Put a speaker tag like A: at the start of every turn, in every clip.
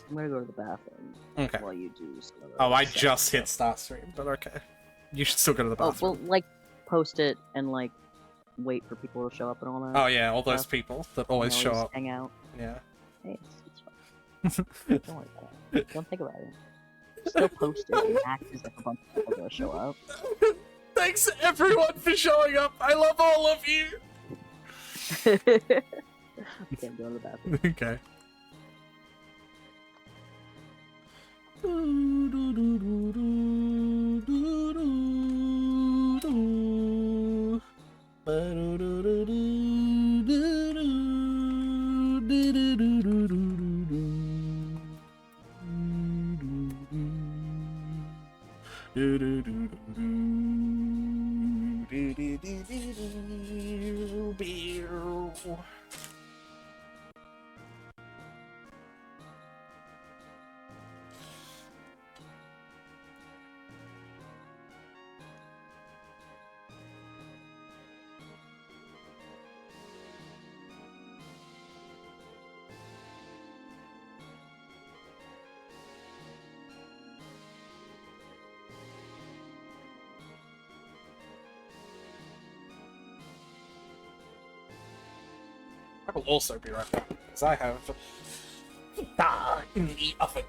A: I'm gonna go to the bathroom.
B: Okay.
A: While you do some of
B: Oh, I
A: those
B: just hit
A: stuff.
B: start stream, but okay. You should still go to the
A: Oh,
B: bathroom.
A: well, like, post it and, like, wait for people to show up and all that.
B: Oh yeah, all those
A: stuff.
B: people that always
A: And
B: show
A: always
B: up.
A: hang out.
B: Yeah.
A: Hey, it's fine. Don't worry about it. Don't think about it. Still post it and act as if a bunch of people are gonna show up.
B: Thanks everyone for showing up. I love all of you.
A: Okay, I'm going to the bathroom.
B: Okay. I will also be right back, because I have in the oven.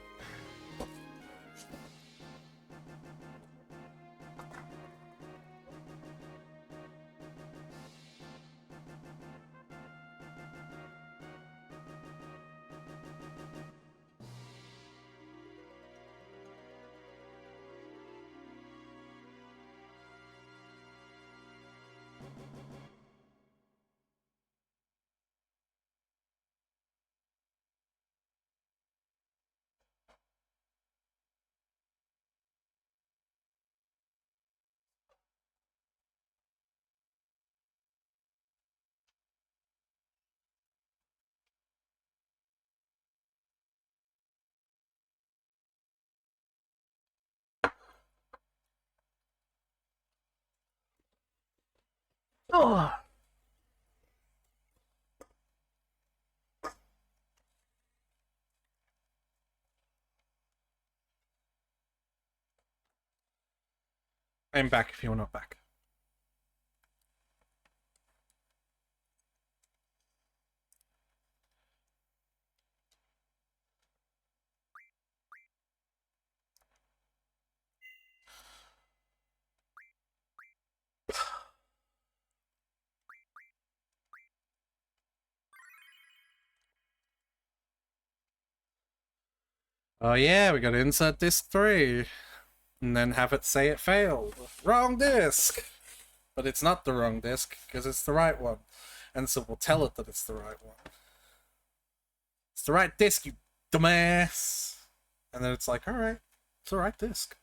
B: Oh. I'm back if you're not back. Oh yeah, we gotta insert disc 3. And then have it say it failed. Wrong disc! But it's not the wrong disc, because it's the right one. And so we'll tell it that it's the right one. It's the right disc, you dumbass! And then it's like, alright, it's the right disc.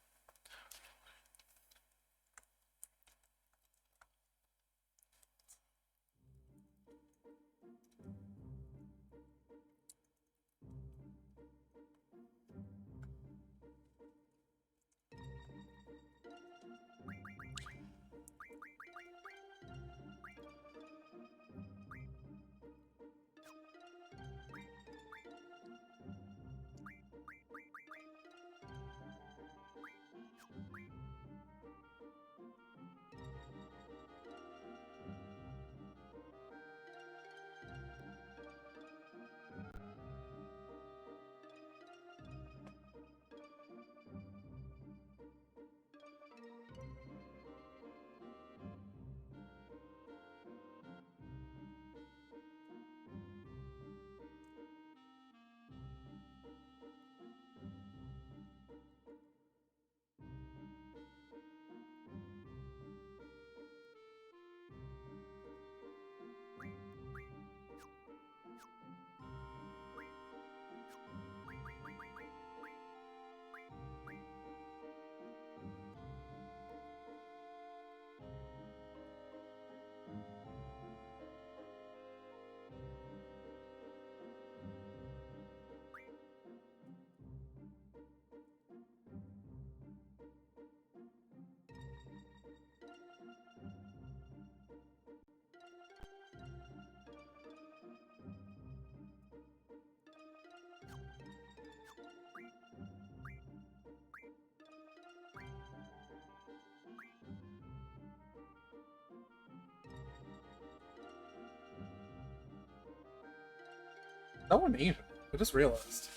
B: No one even. I just realized.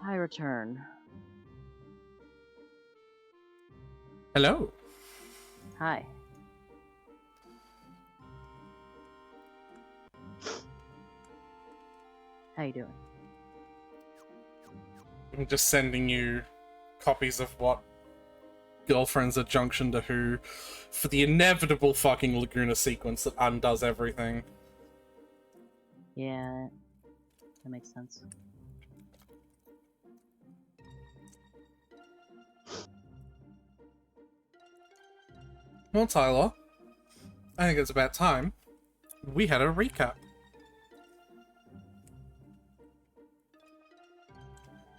A: I return.
B: Hello.
A: Hi. How you doing?
B: I'm just sending you copies of what Girlfriends at Junction to Who for the inevitable fucking Laguna sequence that undoes everything.
A: Yeah, that makes sense.
B: Well, Tyler, I think it's about time we had a recap.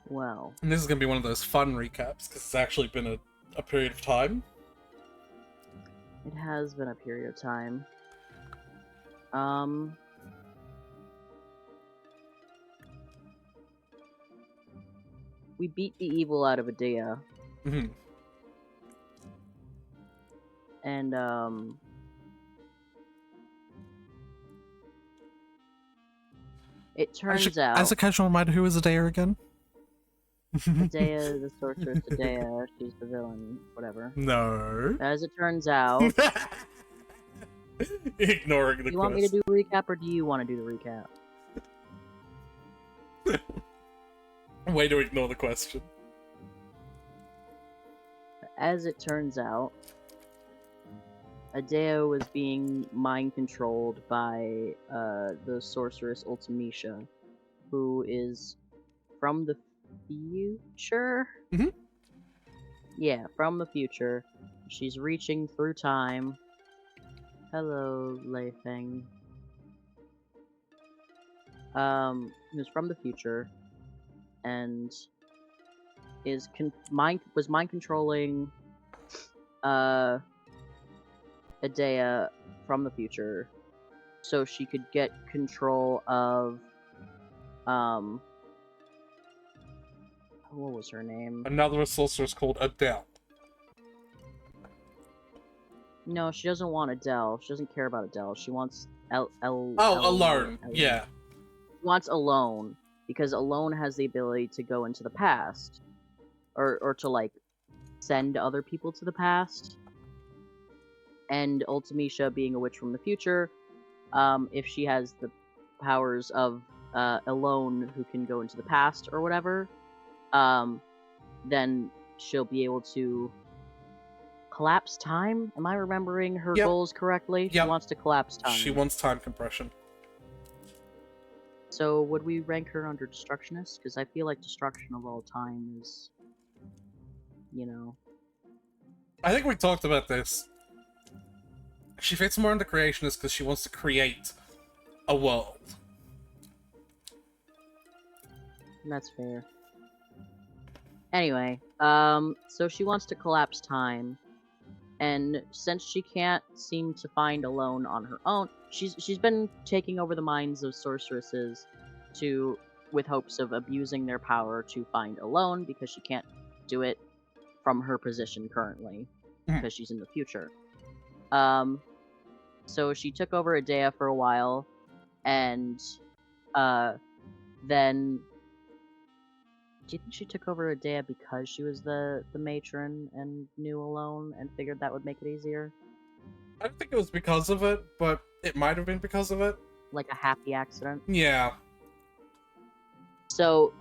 A: Well,
B: And this is going to be one of those fun recaps, because it's actually been a period of time.
A: it has been a period of time. We beat the evil out of Adea,
B: Mm-hmm.
A: and it turns out
B: As a casual reminder, who is Adair again?
A: Adea, the sorceress Adea, she's the villain, whatever.
B: No.
A: As it turns out,
B: Ignoring the
A: do you want me to do a recap, or do you want to do the recap?
B: Way to ignore the question.
A: As it turns out, Adeo was being mind controlled by the sorceress Ultimecia, who is from the future?
B: Mhm.
A: Yeah, from the future. She's reaching through time. Hello, Lei Feng. Who's from the future and is was mind controlling Adea from the future so she could get control of what was her name?
B: Another sorceress called Adele.
A: No, she doesn't want Adele. She doesn't care about Adele. She wants
B: Alone. Yeah.
A: She wants Alone because Alone has the ability to go into the past, or to like send other people to the past. And Ultimecia, being a witch from the future, if she has the powers of Alone, who can go into the past or whatever, then she'll be able to collapse time. Am I remembering her goals correctly? She wants to collapse time.
B: She wants time compression.
A: So would we rank her under Destructionist? Because I feel like Destruction of all time is, you know.
B: I think we talked about this. She fits more into Creationist because she wants to create a world.
A: That's fair. Anyway, so she wants to collapse time, And since she can't seem to find Alone on her own, she's been taking over the minds of sorceresses with hopes of abusing their power to find Alone because she can't do it from her position currently because she's in the future. So she took over Adea for a while, and then do you think she took over Adea because she was the matron and knew Alone and figured that would make it easier?
B: I don't think it was because of it, but it might have been because of it.
A: Like a happy accident?
B: Yeah.
A: So,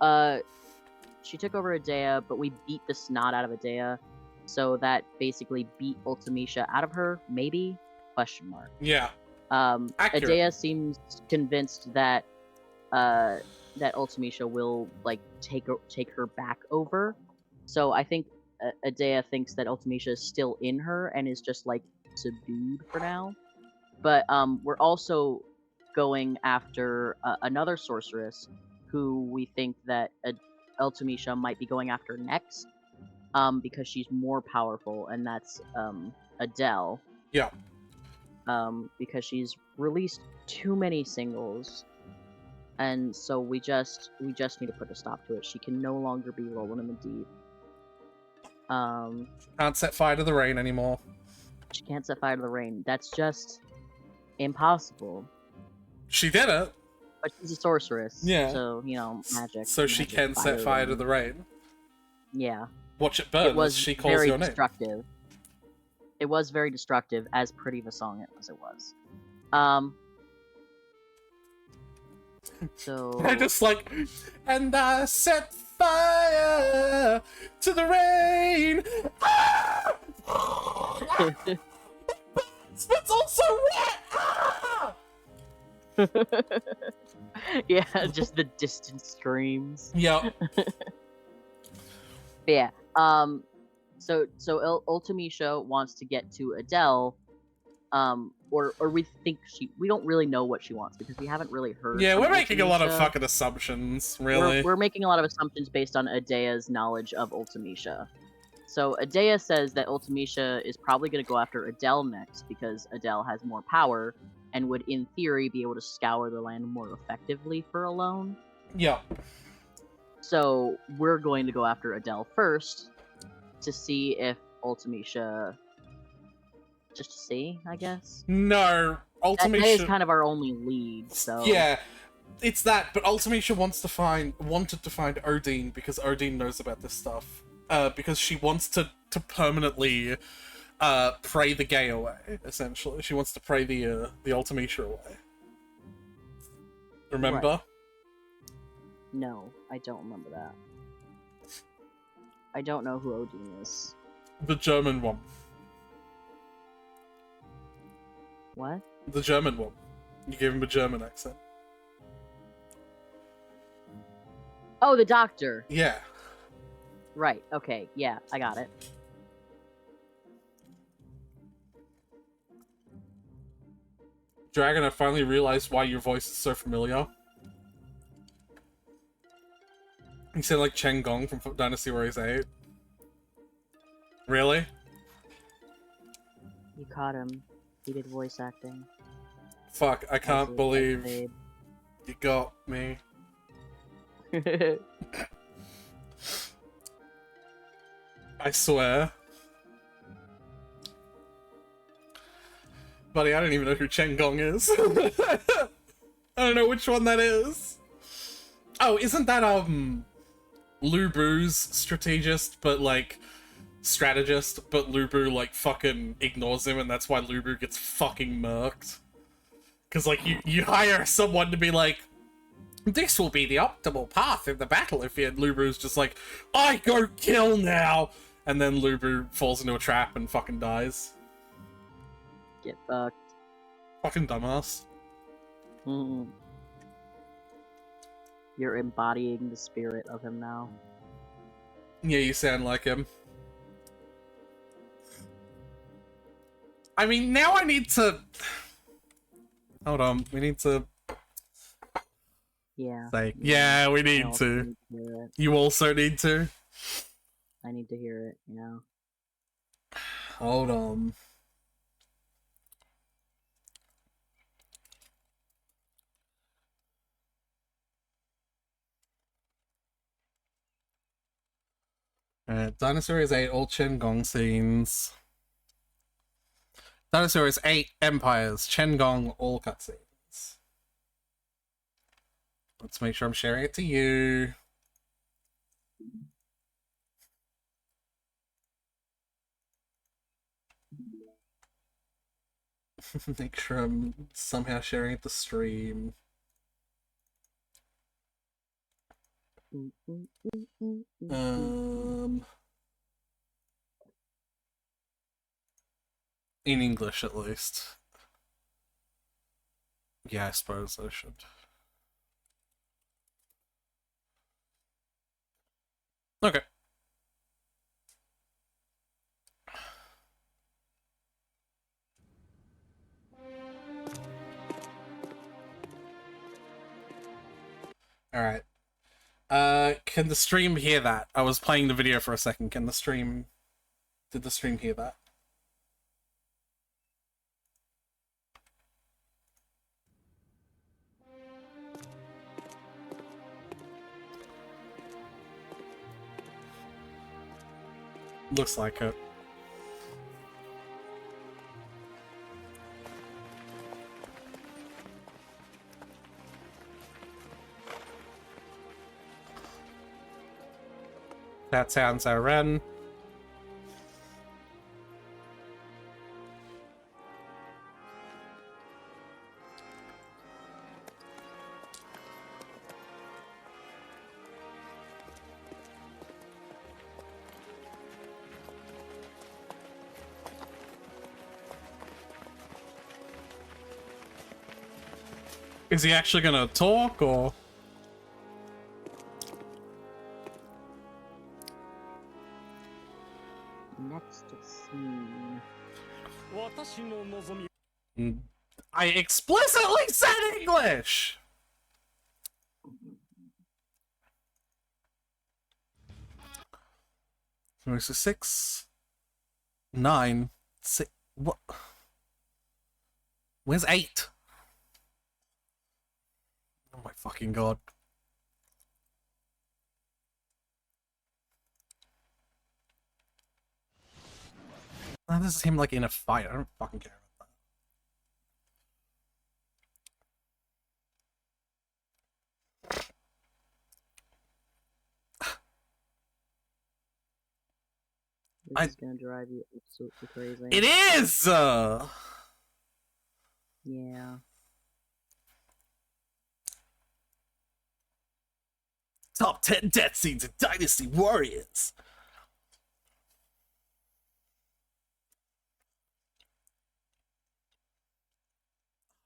A: she took over Adea, but we beat the snot out of Adea, so that basically beat Ultimecia out of her, maybe? Question mark.
B: Yeah. Accurate.
A: Adea seems convinced that that Ultimecia will like take her back over. So I think Adea thinks that Ultimecia is still in her and is just like subdued for now. But we're also going after another sorceress who we think that Ultimecia might be going after next, because she's more powerful, and that's Adele.
B: Yeah.
A: Because she's released too many singles, and so we just need to put a stop to it. She can no longer be rolling in the deep.
B: Can't set fire to the rain anymore.
A: She can't set fire to the rain. That's just impossible.
B: She did it.
A: But she's a sorceress.
B: Yeah.
A: So, magic.
B: So she can set fire to the rain.
A: Yeah.
B: Watch it burn as she calls your name.
A: Destructive. It was very destructive, as pretty of a song as it was. So
B: I just like, and I set fire to the rain. It's also wet.
A: Yeah, just the distant screams.
B: Yeah.
A: Yeah. So Ultimecia wants to get to Adele, or we think we don't really know what she wants because we haven't really heard.
B: Yeah, we're making a lot of
A: Ultimecia.
B: fucking assumptions, really.
A: We're making a lot of assumptions based on Adea's knowledge of Ultimecia. So Adea says that Ultimecia is probably going to go after Adele next because Adele has more power and would, in theory, be able to scour the land more effectively for Alone.
B: Yeah.
A: So we're going to go after Adele first to see if Ultimecia... Just to see, I guess?
B: No, Ultimecia...
A: That is kind of our only lead, so...
B: Yeah, it's that, but Ultimecia wanted to find Odin because Odin knows about this stuff. Because she wants to permanently pray the gay away, essentially. She wants to pray the Ultimecia away. Remember?
A: Right. No, I don't remember that. I don't know who Odin is.
B: The German one.
A: What?
B: The German one. You gave him a German accent.
A: Oh, the doctor!
B: Yeah.
A: Right, okay, yeah, I got it.
B: Dragon, I finally realized why your voice is so familiar. You sound like Cheng Gong from Dynasty Warriors 8. Really?
A: You caught him. He did voice acting.
B: Fuck, I can't believe you got me. I swear. Buddy, I don't even know who Cheng Gong is. I don't know which one that is. Oh, isn't that, Lu Bu's strategist, but, like, strategist, but Lu Bu, like, fucking ignores him, and that's why Lu Bu gets fucking murked. Because, like, you hire someone to be like, this will be the optimal path in the battlefield. Lu Bu's just like, I go kill now! And then Lu Bu falls into a trap and fucking dies.
A: Get fucked.
B: Fucking dumbass.
A: Mm. You're embodying the spirit of him now.
B: Yeah, you sound like him. I mean, now I need to... Hold on, we need to...
A: Yeah.
B: Say, yeah, we need to. You also need to.
A: I need to hear it,
B: Hold on. Dinosaur is 8, all Chen Gong scenes. Dinosaur is 8, Empires, Chen Gong, all cutscenes. Let's make sure I'm sharing it to you. Make sure I'm somehow sharing it to stream. In English, at least. Yeah, I suppose I should. Okay. Alright. Can the stream hear that? I was playing the video for a second. Can the stream... Did the stream hear that? Looks like it. That sounds Ren. Is he actually gonna talk, or...?
A: Next scene.
B: I explicitly said English! So it's a 6, 9, 6... What? Where's 8? Oh my fucking god. Oh, this is him, like, in a fight. I don't fucking care about that.
A: This is gonna drive you absolutely crazy.
B: It is!
A: Yeah.
B: Top 10 death scenes in Dynasty Warriors.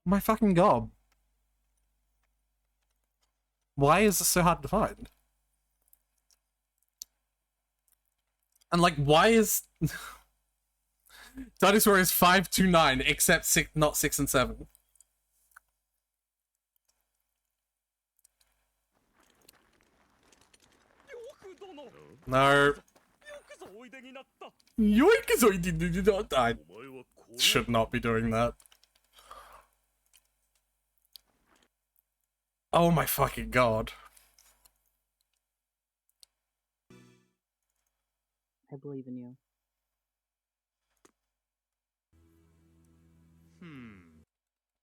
B: My fucking god. Why is this so hard to find? And like, why is... Dynasty Warriors 5 to 9, except 6, not 6 and 7. No. I should not be doing that. Oh my fucking god.
A: I believe in you.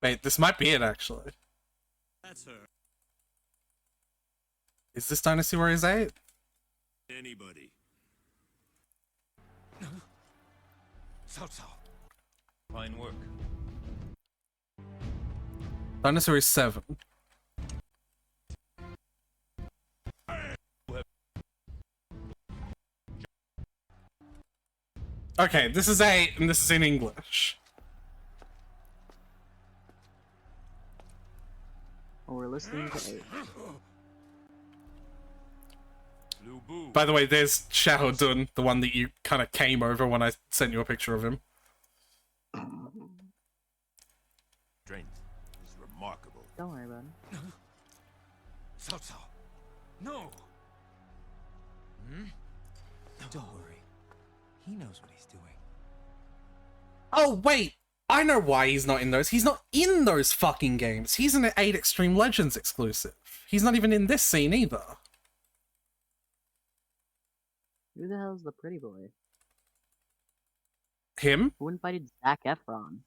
B: Wait, this might be it, actually.
C: That's her.
B: Is this Dynasty Warriors 8?
C: Anybody. Cao. Fine work.
B: Dynasty Warriors 7. Okay, this is 8, and this is in English.
A: Oh, we're listening to 8.
B: By the way, there's Xiahou Dun, the one that you kind of came over when I sent you a picture of him.
C: Strength is remarkable.
A: Don't worry about it.
C: Cao. No. Don't worry. He knows what he's doing.
B: Oh, wait! I know why he's not in those. He's not in those fucking games. He's an 8 Extreme Legends exclusive. He's not even in this scene either.
A: Who the hell's the pretty boy?
B: Him?
A: Who invited Zac Efron?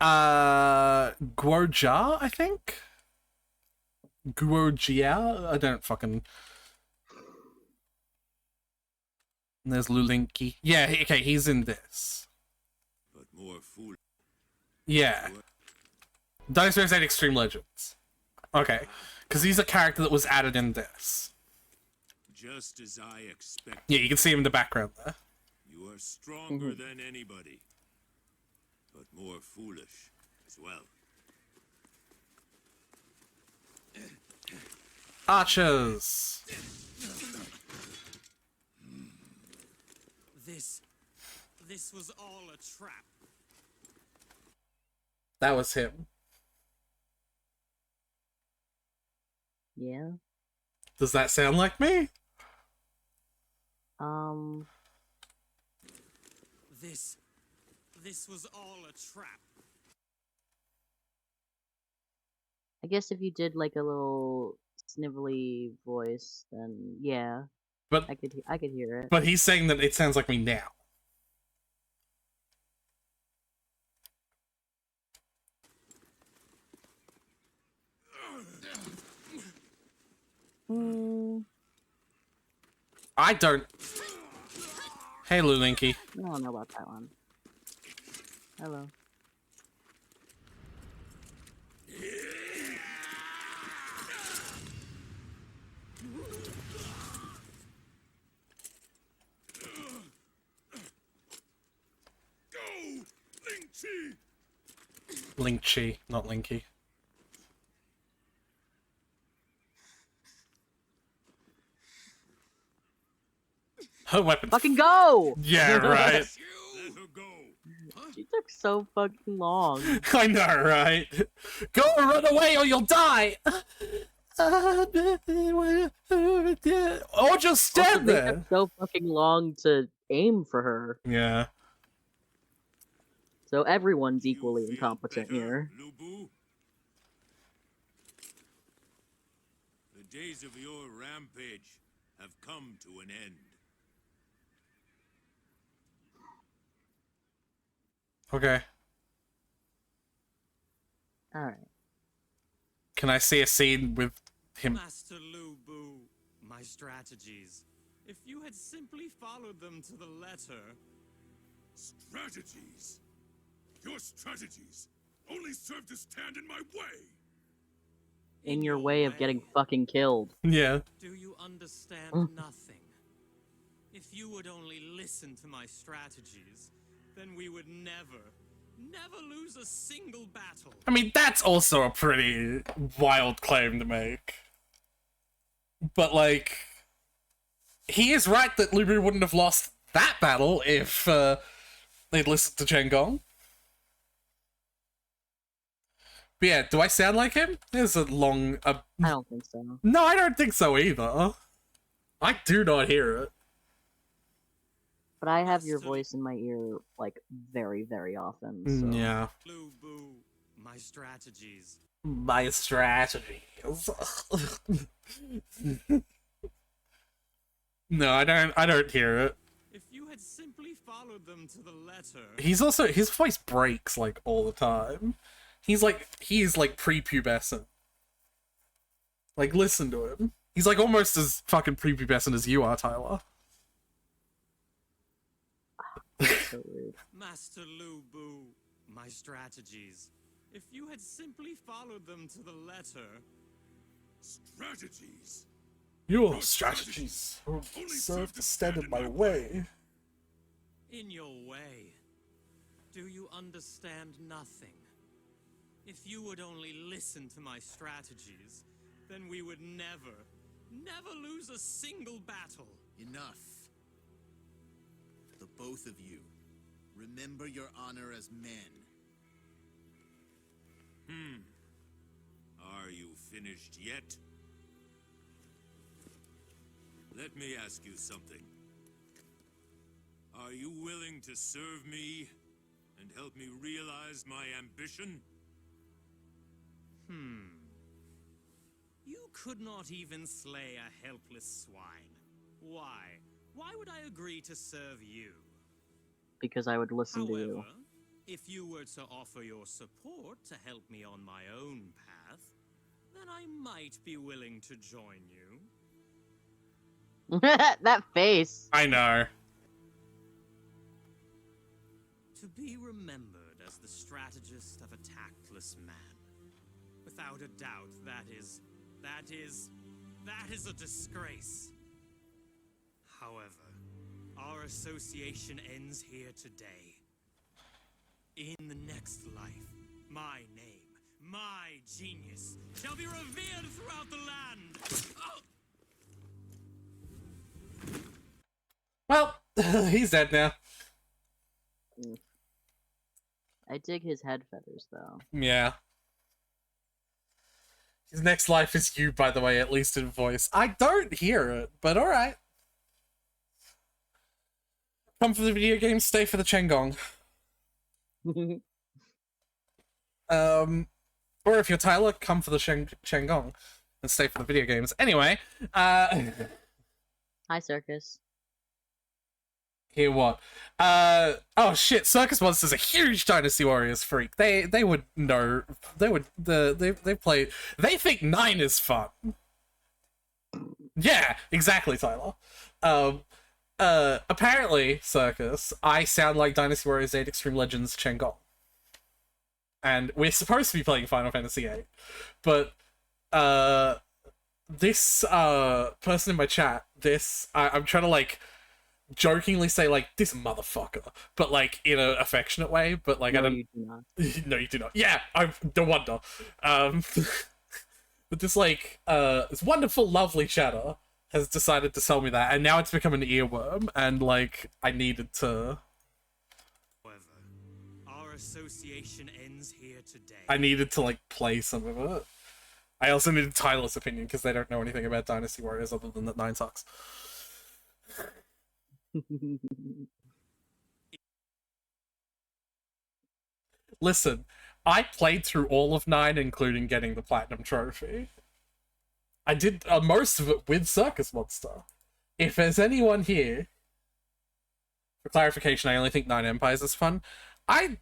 B: Guoja, I think? Guojia? I don't fucking... And there's Lulinki. Yeah, okay, he's in this.
C: But more fool.
B: Yeah. Dinosaurs 8 Extreme Legends. Okay. Because he's a character that was added in this.
C: Just as I expected.
B: Yeah, you can see him in the background there.
C: You are stronger than anybody. But more foolish as well.
B: Archers!
D: This was all a trap.
B: That was him.
A: Yeah.
B: Does that sound like me?
D: This was all a trap.
A: I guess if you did like a little snivelly voice, then yeah,
B: But
A: I could hear it.
B: but he's saying that it sounds like me now. I don't. Hey, Lulinki.
A: I don't know about that one. Hello.
C: Go, Ling-Chi!
B: Link-Chi, not Linky. Her weapon.
A: Fucking go!
B: Yeah, right.
C: Let her go.
A: She took so fucking long.
B: I know, right? Go and run away or you'll die! Or just
A: Also,
B: stand
A: they
B: there!
A: took so fucking long to aim for her.
B: Yeah.
A: So everyone's equally
C: You feel
A: incompetent
C: better,
A: here.
C: Lu Bu? The days of your rampage have come to an end.
B: Okay.
A: Alright.
B: Can I see a scene with him?
D: Master Lu Bu, my strategies. If you had simply followed them to the letter.
C: Strategies? Your strategies only serve to stand in my way.
A: In your way of getting fucking killed.
B: Yeah.
D: Do you understand nothing? If you would only listen to my strategies, then we would never lose a single battle.
B: I mean, that's also a pretty wild claim to make. But, like, he is right that Lu Bu wouldn't have lost that battle if they'd listened to Chen Gong. But yeah, do I sound like him? There's a long...
A: I don't think so.
B: No, I don't think so either. I do not hear it.
A: But I have your voice in my ear, like, very, very often, so...
B: Yeah.
D: Lu Bu, my strategies.
B: My strategies. No, I don't hear it.
D: If you had simply followed them to the letter.
B: He's also, his voice breaks, like, all the time. He's like prepubescent. Like, listen to him. He's like almost as fucking prepubescent as you are, Tyler.
A: So weird.
D: Master Lu Bu, my strategies. If you had simply followed them to the letter.
C: Strategies?
B: Your strategies serve to stand in my way.
D: In your way. Do you understand nothing? If you would only listen to my strategies, then we would never lose a single battle.
E: Enough. The both of you, remember your honor as men.
C: Are you finished yet? Let me ask you something. Are you willing to serve me and help me realize my ambition?
D: You could not even slay a helpless swine. Why? Why would I agree to serve you?
A: Because I would listen to
D: However,
A: you.
D: if you were to offer your support to help me on my own path, then I might be willing to join you.
A: That face.
B: I know.
D: To be remembered as the strategist of a tactless man. Without a doubt, that is a disgrace. However, our association ends here today. In the next life, my name, my genius, shall be revered throughout the land. Oh!
B: Well, he's dead now.
A: I dig his head feathers, though.
B: Yeah. His next life is you, by the way, at least in voice. I don't hear it, but alright. Come for the video game, stay for the Chengong. Or if you're Tyler, come for the Chengong and stay for the video games. Anyway,
A: Hi, Circus.
B: hear what? Oh shit, Circus Monster's a huge Dynasty Warriors freak. They would know. They play. They think 9 is fun. Yeah, exactly, Tyler. Apparently, Circus, I sound like Dynasty Warriors 8 Extreme Legends Chengong. And we're supposed to be playing Final Fantasy VIII, but this person in my chat, I'm trying to like jokingly say like this motherfucker, but like in an affectionate way. But like
A: No,
B: I don't.
A: you do not.
B: No, you do not. Yeah, I no wonder. But this like this wonderful, lovely chatter has decided to sell me that, and now it's become an earworm, and like I needed to.
D: However, our association ends here today.
B: I needed to like play some of it. I also needed Tyler's opinion because they don't know anything about Dynasty Warriors other than that 9 sucks. Listen, I played through all of 9, including getting the Platinum Trophy. I did most of it with Circus Monster. If there's anyone here, for clarification, I only think 9 Empires is fun. I'm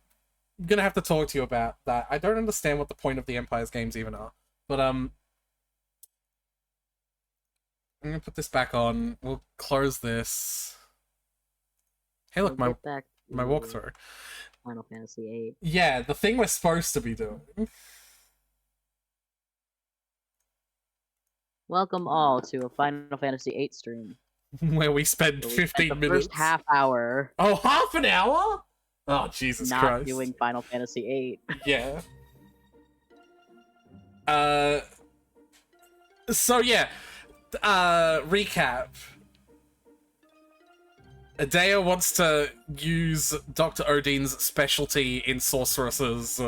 B: gonna have to talk to you about that. I don't understand what the point of the Empires games even are. But, I'm gonna put this back on. We'll close this. Hey, look,
A: We'll
B: my
A: get back
B: my
A: to
B: walkthrough.
A: Final Fantasy VIII.
B: Yeah, the thing we're supposed to be doing.
A: Welcome all to a Final Fantasy VIII stream.
B: Where we spend
A: where we
B: 15
A: spent the
B: minutes.
A: first half hour
B: Oh, half an hour? Oh, Jesus
A: not
B: Christ.
A: doing Final Fantasy VIII.
B: Yeah. So yeah. Recap. Adea wants to use Dr. Odine's specialty in sorceresses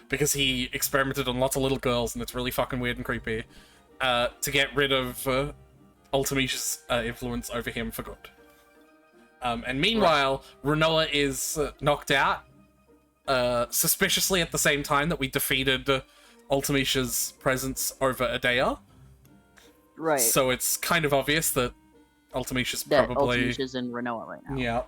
B: because he experimented on lots of little girls and it's really fucking weird and creepy to get rid of Ultimish's influence over him for good. And meanwhile, Renoa is knocked out suspiciously at the same time that we defeated Ultimish's presence over Adea.
A: Right.
B: So it's kind of obvious that Ultimisha's
A: that
B: probably...
A: Ultimisha's in Renoa right now.
B: Yeah.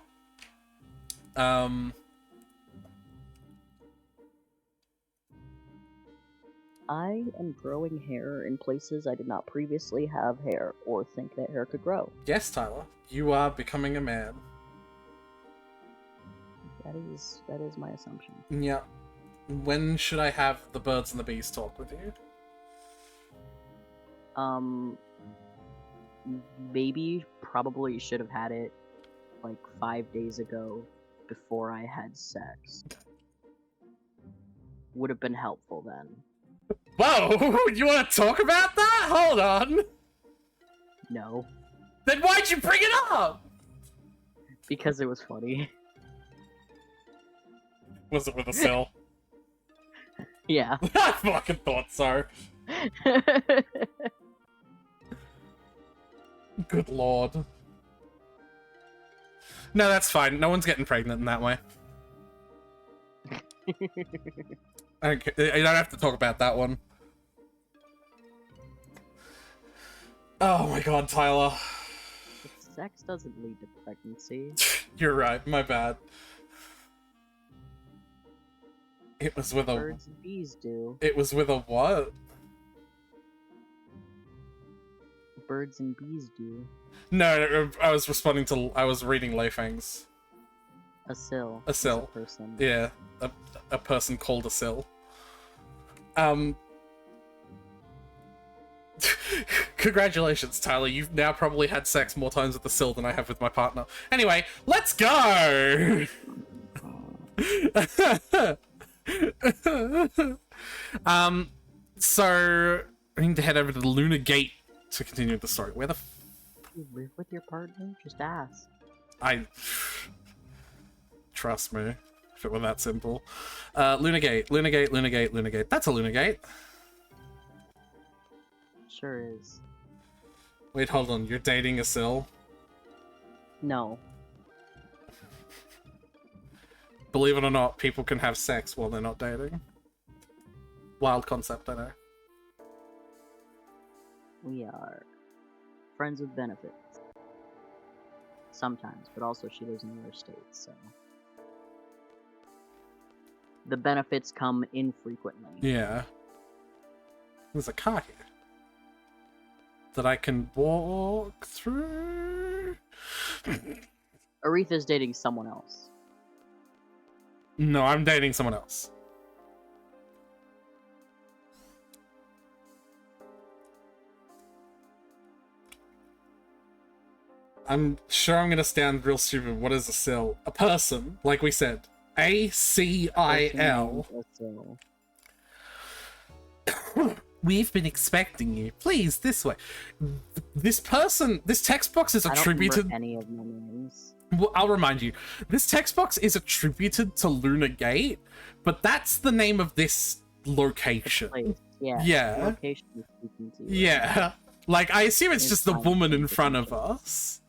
A: I am growing hair in places I did not previously have hair or think that hair could grow.
B: Yes, Tyler. You are becoming a man.
A: That is my assumption.
B: Yeah. When should I have the birds and the bees talk with you?
A: Maybe probably should have had it like 5 days ago before I had sex. Would have been helpful then.
B: Whoa! You want to talk about that? Hold on!
A: No,
B: Then why'd you bring it up?
A: because it was funny.
B: Was it with a cell?
A: Yeah.
B: I fucking thought so. Good lord. No, that's fine. No one's getting pregnant in that way. Okay, you don't have to talk about that one. Oh my god, Tyler.
A: Sex doesn't lead to pregnancy.
B: You're right, my bad. It was with a...
A: Birds and bees do.
B: It was with a what?
A: Birds and bees do.
B: No, I was responding to... I was reading Leifang's.
A: A sill.
B: A sill.
A: Is a person.
B: Yeah, a person called a sill. Congratulations, Tyler. You've now probably had sex more times with the sill than I have with my partner. Anyway, let's go! So I need to head over to the Lunar Gate to continue the story. Where the
A: You live with your partner? Just ask.
B: trust me, if it were that simple. Lunar Gate, Lunar Gate, Lunar Gate, Lunar Gate. That's a Lunar Gate.
A: Sure is.
B: Wait, hold on. You're dating a sill?
A: No.
B: Believe it or not, people can have sex while they're not dating. Wild concept, I know.
A: We are friends with benefits. Sometimes, but also she lives in another state, so... The benefits come infrequently.
B: Yeah. There's a car here. That I can walk through?
A: Aretha's dating someone else.
B: No, I'm dating someone else. I'm sure I'm gonna sound real stupid. What is a sill? A person, like we said. A-C-I-L. We've been expecting you. Please, this way. This person, this text box is attributed...
A: I don't remember any of my names.
B: Well, I'll remind you. This text box is attributed to Lunar Gate, but that's the name of this location.
A: Place. Yeah.
B: Yeah.
A: Location is speaking to you.
B: Yeah. Like, I assume it's just the woman in front of us.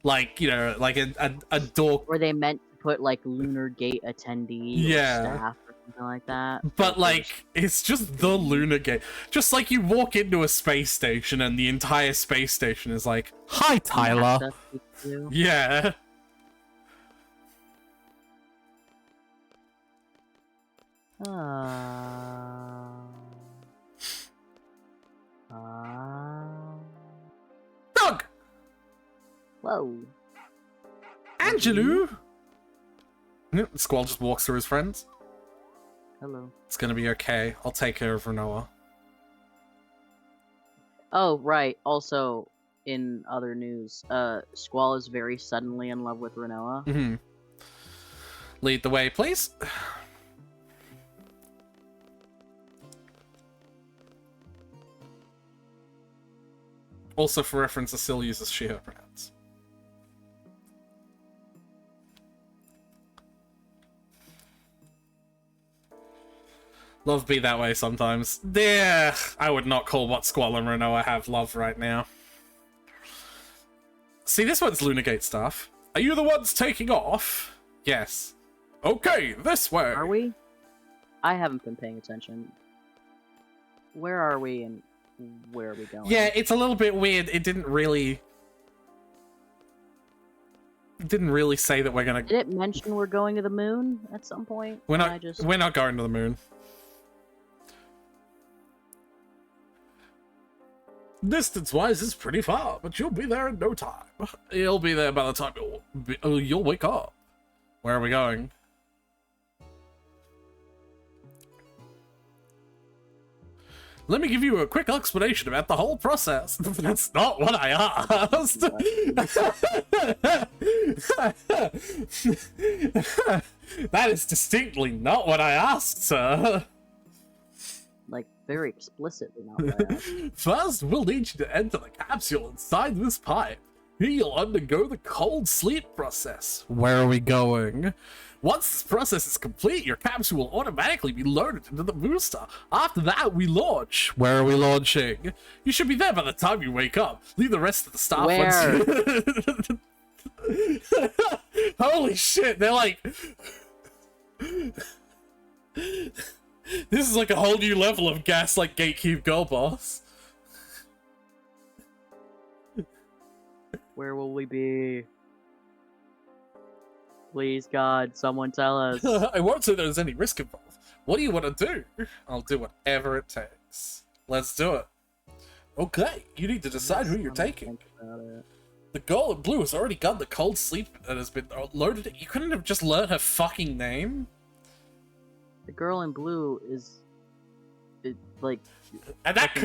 B: Like, you know, like a door.
A: Where they meant to put, like, Lunar Gate attendee
B: Yeah.
A: or staff or something like that.
B: But, like, it's just the Lunar Gate. Just like you walk into a space station and the entire space station is like, "Hi, Tyler."
A: NASA speaks to you.
B: Yeah. Doug!
A: Whoa.
B: Angelou! Yep, Squall just walks through his friends.
A: Hello.
B: It's gonna be okay. I'll take care of Renoa.
A: Oh, right. Also, in other news, Squall is very suddenly in love with Renoa.
B: Mm-hmm. Lead the way, please. Also, for reference, Asil uses she, her pronouns. Love be that way sometimes. Yeah, I would not call what Squall and Renoa have love right now. See, this one's Lunar Gate stuff. Are you the ones taking off? Yes. Okay, this way.
A: Are we? I haven't been paying attention. Where are we and where are we going?
B: Yeah, it's a little bit weird. It didn't really say that we're gonna...
A: Did it mention we're going to the moon at some point?
B: We're
A: I
B: not going to the moon. Distance-wise, it's pretty far, but you'll be there in no time. You'll be there by the time you'll wake up. Where are we going? Let me give you a quick explanation about the whole process. That's not what I asked. That is distinctly not what I asked, sir.
A: Like, very explicitly not what I asked.
B: First, we'll need you to enter the capsule inside this pipe. Here you'll undergo the cold sleep process. Where are we going? Once this process is complete, your capsule will automatically be loaded into the booster. After that, we launch. Where are we launching? You should be there by the time you wake up. Leave the rest of the staff
A: Where?
B: Holy shit, they're like... This is like a whole new level of Gaslight Gatekeep Girl Boss.
A: Where will we be? Please, God, someone tell us.
B: I won't say there's any risk involved. What do you want to do? I'll do whatever it takes. Let's do it. Okay, you need to decide who you're taking.
A: Think about it.
B: The girl in blue has already got the cold sleep and has been loaded. You couldn't have just learned her fucking name?
A: The girl in blue is... like...
B: And that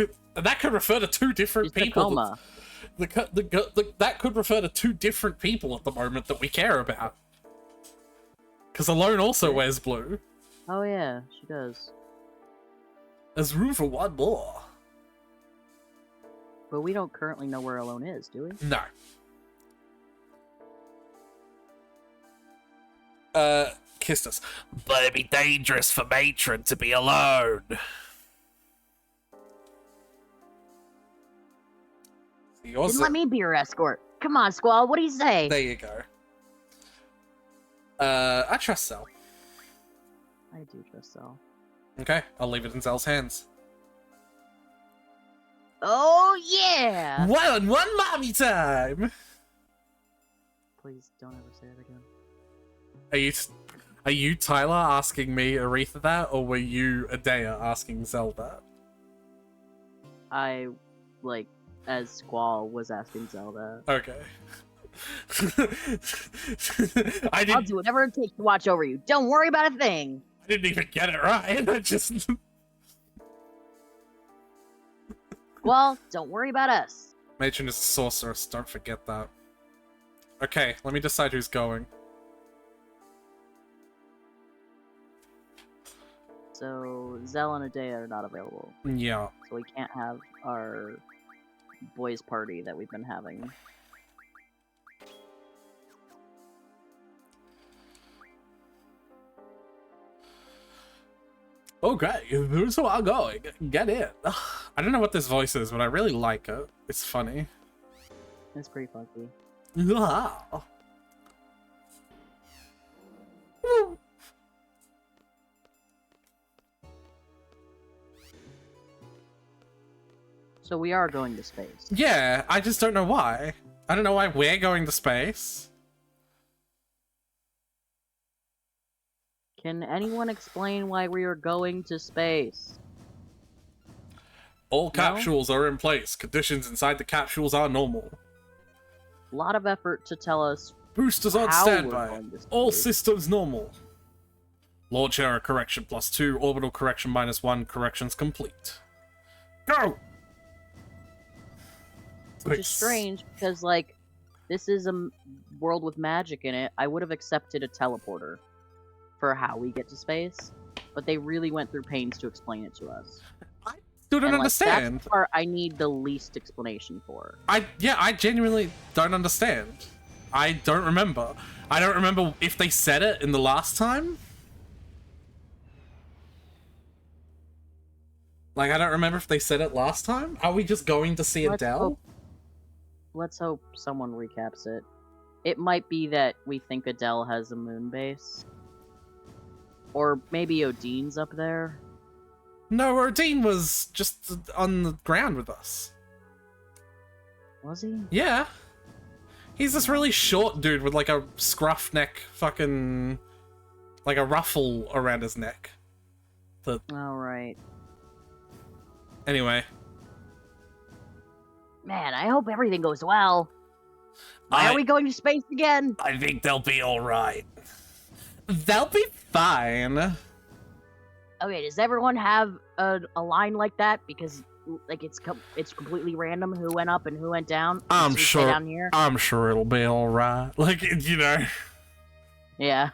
B: could refer to two different
A: She's
B: people.
A: Tacoma.
B: That could refer to two different people at the moment that we care about. Because Alone also wears blue.
A: Oh yeah, she does.
B: There's room for one more.
A: But we don't currently know where Alone is, do we?
B: No. Kissed us. But it'd be dangerous for Matron to be alone.
A: Then let me be your escort. Come on, Squall, what do you say?
B: There you go. I trust Zell.
A: I do trust Zell.
B: Okay, I'll leave it in Zell's hands.
A: Oh yeah!
B: One mommy time!
A: Please don't ever say it again.
B: Are you Tyler asking me Aretha that, or were you Adea asking Zell that?
A: I, like, as Squall was asking Zelda.
B: Okay.
A: I'll do whatever it takes to watch over you. Don't worry about a thing.
B: I didn't even get it right. I just...
A: Well, don't worry about us.
B: Matron is a sorceress, don't forget that. Okay, let me decide who's going.
A: So, Zell and Adea are not available.
B: Yeah.
A: So we can't have our boys' party that we've been having.
B: Okay, who's all going? Get in. I don't know what this voice is, but I really like it. It's funny.
A: It's pretty funky.
B: Ah.
A: So we are going to space.
B: Yeah, I just don't know why. I don't know why we're going to space.
A: Can anyone explain why we are going to space?
B: All
A: No?
B: capsules are in place. Conditions inside the capsules are normal.
A: A lot of effort to tell us
B: Boosters on
A: how we're
B: standby.
A: going to
B: All
A: space.
B: systems normal. Launch error correction +2, orbital correction -1, corrections complete. Go!
A: Which is strange, because, like, this is a world with magic in it. I would have accepted a teleporter for how we get to space, but they really went through pains to explain it to us.
B: Still don't
A: And, like,
B: understand.
A: that's the part I need the least explanation for.
B: I genuinely don't understand. I don't remember. I don't remember if they said it in the last time. Like, I don't remember if they said it last time. Are we just going to see Adele?
A: Let's hope someone recaps it. It might be that we think Adele has a moon base. Or maybe Odine's up there.
B: No, Odin was just on the ground with us.
A: Was he?
B: Yeah. He's this really short dude with like a scruff neck fucking... like a ruffle around his neck.
A: Alright.
B: Anyway.
A: Man, I hope everything goes well. Why are we going to space again?
B: I think they'll be alright. They'll be fine.
A: Okay, does everyone have a line like that? Because, like, it's completely random who went up and who went down.
B: I'm
A: So we stay
B: sure.
A: down here?
B: I'm sure it'll be alright. Like, you know.
A: Yeah.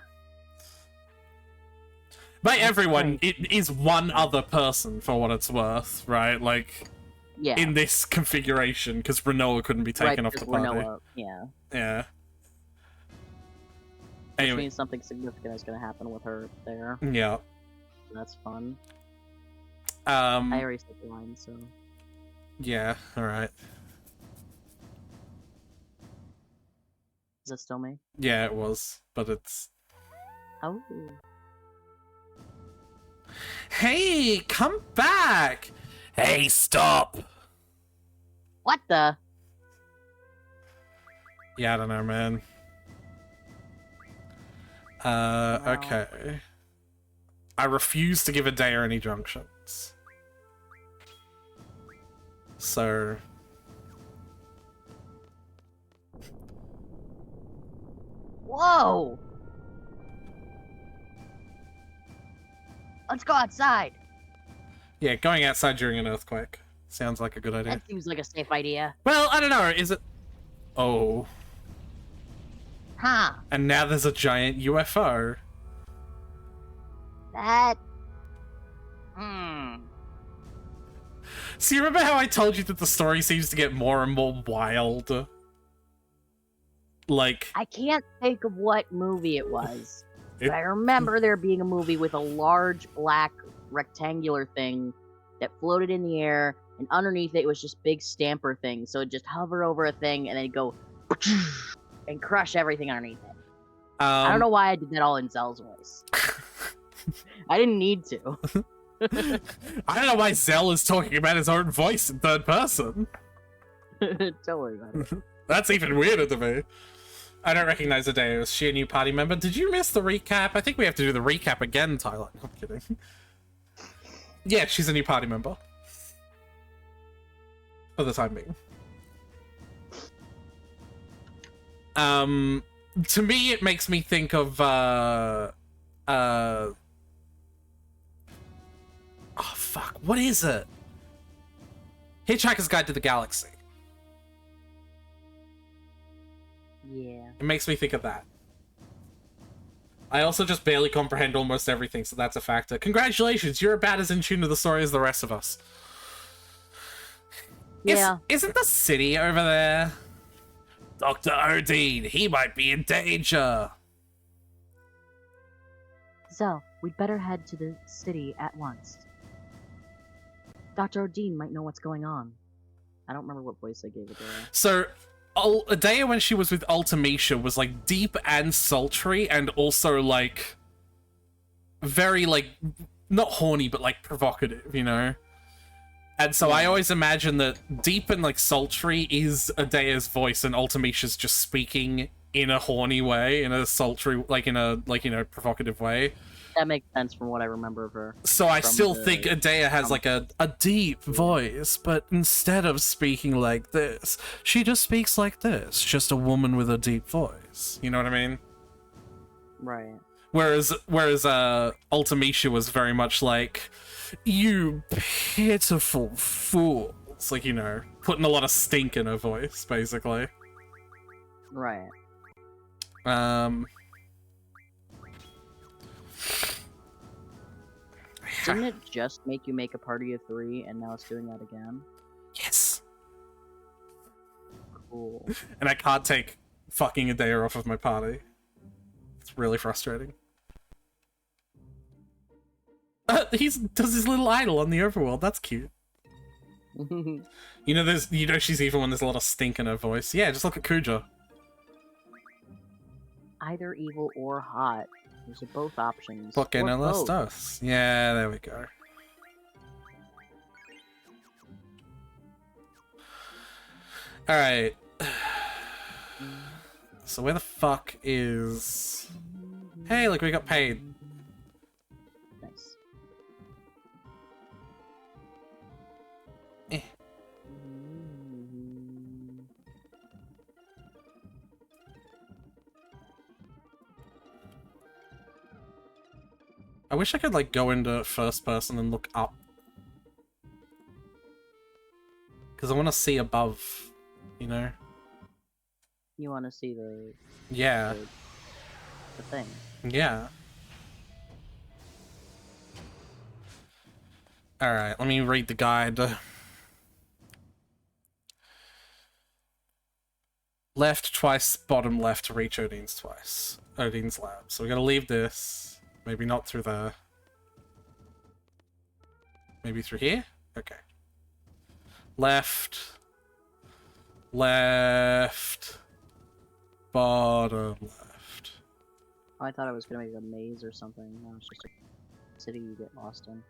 B: By everyone,
A: great.
B: it is one other person for what it's worth, right? Like,
A: Yeah.
B: in this configuration, because Renoa couldn't be taken off the party.
A: Yeah.
B: Yeah.
A: Which
B: Anyway,
A: means something significant is going to happen with her there.
B: yeah.
A: That's fun.
B: I
A: I already said the line, so...
B: Yeah, alright.
A: Is that still me?
B: Yeah, it was, but it's...
A: Oh.
B: Hey, come back! Hey, stop!
A: What the?
B: Yeah, I don't know, man.
A: Wow.
B: Okay. I refuse to give Adea any junctions. So...
A: Whoa! Let's go outside.
B: Yeah, going outside during an earthquake. Sounds like a good idea.
A: That seems like a safe idea.
B: Well, I don't know, is it... Oh.
A: Huh.
B: And now there's a giant UFO.
A: That...
B: So you remember how I told you that the story seems to get more and more wild? Like...
A: I can't think of what movie it was. But I remember there being a movie with a large black rectangular thing that floated in the air, and underneath it was just big stamper things. So it'd just hover over a thing and then it'd go and crush everything underneath it. I don't know why I did that all in Zell's voice. I didn't need to.
B: I don't know why Zell is talking about his own voice in third person.
A: Don't worry about it.
B: That's even weirder to me. I don't recognize Adea. Is she a new party member? Did you miss the recap? I think we have to do the recap again, Tyler. I'm kidding. Yeah, she's a new party member. For the time being. To me, it makes me think of, oh, fuck. What is it? Hitchhiker's Guide to the Galaxy.
A: Yeah.
B: It makes me think of that. I also just barely comprehend almost everything, so that's a factor. Congratulations, you're about as in tune to the story as the rest of us.
A: Yeah.
B: Isn't the city over there? Dr. Odin, he might be in danger.
A: Zell, we'd better head to the city at once. Dr. Odin might know what's going on. I don't remember what voice I gave it there.
B: So, Adea, when she was with Ultimecia, was, like, deep and sultry, and also, like, very, like, not horny, but, like, provocative, you know? And so I always imagine that deep and, like, sultry is Adea's voice, and Ultimecia's just speaking in a horny way, in a sultry, like, in a, like, you know, provocative way.
A: That makes sense from what I remember of her.
B: So I still think Adea has, like, a deep voice, but instead of speaking like this, she just speaks like this. Just a woman with a deep voice. You know what I mean?
A: Right.
B: Whereas Ultimecia was very much like, you pitiful fools. Like, you know, putting a lot of stink in her voice, basically.
A: Right. Didn't it just make you make a party of 3, and now it's doing that again?
B: Yes.
A: Cool.
B: And I can't take fucking Adea off of my party. It's really frustrating. He does his little idol on the overworld. That's cute. You know, she's evil when there's a lot of stink in her voice. Yeah, just look at Kuja.
A: Either evil or hot. Those are both options.
B: ¿Por qué
A: Or
B: no las
A: both.
B: dos? Yeah, there we go. Alright. So where the fuck is... Hey, look, we got paid.
A: Nice.
B: Eh. I wish I could, like, go into first person and look up. Because I want to see above, you know?
A: You want to see the
B: Yeah.
A: the thing.
B: Yeah. Alright, let me read the guide. Left twice, bottom left to reach Odin's twice. Odin's lab. So we're gonna leave this. Maybe not through there. Maybe through here? Okay. Left. Left. bottom left.
A: Oh, I thought it was gonna be a maze or something. No, it's just a city you get lost in.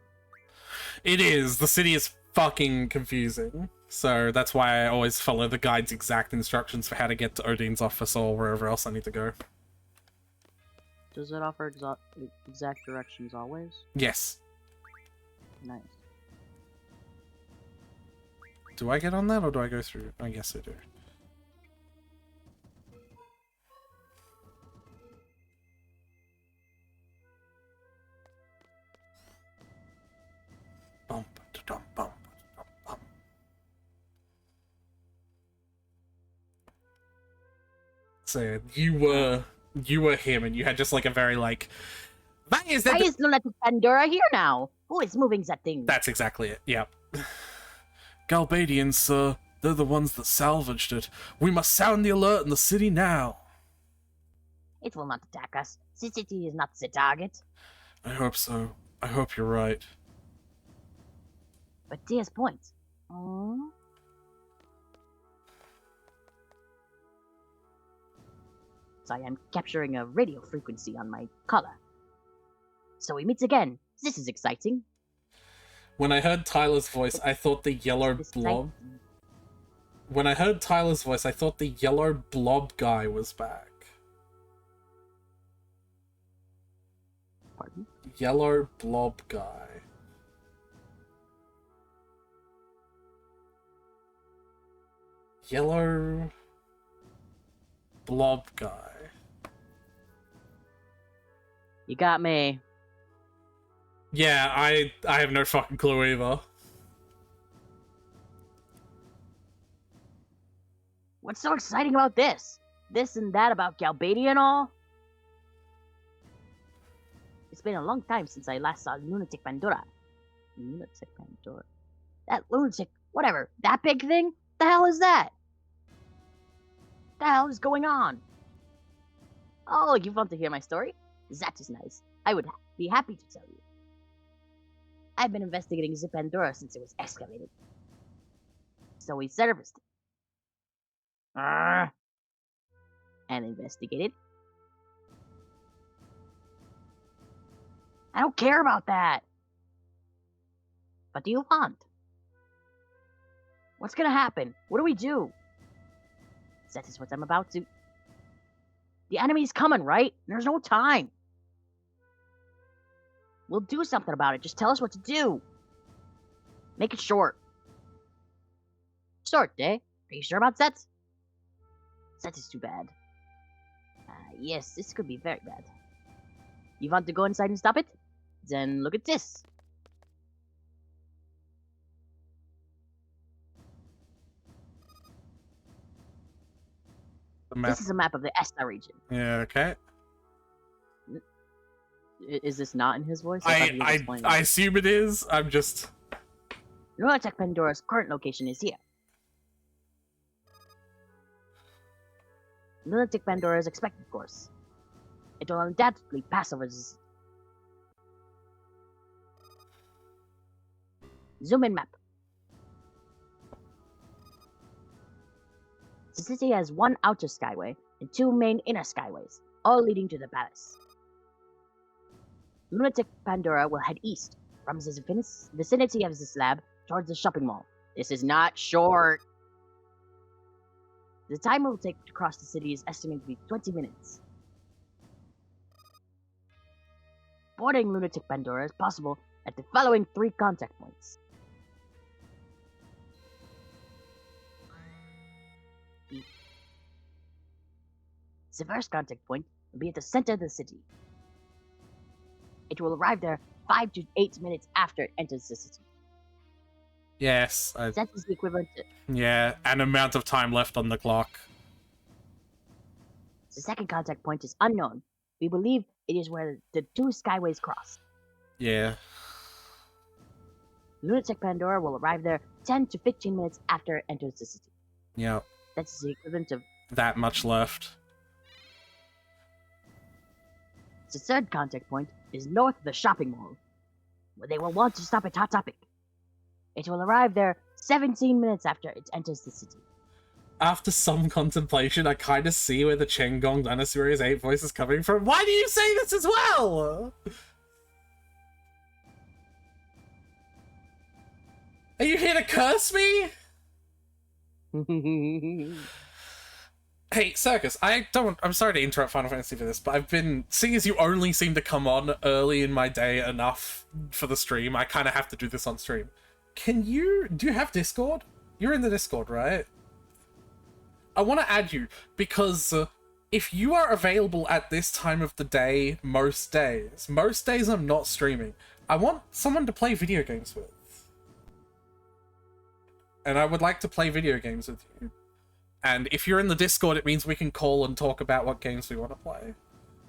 B: It is. The city is fucking confusing. So that's why I always follow the guide's exact instructions for how to get to Odine's office or wherever else I need to go.
A: Does it offer exact directions always?
B: Yes.
A: Nice.
B: Do I get on that or do I go through? I guess I do. Bump, da-dum, bump, da-dum, bump. So you were him, and you had just like a very like. Why is
A: Why is Lunatic Pandora here now? Who is moving that thing?
B: That's exactly it. Yep. Galbadians, sir. They're the ones that salvaged it. We must sound the alert in the city now.
F: It will not attack us. The city is not the target.
B: I hope so. I hope you're right.
F: But Tia's point. Hmm? So I am capturing a radio frequency on my collar. So we meet again. This is exciting.
B: When I heard Tyler's voice, I thought the yellow blob. When I heard Tyler's voice, I thought the yellow blob guy was back.
A: Pardon?
B: Yellow blob guy. Yellow blob guy.
A: You got me.
B: Yeah, I have no fucking clue either.
A: What's so exciting about this? This and that about Galbadia and all? It's been a long time since I last saw Lunatic Pandora. Lunatic Pandora? That lunatic, whatever, that big thing? The hell is that? The hell is going on? Oh, you want to hear my story? That is nice. I would be happy to tell you. I've been investigating the Pandora since it was excavated. So we serviced it. And investigated. I don't care about that. What do you want? What's gonna happen? What do we do? That is what I'm about to... The enemy's coming, right? There's no time. We'll do something about it. Just tell us what to do. Make it short. Short, eh? Are you sure about that? That is too bad. Yes, this could be very bad. You want to go inside and stop it? Then look at this.
B: The map.
A: This is a map of the Esta region.
B: Yeah, okay.
A: Is this not in his voice? thought he was explaining
B: I
A: it.
B: assume it is. I'm just...
A: Lunatic Pandora's current location is here. Lunatic Pandora's expected course. It will undoubtedly pass over this. Zoom in map. The city has one outer skyway and two main inner skyways, all leading to the palace. Lunatic Pandora will head east from the vicinity of this lab towards the shopping mall. This is not short. The time it will take to cross the city is estimated to be 20 minutes. Boarding Lunatic Pandora is possible at the following 3 contact points. The first contact point will be at the center of the city. It will arrive there 5 to 8 minutes after it enters the city.
B: Yes.
A: That is the equivalent to...
B: Yeah, an amount of time left on the clock.
A: The second contact point is unknown. We believe it is where the 2 skyways cross.
B: Yeah.
A: Lunatic Pandora will arrive there 10 to 15 minutes after it enters the city.
B: Yeah.
A: That is the equivalent of...
B: That much left.
A: The third contact point is north of the shopping mall, where they will want to stop at Hot Topic. It will arrive there 17 minutes after it enters the city.
B: after some contemplation, I kind of see where the Chengong Dynasty 8 voice is coming from. Why do you say this as well? Are you here to curse me? Hey, Circus, I'm sorry to interrupt Final Fantasy for this, but I've been, seeing as you only seem to come on early in my day enough for the stream, I kind of have to do this on stream. Do you have Discord? You're in the Discord, right? I want to add you, because if you are available at this time of the day most days I'm not streaming, I want someone to play video games with. And I would like to play video games with you. And if you're in the Discord, it means we can call and talk about what games we want to play.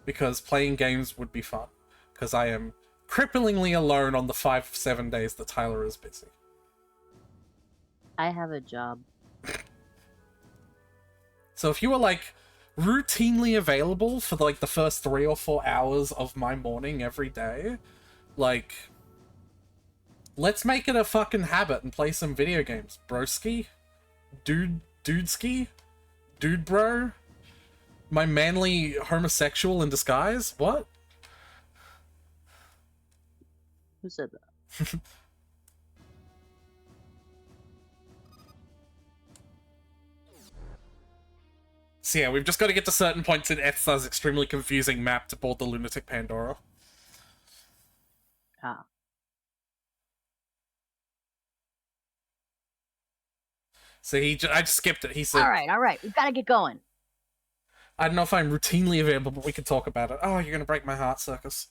B: Because playing games would be fun. Because I am cripplingly alone on the 5-7 days that Tyler is busy.
A: I have a job.
B: So if you were, like, routinely available for, like, the first 3 or 4 hours of my morning every day, like, let's make it a fucking habit and play some video games. Broski? Dudeski? Dude bro? My manly homosexual in disguise? What?
A: Who said that?
B: So yeah, we've just got to get to certain points in Ethar's extremely confusing map to board the Lunatic Pandora.
A: Ah.
B: So I just skipped it. He said,
F: All right. We've got to get going.
B: I don't know if I'm routinely available, but we can talk about it. Oh, you're going to break my heart, Circus.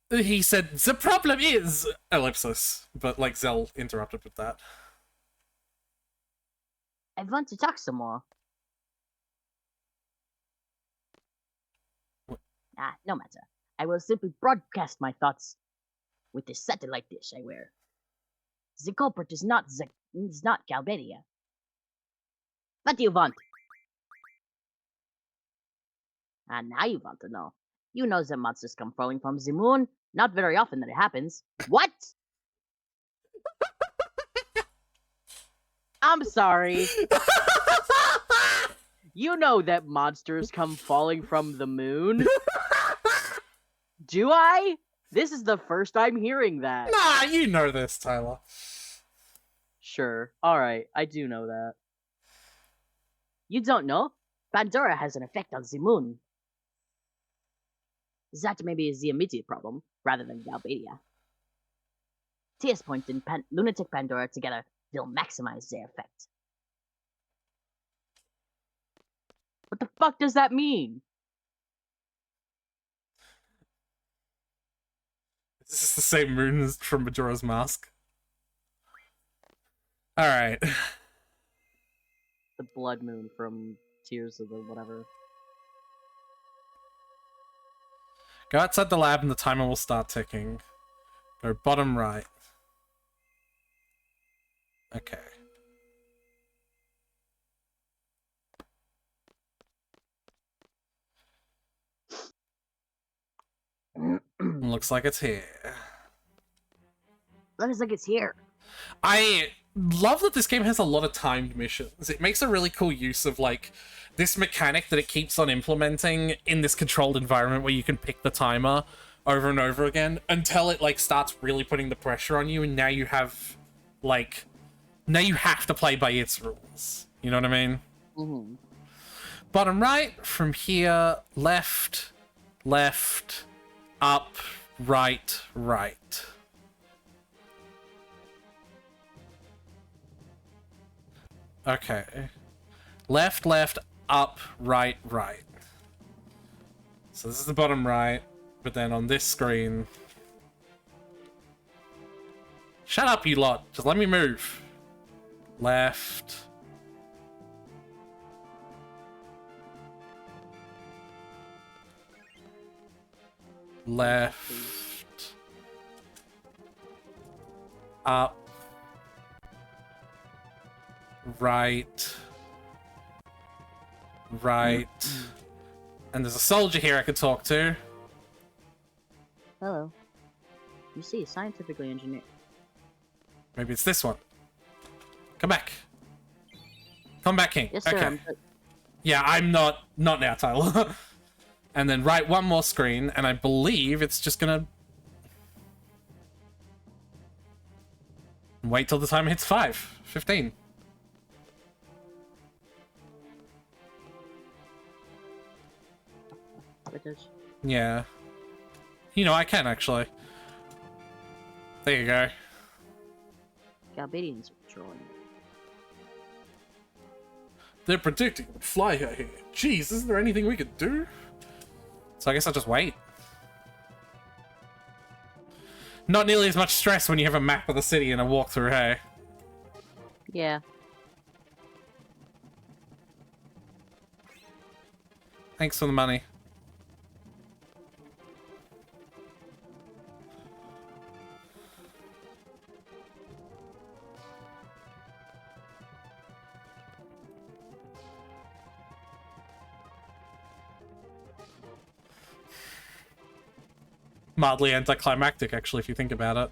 B: He said, the problem is... Ellipsis. But, like, Zell interrupted with that.
F: I want to talk some more.
B: What?
F: No matter. I will simply broadcast my thoughts with this satellite dish I wear. The culprit is not Galbadia. What do you want? Now you want to know. You know the monsters come falling from the moon. Not very often that it happens. What?
A: I'm sorry. You know that monsters come falling from the moon? Do I? This is the first I'm hearing that.
B: Nah, you know this, Tyler.
A: Sure. Alright, I do know that.
F: You don't know? Pandora has an effect on the moon. That maybe is the immediate problem, rather than Galbadia. Tears Point and Lunatic Pandora together will maximize their effect.
A: What the fuck does that mean?
B: Is this the same moon as from Majora's Mask? Alright.
A: The blood moon from Tears of the whatever.
B: Go outside the lab and the timer will start ticking. Go bottom right. Okay. Looks like it's here.
F: Looks like it's here.
B: I love that this game has a lot of timed missions. It makes a really cool use of, like, this mechanic that it keeps on implementing in this controlled environment where you can pick the timer over and over again until it, like, starts really putting the pressure on you, and now you have, like, now you have to play by its rules. You know what I mean?
A: Mm-hmm.
B: Bottom right, from here, left, left, up, right, right. Okay. Left, left, up, right, right. So this is the bottom right, but then on this screen... Shut up, you lot. Just let me move. Left. Left. Up. Right. Right. And there's a soldier here I could talk to.
A: Hello. You see, scientifically engineered.
B: Maybe it's this one. Come back. Come back, King.
A: Yes, sir.
B: Okay. Yeah, I'm not now, Tyler. And then write one more screen, and I believe it's just gonna wait till the time hits 5:15. Yeah. You know, I can actually. There you go.
A: Galbadians are patrolling.
B: They're predicting it would fly her here. Jeez, isn't there anything we could do? So I guess I'll just wait. Not nearly as much stress when you have a map of the city and a walkthrough, hey?
A: Yeah.
B: Thanks for the money. Mildly anticlimactic, actually, if you think about it.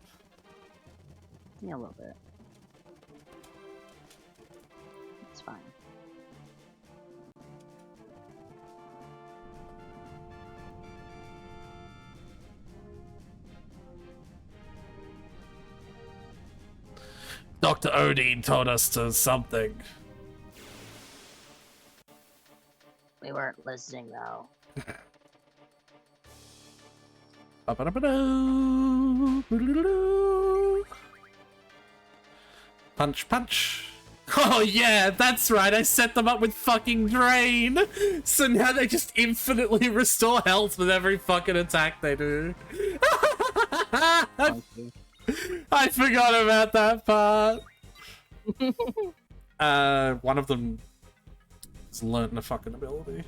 A: Yeah, a little bit. It's fine.
B: Dr. Odin told us to something.
F: We weren't listening though.
B: Punch, punch. Oh yeah, that's right, I set them up with fucking Drain! So now they just infinitely restore health with every fucking attack they do. I forgot about that part! One of them has learned a fucking ability.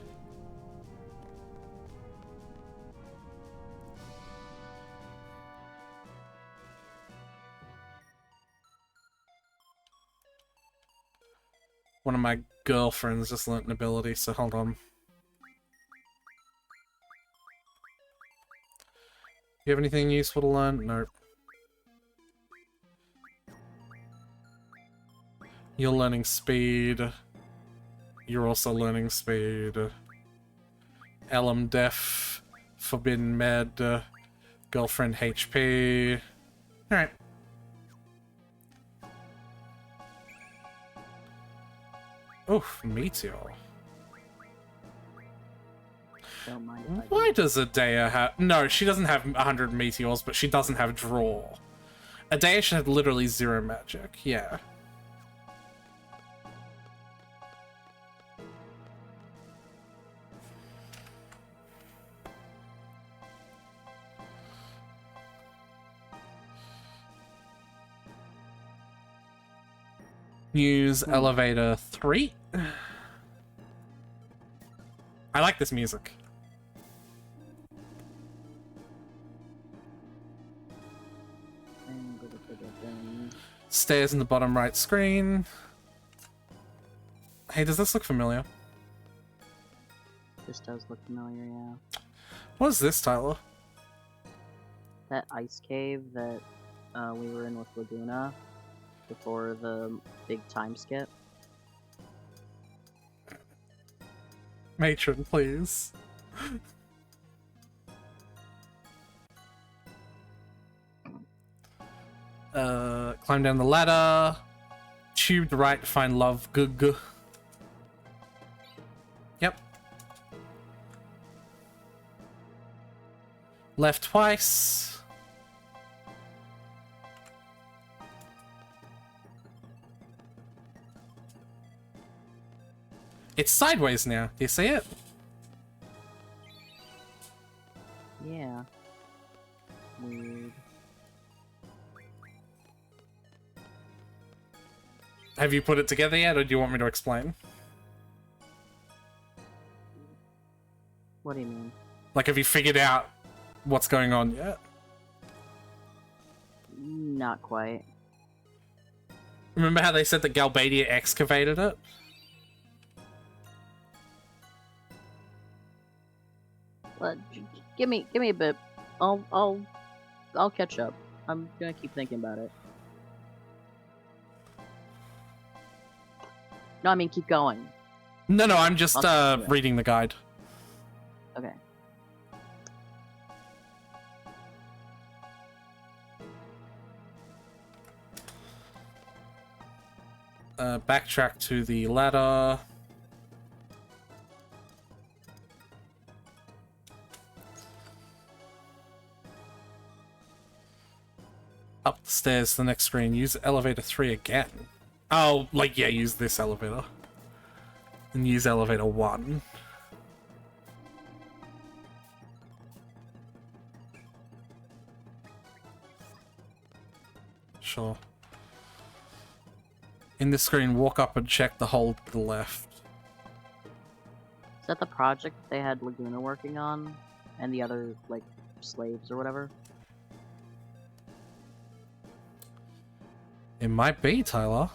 B: One of my girlfriends just learnt an ability, so hold on. You have anything useful to learn? Nope. You're learning speed. You're also learning speed. Elm Def. Forbidden Med. Girlfriend HP. Alright. Oof, Meteor.
A: Don't mind if I do.
B: Why does Adea have... No, she doesn't have 100 meteors, but she doesn't have draw. Adea should have literally 0 magic, yeah. Use elevator 3. I like this music. Stairs in the bottom right screen. Hey, does this look familiar?
A: This does look familiar, yeah.
B: What is this, Tyler?
A: That ice cave that we were in with Laguna before the big time skip.
B: Matron, please. Climb down the ladder. Tube to right to find love. Gug. Yep. Left twice. It's sideways now. Do you see it?
A: Yeah. Weird.
B: Have you put it together yet, or do you want me to explain?
A: What do you mean?
B: Like, have you figured out what's going on yet?
A: Not quite.
B: Remember how they said that Galbadia excavated it?
A: But give me a bit. I'll catch up. I'm gonna keep thinking about it. No, I mean keep going.
B: No, I'm just
A: Yeah.
B: reading the guide.
A: Okay.
B: Backtrack to the ladder. Up the stairs to the next screen. Use elevator 3 again. Oh, like, yeah, use this elevator. And use elevator 1. Sure. In this screen, walk up and check the hole to the left.
A: Is that the project they had Laguna working on? And the other, like, slaves or whatever?
B: It might be, Tyler.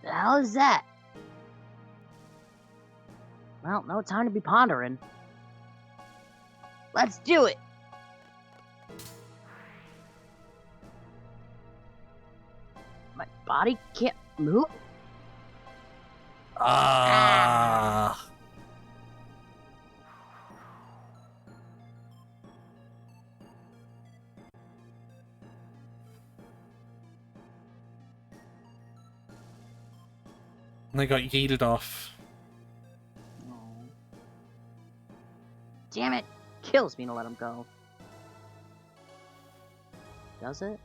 F: The hell is that? Well, no time to be pondering. Let's do it! My body can't move?
B: Ah. And they got yeeted off.
A: No.
F: Damn it!
A: Kills me to let him go. Does it?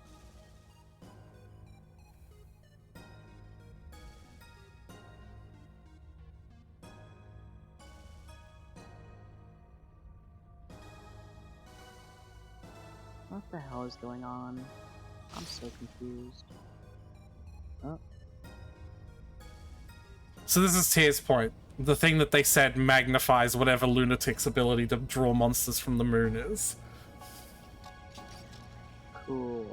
A: What the hell is going on? I'm so confused. Oh.
B: So this is Tier's point. The thing that they said magnifies whatever lunatic's ability to draw monsters from the moon is.
A: Cool.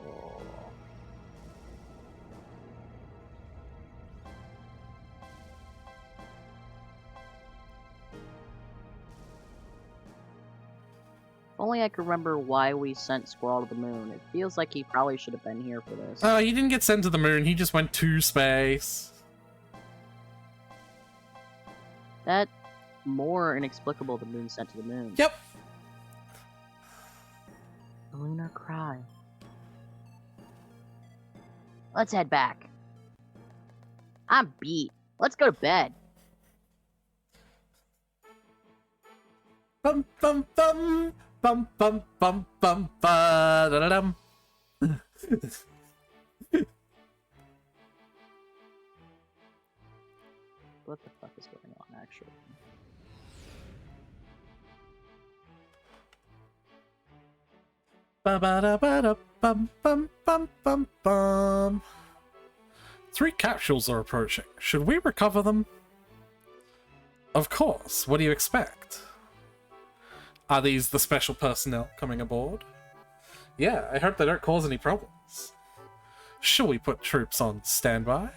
A: If only I could remember why we sent Squall to the moon. It feels like he probably should have been here for this.
B: Oh, he didn't get sent to the moon. He just went to space.
A: That more inexplicable than being sent to the moon.
B: Yep.
A: The lunar cry.
F: Let's head back. I'm beat. Let's go to bed.
B: Bum bum bum bum bum bum bum ba da da dum.
A: What the fuck is going on, actually?
B: Ba ba da ba da bum bum bum bum bum. 3 capsules are approaching. Should we recover them? Of course. What do you expect? Are these the special personnel coming aboard? Yeah, I hope they don't cause any problems. Shall we put troops on standby?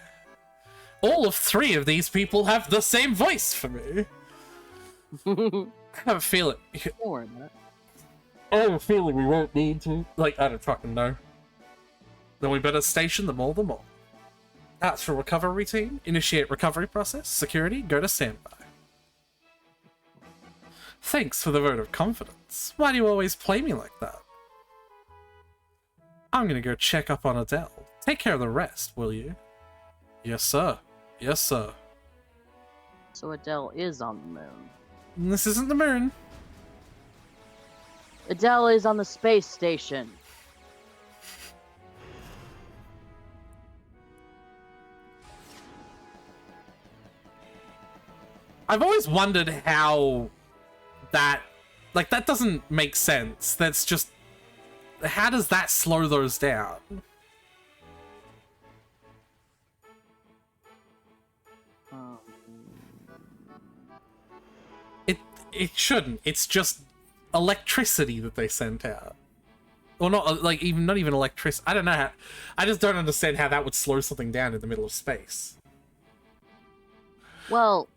B: All of 3 of these people have the same voice for me. I have a feeling.
A: Don't worry about it.
B: I have a feeling we won't need to. Like, I don't fucking know. Then we better station them all the more. Ask for recovery team. Initiate recovery process. Security. Go to standby. Thanks for the vote of confidence. Why do you always play me like that? I'm gonna go check up on Adele. Take care of the rest, will you? Yes, sir. Yes, sir.
A: So Adele is on the moon.
B: This isn't the moon.
A: Adele is on the space station.
B: I've always wondered how that... Like, that doesn't make sense. That's just... How does that slow those down?
A: Um,
B: It shouldn't. It's just electricity that they sent out. Or not, like, even not even electricity. I don't know how... I just don't understand how that would slow something down in the middle of space.
A: Well,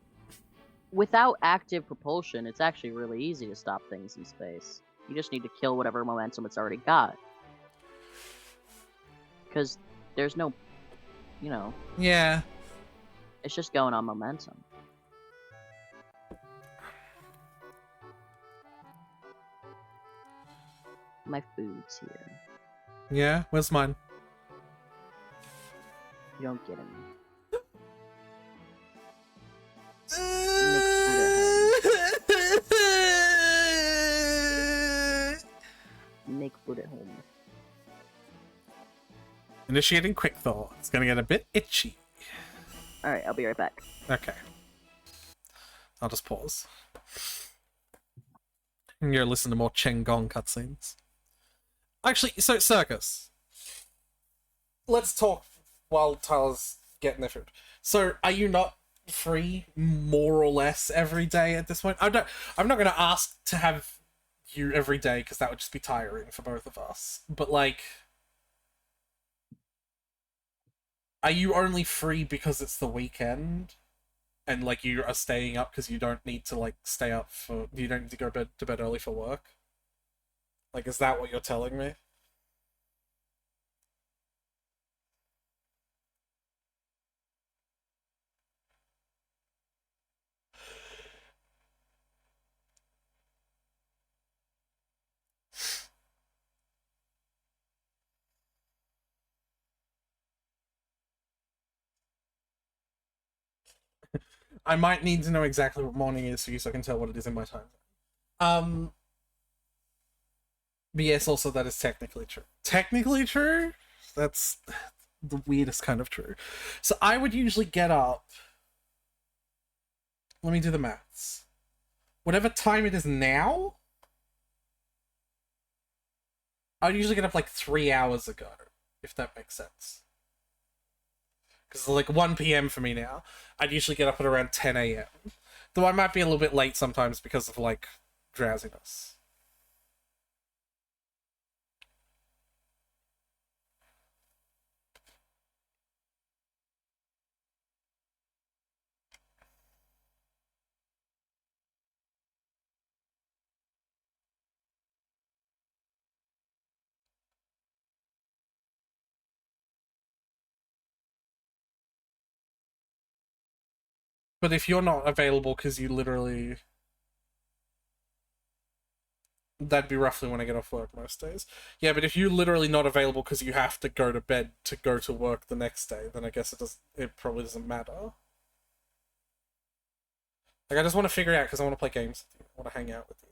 A: without active propulsion, it's actually really easy to stop things in space. You just need to kill whatever momentum it's already got. Because there's no, you know,
B: Yeah.
A: it's just going on momentum. My food's here.
B: Yeah? Where's mine?
A: You don't get any. Make food at home.
B: Initiating quick thaw. It's gonna get a bit itchy.
A: Alright, I'll be right back.
B: Okay. I'll just pause. I'm gonna listen to more Cheng Gong cutscenes. Actually, so Circus. Let's talk while Tyler's getting their food. So, are you not free more or less every day at this point? I'm not gonna ask to have you every day because that would just be tiring for both of us. But like, are you only free because it's the weekend? And like you are staying up because you don't need to like stay up for you don't need to go to bed early for work? Like, is that what you're telling me? I might need to know exactly what morning is for you so I can tell what it is in my time. But yes, also that is technically true. Technically true? That's the weirdest kind of true. So I would usually get up. Let me do the maths. Whatever time it is now, I'd usually get up like 3 hours ago, if that makes sense. Because it's like 1 p.m. for me now. I'd usually get up at around 10 a.m. Though I might be a little bit late sometimes because of like drowsiness. But if you're not available because you literally... That'd be roughly when I get off work most days. Yeah, but if you're literally not available because you have to go to bed to go to work the next day, then I guess it probably doesn't matter. Like, I just want to figure it out because I want to play games with you. I want to hang out with you.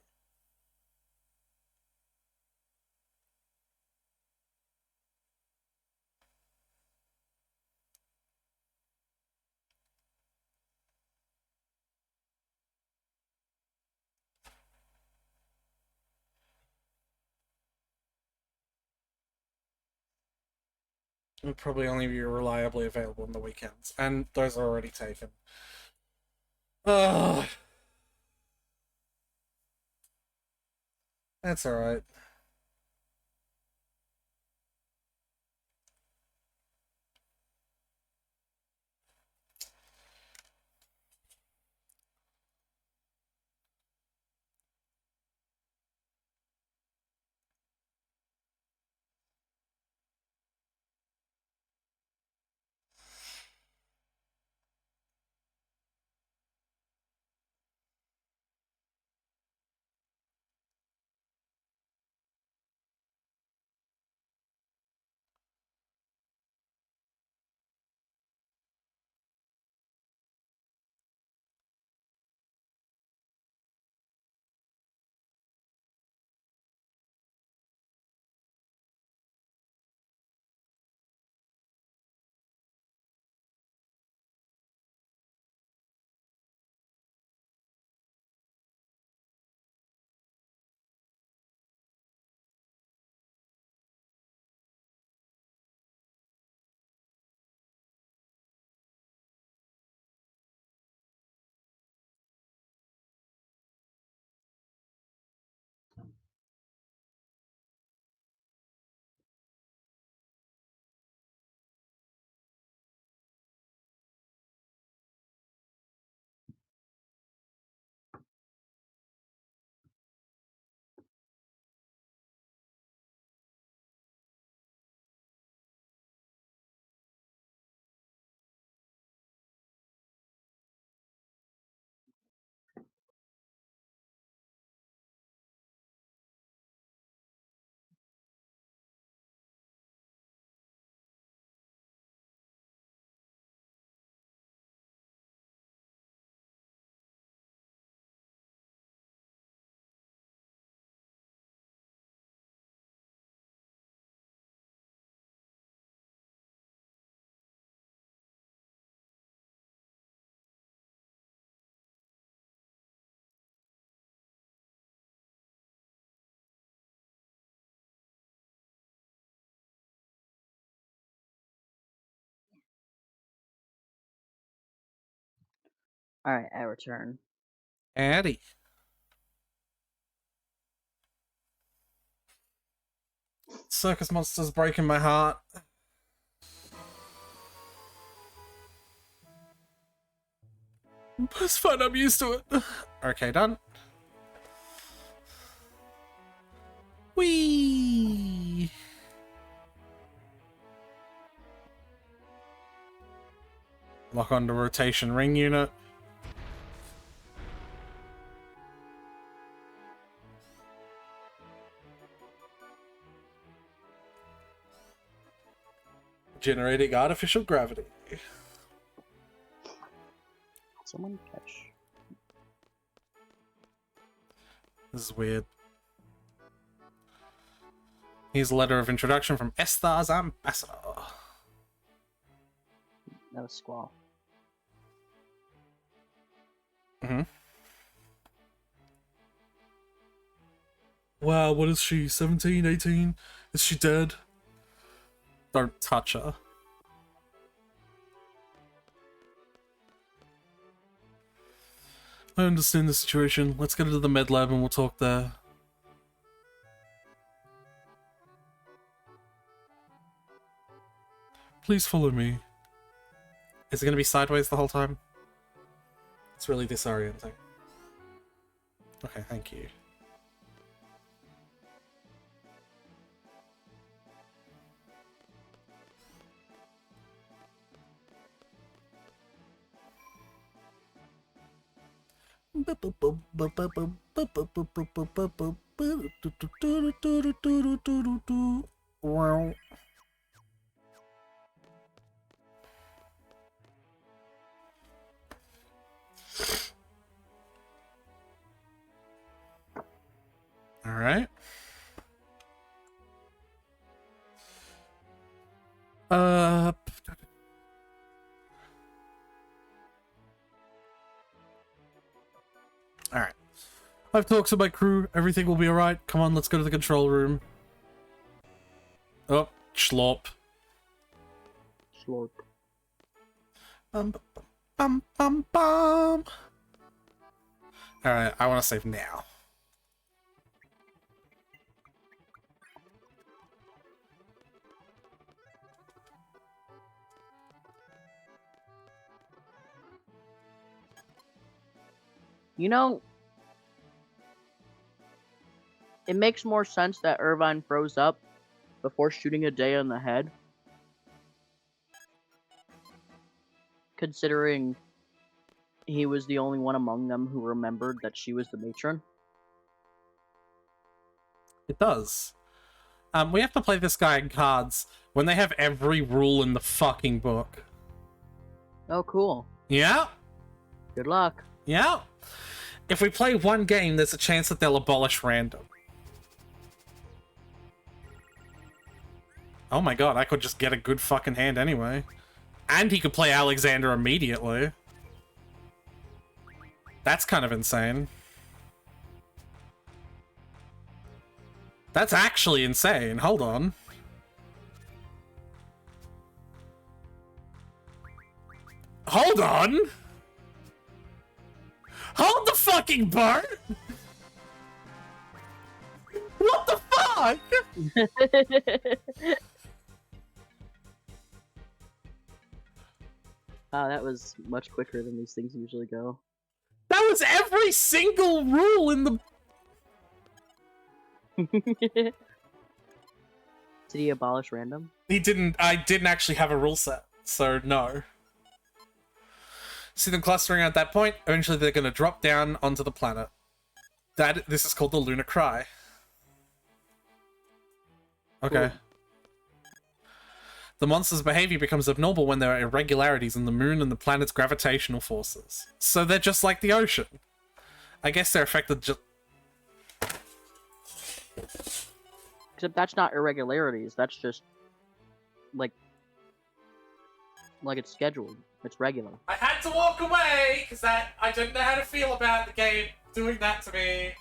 B: It would probably only be reliably available on the weekends, and those are already taken. Ugh. That's alright.
A: Alright, I return.
B: Addy. Circus monsters breaking my heart. It's fine, I'm used to it. Okay, done. Whee! Lock on the rotation ring unit. Generating artificial gravity.
A: Someone catch.
B: This is weird. Here's a letter of introduction from Estar's ambassador.
A: That was Squall.
B: Wow, what is she? 17, 18? Is she dead? Don't touch her. I understand the situation. Let's get into the med lab and we'll talk there. Please follow me. Is it going to be sideways the whole time? It's really disorienting. Okay, thank you. Wow. All right. All right. I've talked to my crew. Everything will be all right. Come on, let's go to the control room. Oh, schlop.
A: Slorp.
B: Bum, bum, bum, bum. All right, I want to save now.
A: You know, it makes more sense that Irvine froze up before shooting Adea in the head. Considering he was the only one among them who remembered that she was the matron.
B: It does. We have to play this guy in cards when they have every rule in the fucking book.
A: Oh, cool.
B: Yeah.
A: Good luck.
B: Yeah. If we play one game, there's a chance that they'll abolish random. Oh my god, I could just get a good fucking hand anyway. And he could play Alexander immediately. That's kind of insane. That's actually insane. Hold on. Hold on! Hold the fucking boat! What the fuck?
A: Wow, that was much quicker than these things usually go.
B: That was every single rule in the...
A: Did he abolish random?
B: He didn't... I didn't actually have a rule set, so no. See them clustering at that point, eventually they're going to drop down onto the planet. This is called the Lunar Cry. Okay.
A: Cool.
B: The monster's behavior becomes abnormal when there are irregularities in the moon and the planet's gravitational forces. So they're just like the ocean. I guess they're affected just...
A: Except that's not irregularities. That's just like it's scheduled. It's regular.
B: I had to walk away because I didn't know how to feel about the game doing that to me.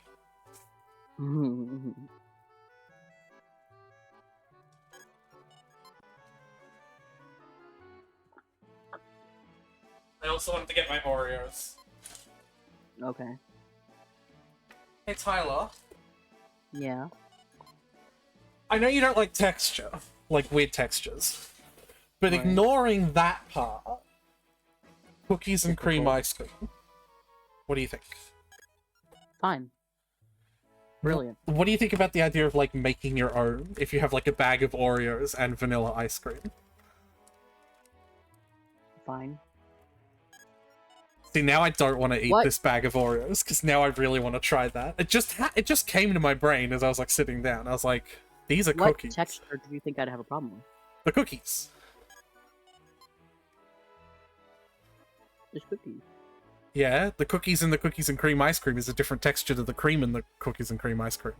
B: I also wanted to get my Oreos.
A: Okay.
B: Hey, Tyler.
A: Yeah.
B: I know you don't like texture, like weird textures, but
A: Right.
B: ignoring that part, cookies and cream
A: Difficult.
B: ice cream. What do you think?
A: Fine. Brilliant.
B: What do you think about the idea of like making your own? If you have like a bag of Oreos and vanilla ice cream.
A: Fine.
B: See, now I don't want to eat
A: What?
B: this bag of Oreos because now I really want to try that. It just came to my brain as I was like sitting down. I was like, these are
A: What
B: cookies.
A: texture do you think I'd have a problem with?
B: The cookies.
A: Just cookies.
B: Yeah, the cookies and cream ice cream is a different texture to the cream in the cookies and cream ice cream.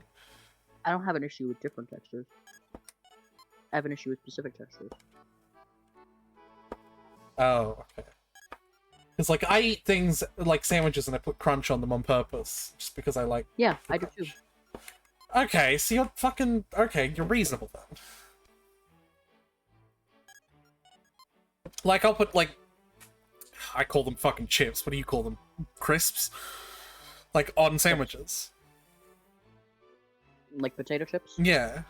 A: I don't have an issue with different textures. I have an issue with specific textures.
B: Oh, okay. Because, like, I eat things like sandwiches and I put crunch on them on purpose. Just because I like...
A: Yeah, I do too.
B: Okay, so you're fucking... Okay, you're reasonable then. Like, I'll put, like... I call them fucking chips. What do you call them? Crisps? Like, on sandwiches.
A: Like potato chips?
B: Yeah.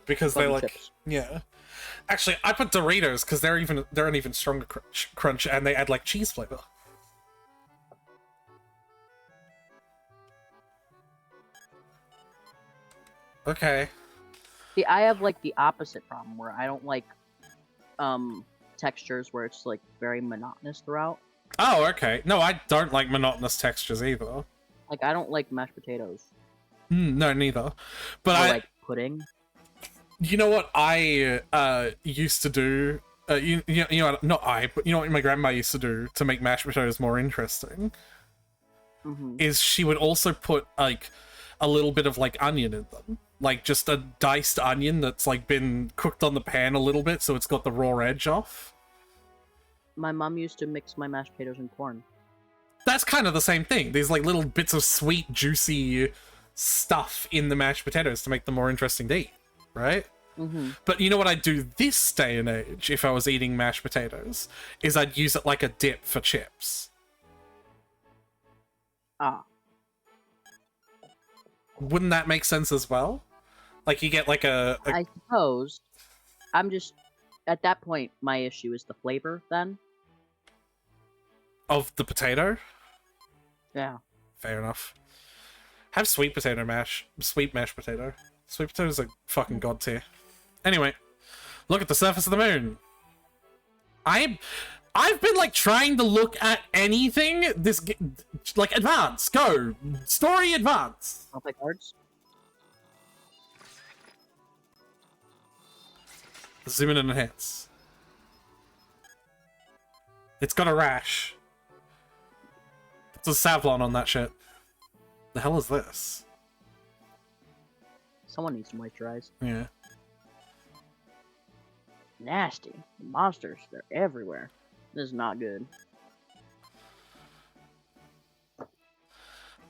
B: Because
A: Love
B: they
A: the
B: like...
A: chips.
B: Yeah. Actually, I put Doritos because they're an even stronger crunch and they add, like, cheese flavor. Okay.
A: See, I have like the opposite problem where I don't like textures where it's like very monotonous throughout.
B: Oh, okay. No, I don't like monotonous textures either.
A: Like I don't like mashed potatoes
B: No, neither. But
A: or
B: I,
A: like pudding.
B: you know what I used to do? You know, not I, but you know what my grandma used to do to make mashed potatoes more interesting?
A: Hmm.
B: Is she would also put like a little bit of like onion in them. Like just a diced onion that's like been cooked on the pan a little bit so it's got the raw edge off.
A: My mom used to mix my mashed potatoes and corn.
B: That's kind of the same thing. There's like little bits of sweet, juicy stuff in the mashed potatoes to make them more interesting to eat, right?
A: Hmm.
B: But you know what I'd do this day and age if I was eating mashed potatoes? Is I'd use it like a dip for chips.
A: Ah,
B: Wouldn't that make sense as well? Like you get like a
A: I suppose. I'm just at that point. My issue is the flavor. Then,
B: of the potato?
A: yeah.
B: Fair enough. Have sweet potato mash. Sweet mashed potato. Sweet potatoes are fucking god tier. Anyway, look at the surface of the moon. I've been like trying to look at anything like advance. Go. Story advance.
A: I'll play cards.
B: Zoom in and enhance. It's got a rash. It's a Savlon on that shit. The hell is this?
A: Someone needs to moisturize.
B: Yeah.
A: Nasty. The monsters. They're everywhere. This is not good.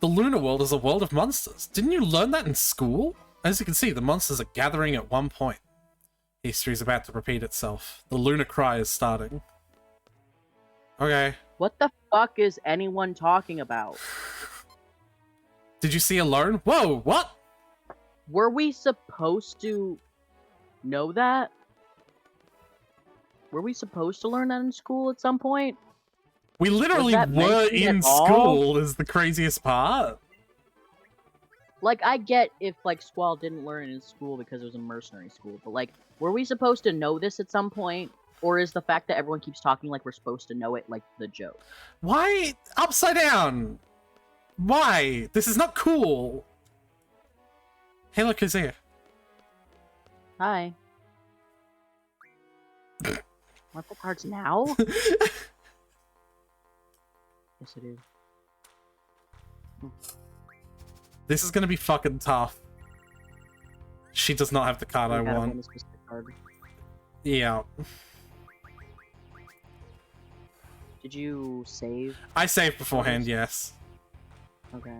B: The lunar world is a world of monsters. Didn't you learn that in school? As you can see, the monsters are gathering at one point. History is about to repeat itself. The lunar cry is starting. Okay.
A: What the fuck is anyone talking about?
B: Did you see Alone? Whoa, what?
A: Were we supposed to know that? Were we supposed to learn that in school at some point?
B: We literally
A: that
B: were
A: mentioned
B: in
A: at all?
B: school is the craziest part.
A: Like, I get if, like, Squall didn't learn it in school because it was a mercenary school, but, like, were we supposed to know this at some point? Or is the fact that everyone keeps talking like we're supposed to know it, like, the joke?
B: Why? Upside down! Why? This is not cool! Hey, look, who's here?
A: Hi. Want the cards now? Yes, it is.
B: This is gonna be fucking tough. She does not have the card I
A: gotta
B: want.
A: win a specific card.
B: Yeah.
A: Did you save?
B: I saved beforehand, yes.
A: Okay.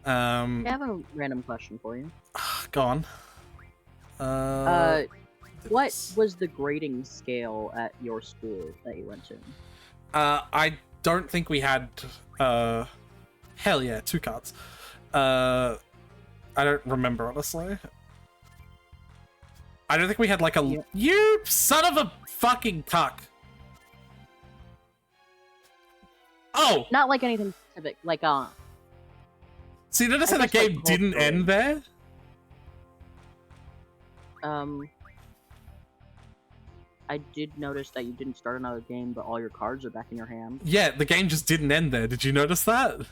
A: I have a random question for you.
B: Go on.
A: What was the grading scale at your school that you went to?
B: I don't think we had, hell yeah, 2 cards. I don't remember, honestly. I don't think we had like a...
A: Yep.
B: You son of a fucking cuck! Oh!
A: Not like anything specific, like,
B: So you notice
A: I
B: how the
A: guess, like,
B: game didn't
A: culturally.
B: end there?
A: I did notice that you didn't start another game, but all your cards are back in your hand.
B: Yeah, the game just didn't end there. Did you notice that?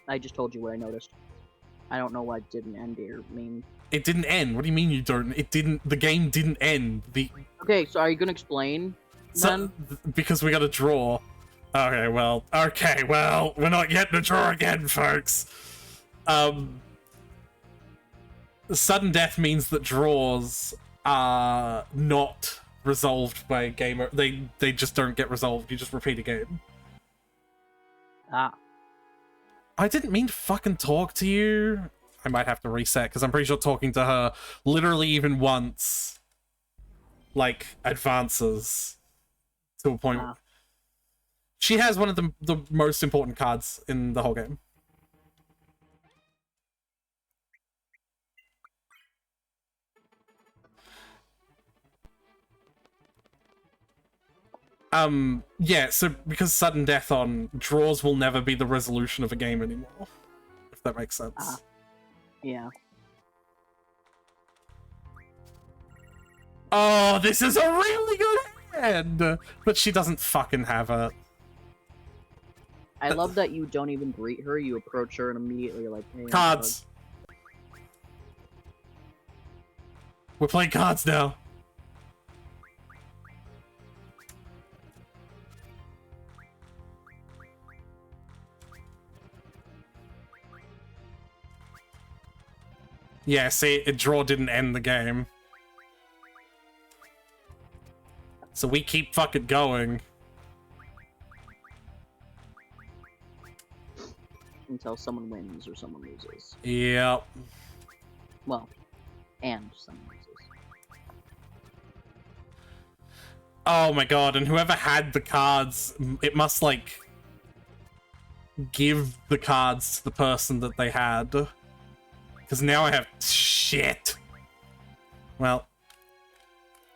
A: I just told you what I noticed. I don't know what didn't end here mean.
B: It didn't end. What do you mean you don't? It didn't. The game didn't end.
A: Okay, so are you gonna explain then?
B: Because we got to draw. Okay, well, we're not getting a draw again, folks. Sudden death means that draws are not resolved by a gamer. They just don't get resolved. You just repeat a game.
A: Ah.
B: I didn't mean to fucking talk to you. I might have to reset, because I'm pretty sure talking to her literally even once, like, advances to a point.
A: Ah.
B: She has one of the most important cards in the whole game. Yeah, so because sudden death on draws will never be the resolution of a game anymore, if that makes sense.
A: Ah. Yeah.
B: Oh, this is a really good hand! But she doesn't fucking have it.
A: I love that you don't even greet her, you approach her and immediately like, hey,
B: Cards! We're playing cards now. Yeah, see, a draw didn't end the game. So we keep fucking going.
A: until someone wins or someone loses.
B: Yep.
A: Well, and someone loses.
B: Oh my god, and whoever had the cards, it must, like, give the cards to the person that they had. Because now I have shit. Well,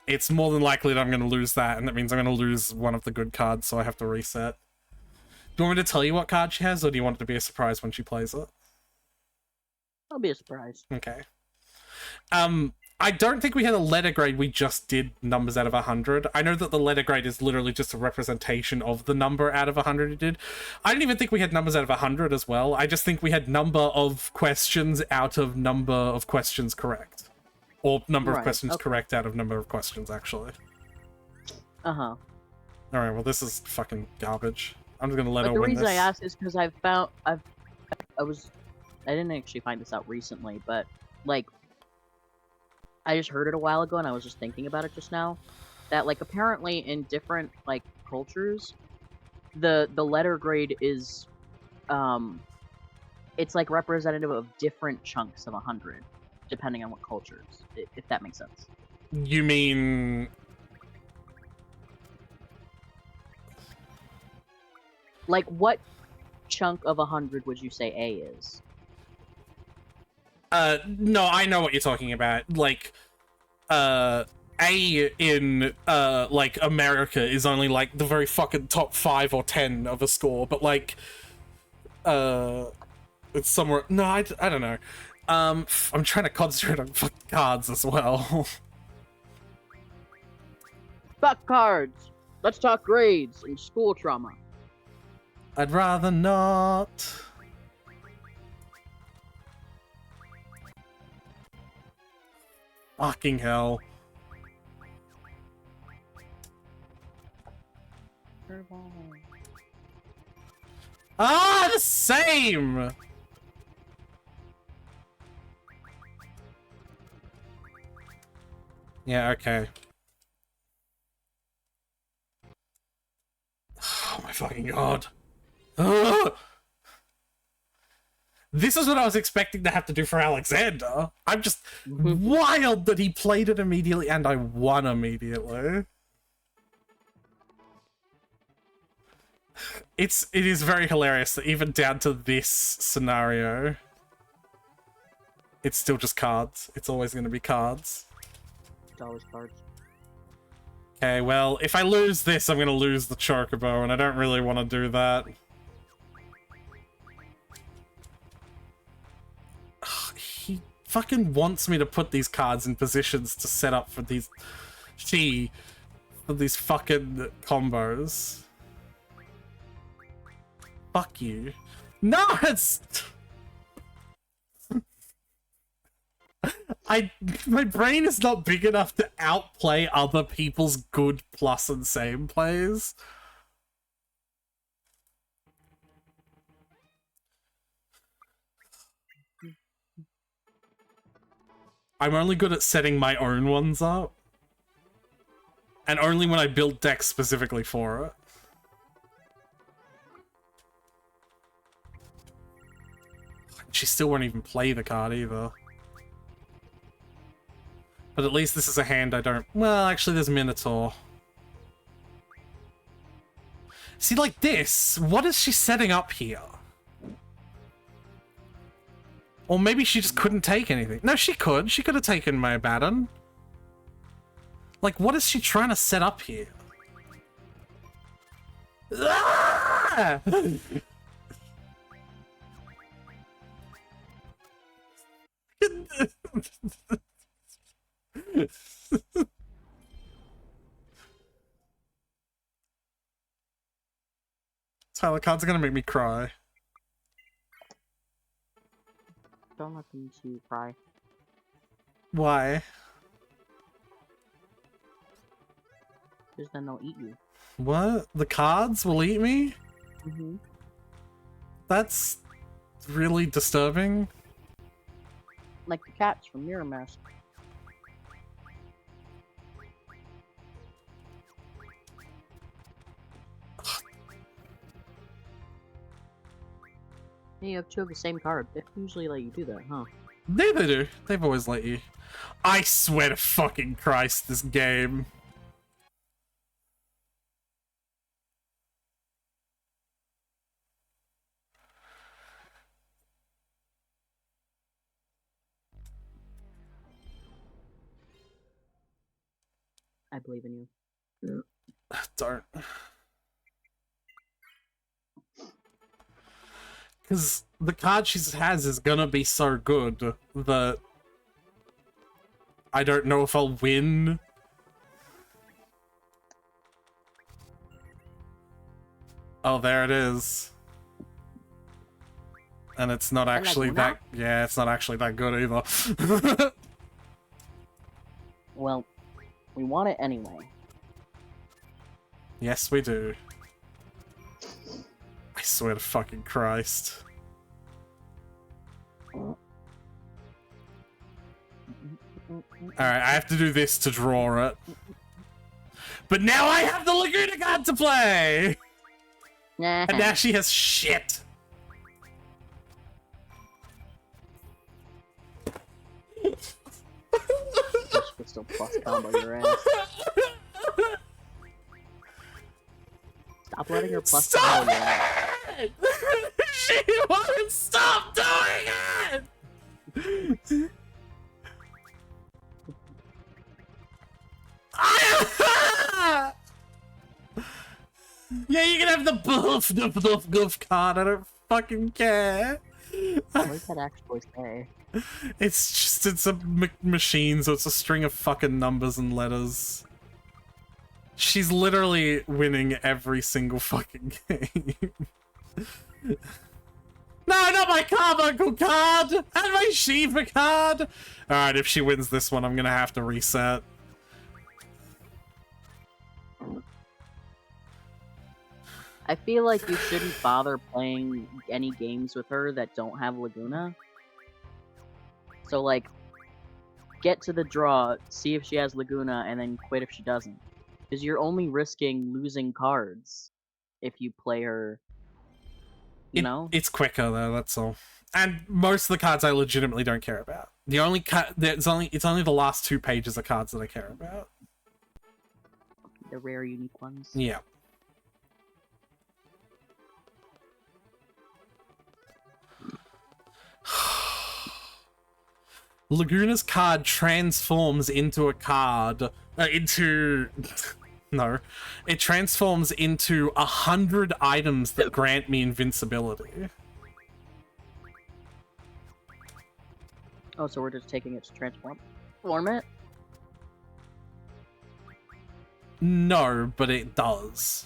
B: it's more than likely that I'm going to lose that, and that means I'm going to lose one of the good cards, so I have to reset. Do you want me to tell you what card she has, or do you want it to be a surprise when she plays it?
A: That'll be a surprise.
B: Okay. I don't think we had a letter grade, we just did numbers out of 100. I know that the letter grade is literally just a representation of the number out of 100 you did. I don't even think we had numbers out of 100 as well. I just think we had number of questions out of number of questions correct. Or number of questions correct out of number of questions, actually.
A: Uh-huh.
B: Alright, well this is fucking garbage. I'm just gonna let
A: But
B: her
A: the
B: win
A: reason
B: this.
A: I asked is because I didn't actually find this out recently, but, like, I just heard it a while ago, and I was just thinking about it just now, that, like, apparently in different, like, cultures, the letter grade is, it's, like, representative of different chunks of 100, depending on what cultures, if that makes sense.
B: You mean...
A: Like, what chunk of 100 would you say A is?
B: No, I know what you're talking about. Like, A in, like, America is only, like, the very fucking top 5 or 10 of a score, but, like, it's somewhere... No, I don't know. I'm trying to concentrate on fucking cards as well.
A: Fuck cards! Let's talk grades and school trauma.
B: I'd rather not. Fucking hell. Ah, the same! Yeah, okay. Oh my fucking god. Ugh! This is what I was expecting to have to do for Alexander. I'm just wild that he played it immediately and I won immediately. it is very hilarious that even down to this scenario, it's still just cards. It's always going to be cards.
A: It's always cards.
B: Okay, well, if I lose this, I'm going to lose the Chocobo, and I don't really want to do that. Ugh, he fucking wants me to put these cards in positions to set up for these... for these fucking combos. Fuck you. No, it's... My brain is not big enough to outplay other people's good plus and same plays. I'm only good at setting my own ones up. And only when I build decks specifically for it. She still won't even play the card either. But at least this is a hand I don't... Well, actually, there's Minotaur. See, like this, what is she setting up here? Or maybe she just couldn't take anything. No, she could. She could have taken my Abaddon. Like, what is she trying to set up here? Ah! Tyler, cards are gonna make me cry.
A: Don't let them see you cry.
B: Why?
A: Because then they'll eat you.
B: What? The cards will eat me?
A: Mm-hmm.
B: That's really disturbing.
A: Like the cats from Mirror Mask. Yeah, you have two of the same card. They usually let you do that, huh?
B: They do. They've always let you. I swear to fucking Christ, this game.
A: I believe in you.
B: Don't. Because the card she has is gonna be so good that I don't know if I'll win. Oh, there it is. And it's not actually that... Yeah, it's not actually that good either.
A: Well, we want it anyway.
B: Yes, we do. I swear to fucking Christ. Alright, I have to do this to draw it. But now I have the Laguna card to play! And now she has shit.
A: Crystal plus combo your ass. Stop letting her plus
B: Stop
A: combo your ass.
B: it! She won't stop doing it! Yeah, you can have the boof, doof, doof, goof card. I don't fucking care.
A: What does that actually say?
B: It's a machine, so it's a string of fucking numbers and letters. She's literally winning every single fucking game. No, not my Carbuncle card! And my Shiva card! Alright, if she wins this one, I'm gonna have to reset.
A: I feel like you shouldn't bother playing any games with her that don't have Laguna. So, like, get to the draw, see if she has Laguna, and then quit if she doesn't. Because you're only risking losing cards if you play her, you know?
B: It's quicker, though, that's all. And most of the cards I legitimately don't care about. The only it's only the last 2 pages of cards that I care about.
A: The rare, unique ones.
B: Yeah. Laguna's card transforms into a card... no. It transforms into 100 items that grant me invincibility.
A: Oh, so we're just taking it to transform it?
B: No, but it does.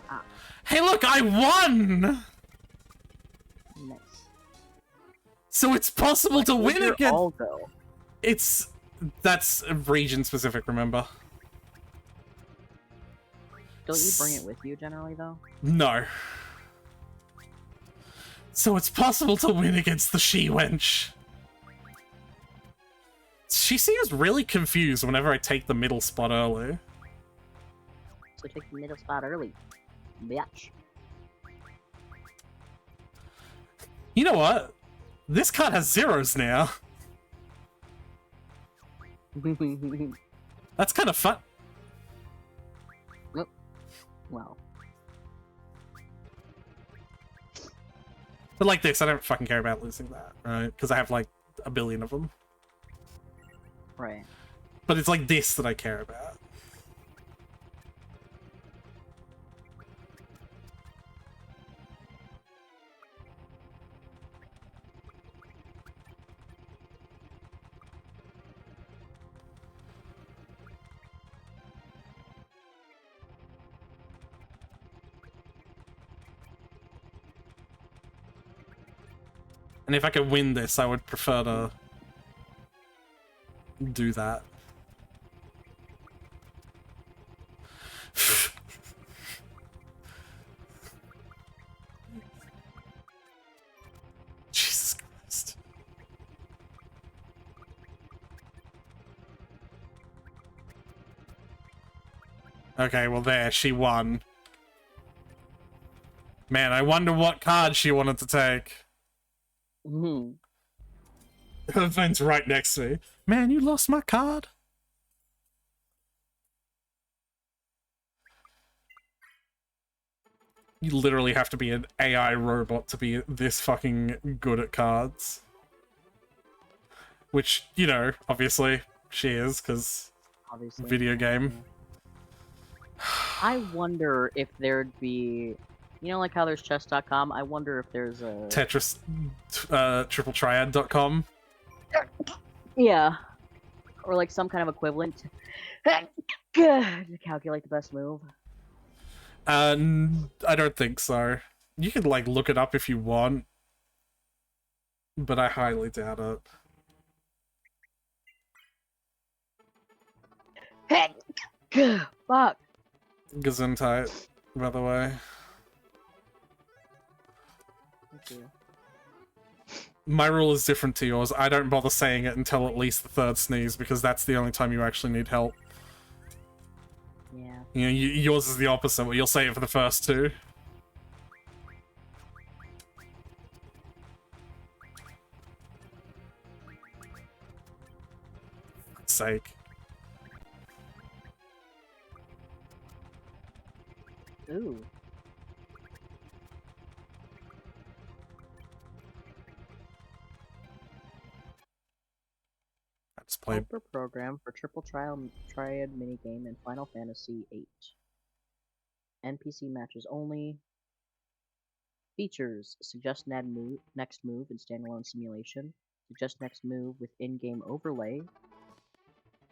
A: Ah.
B: Hey, look, I won!
A: Nice.
B: So it's possible to win
A: Where'd your
B: again.
A: all go?
B: That's region specific, remember?
A: Don't you bring it with you generally, though?
B: No. So it's possible to win against the she-wench. She seems really confused whenever I take the middle spot early.
A: So take the middle spot early. Bitch.
B: You know what? This card has zeros now. That's kind of fun.
A: Well.
B: But like this, I don't fucking care about losing that, right? Because I have like a billion of them.
A: Right.
B: But it's like this that I care about. And if I could win this, I would prefer to do that. Jesus Christ. Okay, well there, she won. Man, I wonder what card she wanted to take.
A: Mm-hmm.
B: Her phone's right next to me. Man, you lost my card. You literally have to be an AI robot to be this fucking good at cards. Which, you know, obviously she is, because
A: Obviously.
B: video game.
A: I wonder if there'd be... You know, like how there's chess.com? I wonder if there's a...
B: Tetris, tripletriad.com.
A: Yeah. Or like some kind of equivalent to calculate the best move.
B: I don't think so. You could, like, look it up if you want. But I highly doubt it.
A: Fuck.
B: Gesundheit, by the way.
A: Thank you.
B: My rule is different to yours. I don't bother saying it until at least the third sneeze, because that's the only time you actually need help.
A: Yeah.
B: You know, yours is the opposite, where you'll say it for the first two. For fuck's sake.
A: Ooh.
B: I just played.
A: Helper program for triple triad minigame in Final Fantasy VIII. NPC matches only. Features: suggest next move in standalone simulation. Suggest next move with in-game overlay.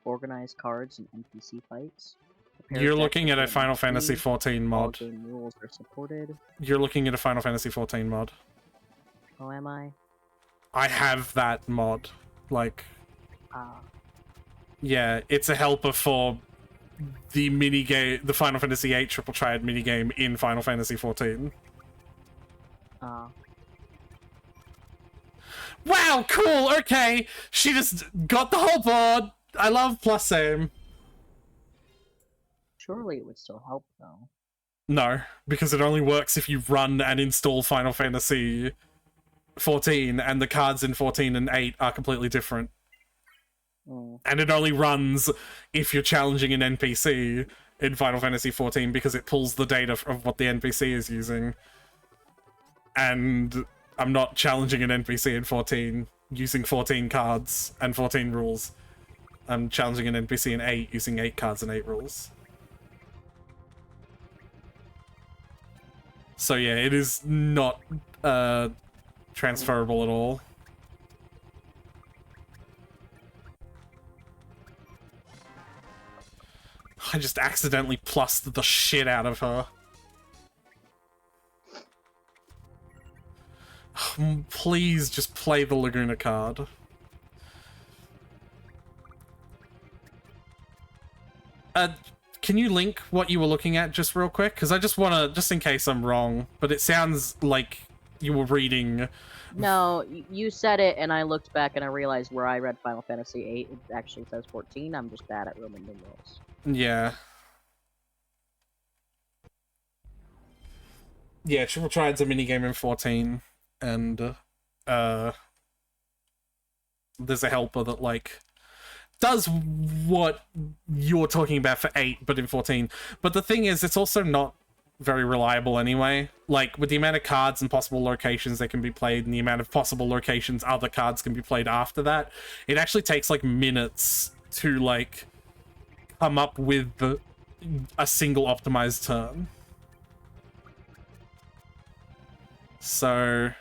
A: Organize cards and NPC fights. Prepare
B: You're
A: decks
B: looking at a
A: with
B: Final
A: NPC.
B: Fantasy 14
A: All
B: mod.
A: game rules are supported.
B: You're looking at a Final Fantasy 14 mod.
A: Oh, am I?
B: I have that mod. Like,
A: Ah.
B: yeah, it's a helper for the minigame, the Final Fantasy VIII Triple Triad minigame in Final Fantasy 14. Wow, cool, okay! She just got the whole board! I love plus aim.
A: Surely it would still help, though.
B: No, because it only works if you run and install Final Fantasy 14, and the cards in 14 and 8 are completely different.
A: Mm.
B: And it only runs if you're challenging an NPC in Final Fantasy 14, because it pulls the data of what the NPC is using. And I'm not challenging an NPC in 14 using 14 cards and 14 rules. I'm challenging an NPC in 8 using 8 cards and 8 rules. So yeah, it is not transferable at all. I just accidentally plussed the shit out of her. Please just play the Laguna card. Can you link what you were looking at just real quick? Because I just want to, just in case I'm wrong, but it sounds like you were reading...
A: No, you said it, and I looked back and I realized where I read Final Fantasy VIII, it actually says 14. I'm just bad at Roman numerals.
B: Yeah. Yeah, Triple Triad's a minigame in 14, and there's a helper that, like, does what you're talking about for 8, but in 14. But the thing is, it's also not very reliable anyway. Like, with the amount of cards and possible locations that can be played, and the amount of possible locations other cards can be played after that, it actually takes, like, minutes to, like, come up with a single optimized turn. So...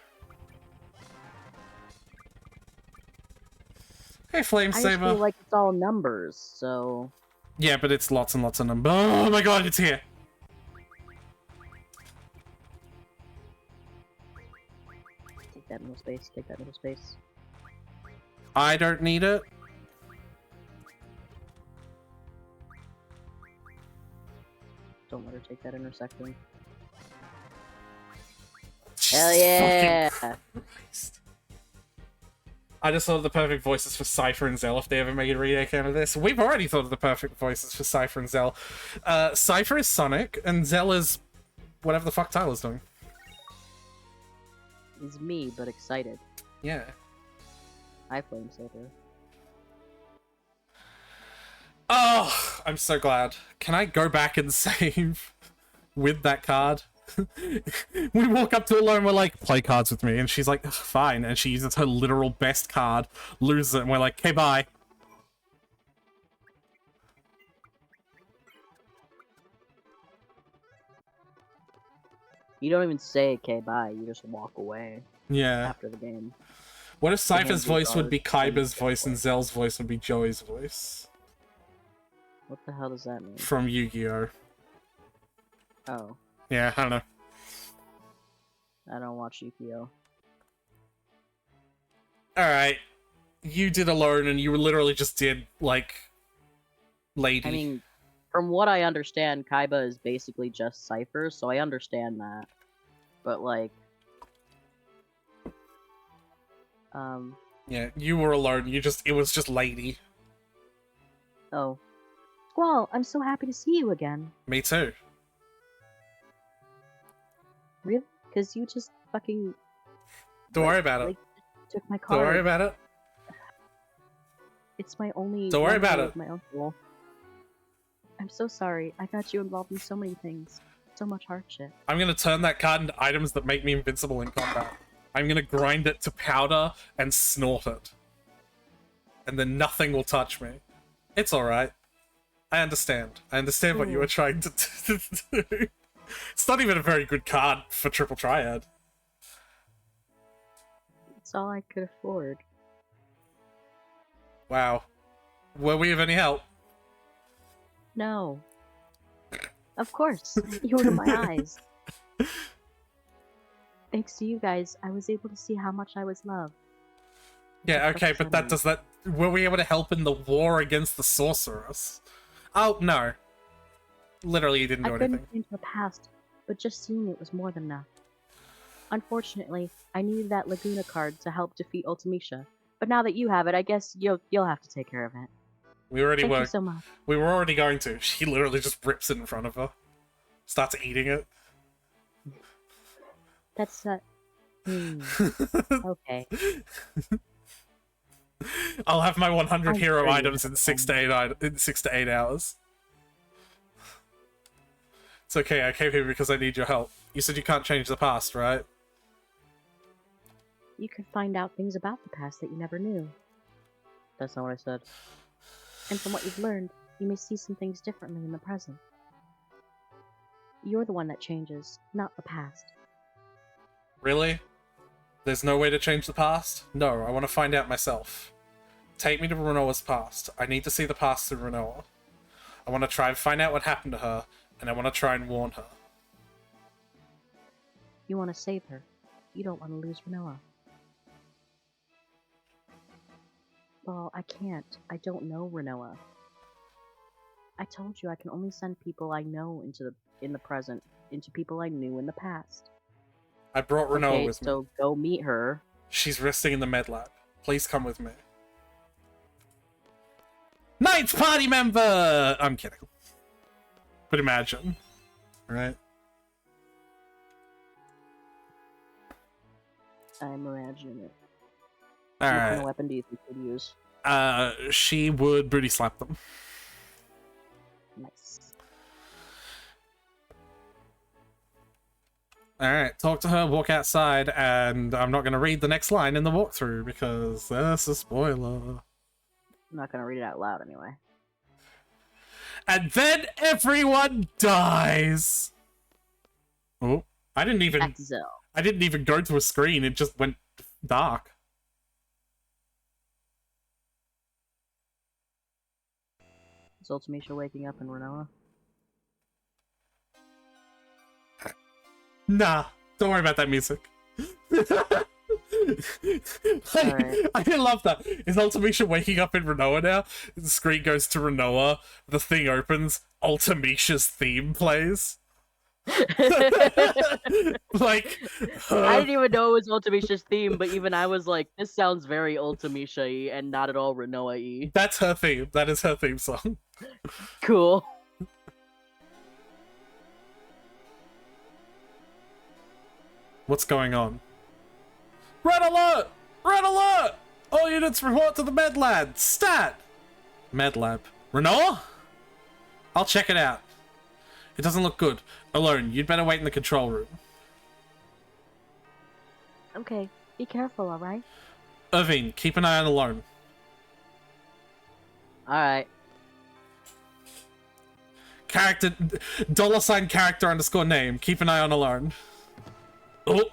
B: Hey, Flame
A: I just
B: Saber.
A: feel like it's all numbers, so...
B: Yeah, but it's lots and lots of numbers. Oh my god, it's here!
A: Take that middle space, take that middle space.
B: I don't need it.
A: Don't let her take that intersection. Hell yeah!
B: Christ. I just thought of the perfect voices for Cypher and Zell if they ever make a remake out of this. We've already thought of the perfect voices for Cypher and Zell. Cypher is Sonic, and Zell is whatever the fuck Tyler's doing.
A: It's me, but excited.
B: Yeah.
A: Hi, Flame Saber.
B: Oh, I'm so glad. Can I go back and save with that card? We walk up to her and we're like, play cards with me, and she's like, fine, and she uses her literal best card, loses it, and we're like, okay, bye.
A: You don't even say okay bye, you just walk away
B: Yeah.
A: after the game.
B: What if Cypher's
A: Handy
B: voice would be
A: cards,
B: Kaiba's voice and Zell's voice would be Joey's voice?
A: What the hell does that mean?
B: From Yu-Gi-Oh!
A: Oh,
B: Yeah, I don't know.
A: I don't watch Yu-Gi-Oh!
B: Alright. You did alone, and you literally just did, like, Lady.
A: I mean, from what I understand, Kaiba is basically just Cypher, so I understand that. But, like...
B: Yeah, you were alone. It was just Lady.
A: Oh. Squall, I'm so happy to see you again.
B: Me too.
A: Really? Because you just fucking...
B: Don't worry about it.
A: like, took my card.
B: Don't worry about it.
A: It's my only...
B: Don't worry about
A: memory
B: it.
A: of my uncle. I'm so sorry. I got you involved in so many things. So much hardship.
B: I'm gonna turn that card into items that make me invincible in combat. I'm gonna grind it to powder and snort it. And then nothing will touch me. It's alright. I understand. I understand what you were trying to do. It's not even a very good card for Triple Triad.
A: It's all I could afford.
B: Wow. Were we of any help?
A: No. Of course. You were my eyes. Thanks to you guys, I was able to see how much I was loved.
B: Yeah, okay, but that does that... Were we able to help in the war against the sorceress? Oh, no. Literally, you didn't do
A: I
B: anything.
A: couldn't change the past, but just seeing it was more than enough. Unfortunately, I needed that Laguna card to help defeat Ultimecia. But now that you have it, I guess you'll have to take care of it.
B: We already
A: Thank
B: were.
A: you so much.
B: We were already going to. She literally just rips it in front of her. Starts eating it.
A: That's okay.
B: I'll have my 100
A: I'm
B: hero
A: sure you
B: items in
A: have
B: 6 to 8 hours. It's okay, I came here because I need your help. You said you can't change the past, right?
F: You could find out things about the past that you never knew.
A: That's not what I said.
F: And from what you've learned, you may see some things differently in the present. You're the one that changes, not the past.
B: Really? There's no way to change the past? No, I want to find out myself. Take me to Renoa's past. I need to see the past through Renoa. I want to try and find out what happened to her, and I want to try and warn her.
F: You want to save her. You don't want to lose Renoa. Well, I can't. I don't know Renoa. I told you I can only send people I know in the present into people I knew in the past.
B: I brought Renoa
A: Okay,
B: with me.
A: so go meet her.
B: She's resting in the med lab. Please come with me. Ninth party member! I'm kidding. But imagine. Right?
A: I'm imagining it.
B: All
A: What kind of
B: right.
A: weapon do you think she'd use?
B: She would booty slap them.
A: Nice.
B: All right, talk to her, walk outside, and I'm not going to read the next line in the walkthrough because that's a spoiler.
A: I'm not gonna read it out loud anyway.
B: And then everyone dies. Oh, I didn't even go to a screen. It just went dark.
A: Is Ultimisha waking up in Renoa?
B: Nah, don't worry about that music.
A: Alright.
B: I love that. Is Ultimisha waking up in Renoa now? The screen goes to Renoa, the thing opens, Ultimisha's theme plays. Like,
A: I didn't even know it was Ultimisha's theme, but even I was like, this sounds very Ultimisha-y and not at all Renoa-y.
B: that's her theme. That is her theme song.
A: Cool.
B: What's going on? Red alert! Red alert! All units report to the med lab. Stat! Med lab. Renoa? I'll check it out. It doesn't look good. Alone, you'd better wait in the control room.
F: Okay, be careful, alright?
B: Irvine, keep an eye on Alone.
A: Alright.
B: Character... $ character underscore name. Keep an eye on Alone. Oh!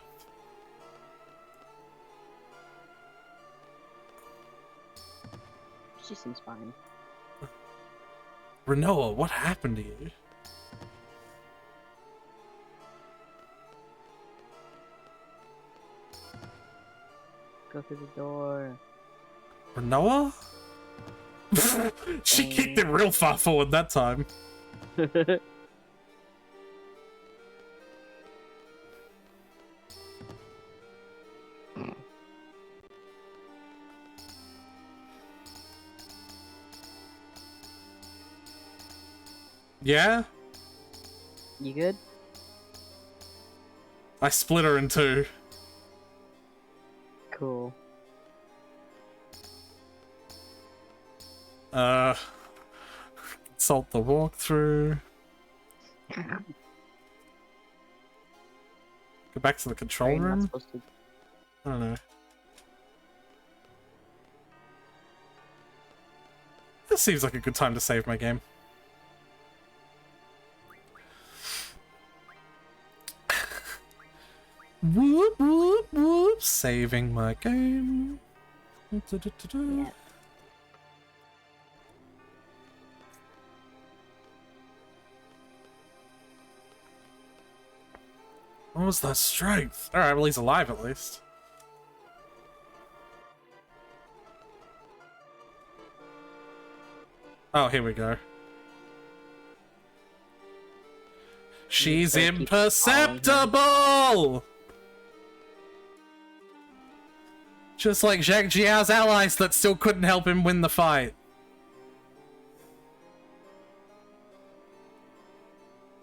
A: She seems fine.
B: Renoa, what happened to you?
A: Go through the door.
B: Renoa? She kicked it real far forward that time. Yeah?
A: You good?
B: I split her in two.
A: Cool.
B: Consult the walkthrough. Go back to the control
A: Are you not
B: room?
A: supposed to...
B: I don't know. This seems like a good time to save my game. Whoop, whoop, whoop. Saving my game.
F: Yeah.
B: What was that strength? Alright, well, he's alive at least. Oh, here we go. She's
A: better keep following her.
B: imperceptible! Just like Zhang Jiao's allies that still couldn't help him win the fight.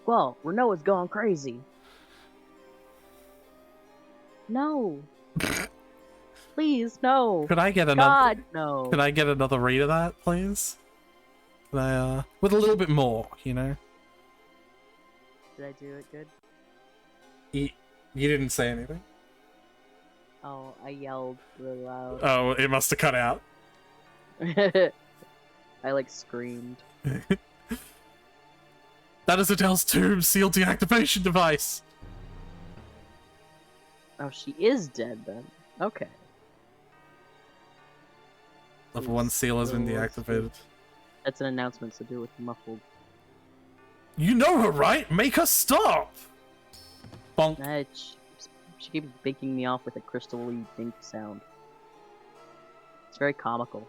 A: Well, Renoa's gone crazy.
F: No.
A: Please, no.
B: Could I get another?
A: God, no.
B: Could I get another read of that, please? Could I, with a little bit more, you know?
A: Did I do it good?
B: You didn't say anything.
A: Oh, I yelled really loud.
B: Oh, it must have cut out.
A: I like screamed.
B: That is Adele's tomb sealed deactivation device.
A: Oh, she is dead then. Okay.
B: Level 1 seal has been deactivated.
A: That's an announcement, so do it with muffled.
B: You know her, right? Make her stop! Bonk.
A: She keeps baking me off with a crystal-y dink sound. It's very comical.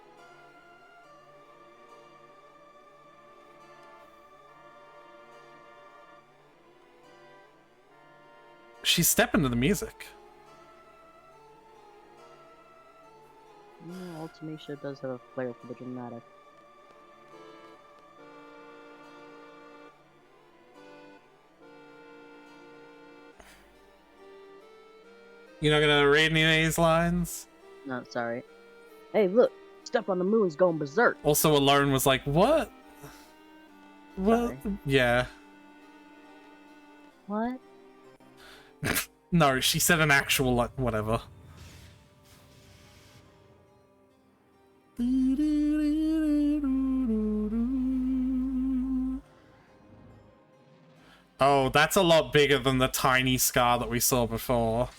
B: She's stepping to the music.
A: Yeah, Ultimacia does have a flair for the dramatic.
B: You're not gonna read any of these lines?
A: No, sorry. Hey, look! Stuff on the moon's going berserk!
B: Also, Alone was like, what? What?
A: Sorry.
B: Yeah.
A: What?
B: No, she said an actual, like, whatever. Oh, that's a lot bigger than the tiny scar that we saw before.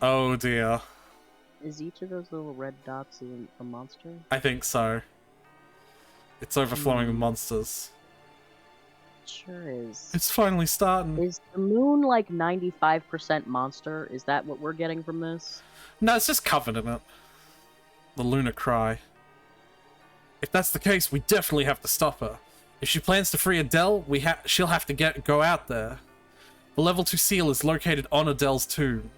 B: Oh dear.
A: Is each of those little red dots a monster?
B: I think so. It's overflowing with monsters.
A: It sure is.
B: It's finally starting.
A: Is the moon like 95% monster? Is that what we're getting from this?
B: No, it's just covered in it. The Lunar Cry. If that's the case, we definitely have to stop her. If she plans to free Adele, she'll have to go out there. The level 2 seal is located on Adele's tomb.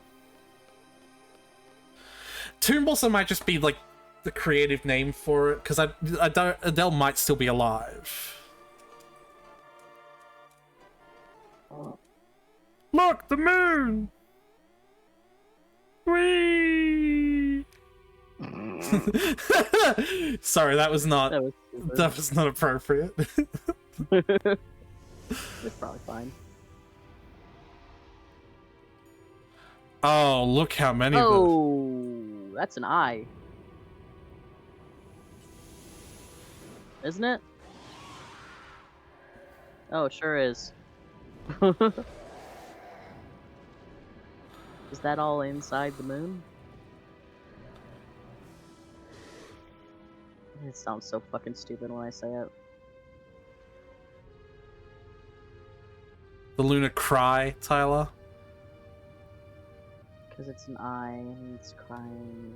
B: Tomb also might just be like the creative name for it, because Adele might still be alive.
A: Oh.
B: Look, the moon! Whee! Sorry, that was not appropriate.
A: It's probably fine.
B: Oh, look how many of them.
A: Oh, that's an eye. Isn't it? Oh, it sure is. Is that all inside the moon? It sounds so fucking stupid when I say it.
B: The Lunar Cry, Tyler.
A: Because it's an eye and it's crying.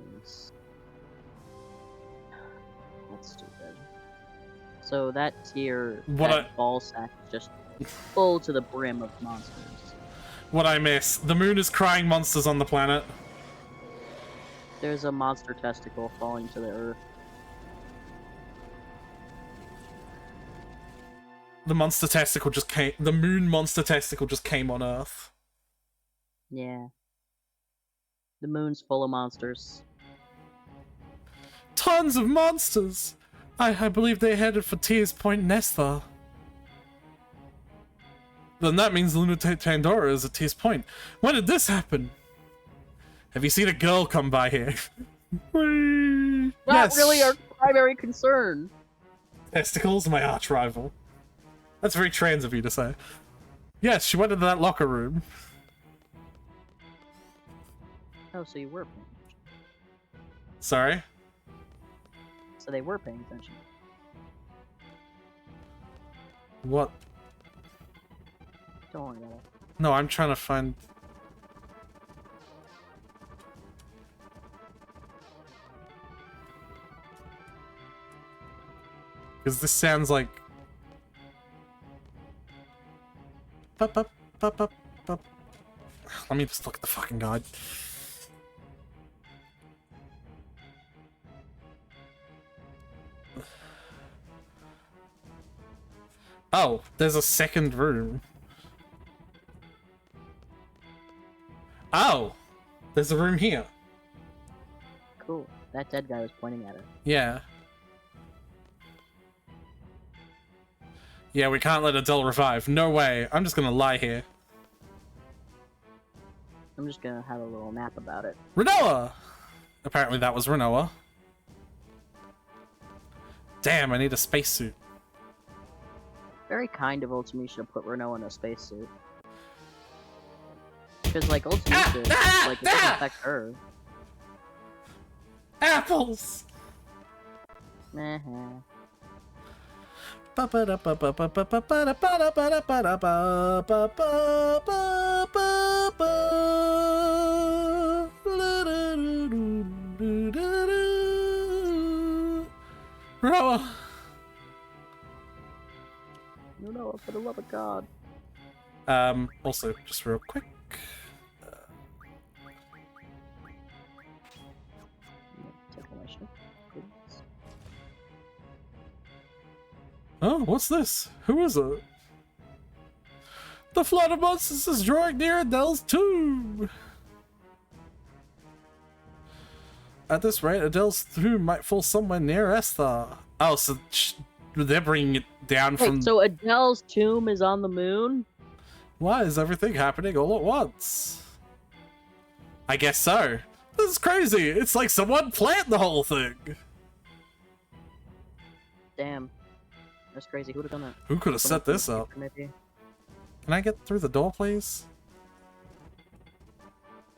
A: That's stupid. So that tier, ball sack is just full to the brim of monsters.
B: What I miss. The moon is crying monsters on the planet.
A: There's a monster testicle falling to the earth.
B: The monster testicle just came. The moon monster testicle just came on Earth.
A: Yeah. The moon's full of monsters.
B: Tons of monsters! I believe they headed for Tears Point Nesta. Then that means Lunar Pandora is at Tears Point. When did this happen? Have you seen a girl come by here?
A: Not
B: Yes.
A: really our primary concern.
B: Testicles, my arch rival. That's very trans of you to say. Yes, she went into that locker room.
A: Oh, so you were paying attention.
B: Sorry?
A: So they were paying attention.
B: What?
A: Don't worry about it.
B: No, I'm trying to find... Because this sounds like... Bup, bup, bup, bup, bup. Let me just look at the fucking guide. Oh, there's a second room. Oh! There's a room here.
A: Cool. That dead guy was pointing at her.
B: Yeah. Yeah, we can't let Adele revive. No way. I'm just gonna lie here.
A: I'm just gonna have a little nap about it.
B: Renoa! Apparently that was Renoa. Damn, I need a spacesuit.
A: Very kind of Ultimisha to put Renault in a spacesuit. Because, like, Ultimisha, like, it doesn't affect her.
B: Apples!
A: Meh.
B: Renoa!
A: No, for the love of God.
B: Also, just real quick.
A: Take all my shit, please.
B: Oh, what's this? Who is it? The flood of monsters is drawing near Adele's tomb! At this rate, Adele's tomb might fall somewhere near Esther. Oh, so they're bringing it down from...
A: Wait, so Adele's tomb is on the moon?
B: Why is everything happening all at once? I guess so. This is crazy. It's like someone planned the whole thing.
A: Damn. That's crazy. Who would have done that?
B: Who could have set this up?
A: Maybe.
B: Can I get through the door, please?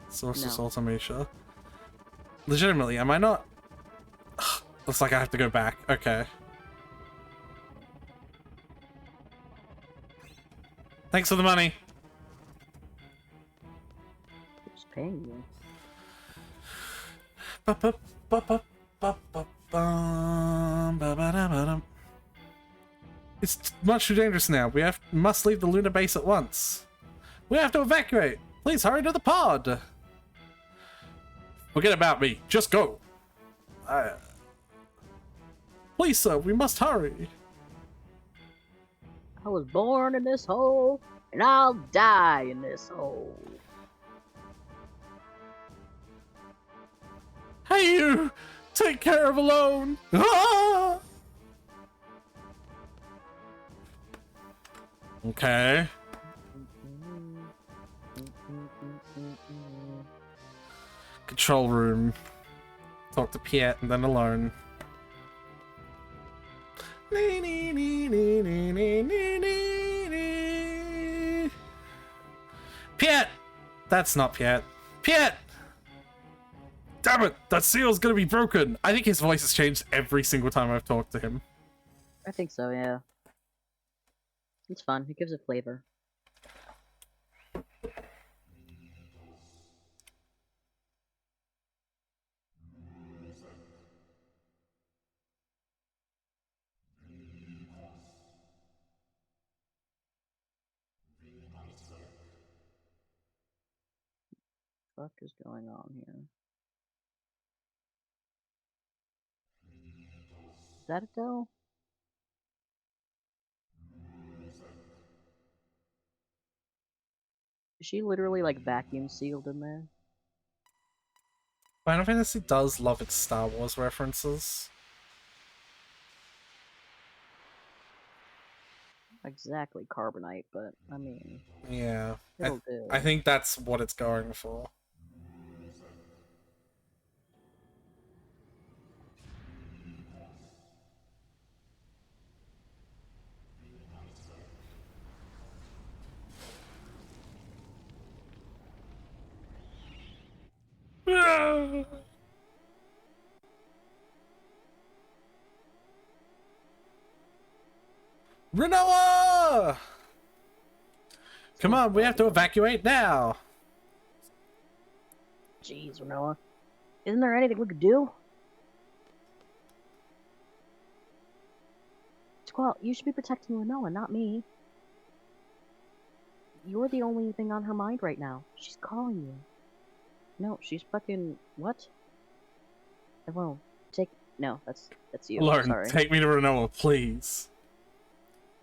B: Sources
A: No.
B: Ultimatia. Legitimately, am I not? Looks like I have to go back. Okay. Thanks for the money.
A: Who's paying you?
B: It's much too dangerous now. We must leave the lunar base at once. We have to evacuate. Please hurry to the pod. Forget about me. Just go. Please, sir, we must hurry.
A: I was born in this hole, and I'll die in this hole.
B: Hey, you! Take care of alone! Ah! Okay. Control room. Talk to Piet and then alone. Piet! That's not Piet. Piet! Damn it! That seal's gonna be broken! I think his voice has changed every single time I've talked to him.
A: I think so, yeah. It's fun. It gives it flavor. What the fuck is going on here? Is that Adele? Is she literally like vacuum sealed in there?
B: Final Fantasy does love its Star Wars references.
A: Exactly carbonite, but I mean,
B: Yeah.
A: it'll do.
B: I think that's what it's going for. Renoa! Come on, we have to evacuate now.
A: Jeez, Renoa. Isn't there anything we could do? Squall, you should be protecting Renoa, not me. You're the only thing on her mind right now. She's calling you. No, she's fucking... What? Alone. No, that's you.
B: Lauren,
A: Sorry.
B: take me to Renoa, please.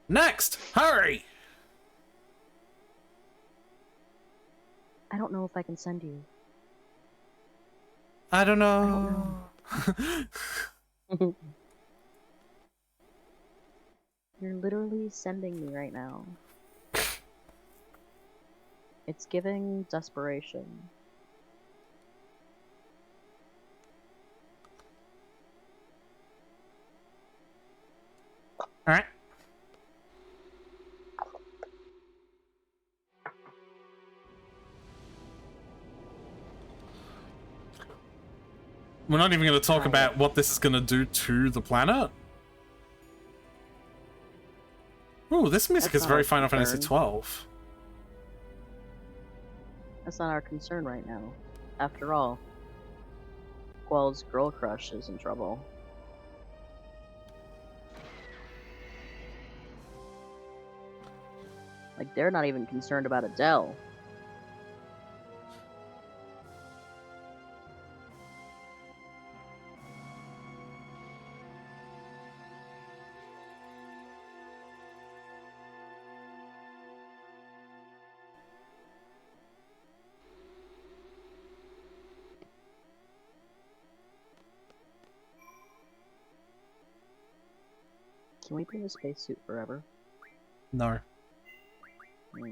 B: Next! Hurry!
A: I don't know if I can send you.
B: I don't know.
A: You're literally sending me right now. It's giving desperation.
B: Alright. We're not even going to talk about what this is going to do to the planet. Ooh, this music
A: That's
B: is
A: not
B: very
A: our
B: Final Fantasy
A: concern.
B: XII.
A: That's not our concern right now. After all, Squall's girl crush is in trouble. Like, they're not even concerned about Adele. Can we bring the spacesuit forever?
B: No.
A: Hmm.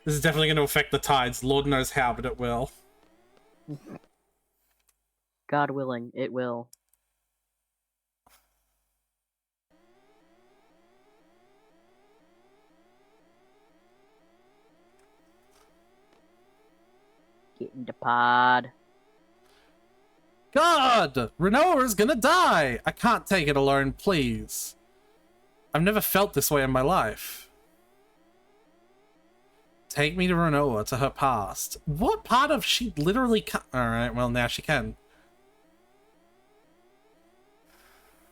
B: This is definitely going to affect the tides. Lord knows how, but it will.
A: God willing, it will. Get into pod.
B: God! Renoa is gonna die! I can't take it alone, please. I've never felt this way in my life. Take me to Renoa, to her past. What part of she literally can't? Alright, well, now she can.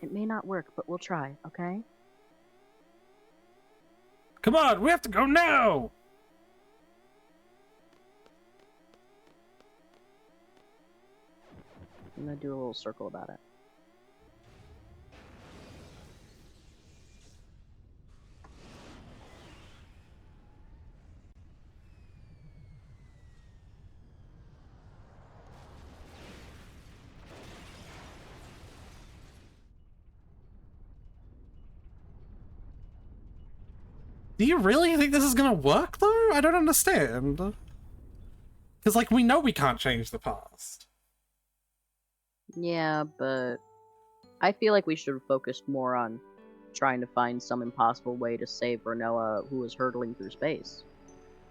A: It may not work, but we'll try, okay?
B: Come on, we have to go now!
A: I'm gonna do a little circle about it.
B: Do you really think this is gonna work, though? I don't understand. Because, like, we know we can't change the past.
A: Yeah, but I feel like we should have focused more on trying to find some impossible way to save Renoa, who was hurtling through space.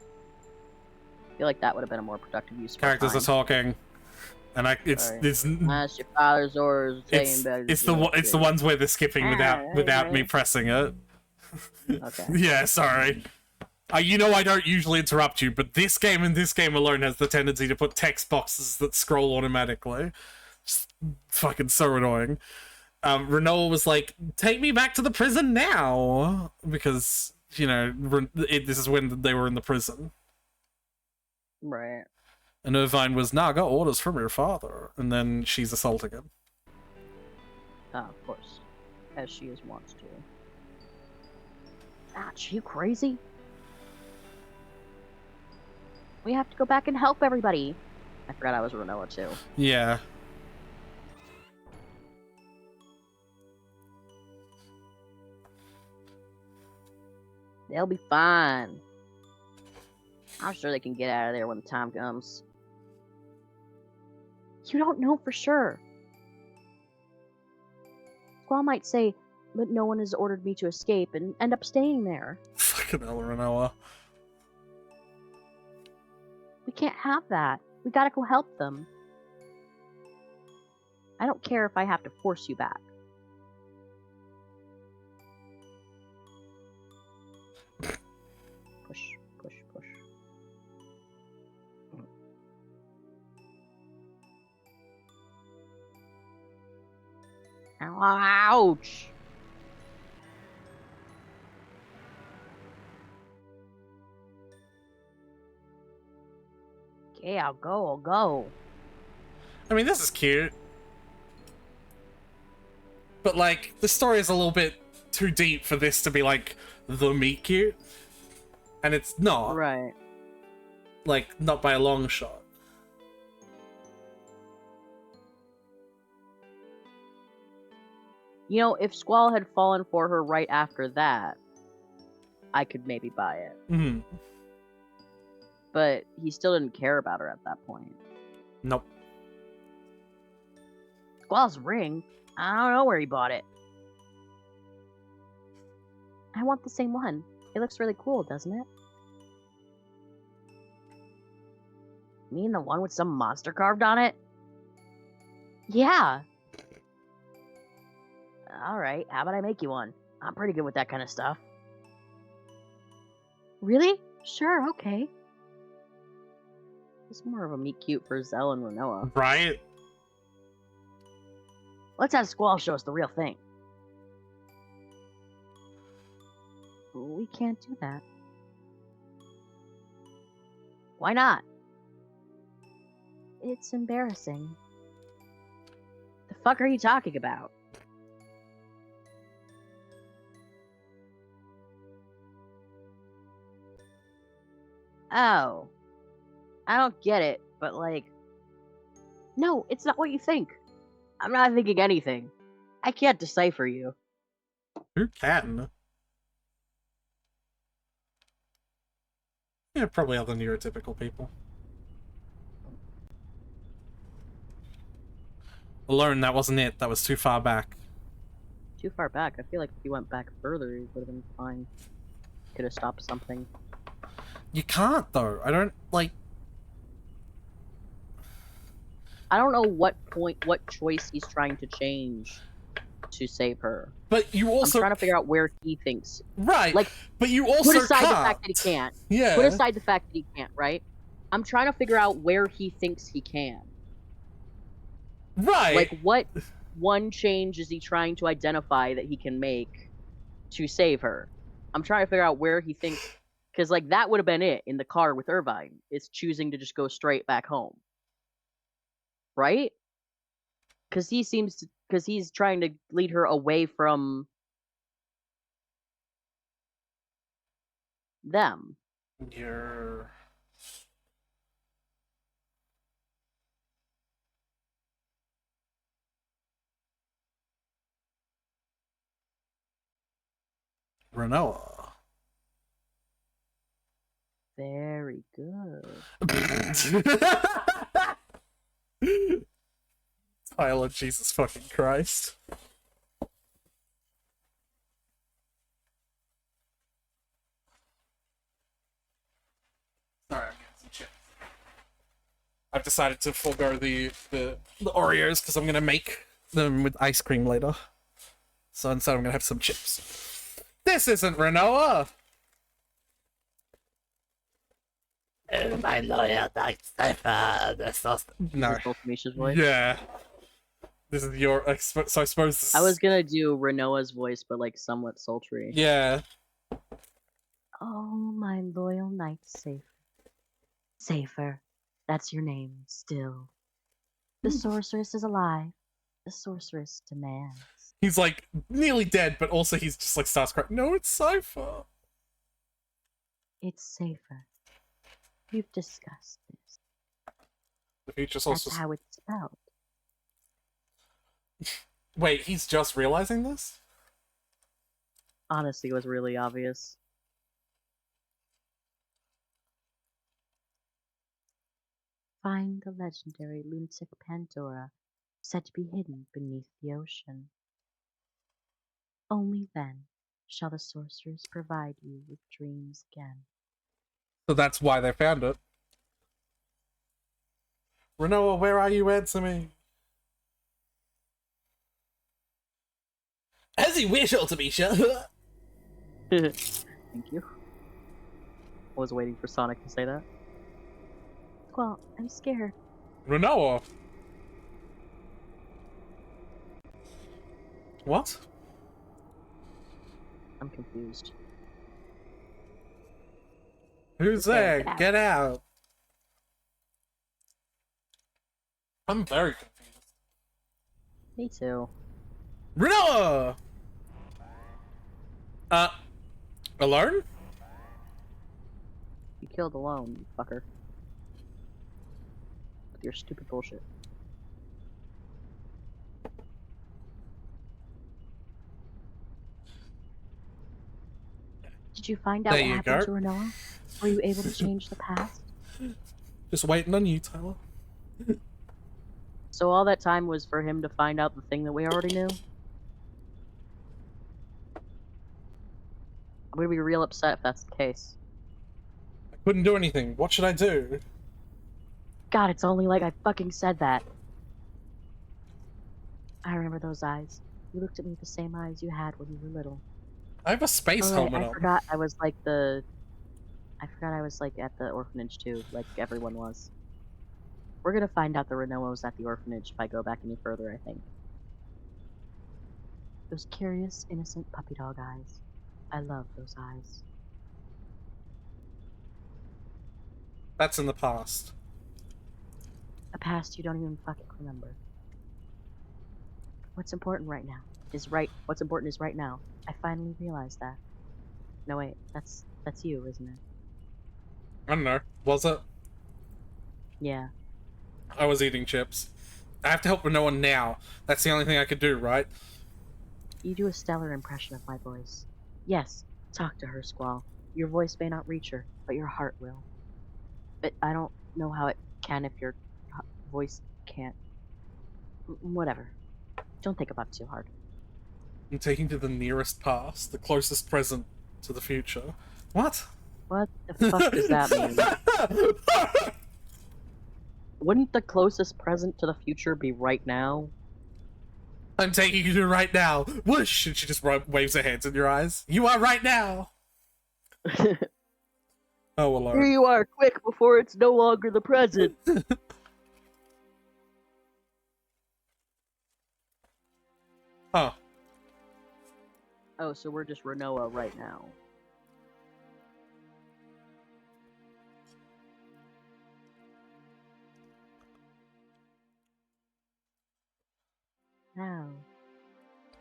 A: I feel like that would have been a more productive use of our
B: Characters are
A: time.
B: talking. And
A: Sorry. That's your father's orders.
B: it's the ones where they're skipping without me pressing it.
A: Okay.
B: Yeah, sorry. You know I don't usually interrupt you, but this game and this game alone has the tendency to put text boxes that scroll automatically. Just fucking so annoying. Renoa was like, take me back to the prison now! Because, you know, this is when they were in the prison.
A: Right.
B: And Irvine was, nah, I got orders from your father. And then she's assaulting him.
A: Ah, of course. As she is wont to. Ouch, you crazy? We have to go back and help everybody. I forgot I was Renoa too.
B: Yeah.
A: They'll be fine. I'm sure they can get out of there when the time comes. You don't know for sure. Squall might say, but no one has ordered me to escape and end up staying there.
B: Fucking hell, Renoa.
A: We can't have that. We gotta go help them. I don't care if I have to force you back. Push, push, push. Ouch! Okay, I'll go.
B: I mean, this is cute. But, like, the story is a little bit too deep for this to be, like, the meet cute. And it's not.
A: Right.
B: Like, not by a long shot.
A: You know, if Squall had fallen for her right after that, I could maybe buy it.
B: Mm-hmm.
A: But he still didn't care about her at that point.
B: Nope.
F: Squall's ring? I don't know where he bought it. I want the same one. It looks really cool, doesn't it? You mean the one with some monster carved on it? Yeah. Alright, how about I make you one? I'm pretty good with that kind of stuff. Really? Sure, okay.
A: It's more of a meet cute for Zell and Renoa.
B: Right?
F: Let's have Squall show us the real thing.
A: We can't do that.
F: Why not?
A: It's embarrassing.
F: The fuck are you talking about?
A: Oh. I don't get it, but like... No, it's not what you think. I'm not thinking anything. I can't decipher you.
B: Who can? Yeah, probably other neurotypical people. Alone, that wasn't it. That was too far back.
A: Too far back. I feel like if he went back further, he would have been fine. Could have stopped something.
B: You can't, though. I don't, like...
A: I don't know what choice he's trying to change to save her.
B: But you also...
A: I'm trying to figure out where he thinks.
B: Right,
A: like,
B: but you also
A: put aside
B: can't.
A: the fact that he can't.
B: Yeah.
A: Put aside the fact that he can't, right? I'm trying to figure out where he thinks he can.
B: Right.
A: Like, what one change is he trying to identify that he can make to save her? I'm trying to figure out where he thinks... Because, like, that would have been it in the car with Irvine. Is choosing to just go straight back home. Right? Because he seems to... Because he's trying to lead her away from... them.
B: You're... Renoa.
A: Very good.
B: Tyler, Jesus fucking Christ. Sorry, I'm getting some chips. I've decided to forego the Oreos because I'm gonna make them with ice cream later. So instead I'm gonna have some chips. This isn't Renoa! My lawyer likes No.
A: Is both Misha's voice?
B: Yeah. This is your... So I suppose this...
A: I was gonna do Renoa's voice, but like somewhat sultry.
B: Yeah.
F: Oh, my loyal knight Safer. Safer. That's your name, still. The sorceress is alive. The sorceress demands.
B: He's like nearly dead, but also he's just like starts crying. No, it's Cypher.
F: It's Safer. We've discussed this.
B: The future
F: That's
B: sorceress.
F: how it's spelled.
B: Wait, he's just realizing this?
A: Honestly, it was really obvious.
F: Find the legendary lunatic Pandora, said to be hidden beneath the ocean. Only then shall the sorceress provide you with dreams again.
B: So that's why they found it. Renoa, where are you? Answer me. As you wish, Ultimisha.
A: Thank you. I was waiting for Sonic to say that.
F: Well, I'm scared.
B: Renoa. What?
A: I'm confused.
B: Who's there?
F: Get out.
B: Get out. I'm very confused.
A: Me too.
B: Renoa! Alone?
A: You killed alone, you fucker. With your stupid bullshit.
F: Did you find out
B: There
F: what
B: you
F: happened
B: go.
F: to Renoa? Were you able to change the past?
B: Just waiting on you, Tyler.
A: So all that time was for him to find out the thing that we already knew? I'm gonna be real upset if that's the case.
B: I couldn't do anything. What should I do?
A: God, it's only like I fucking said that. I remember those eyes. You looked at me with the same eyes you had when you were little.
B: I have a space
A: Oh, right,
B: helmet
A: I
B: on.
A: forgot I was like the... I forgot I was like at the orphanage too, like everyone was. We're gonna find out the Renoa's at the orphanage if I go back any further, I think. Those curious, innocent puppy dog eyes. I love those eyes.
B: That's in the past.
A: A past you don't even fucking remember. What's important right now what's important is right now. I finally realized that. No wait, that's you, isn't it?
B: I don't know. Was it?
A: Yeah.
B: I was eating chips. I have to help Renoa now. That's the only thing I could do, right?
A: You do a stellar impression of my voice. Yes, talk to her, Squall. Your voice may not reach her, but your heart will. But I don't know how it can if your voice can't. Whatever. Don't think about it too hard.
B: I'm taking to the nearest past, the closest present to the future. What?
A: What the fuck does that mean? Wouldn't the closest present to the future be right now?
B: I'm taking you to right now. Whoosh! And she just waves her hands in your eyes. You are right now. Oh, well,
A: Here you are, quick, before it's no longer the present.
B: Huh.
A: Oh, so we're just Renoa right now. Now.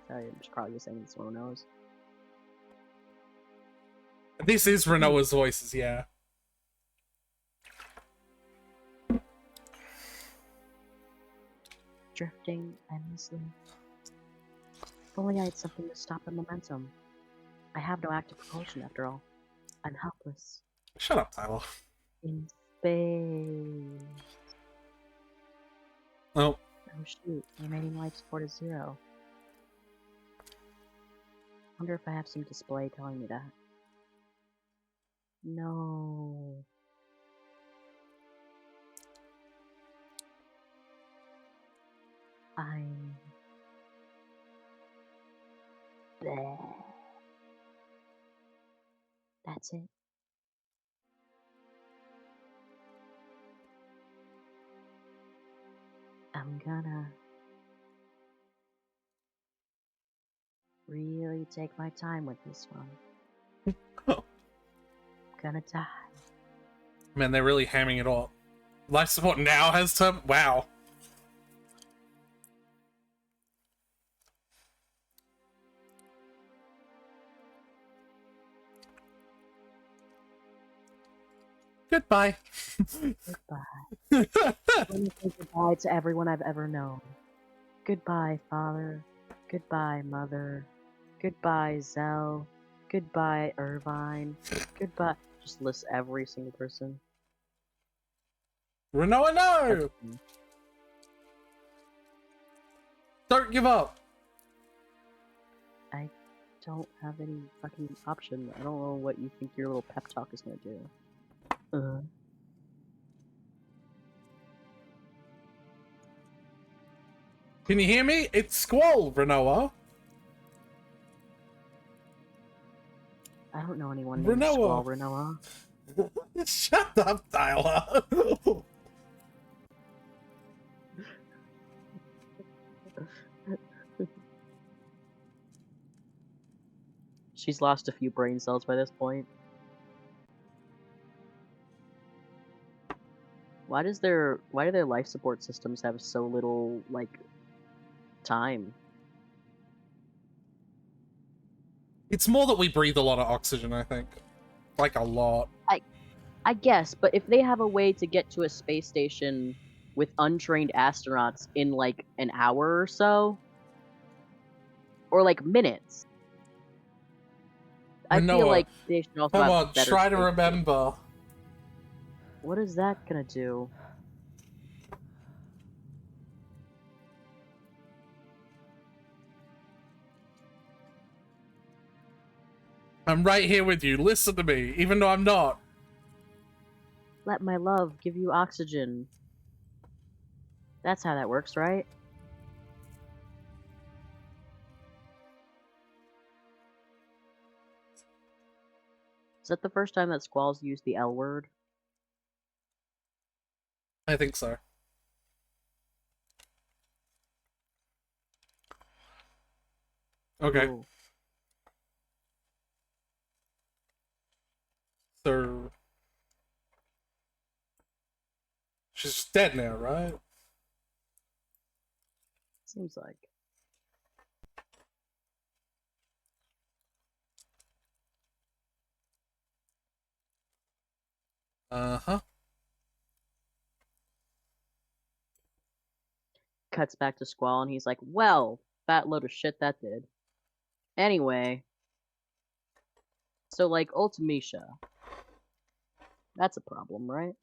A: Sorry, I'm just probably just saying this one knows.
B: This is Renoa's voices, yeah.
A: Drifting endlessly. If only I had something to stop the momentum. I have no active propulsion after all. I'm helpless.
B: Shut up, Tyler.
A: In space.
B: Oh.
A: Oh shoot, remaining life support is 0. Wonder if I have some display telling me that. No. I'm... Bleh. That's it. I'm gonna really take my time with this one.
B: Oh.
A: I'm gonna die.
B: Man, they're really hamming it up. Life support now has term. Wow. Goodbye.
A: Goodbye. Let me say goodbye to everyone I've ever known. Goodbye, Father. Goodbye, Mother. Goodbye, Zell. Goodbye, Irvine. Goodbye. Just list every single person.
B: Renoa, no! Don't give up.
A: I don't have any fucking option. I don't know what you think your little pep talk is gonna do.
B: Can you hear me? It's Squall, Renoa.
A: I don't know anyone named
B: Renoa.
A: Squall Renoa.
B: Shut up, Tyler.
A: She's lost a few brain cells by this point. Why do their life support systems have so little, like, time?
B: It's more that we breathe a lot of oxygen, I think. Like, a lot.
A: I guess, but if they have a way to get to a space station with untrained astronauts in, like, an hour or so, or, like, minutes, I feel
B: Renoa,
A: like they should also
B: come
A: have
B: on,
A: better
B: try to
A: space
B: remember.
A: What is that gonna do?
B: I'm right here with you. Listen to me, even though I'm not.
A: Let my love give you oxygen. That's how that works, right? Is that the first time that Squall's used the L word?
B: I think so. Okay.
A: Ooh.
B: So she's just dead now, right?
A: Seems like.
B: Uh-huh.
A: Cuts back to Squall and he's like, well, fat load of shit that did. Anyway. So, like, Ultimecia. That's a problem, right?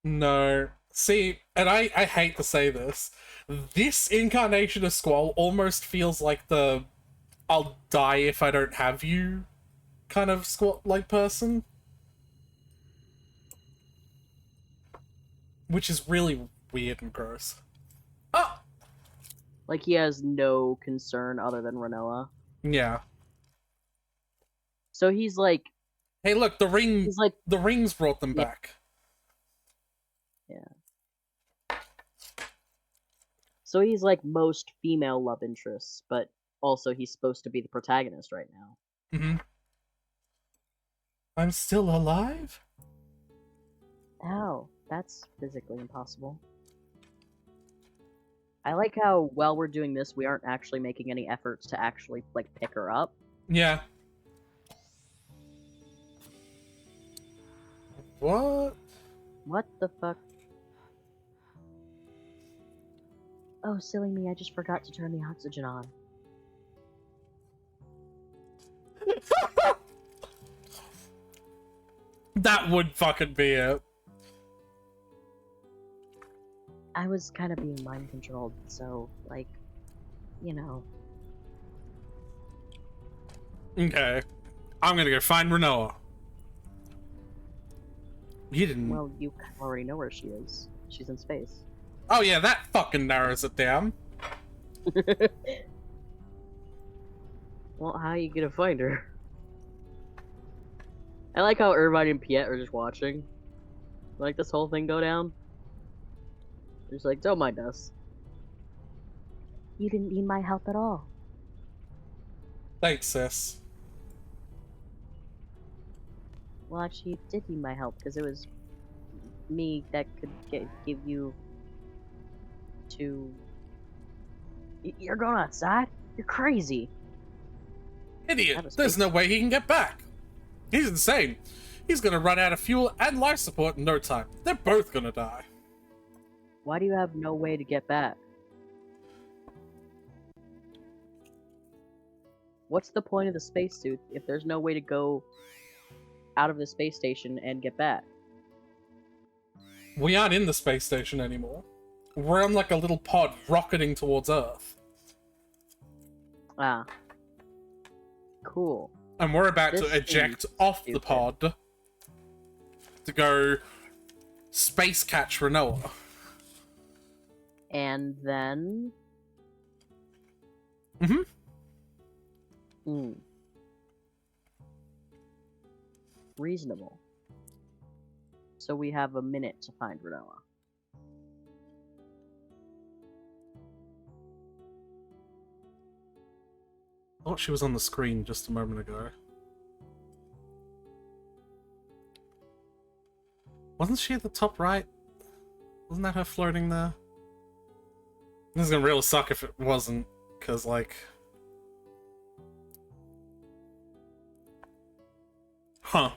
B: No. See, and I hate to say this, this incarnation of Squall almost feels like the I'll die if I don't have you kind of squat-like person. Which is really weird and gross. Oh!
A: Like, he has no concern other than Renoa.
B: Yeah.
A: So he's like,
B: Hey, look, the
A: he's like,
B: the rings brought them
A: Yeah.
B: back.
A: yeah. So he's like most female love interests, but also he's supposed to be the protagonist right now.
B: Mm-hmm. I'm still alive?
A: Ow, that's physically impossible. I like how while we're doing this, we aren't actually making any efforts to actually, like, pick her up.
B: Yeah. What?
A: What the fuck? Oh, silly me, I just forgot to turn the oxygen on.
B: That would fucking be it.
A: I was kind of being mind controlled, so, like, you know.
B: Okay. I'm gonna go find Renoa. You didn't...
A: Well, you already know where she is. She's in space.
B: Oh yeah, that fucking narrows it down.
A: Well, how are you gonna find her? I like how Irvine and Piet are just watching. Like this whole thing go down. They're just like, don't mind us. You didn't need my help at all.
B: Thanks, sis.
A: Well, actually, you did need my help, because it was me that could give you to... You're going outside? You're crazy.
B: Idiot! There's no way he can get back. He's insane. He's gonna run out of fuel and life support in no time. They're both gonna die.
A: Why do you have no way to get back? What's the point of the spacesuit if there's no way to go out of the space station and get back?
B: We aren't in the space station anymore. We're on like a little pod rocketing towards Earth.
A: Ah. Cool.
B: And we're about
A: This
B: to eject
A: seems
B: off the
A: stupid.
B: pod to go space catch Renoa.
A: And then...
B: Mm-hmm.
A: Hmm. Reasonable. So we have a minute to find Renoa.
B: I thought she was on the screen just a moment ago. Wasn't she at the top right? Wasn't that her floating there? This is gonna really suck if it wasn't, because, like... Huh.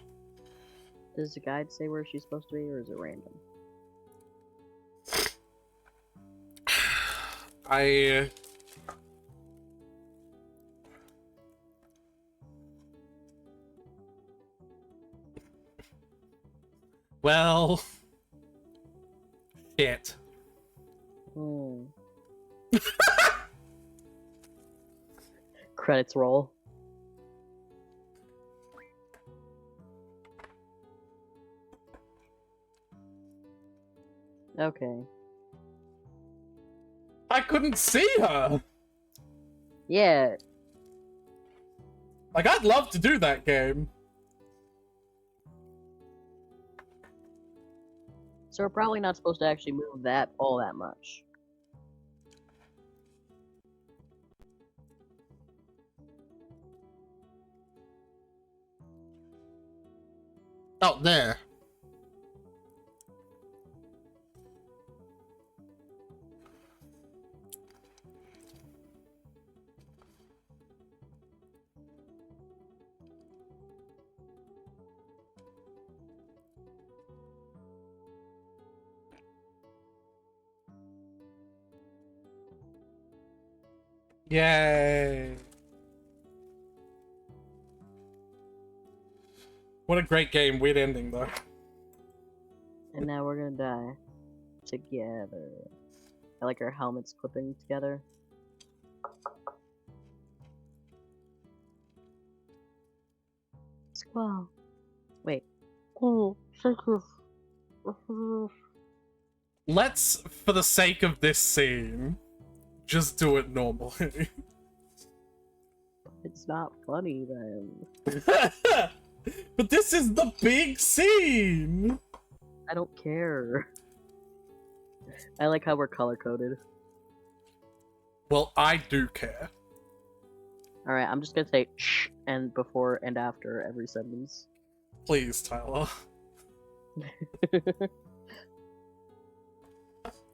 A: Does the guide say where she's supposed to be, or is it random?
B: I... Well, shit.
A: Hmm. Credits roll. Okay.
B: I couldn't see her.
A: Yeah.
B: Like, I'd love to do that game.
A: So we're probably not supposed to actually move that all that much.
B: Out there. Yay. What a great game. Weird ending, though.
A: And now we're gonna die. Together. I like our helmets clipping together. Squall. Wait. Oh, thank you.
B: Let's, for the sake of this scene, just do it normally.
A: It's not funny then.
B: But this is the big scene!
A: I don't care. I like how we're color coded.
B: Well, I do care.
A: Alright, I'm just gonna say shh and before and after every sentence.
B: Please, Tyler.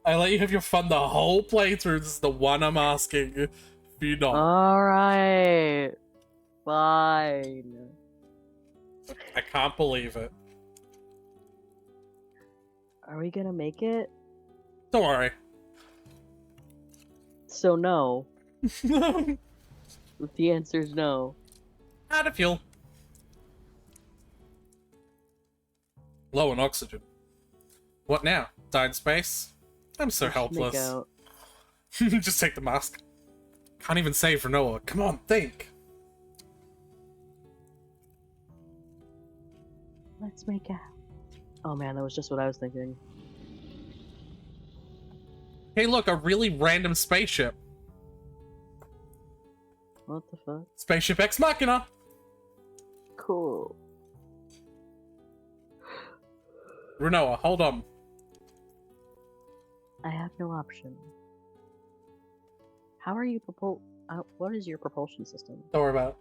B: I let you have your fun the whole playthrough. This is the one I'm asking if you not.
A: Alright. Fine.
B: I can't believe it.
A: Are we gonna make it?
B: Don't worry.
A: So no. If the answer is no.
B: Out of fuel. Low on oxygen. What now? Die in space? I'm so
A: Just
B: helpless.
A: make out.
B: Just take the mask. Can't even save Renoa. Come on, think.
A: Let's make out. Oh man, that was just what I was thinking.
B: Hey, look, a really random spaceship.
A: What the fuck?
B: Spaceship Ex Machina.
A: Cool.
B: Renoa, hold on.
A: I have no option. How are you what is your propulsion system?
B: Don't worry about it.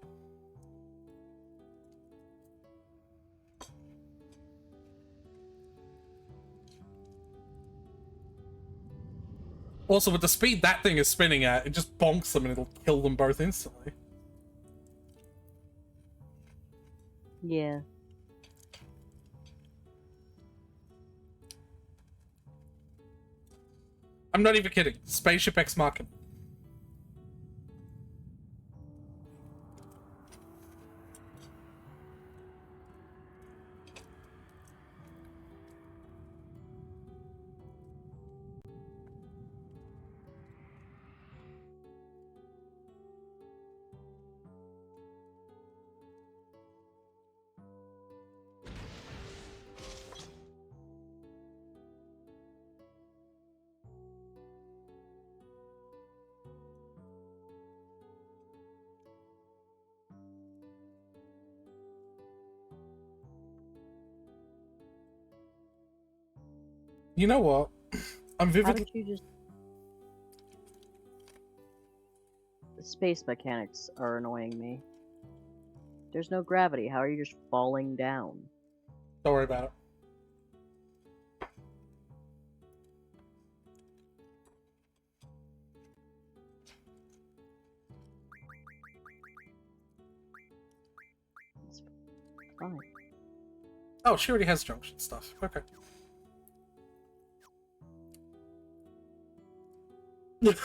B: Also, with the speed that thing is spinning at, it just bonks them and it'll kill them both instantly.
A: Yeah.
B: I'm not even kidding. Spaceship Ex Machina. You know what? I'm
A: How
B: vividly...
A: did you just... The space mechanics are annoying me. There's no gravity. How are you just falling down?
B: Don't worry about it.
A: It's fine.
B: Oh, she already has junction stuff. Okay.
A: What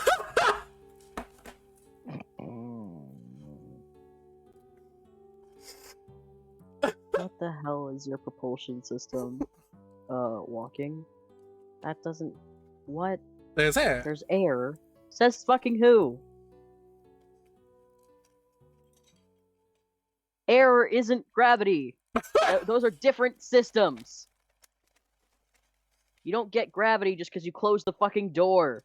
A: the hell is your propulsion system? Walking. That doesn't. What?
B: There's air.
A: There's air. Says fucking who? Air isn't gravity. Those are different systems. You don't get gravity just because you close the fucking door.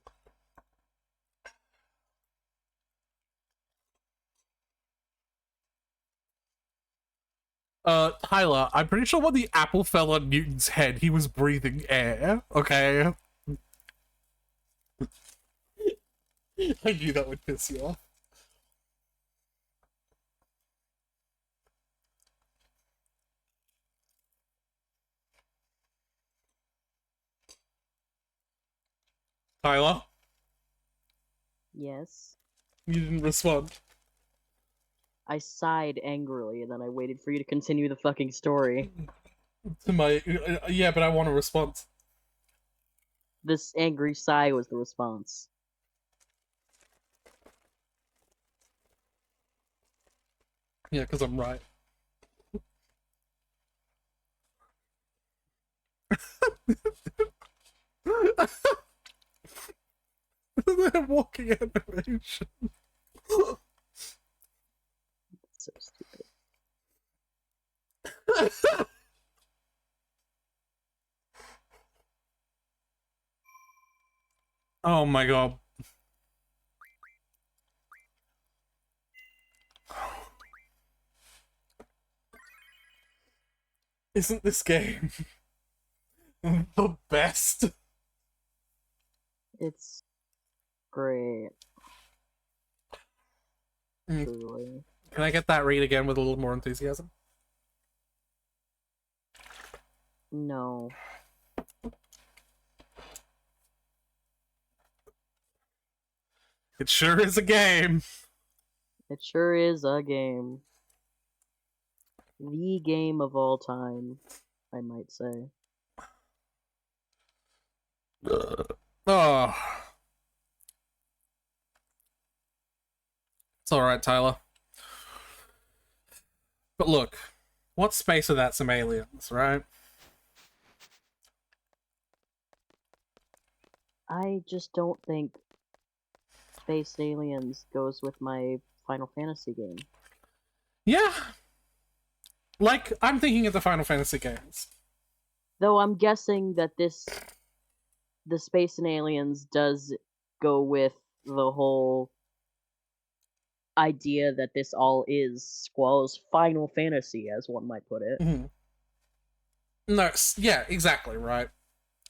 B: Tyler, I'm pretty sure when the apple fell on Newton's head, he was breathing air, okay? I knew that would piss you off. Tyler,
A: Yes.
B: you didn't respond.
A: I sighed angrily and then I waited for you to continue the fucking story.
B: To my... yeah, but I want a response.
A: This angry sigh was the response.
B: Yeah, because I'm right. They're walking animation.
A: So stupid.
B: Oh my god. Isn't this game the best?
A: It's great.
B: Mm.
A: Truly.
B: Can I get that read again with a little more enthusiasm?
A: No.
B: It sure is a game.
A: It sure is a game. The game of all time, I might say.
B: Oh. It's alright, Tyler. But look, what space without some aliens, right?
A: I just don't think Space Aliens goes with my Final Fantasy game.
B: Yeah. Like, I'm thinking of the Final Fantasy games.
A: Though I'm guessing that the Space and Aliens does go with the whole idea that this all is Squall's Final Fantasy, as one might put it.
B: Mm-hmm. No, yeah, exactly, right.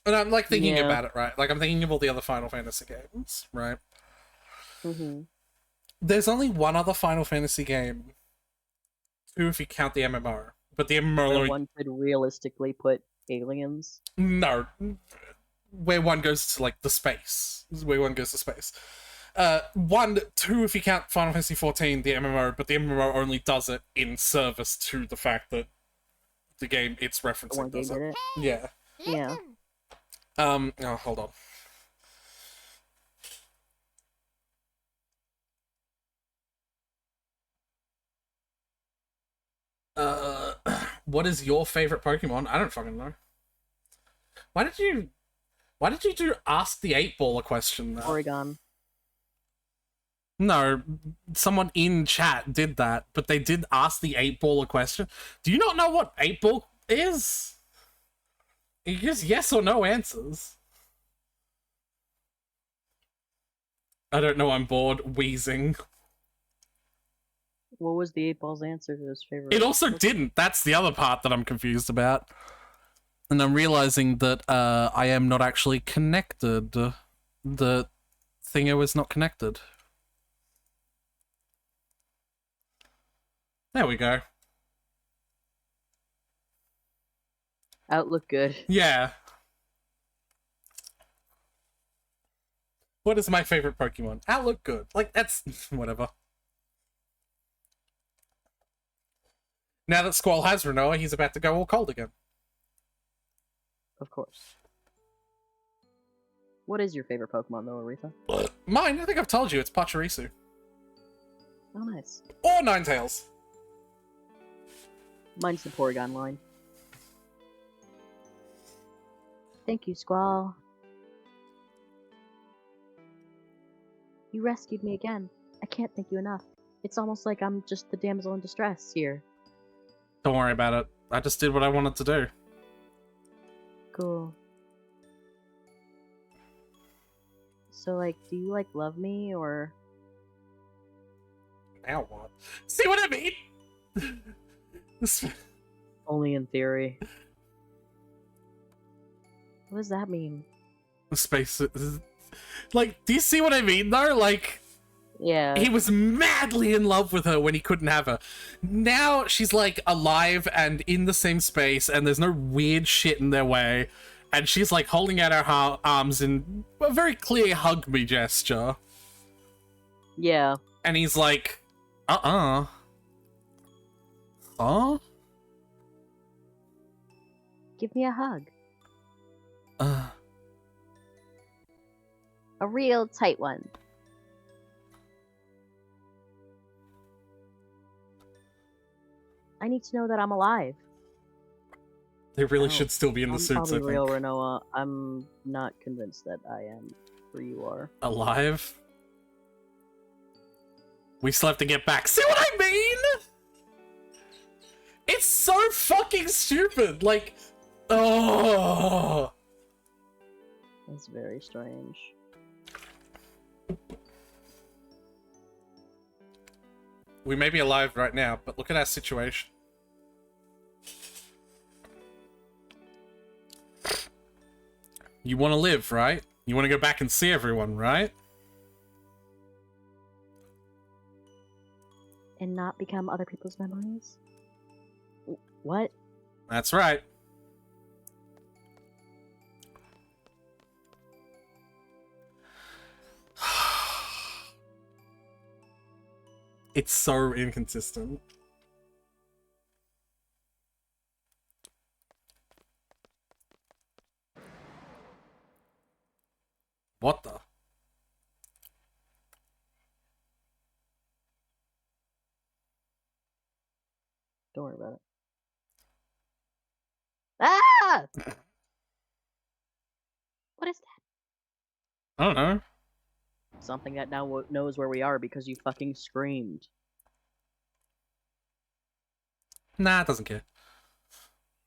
B: And I'm, like, thinking
A: Yeah.
B: about it, right? Like, I'm thinking of all the other Final Fantasy games, right?
A: Mm-hmm.
B: There's only one other Final Fantasy game. Two if you count the MMO. But the MMO
A: Where
B: only...
A: one could realistically put aliens.
B: No. Where one goes to, like, the space. Where one goes to space. 2 if you count Final Fantasy XIV, the MMO, but the MMO only does it in service to the fact that the game it's
A: The
B: referencing
A: one game
B: does
A: did
B: it.
A: it.
B: Yeah.
A: Yeah.
B: Oh, hold on. What is your favorite Pokemon? I don't fucking know. Why did you do ask the 8-ball a question though?
A: Oregon.
B: No, someone in chat did that, but they did ask the 8-ball a question. Do you not know what 8-ball is? It gives yes or no answers. I don't know, I'm bored, wheezing.
A: What was the 8-ball's answer to his favorite?
B: It also didn't. That's the other part that I'm confused about. And I'm realizing that I am not actually connected. The thinger was not connected. There we go.
A: Outlook good.
B: Yeah. What is my favorite Pokemon? Outlook good. Like, that's... whatever. Now that Squall has Renoa, he's about to go all cold again.
A: Of course. What is your favorite Pokemon, though, Aretha?
B: Mine, I think I've told you, it's Pachirisu.
A: Oh, nice.
B: Or Ninetales.
A: Mine's the Porygon line.
F: Thank you, Squall. You rescued me again. I can't thank you enough. It's almost like I'm just the damsel in distress here.
B: Don't worry about it. I just did what I wanted to do.
F: Cool. So, like, do you, like, love me, or...
B: Now what? See what I mean?
A: Only in theory.
F: What does that mean?
B: Space. Like, do you see what I mean, though? Like,
F: Yeah.
B: he was madly in love with her when he couldn't have her. Now she's, like, alive and in the same space, and there's no weird shit in their way. And she's, like, holding out her arms in a very clear hug me gesture.
A: Yeah.
B: And he's like, Huh?
F: Give me a hug.
B: Uh,
F: A real tight one. I need to know that I'm alive.
B: they really
A: Oh,
B: should still be in the
A: I'm
B: suits, I
A: probably
B: think.
A: real, Renoa. I'm not convinced that I am where you are.
B: Alive? We still have to get back. See what I mean? It's so fucking stupid. Like, oh.
A: That's very strange.
B: We may be alive right now, but look at our situation. You want to live, right? You want to go back and see everyone, right?
F: And not become other people's memories? What?
B: That's right. It's so inconsistent. What the?
A: Don't worry about it.
F: Ah! What is that?
B: I don't know.
A: Something that now knows where we are because you fucking screamed.
B: Nah, it doesn't care.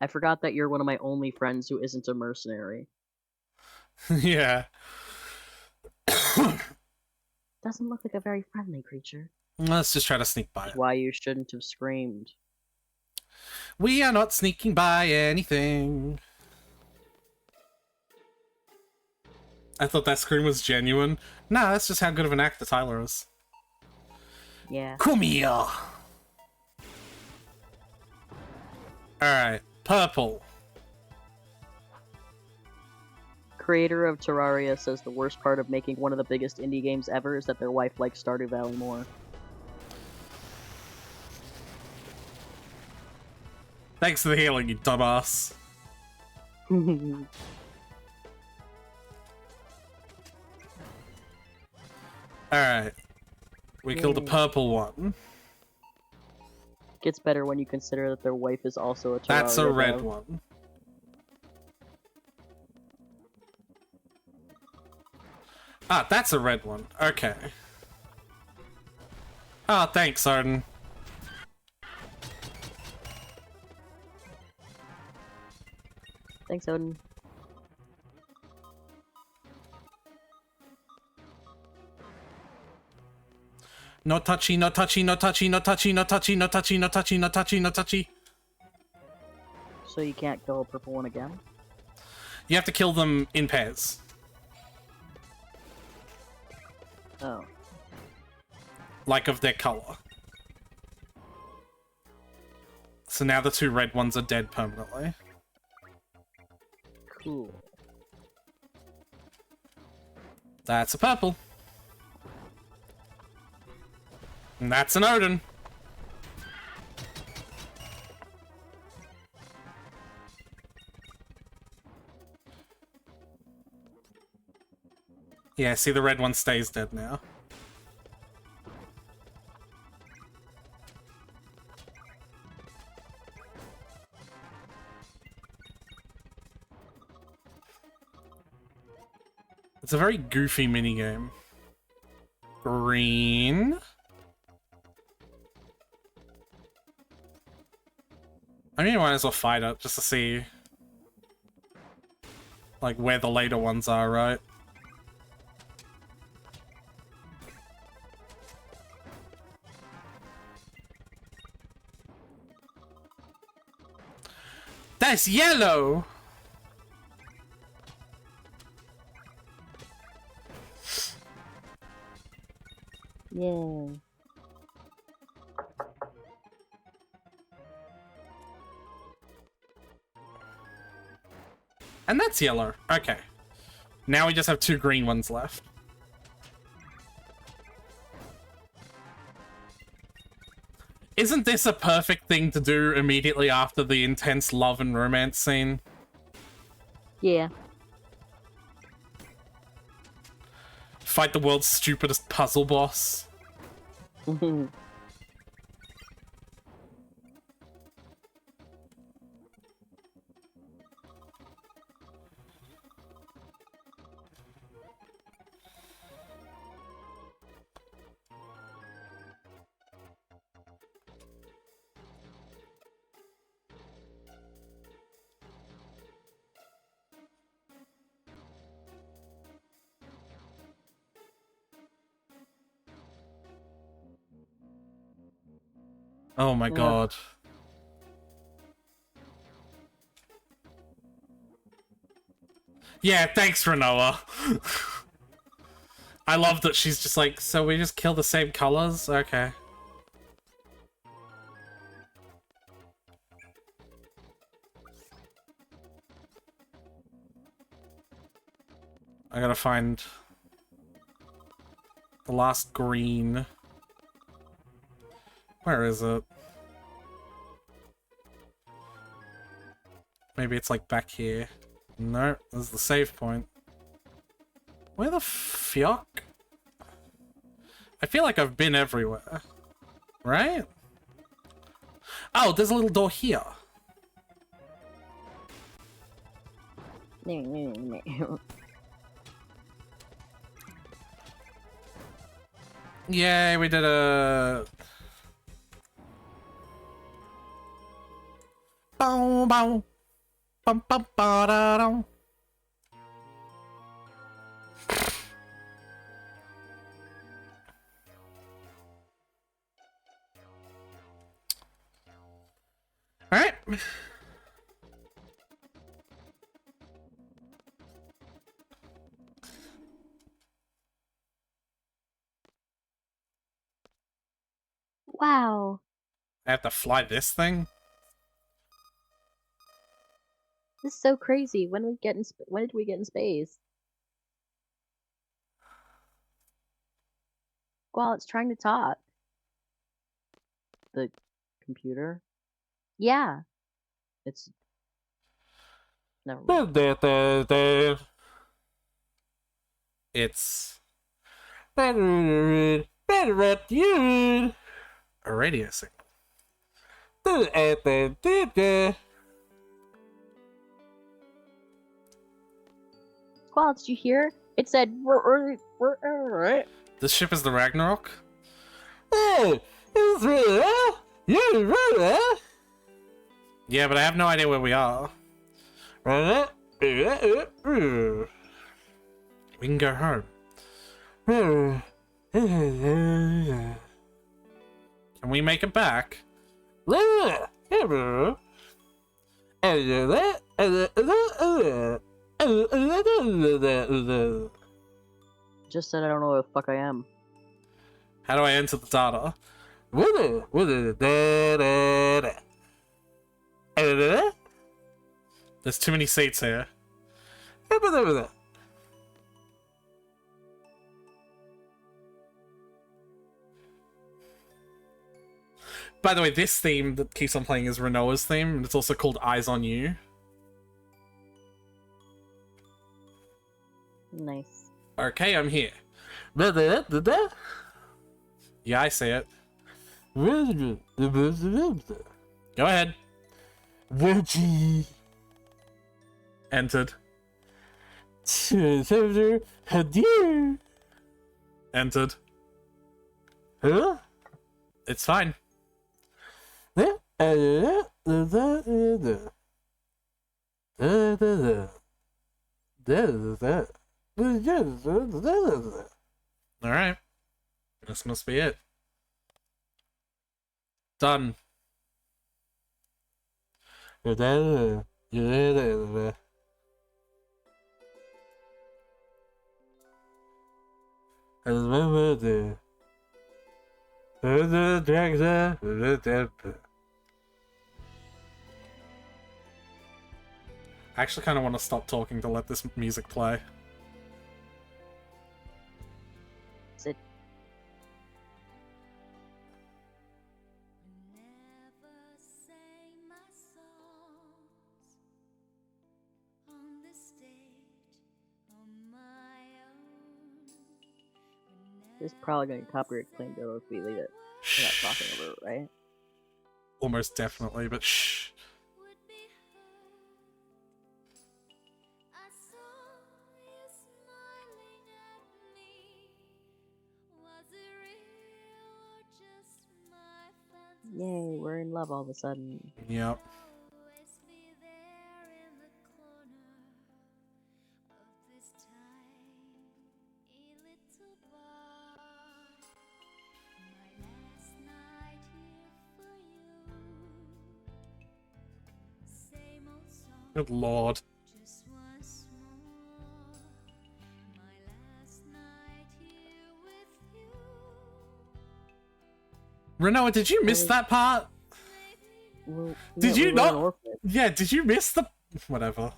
A: I forgot that you're one of my only friends who isn't a mercenary.
B: Yeah.
F: Doesn't look like a very friendly creature.
B: Let's just try to sneak by
A: That's
B: it.
A: why you shouldn't have screamed.
B: We are not sneaking by anything. I thought that scream was genuine. Nah, that's just how good of an actor Tyler is.
F: Yeah.
B: Come here! Alright, purple.
A: Creator of Terraria says the worst part of making one of the biggest indie games ever is that their wife likes Stardew Valley more.
B: Thanks for the healing, you dumbass. Alright. We killed the purple one.
A: Gets better when you consider that their wife is also a Terraria.
B: That's a red
A: dev.
B: one. Ah, that's a red one. Okay. Ah, thanks, Arden.
A: Thanks, Odin.
B: No touchy, no touchy, no touchy, no touchy, no touchy, no touchy, no touchy, no touchy, no touchy.
A: So you can't kill a purple one again?
B: You have to kill them in pairs.
A: Oh.
B: Like of their color. So now the two red ones are dead permanently.
A: Cool.
B: That's a purple. And that's an Odin. Yeah, see, the red one stays dead now. It's a very goofy minigame. Green. I mean, you might as well fight it just to see, like, where the later ones are, right? That's yellow!
F: Yeah.
B: And that's yellow. Okay. Now we just have 2 green ones left. Isn't this a perfect thing to do immediately after the intense love and romance scene?
F: Yeah.
B: Fight the world's stupidest puzzle boss. Oh my god. Yeah, thanks, Renoa. I love that she's just like, so we just kill the same colors? Okay. I gotta find the last green. Where is it? Maybe it's like back here. No, this is the save point. Where the fuck? I feel like I've been everywhere. Right? Oh, there's a little door here. Yay, we did a... Bow, bow. Bum, bum, ba, da, dum. All right.
F: Wow.
B: I have to fly this thing?
F: This is so crazy. When did we get in space? Well, it's trying to talk. The computer? Yeah. It's never mind.
B: It's a radio signal.
F: Squall, did you hear? It said
B: This ship is the Ragnarok? Yeah, but I have no idea where we are. We can go home. Can we make it back?
A: Just said I don't know where the fuck I am.
B: How do I enter the data? There's too many seats here. By the way, this theme that keeps on playing is Renoa's theme, and it's also called Eyes on You.
F: Nice.
B: Okay, I'm here. Yeah, I see it. Go ahead. Entered. Entered.
G: Huh?
B: It's fine. Alright. This must be it. Done. I actually kind of want to stop talking to let this music play.
A: Sit. It's probably going to copyright claim though if we leave it. We're not talking over it, right?
B: Almost definitely, but shh.
A: Yay, we're in love all of a sudden.
B: Yep. Good lord. Renoa, did you miss that part?
A: Well,
B: Did
A: yeah,
B: you
A: we were an
B: not?
A: orphan.
B: Yeah, did you miss the... Whatever.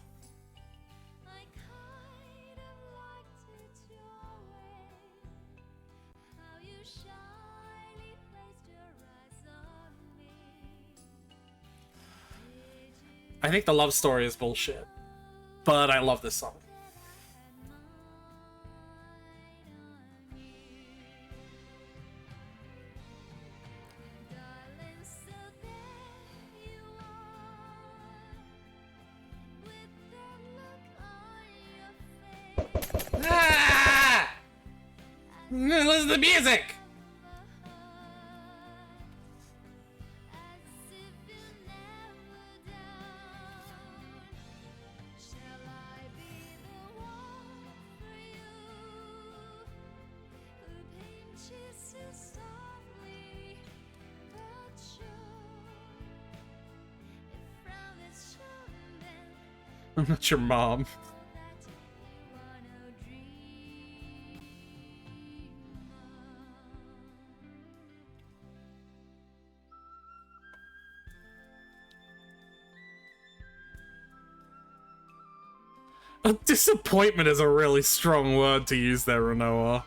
B: I think the love story is bullshit. But I love this song. Ah! Listen to the music! I'm not your mom. Disappointment is a really strong word to use there, Renoa.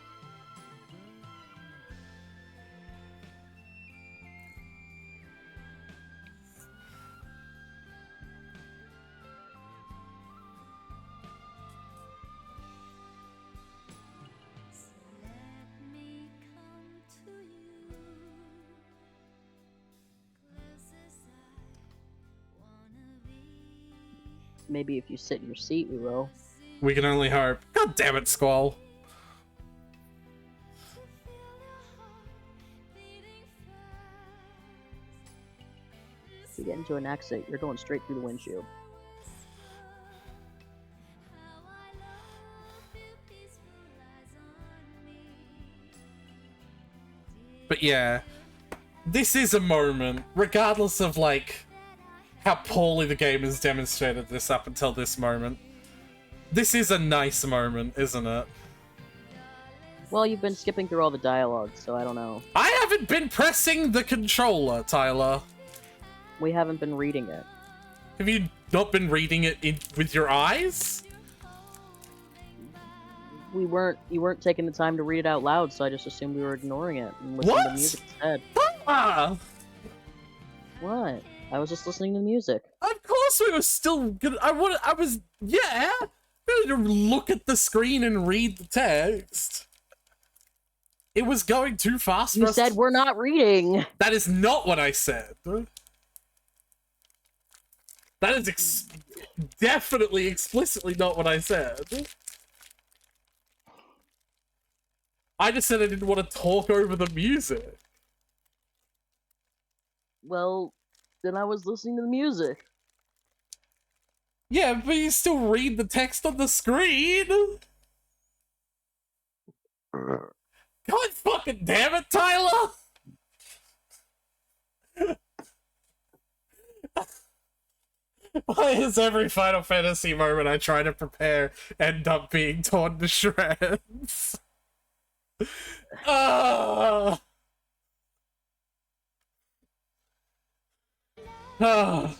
A: Maybe if you sit in your seat, we will.
B: We can only hope. God damn it, Squall.
A: If you get into an accident, you're going straight through the windshield.
B: But yeah, this is a moment, regardless of, like, how poorly the game has demonstrated this up until this moment. This is a nice moment, isn't it?
A: Well, you've been skipping through all the dialogue, so I don't know.
B: I haven't been pressing the controller, Tyler.
A: We haven't been reading it.
B: Have you not been reading it with your eyes?
A: You weren't taking the time to read it out loud, so I just assumed we were ignoring it and listening to music instead.
B: Ah!
A: What? I was just listening to music.
B: Of course we were still gonna... Yeah! Going to look at the screen and read the text. It was going too fast for
A: You
B: us.
A: said we're not reading!
B: That is not what I said. That is definitely, explicitly not what I said. I just said I didn't want to talk over the music.
A: Well, then I was listening to the music.
B: Yeah, but you still read the text on the screen. God fucking damn it, Tyler! Why is every Final Fantasy moment I try to prepare end up being torn to shreds? Ah! Ah!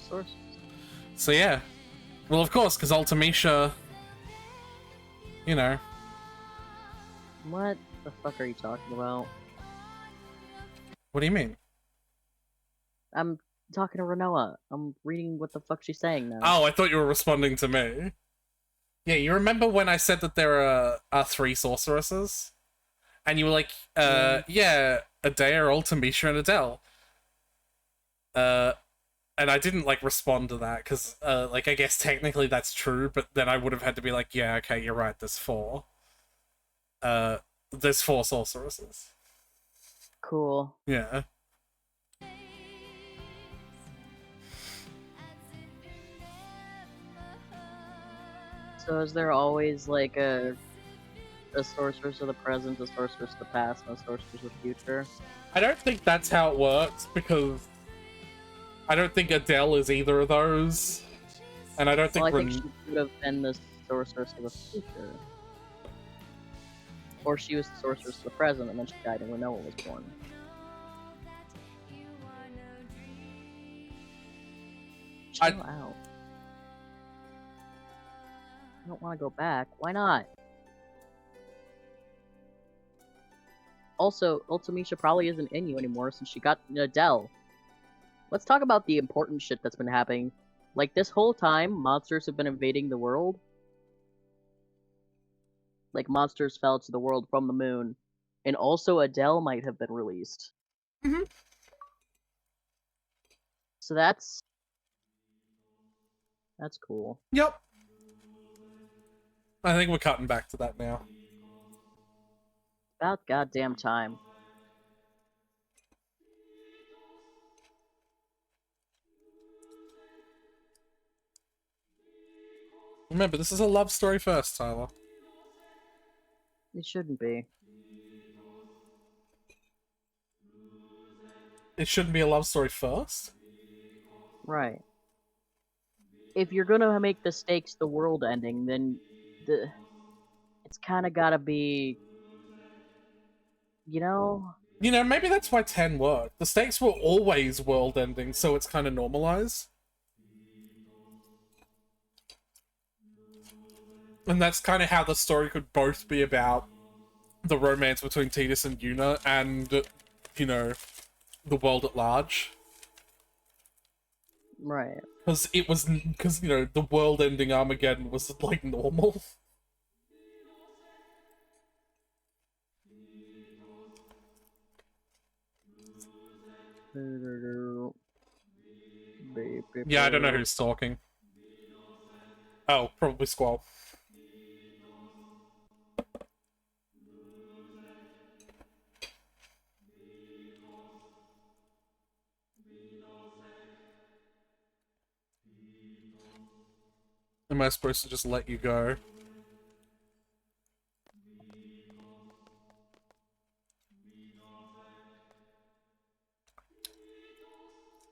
A: Source.
B: So yeah. Well, of course, because Ultimecia, you know.
A: What the fuck are you talking about?
B: What do you mean?
A: I'm talking to Renoa. I'm reading what the fuck she's saying now.
B: Oh, I thought you were responding to me. Yeah, you remember when I said that there are 3 sorceresses? And you were like, yeah, Adea, Ultimecia, and Adele. And I didn't, like, respond to that, because, like, I guess technically that's true, but then I would have had to be like, yeah, okay, you're right, there's 4. There's 4 sorceresses.
A: Cool.
B: Yeah.
A: So is there always, like, a sorceress of the present, a sorceress of the past, and a sorceress of the future?
B: I don't think that's how it works, because I don't think Adele is either of those. And I don't think...
A: Well, I think she could have been the sorceress of the future. Or she was the sorceress of the present, and then she died and Renoa was born. Chill out. I don't want to go back. Why not? Also, Ultimecia probably isn't in you anymore since she got Adele. Let's talk about the important shit that's been happening. Like, this whole time, monsters have been invading the world. Like, monsters fell to the world from the moon. And also, Adele might have been released.
B: Mhm.
A: So that's cool.
B: Yep. I think we're cutting back to that now.
A: About goddamn time.
B: Remember, this is a love story first, Tyler.
A: It shouldn't be.
B: It shouldn't be a love story first?
A: Right. If you're gonna make the stakes the world ending, then it's kind of gotta be, you know.
B: You know, maybe that's why 10 worked. The stakes were always world ending, so it's kind of normalized. And that's kind of how the story could both be about the romance between Tidus and Yuna and, you know, the world at large.
A: Right.
B: Because, you know, the world-ending Armageddon was, like, normal. Yeah, I don't know who's talking. Oh, probably Squall. Am I supposed to just let you go?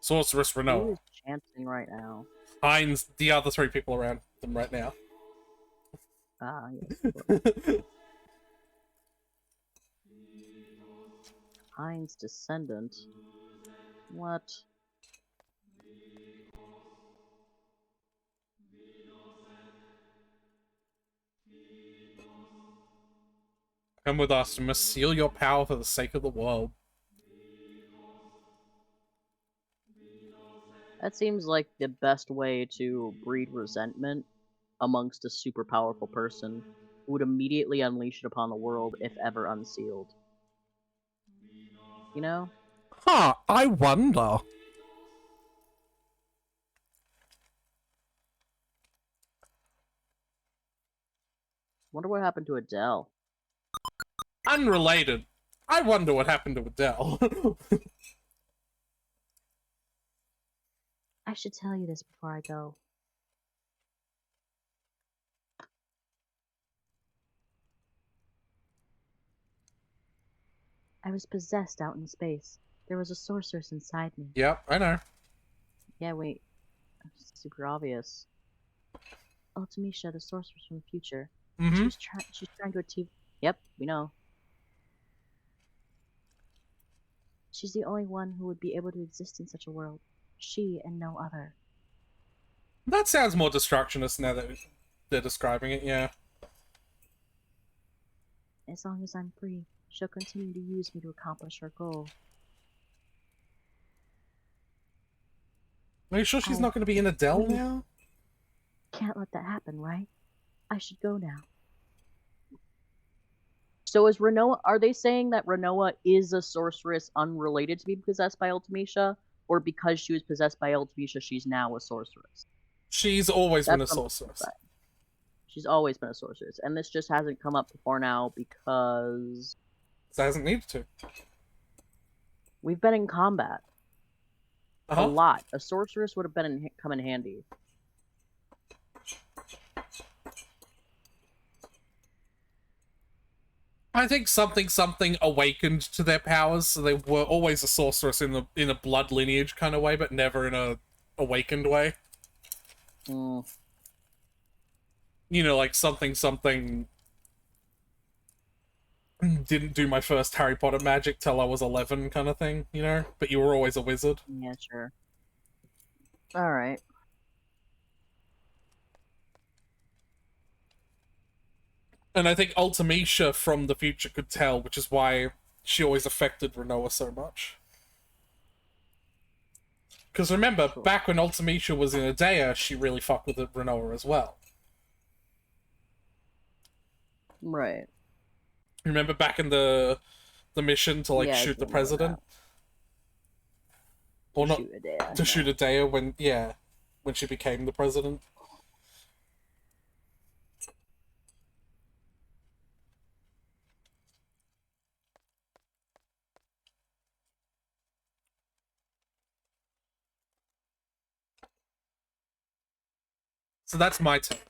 B: Sorceress
A: Who
B: Renault.
A: is chanting right now?
B: Heinz, the other 3 people around them right now.
A: Ah, yes. Heinz descendant. What?
B: Come with us and must seal your power for the sake of the world.
A: That seems like the best way to breed resentment amongst a super powerful person. who would immediately unleash it upon the world if ever unsealed. You know?
B: Huh, I wonder.
A: Wonder what happened to Adele.
B: Unrelated. I wonder what happened to Adele.
F: I should tell you this before I go. I was possessed out in space. There was a sorceress inside me.
B: Yep, I know.
A: Yeah, wait. It's super obvious.
F: Ultimisha, the sorceress from the future.
B: Mm-hmm.
F: She's trying to achieve.
A: Yep, we know.
F: She's the only one who would be able to exist in such a world. She and no other.
B: That sounds more destructionist now that they're describing it, yeah.
F: As long as I'm free, she'll continue to use me to accomplish her goal.
B: Are you sure she's not going to be in Adele now?
F: Can't let that happen, right? I should go now.
A: So is Renoa, are they saying that Renoa is a sorceress unrelated to being possessed by Ultimecia? Or because she was possessed by Ultimecia, she's now a sorceress?
B: She's always been a
A: That's what I'm
B: sorceress.
A: saying. She's always been a sorceress. And this just hasn't come up before now because
B: It hasn't needed to.
A: we've been in combat.
B: Uh-huh.
A: A lot. A sorceress would have come in handy.
B: I think something awakened to their powers, so they were always a sorceress in a blood lineage kind of way, but never in a awakened way.
A: Mm.
B: You know, like something didn't do my first Harry Potter magic till I was 11 kind of thing, you know? But you were always a wizard.
A: Yeah, sure. Alright.
B: And I think Ultimecia from the future could tell, which is why she always affected Renoa so much. Because remember, back when Ultimecia was in Adea, she really fucked with Renoa as well.
A: Right.
B: Remember back in the mission to, like,
A: Yeah, I
B: shoot the
A: do remember
B: president? Or not,
A: shoot Adea,
B: to
A: yeah.
B: shoot Adea when she became the president. So that's my take.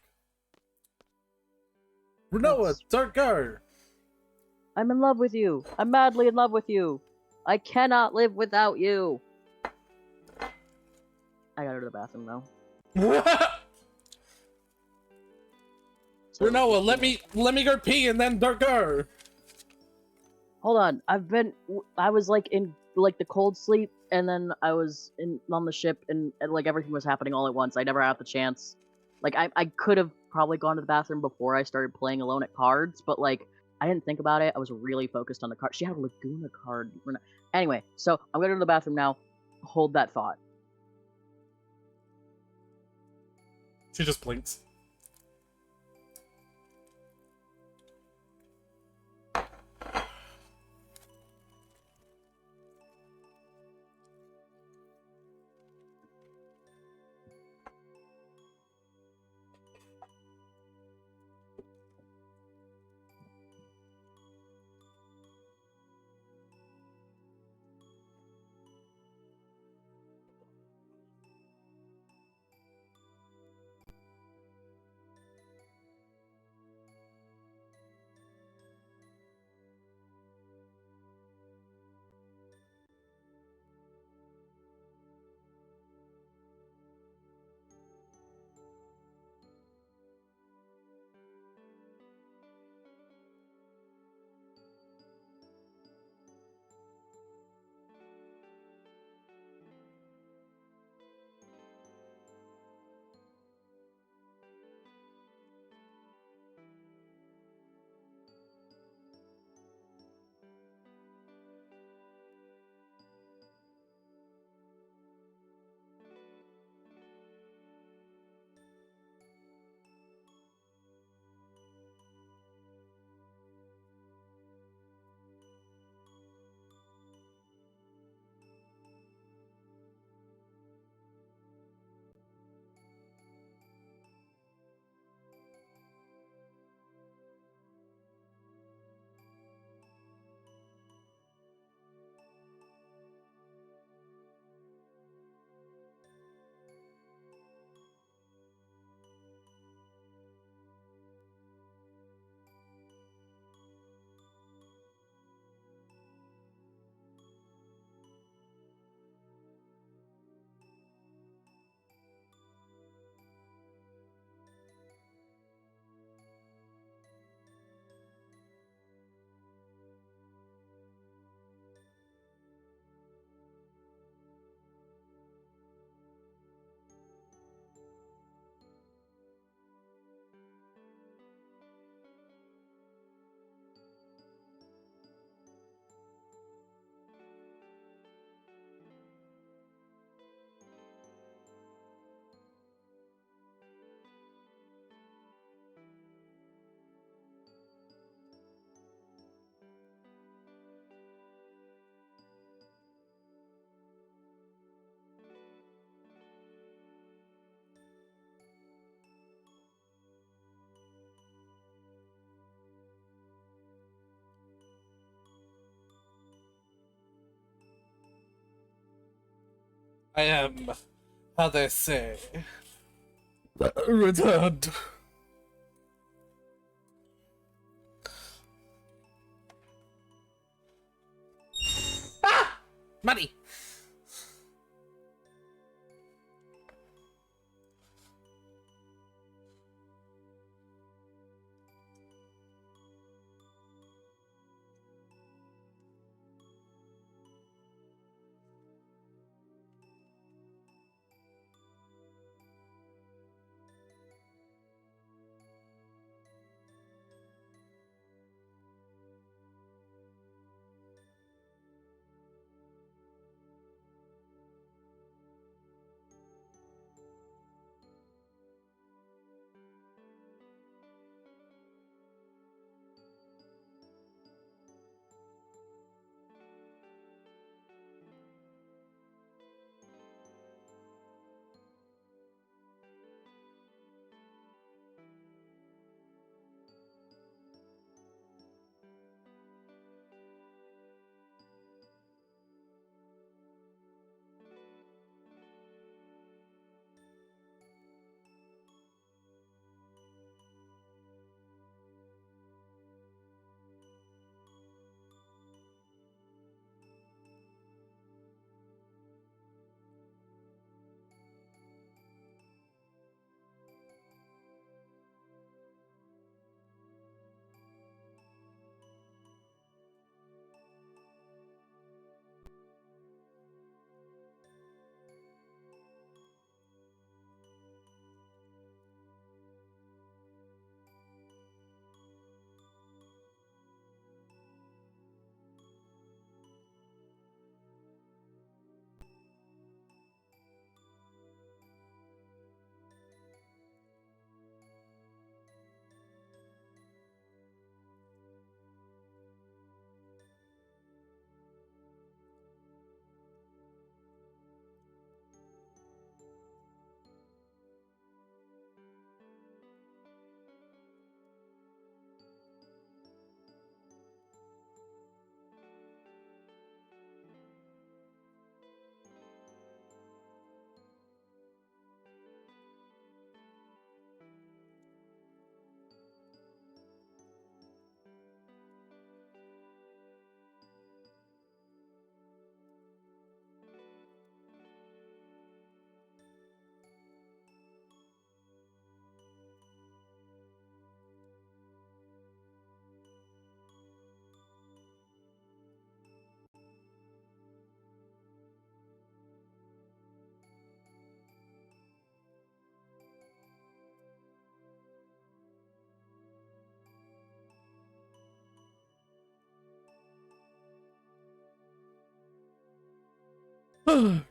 B: Renoa, don't go!
A: I'm in love with you. I'm madly in love with you. I cannot live without you. I gotta go to the bathroom though. So,
B: Renoa, let me go pee and then don't go.
A: hold on. I was like in like the cold sleep, and then I was on the ship, and like everything was happening all at once. I never had the chance. Like I could have probably gone to the bathroom before I started playing alone at cards, but like I didn't think about it. I was really focused on the card. She had a Laguna card. Anyway, so I'm gonna go to the bathroom now. Hold that thought.
B: She just blinks. I am, how they say, returned. Ah! Money!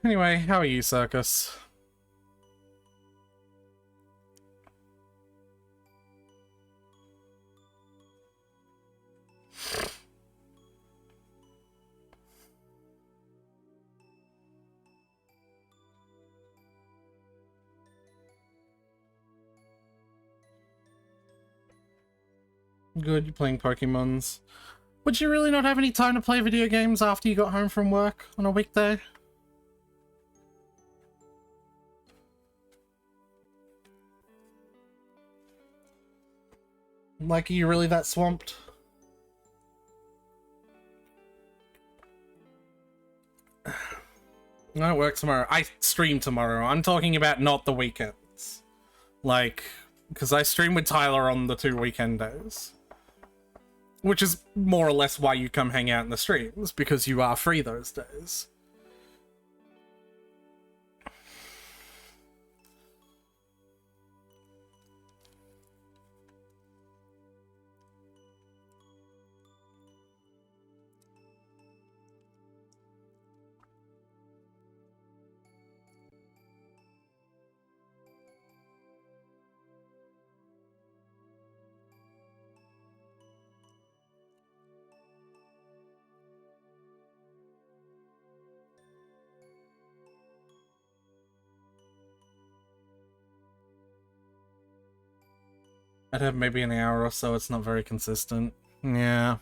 B: Anyway, how are you, Circus? Good, you're playing Pokemons. Would you really not have any time to play video games after you got home from work on a weekday? Like, are you really that swamped? I don't work tomorrow. I stream tomorrow. I'm talking about not the weekends. Like, because I stream with Tyler on the 2 weekend days. Which is more or less why you come hang out in the streams, because you are free those days. I'd have maybe an hour or so, it's not very consistent. Yeah.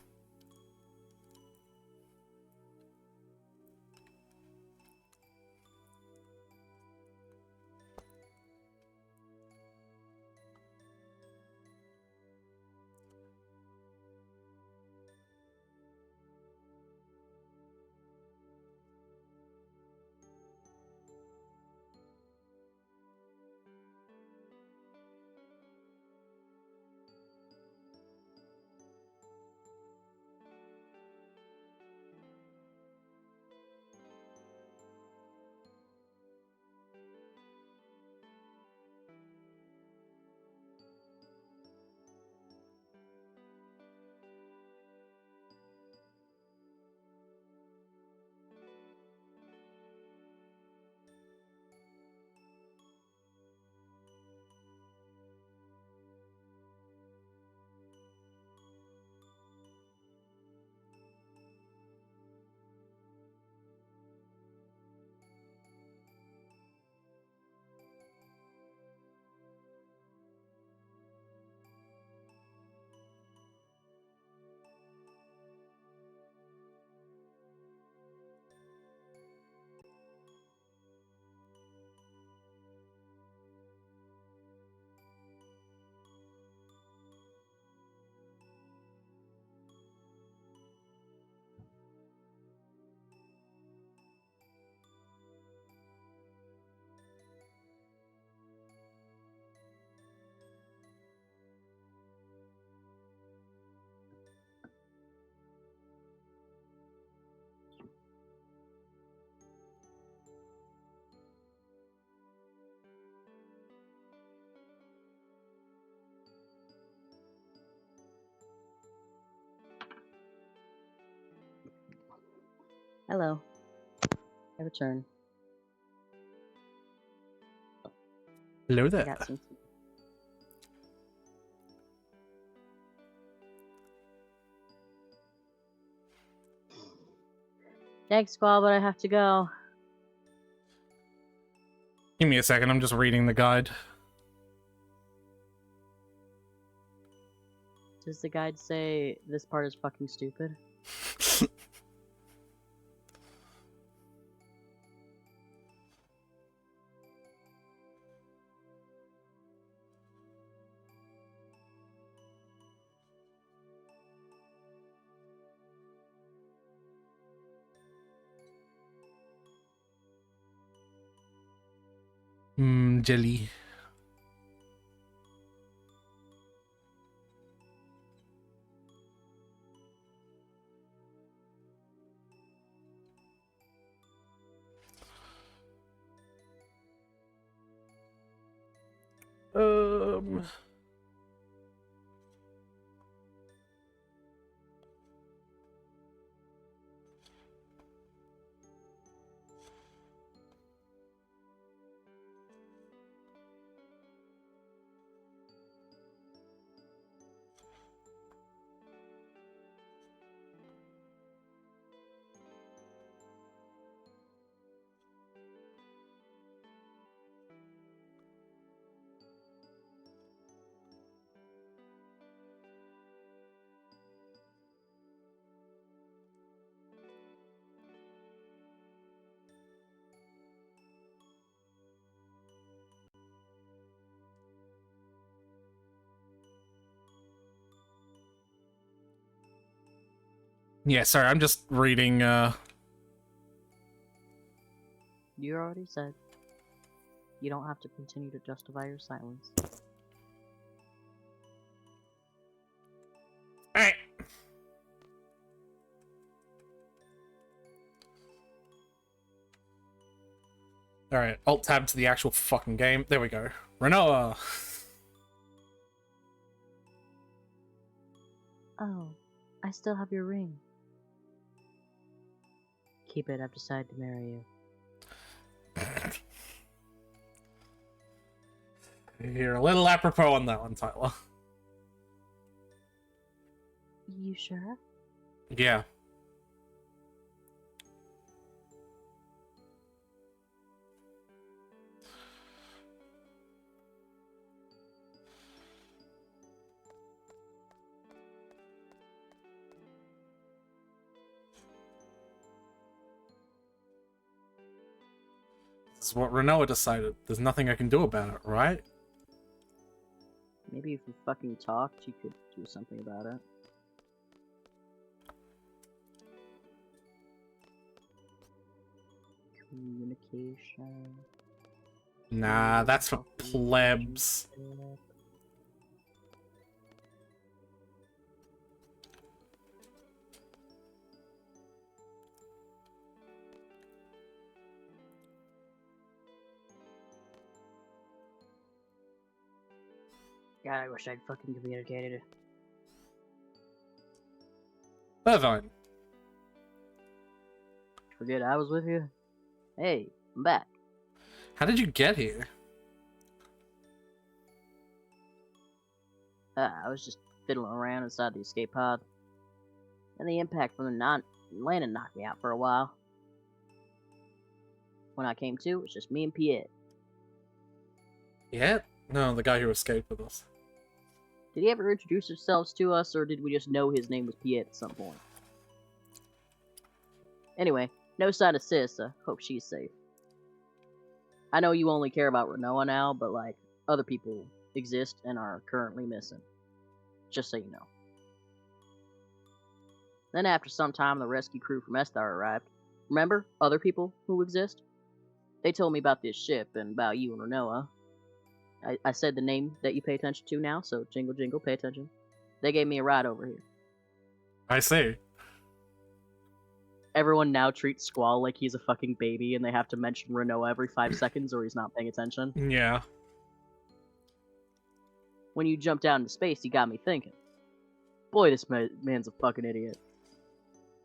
A: Hello. I return.
B: Hello
A: I
B: there.
A: got some. Thanks, Squall, but I have to go.
B: Give me a second, I'm just reading the guide.
A: Does the guide say this part is fucking stupid?
B: Jelly. Um... Yeah, sorry, I'm just reading,
A: You already said. You don't have to continue to justify your silence.
B: Alright. Alright, Alt-tab to the actual fucking game. There we go. Renoa!
A: Oh, I still have your ring. Keep it, I've decided to marry you.
B: You're a little apropos on that one, Tyler.
A: You sure?
B: Yeah. This is what Renoa decided. There's nothing I can do about it, right?
A: Maybe if you fucking talked, you could do something about it. Communication.
B: Nah, that's for plebs.
A: God, I wish I'd fucking communicated.
B: Irvine.
A: Forget I was with you? Hey, I'm back.
B: How did you get here?
A: I was just fiddling around inside the escape pod. And the impact from the landing knocked me out for a while. When I came to, it was just me and Piet.
B: Yeah? No, the guy who escaped with us.
A: Did he ever introduce himself to us, or did we just know his name was Piet at some point? Anyway, no sign of Sis, hope she's safe. I know you only care about Renoa now, but, like, other people exist and are currently missing. Just so you know. Then after some time, the rescue crew from Esthar arrived. Remember other people who exist? They told me about this ship and about you and Renoa. I said the name that you pay attention to now, so jingle jingle, pay attention. They gave me a ride over here.
B: I see.
A: Everyone now treats Squall like he's a fucking baby and they have to mention Renoa every 5 seconds or he's not paying attention.
B: Yeah.
A: When you jumped out into space, you got me thinking. Boy, this man's a fucking idiot.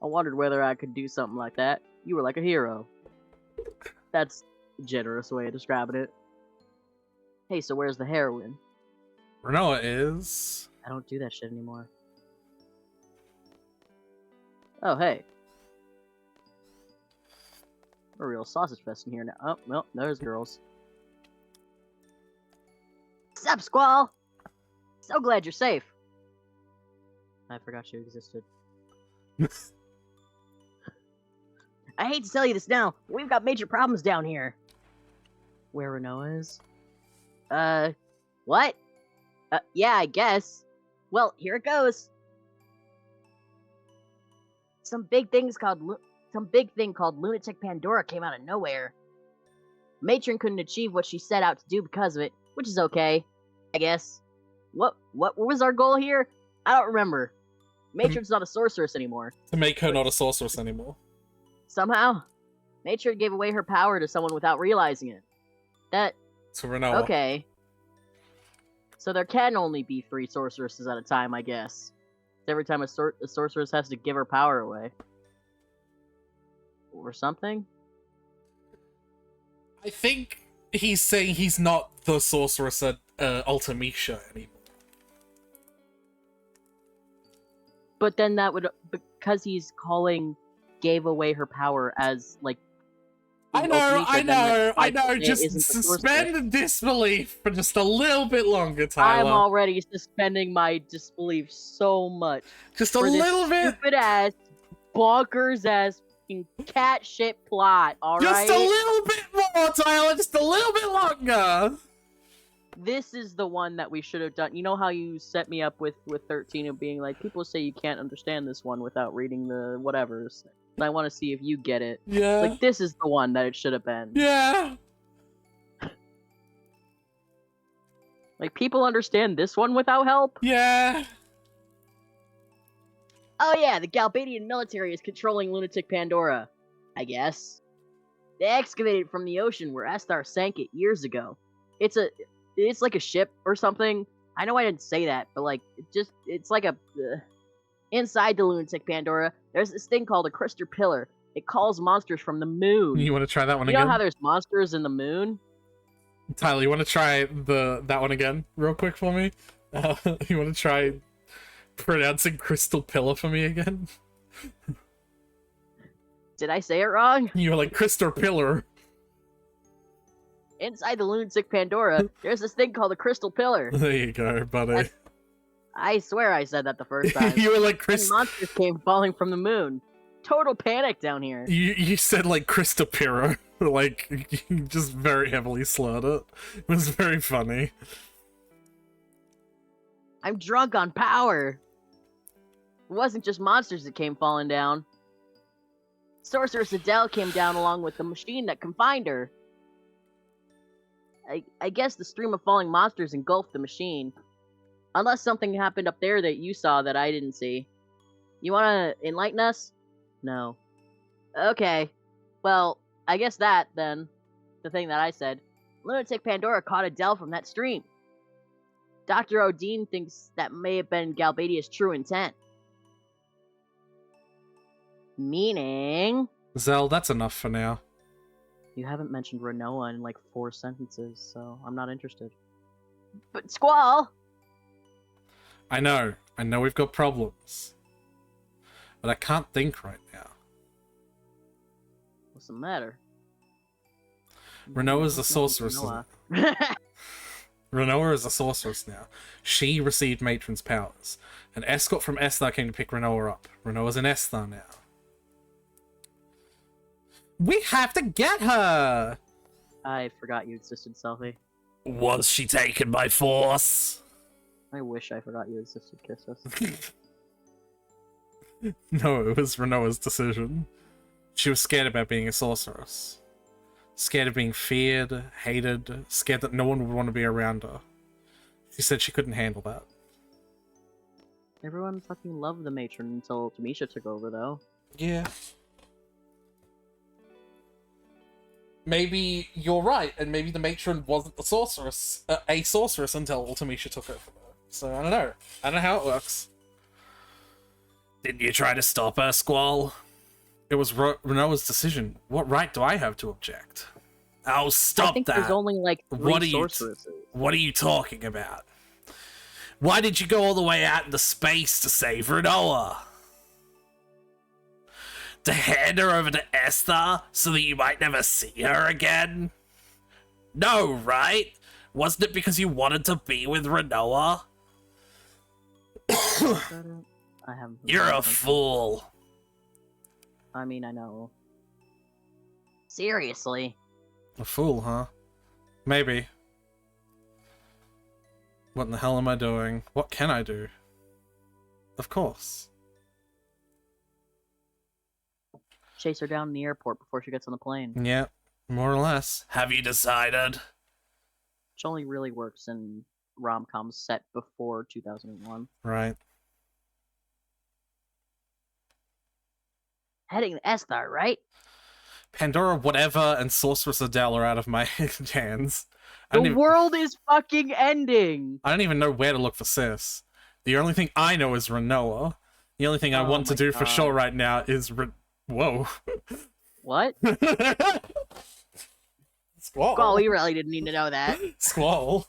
A: I wondered whether I could do something like that. You were like a hero. That's a generous way of describing it. Hey, so where's the heroin?
B: Renoa is.
A: I don't do that shit anymore. Oh, hey. A real sausage fest in here now. Oh, well, there's girls.
F: Sup, Squall?
A: So glad you're safe. I forgot you existed.
F: I hate to tell you this now, but we've got major problems down here.
A: Where Renoa is?
F: What? Yeah, I guess. Well, here it goes. Some big thing called Lunatic Pandora came out of nowhere. Matron couldn't achieve what she set out to do because of it, which is okay, I guess. What was our goal here? I don't remember. Matron's not a sorceress anymore.
B: To make her not a sorceress anymore.
F: Somehow, Matron gave away her power to someone without realizing it.
B: To Renoa.
A: Okay. So there can only be 3 sorceresses at a time, I guess. Every time a sorceress has to give her power away. Or something?
B: I think he's saying he's not the sorceress at Ultimecia anymore.
A: But then that would... Because he's calling gave away her power as, like...
B: I know. Just suspend disbelief for just a little bit longer, Tyler.
A: I'm already suspending my disbelief so much.
B: Just a little bit.
A: Stupid ass, bonkers ass, cat shit plot. All right.
B: Just a little bit more, Tyler. Just a little bit longer.
A: This is the one that we should have done. You know how you set me up with 13 and being like, people say you can't understand this one without reading the whatevers. And I want to see if you get it.
B: Yeah.
A: Like, this is the one that it should have been.
B: Yeah.
A: Like, people understand this one without help?
B: Yeah.
F: Oh yeah, the Galbadian military is controlling Lunatic Pandora. I guess. They excavated it from the ocean where Esthar sank it years ago. It's like a ship or something. I know I didn't say that, but like, it's like a... Inside the Lunatic Pandora, there's this thing called a crystal pillar. It calls monsters from the moon.
B: You want to try that one
A: you
B: again?
A: You know how there's monsters in the moon?
B: Tyler, you want to try that one again real quick for me? You want to try pronouncing crystal pillar for me again?
A: Did I say it wrong?
B: You were like, crystal pillar.
F: Inside the Lunatic Pandora, there's this thing called a crystal pillar.
B: There you go, buddy.
A: I swear I said that the first time.
B: You were like,
A: monsters came falling from the moon. Total panic down here.
B: You said like crystal pillar. Like, you just very heavily slurred it. It was very funny.
A: I'm drunk on power. It wasn't just monsters that came falling down. Sorceress Adele came down along with the machine that confined her. I guess the stream of falling monsters engulfed the machine. Unless something happened up there that you saw that I didn't see. You wanna enlighten us? No. Okay. Well, I guess that, then. The thing that I said. Lunatic Pandora caught Adele from that stream. Dr. Odin thinks that may have been Galbadia's true intent. Meaning...
B: Zell, that's enough for now.
A: You haven't mentioned Renoa in like 4 sentences, so I'm not interested.
F: But Squall!
B: I know we've got problems. But I can't think right now.
A: What's the matter?
B: Renoa's a sorceress. Renoa is a sorceress now. She received Matron's powers. An escort from Esthar came to pick Renoa up. Renoa's in Esthar now. We have to get her!
A: I forgot you existed, Selfie.
G: Was she taken by force?
A: I wish I forgot you existed, Kisses.
B: No, it was Renoa's decision. She was scared about being a sorceress. Scared of being feared, hated, scared that no one would want to be around her. She said she couldn't handle that.
A: Everyone fucking loved the matron until Tamisha took over, though.
B: Yeah. Maybe you're right, and maybe the matron wasn't the sorceress, a sorceress until Ultimecia took over. So I don't know. I don't know how it works.
G: Didn't you try to stop her, Squall?
B: It was Renoa's decision. What right do I have to object?
G: Oh,
A: I
G: stop
A: think
G: that.
A: there's only like
G: What are
A: three
G: you
A: sorceresses.
G: What are you talking about? Why did you go all the way out into space to save Renoa? To hand her over to Esther so that you might never see her again? No, right? Wasn't it because you wanted to be with Renoa?
A: I haven't.
G: You're a fool.
A: I mean, I know.
F: Seriously.
B: A fool, huh? Maybe. What in the hell am I doing? What can I do? Of course.
A: Chase her down in the airport before she gets on the plane.
B: Yeah, more or less.
G: Have you decided?
A: Which only really works in rom-coms set before 2001.
B: Right.
F: Heading to Esthar, right?
B: Pandora, whatever, and Sorceress Adele are out of my hands.
A: The world is fucking ending!
B: I don't even know where to look for Sis. The only thing I know is Renoa. The only thing I
A: Oh
B: want to
A: my
B: do for
A: God.
B: sure right now is Whoa.
A: What?
B: Squall.
F: Oh, we really didn't need to know that.
B: Squall.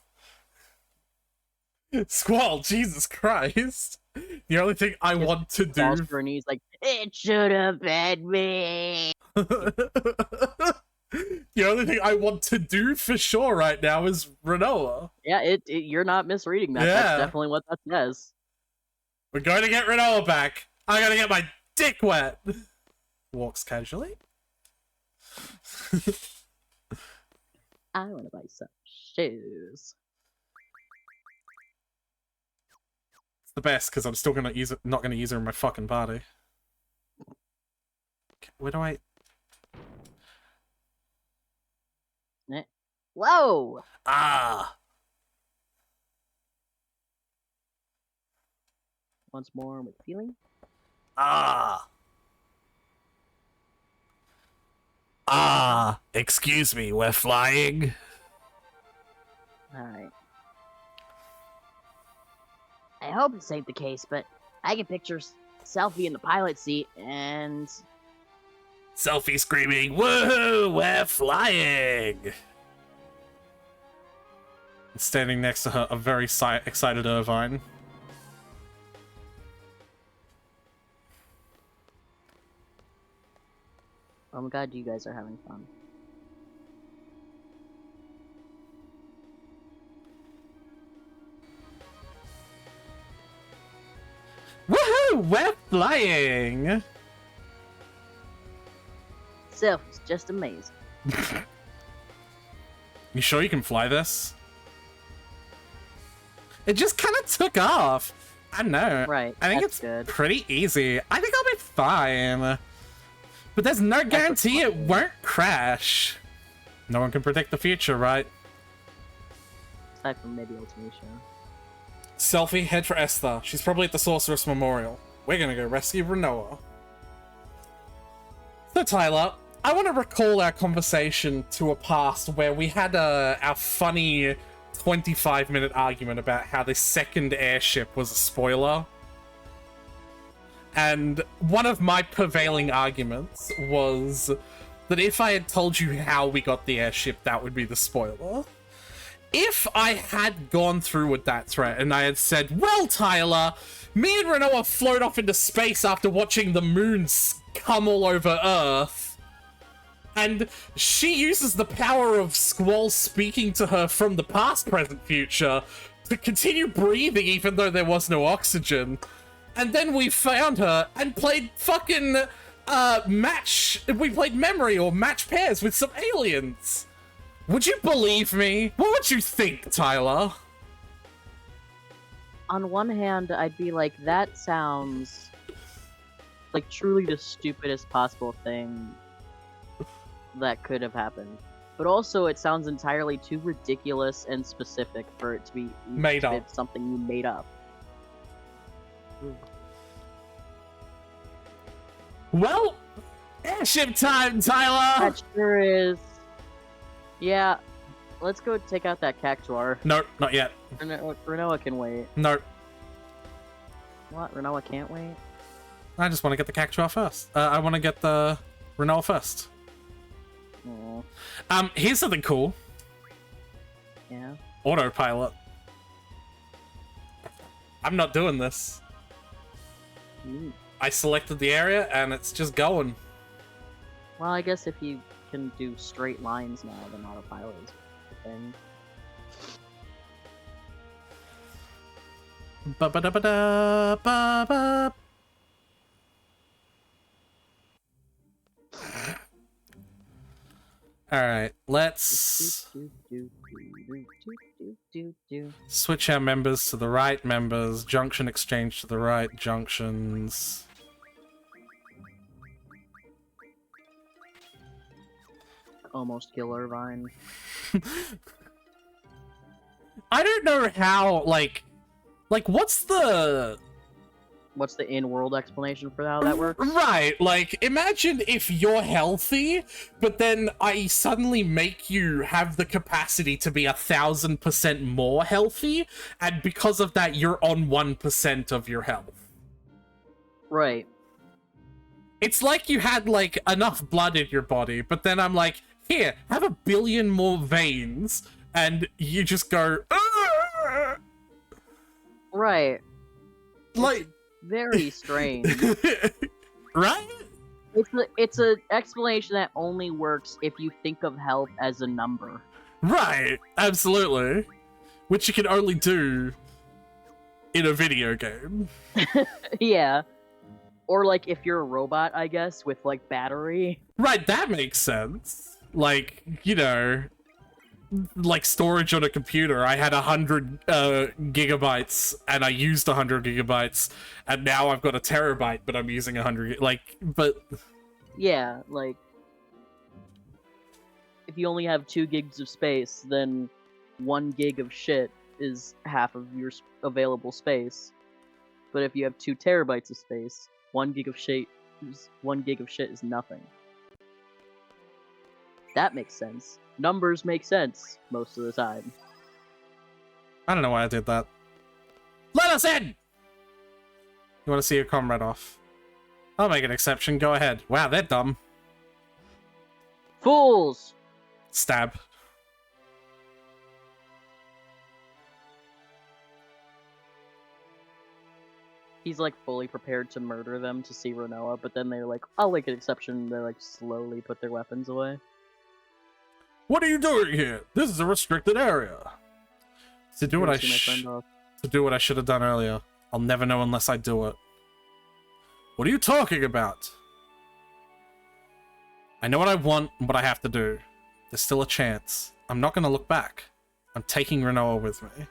B: Squall, Jesus Christ. The only thing I want to do...
A: Falls to her knees like,
F: It should have been me.
B: The only thing I want to do for sure right now is Renoa.
A: yeah, you're not misreading that.
B: Yeah.
A: That's definitely what that says.
B: We're going to get Renoa back. I gotta get my dick wet. Walks casually.
A: I want to buy some shoes.
B: It's the best because I'm still gonna use it. Not gonna use her in my fucking party. Where do I?
F: Whoa.
G: Ah,
A: Once more with feeling.
G: excuse me, we're flying?
A: Alright.
F: I hope this ain't the case, but I can picture Selfie in the pilot seat and...
G: Selfie screaming, woohoo, we're flying!
B: Standing next to her, a very excited Irvine.
A: I'm glad you guys are having fun.
B: Woohoo! We're flying!
A: Selfie's just amazing.
B: You sure you can fly this? It just kind of took off. I don't know.
A: Right,
B: I think
A: that's
B: it's
A: good.
B: pretty easy. I think I'll be fine. But there's no guarantee it won't crash. No one can predict the future, right?
A: Aside from maybe Ultimation.
B: Selfie, head for Esther. She's probably at the Sorceress Memorial. We're gonna go rescue Renoa. So Tyler, I want to recall our conversation to a past where we had our funny 25-minute argument about how the second airship was a spoiler. And one of my prevailing arguments was that if I had told you how we got the airship, that would be the spoiler. If I had gone through with that threat and I had said, well, Tyler, me and Renoa float off into space after watching the moon come all over Earth, and she uses the power of Squall speaking to her from the past, present, future to continue breathing even though there was no oxygen. And then we found her and played fucking we played memory or match pairs with some aliens. Would you believe me? What would you think, Tyler?
A: On one hand, I'd be like, that sounds like truly the stupidest possible thing that could have happened. But also, it sounds entirely too ridiculous and specific for it to be
B: Made up.
A: something you made up.
B: Well, airship time, Tyler!
A: That sure is. Yeah, let's go take out that cactuar.
B: Nope, not yet.
A: Renoa can wait.
B: Nope.
A: What? Renoa can't wait?
B: I just want to get the Cactuar first. I want to get the Renoa first.
A: Aw,
B: Here's something cool.
A: yeah.
B: Autopilot. I'm not doing this.
A: Mm.
B: I selected the area and it's just going.
A: Well, I guess if you can do straight lines now, then autopilot is a thing.
B: Ba-ba-da-ba-da, ba-ba. Alright, let's
A: Do.
B: switch our members to the right members, junction exchange to the right junctions.
A: Almost kill Irvine.
B: I don't know how, like, what's the...
A: What's the in-world explanation for how that works?
B: Right, like, imagine if you're healthy, but then I suddenly make you have the capacity to be 1,000% more healthy, and because of that, you're on 1% of your health.
A: Right.
B: It's like you had, like, enough blood in your body, but then I'm like, here, have 1 billion more veins, and you just go, "Argh!"
A: Right.
B: Like...
A: Very strange.
B: Right?
A: It's a explanation that only works if you think of health as a number.
B: Right, absolutely. Which you can only do in a video game.
A: Yeah. Or like if you're a robot, I guess, with like battery.
B: Right, that makes sense. Like, you know, like storage on a computer. I had 100 gigabytes and I used 100 gigabytes and now I've got a terabyte, but I'm using 100, like, but...
A: Yeah, like... If you only have 2 gigs of space, then 1 gig of shit is half of your available space. But if you have 2 terabytes of space, 1 gig of shit is nothing. That makes sense. Numbers make sense most of the time.
B: I don't know why I did that. Let us in! You want to see your comrade off? I'll make an exception, go ahead. Wow, they're dumb.
A: Fools!
B: Stab.
A: He's like fully prepared to murder them to see Renoa, but then they're like, I'll make an exception. They like slowly put their weapons away.
B: What are you doing here? This is a restricted area. To do what I
A: See my friend off.
B: to do what I should have done earlier. I'll never know unless I do it. What are you talking about? I know what I want and what I have to do. There's still a chance. I'm not gonna look back. I'm taking Renoa with me.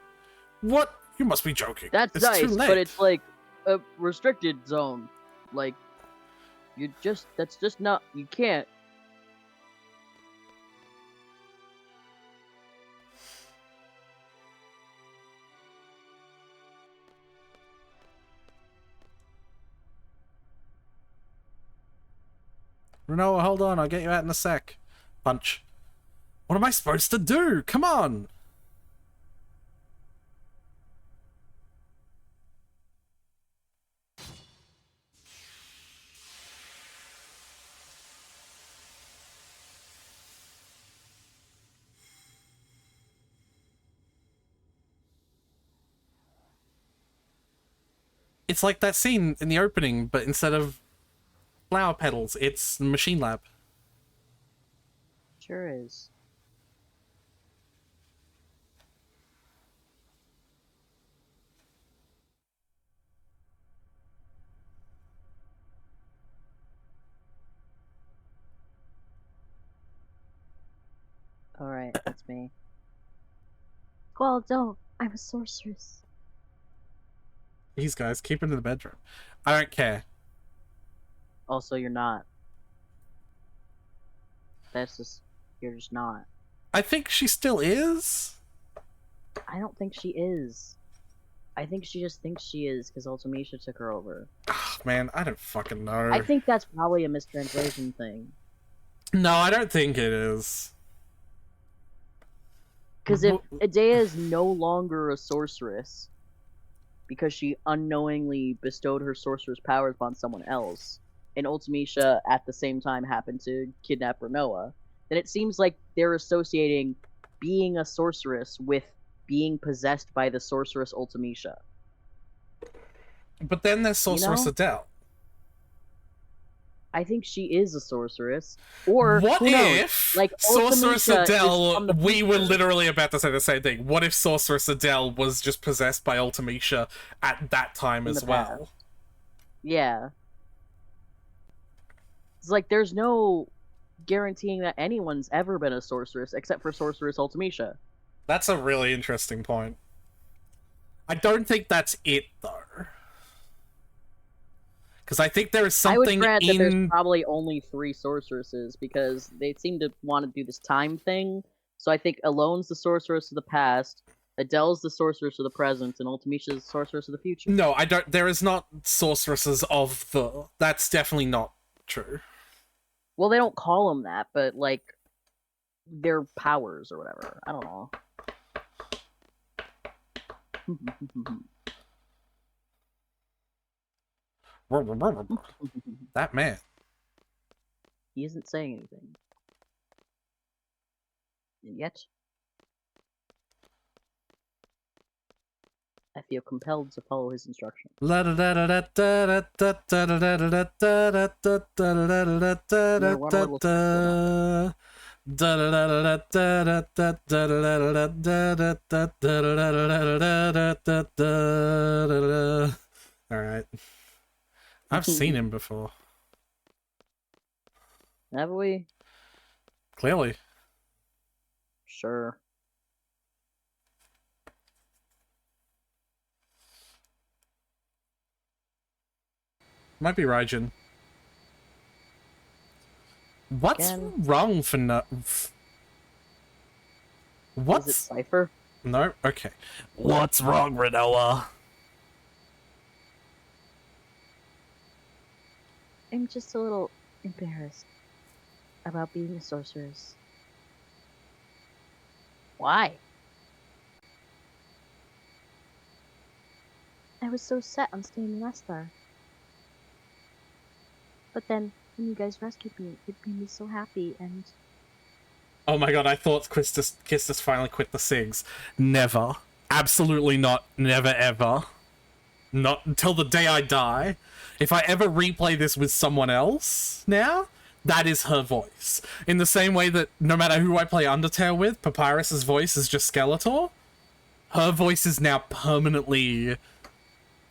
B: What? You must be joking.
A: That's
B: It's too
A: nice,
B: late.
A: but it's like a restricted zone. Like, that's just not, you can't.
B: Renoa, hold on. I'll get you out in a sec. Punch. What am I supposed to do? Come on. It's like that scene in the opening, but instead of flower petals, it's Machine Lab.
A: Sure is. Alright, that's me.
F: Squall, don't. I'm a sorceress.
B: These guys, keep it in the bedroom. I don't care.
A: Also, you're not. That's just, you're just not.
B: I think she still is.
A: I don't think she is. I think she just thinks she is because Ultimisha took her over.
B: Oh, man, I don't fucking know.
A: I think that's probably a mistranslation thing.
B: No, I don't think it is.
A: Because if Adea is no longer a sorceress, because she unknowingly bestowed her sorcerer's powers upon someone else, and Ultimecia at the same time happened to kidnap Renoa, then it seems like they're associating being a sorceress with being possessed by the sorceress Ultimecia.
B: But then there's Sorceress
A: know?
B: Adele.
A: I think she is a sorceress. Or,
B: What
A: who knows?
B: if
A: Like,
B: Sorceress
A: Ultimecia is
B: Adele,
A: from the
B: we were
A: future.
B: literally about to say the same thing. What if Sorceress Adele was just possessed by Ultimecia at that time
A: In
B: as
A: the
B: well?
A: past. Yeah. It's like, there's no guaranteeing that anyone's ever been a sorceress except for Sorceress Ultimecia.
B: That's a really interesting point. I don't think that's it, though. Because I think there is
A: I would
B: something
A: grant that there's
B: in...
A: probably only 3 sorceresses because they seem to want to do this time thing. So I think Alone's the sorceress of the past, Adele's the sorceress of the present, and Ultimecia's the sorceress of the future.
B: No, I don't... There is not sorceresses of the... That's definitely not true.
A: Well, they don't call them that, but, like, their powers or whatever. I don't know.
B: That man.
A: He isn't saying anything. Yet. I feel compelled to follow his instructions.
B: Alright. I've seen him before.
A: Have we?
B: Clearly.
A: Sure.
B: Might be Raijin. What's
A: Again.
B: wrong for no...
A: Is it
B: What's...
A: Cypher?
B: No? Okay.
G: What's wrong, Renoa?
F: I'm just a little embarrassed about being a sorceress.
A: Why?
F: I was so set on staying in Lestar. But then, when you guys rescued me, it made me so happy, and
B: Oh my god, I thought Kistis finally quit the SIGs. Never. Absolutely not. Never ever. Not until the day I die. If I ever replay this with someone else now, that is her voice. In the same way that no matter who I play Undertale with, Papyrus's voice is just Skeletor. Her voice is now permanently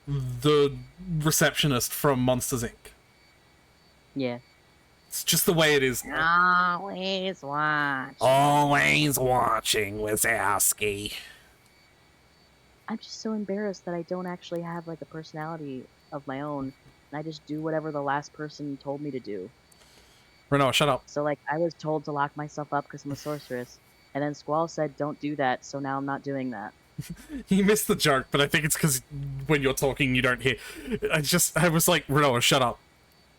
B: the receptionist from Monsters, Inc.
A: Yeah.
B: It's just the way it is.
F: always watch.
G: Always watching, Wazowski.
F: I'm just so embarrassed that I don't actually have like a personality of my own, and I just do whatever the last person told me to do.
B: Renoa, shut up.
F: So like, I was told to lock myself up because I'm a sorceress, and then Squall said don't do that, so now I'm not doing that.
B: You missed the joke, but I think it's because when you're talking, you don't hear. I was like, Renoa, shut up.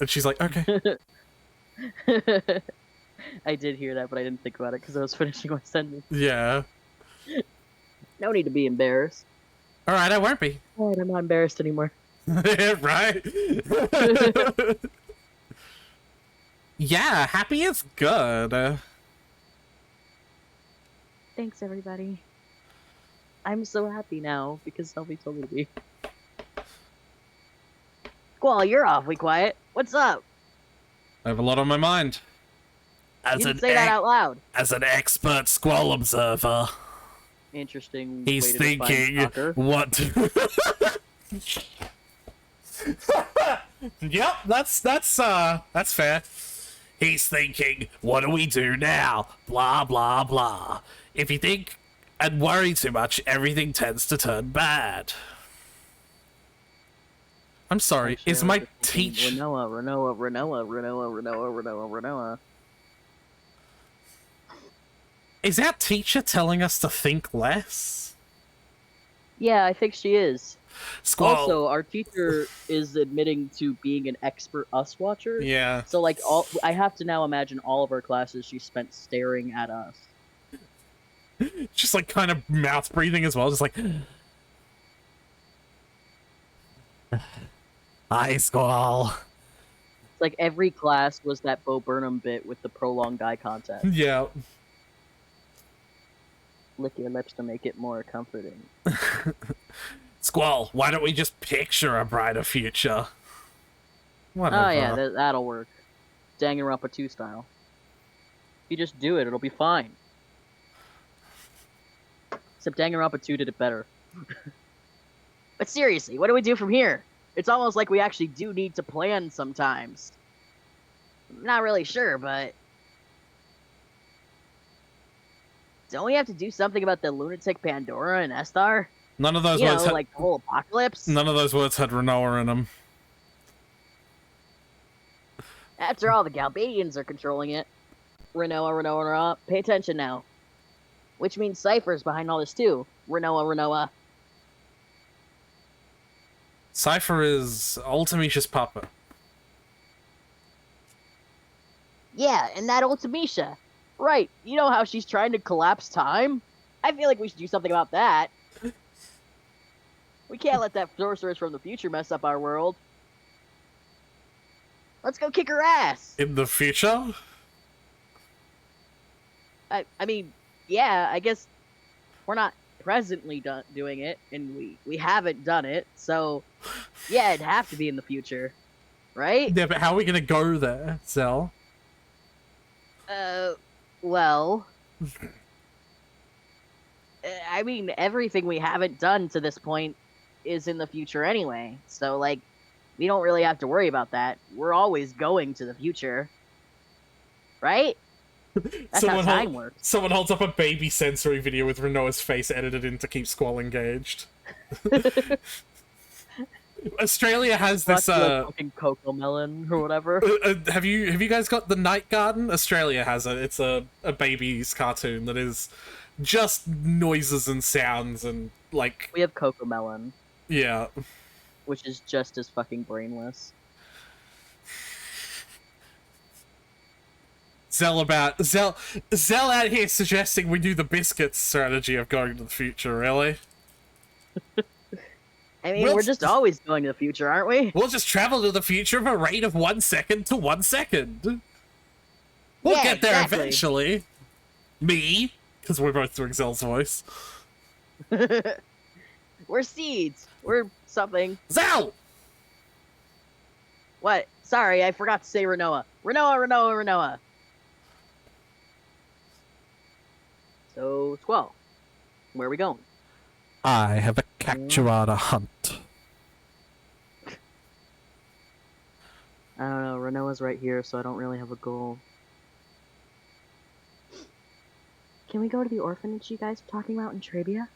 B: And she's like, okay.
A: I did hear that, but I didn't think about it because I was finishing my sentence.
B: Yeah.
A: No need to be embarrassed.
B: Alright, I won't be.
A: Alright, I'm not embarrassed anymore.
B: Right? Yeah, happy is good.
F: Thanks, everybody.
A: I'm so happy now because Selby told me to be. Squall, you're awfully quiet. What's up?
B: I have a lot on my mind.
A: You
G: As
A: didn't
G: an
A: say that out loud.
G: as an expert squall observer,
A: Interesting.
G: he's
A: way to define
G: thinking
A: stalker.
G: what.
B: Yep, that's fair.
G: He's thinking, what do we do now? Blah blah blah. If you think and worry too much, everything tends to turn bad.
B: I'm sorry,
A: Actually,
B: is
A: I was
B: my
A: just thinking,
B: teach...
A: Renoa.
B: Is our teacher telling us to think less?
A: Yeah, I think she is.
G: Squall.
A: Also, our teacher is admitting to being an expert us watcher.
B: Yeah.
A: So, like, I have to now imagine all of our classes she spent staring at us.
B: Just like kind of mouth breathing as well, just like...
G: Hi, Squall.
A: It's like every class was that Bo Burnham bit with the prolonged eye contact.
B: Yeah.
A: Lick your lips to make it more comforting.
G: Squall, why don't we just picture a brighter future?
B: Whatever.
A: Oh yeah, that'll work. Danganronpa 2 style. If you just do it, it'll be fine. Except Danganronpa 2 did it better. But seriously, what do we do from here? It's almost like we actually do need to plan sometimes. I'm not really sure, but... Don't we have to do something about the lunatic Pandora and Estar?
B: None of those
A: You know,
B: words had,
A: like the whole apocalypse?
B: none of those words had Renoa in them.
A: After all, the Galbadians are controlling it. Renoa. Pay attention now. Which means Cypher's behind all this too. Renoa.
B: Cypher is Ultimicia's puppet.
A: Yeah, and that Ultimisha. Right, you know how she's trying to collapse time? I feel like we should do something about that. We can't let that sorceress from the future mess up our world. Let's go kick her ass!
B: In the future?
A: I mean, yeah, I guess we're not presently doing it, and we haven't done it, so yeah, it'd have to be in the future, right?
B: Yeah, but how are we gonna go there, Zell?
A: Well... I mean, everything we haven't done to this point is in the future anyway, so, like, we don't really have to worry about that. We're always going to the future. Right? That's how time works.
B: Someone holds up a baby sensory video with Renoa's face edited in to keep Squall engaged. Australia has this
A: fucking Coco Melon or whatever.
B: have you guys got the Night Garden? Australia has it. It's a baby's cartoon that is just noises and sounds and like
A: We have Coco Melon,
B: yeah.
A: which is just as fucking brainless.
B: Zell out here suggesting we do the biscuits strategy of going to the future, really?
A: I mean,
B: We'll-
A: we're just always going to the future, aren't we?
B: We'll just travel to the future at a rate of 1 second to 1 second. We'll
A: Yeah,
B: get there
A: exactly.
B: eventually. Me, because we're both doing Zell's voice.
A: We're seeds. We're something.
B: Zell!
A: What? Sorry, I forgot to say Renoa. Renoa. So, Squall, where are we going?
G: I have a Cactuara hunt.
A: I don't know. Renoa's right here, so I don't really have a goal. Can we go to the orphanage you guys were talking about in Trabia?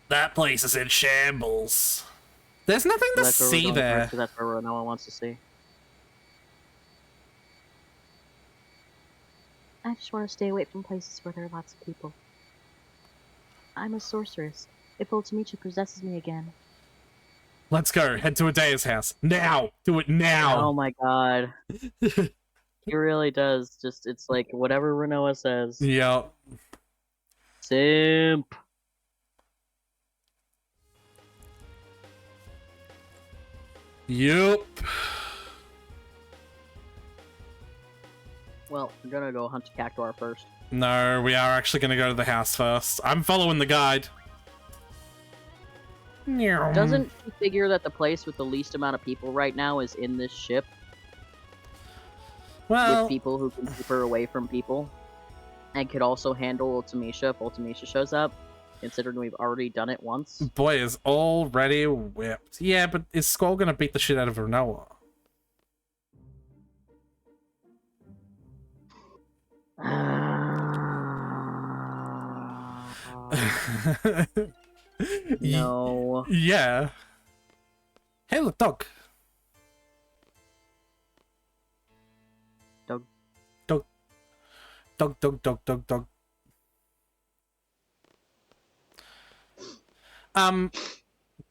G: That place is in shambles.
B: There's nothing to
A: That's where we're
B: see
A: going
B: there.
A: first, 'cause that's where Renoa wants to see. I just want to stay away from places where there are lots of people. I'm a sorceress. If Ultimicha possesses me again...
B: Let's go. Head to Adea's house. Now! Do it now!
A: Oh my god. He really does. Just, it's like, whatever Renoa says.
B: Yeah.
A: Simp.
B: Yup.
A: Well, we're gonna go hunt a Cactuar first.
B: No, we are actually going to go to the house first. I'm following the guide.
A: Doesn't he figure that the place with the least amount of people right now is in this ship?
B: Well,
A: With people who can keep her away from people? And could also handle Ultimisha if Ultimisha shows up? Considering we've already done it once.
B: boy is already whipped. Yeah, but is Skull going to beat the shit out of Renoa?
A: No.
B: Yeah. Hey, look, dog.
A: Dog.
B: Dog. Dog.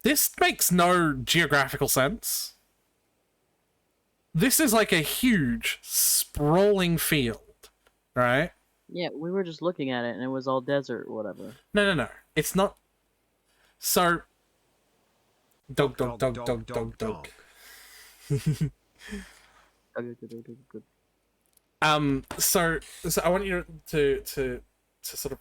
B: This makes no geographical sense. This is like a huge, sprawling field, right?
A: Yeah, we were just looking at it and it was all desert or whatever.
B: No. It's not. So, Dog, dog, dog, dog, dog, dog. So I want you to sort of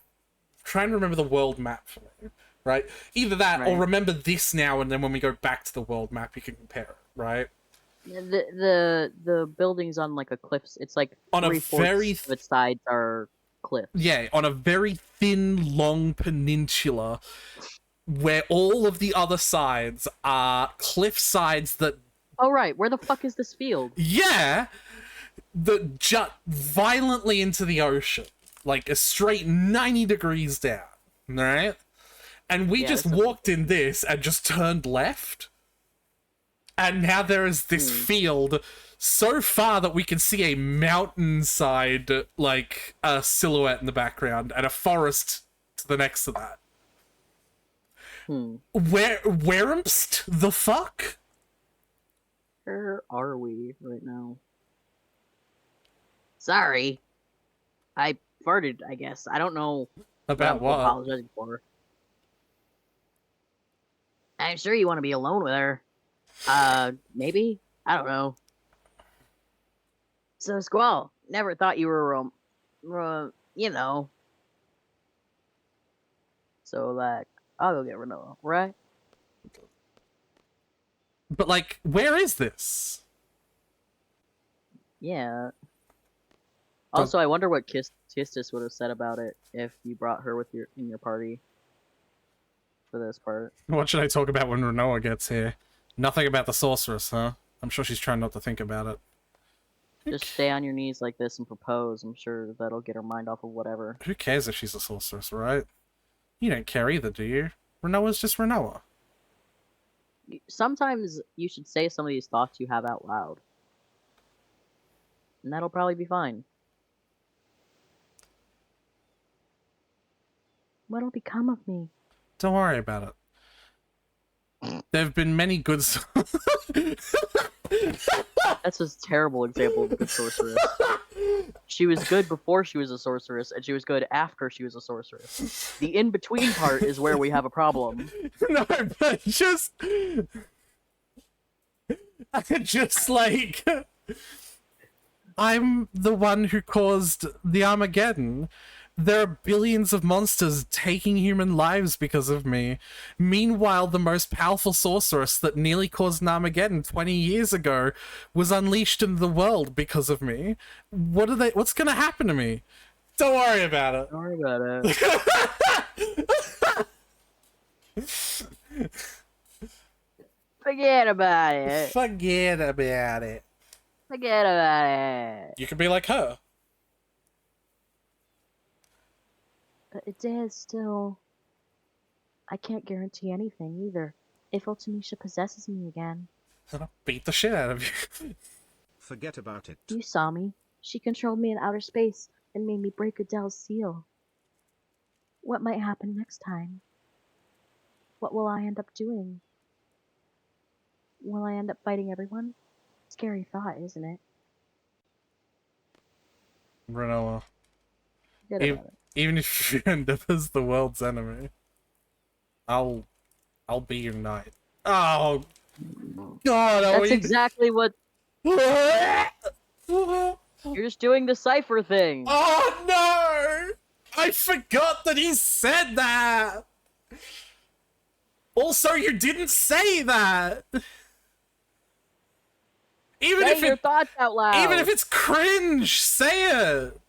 B: try and remember the world map for me, right? Either that or
A: Right.
B: remember this now, and then when we go back to the world map, you can compare it, right?
A: The building's on like a cliff. It's like
B: On a
A: 3/4
B: very
A: of its sides are cliffs.
B: Yeah, on a very thin, long peninsula where all of the other sides are cliff sides that,
A: Oh right, where the fuck is this field?
B: yeah, that jut violently into the ocean, like a straight 90 degrees down, right? And we
A: Yeah,
B: just
A: that's a-
B: walked in this and just turned left. And now there is this field so far that we can see a mountainside, like a silhouette in the background, and a forest to the next to that. Where'mst the fuck?
A: Where are we right now? Sorry. I farted, I guess. I don't know
B: About
A: I'm
B: what?
A: apologizing for. I'm sure you want to be alone with her. Maybe? I don't know. So, Squall, never thought you were, you know. So, like, I'll go get Renault, right?
B: But, like, where is this?
A: Yeah. Also, I wonder what Kistis would have said about it if you brought her with in your party. For this part.
B: What should I talk about when Renoa gets here? Nothing about the sorceress, huh? I'm sure she's trying not to think about it.
A: Just stay on your knees like this and propose. I'm sure that'll get her mind off of whatever.
B: Who cares if she's a sorceress, right? You don't care either, do you? Renoa's just Renoa.
A: Sometimes you should say some of these thoughts you have out loud. And that'll probably be fine. What'll become of me?
B: Don't worry about it. There have been many good...
A: That's a terrible example of a good sorceress. She was good before she was a sorceress, and she was good after she was a sorceress. The in-between part is where we have a problem.
B: No, but just... like... I'm the one who caused the Armageddon. There are billions of monsters taking human lives because of me. Meanwhile, the most powerful sorceress that nearly caused an Armageddon 20 years ago was unleashed into the world because of me. What's gonna happen to me? Don't worry about it.
A: Don't worry about it. Forget about it.
B: Forget about it.
A: Forget about it.
B: You could be like her.
F: But it is still... I can't guarantee anything either. If Ultimisha possesses me again.
B: And I'll beat the shit out of you.
H: Forget about it.
F: You saw me. She controlled me in outer space and made me break Adele's seal. What might happen next time? What will I end up doing? Will I end up fighting everyone? Scary thought, isn't it?
B: Renoa.
A: Forget about it.
B: Even if you end up as the world's enemy, I'll be your knight. Oh God!
A: That's exactly what...
B: Oh
A: You're just doing the cipher thing.
B: no! I forgot that he said that. Also, you didn't say that. Even
A: Say your thoughts out loud.
B: even if it's cringe, say it.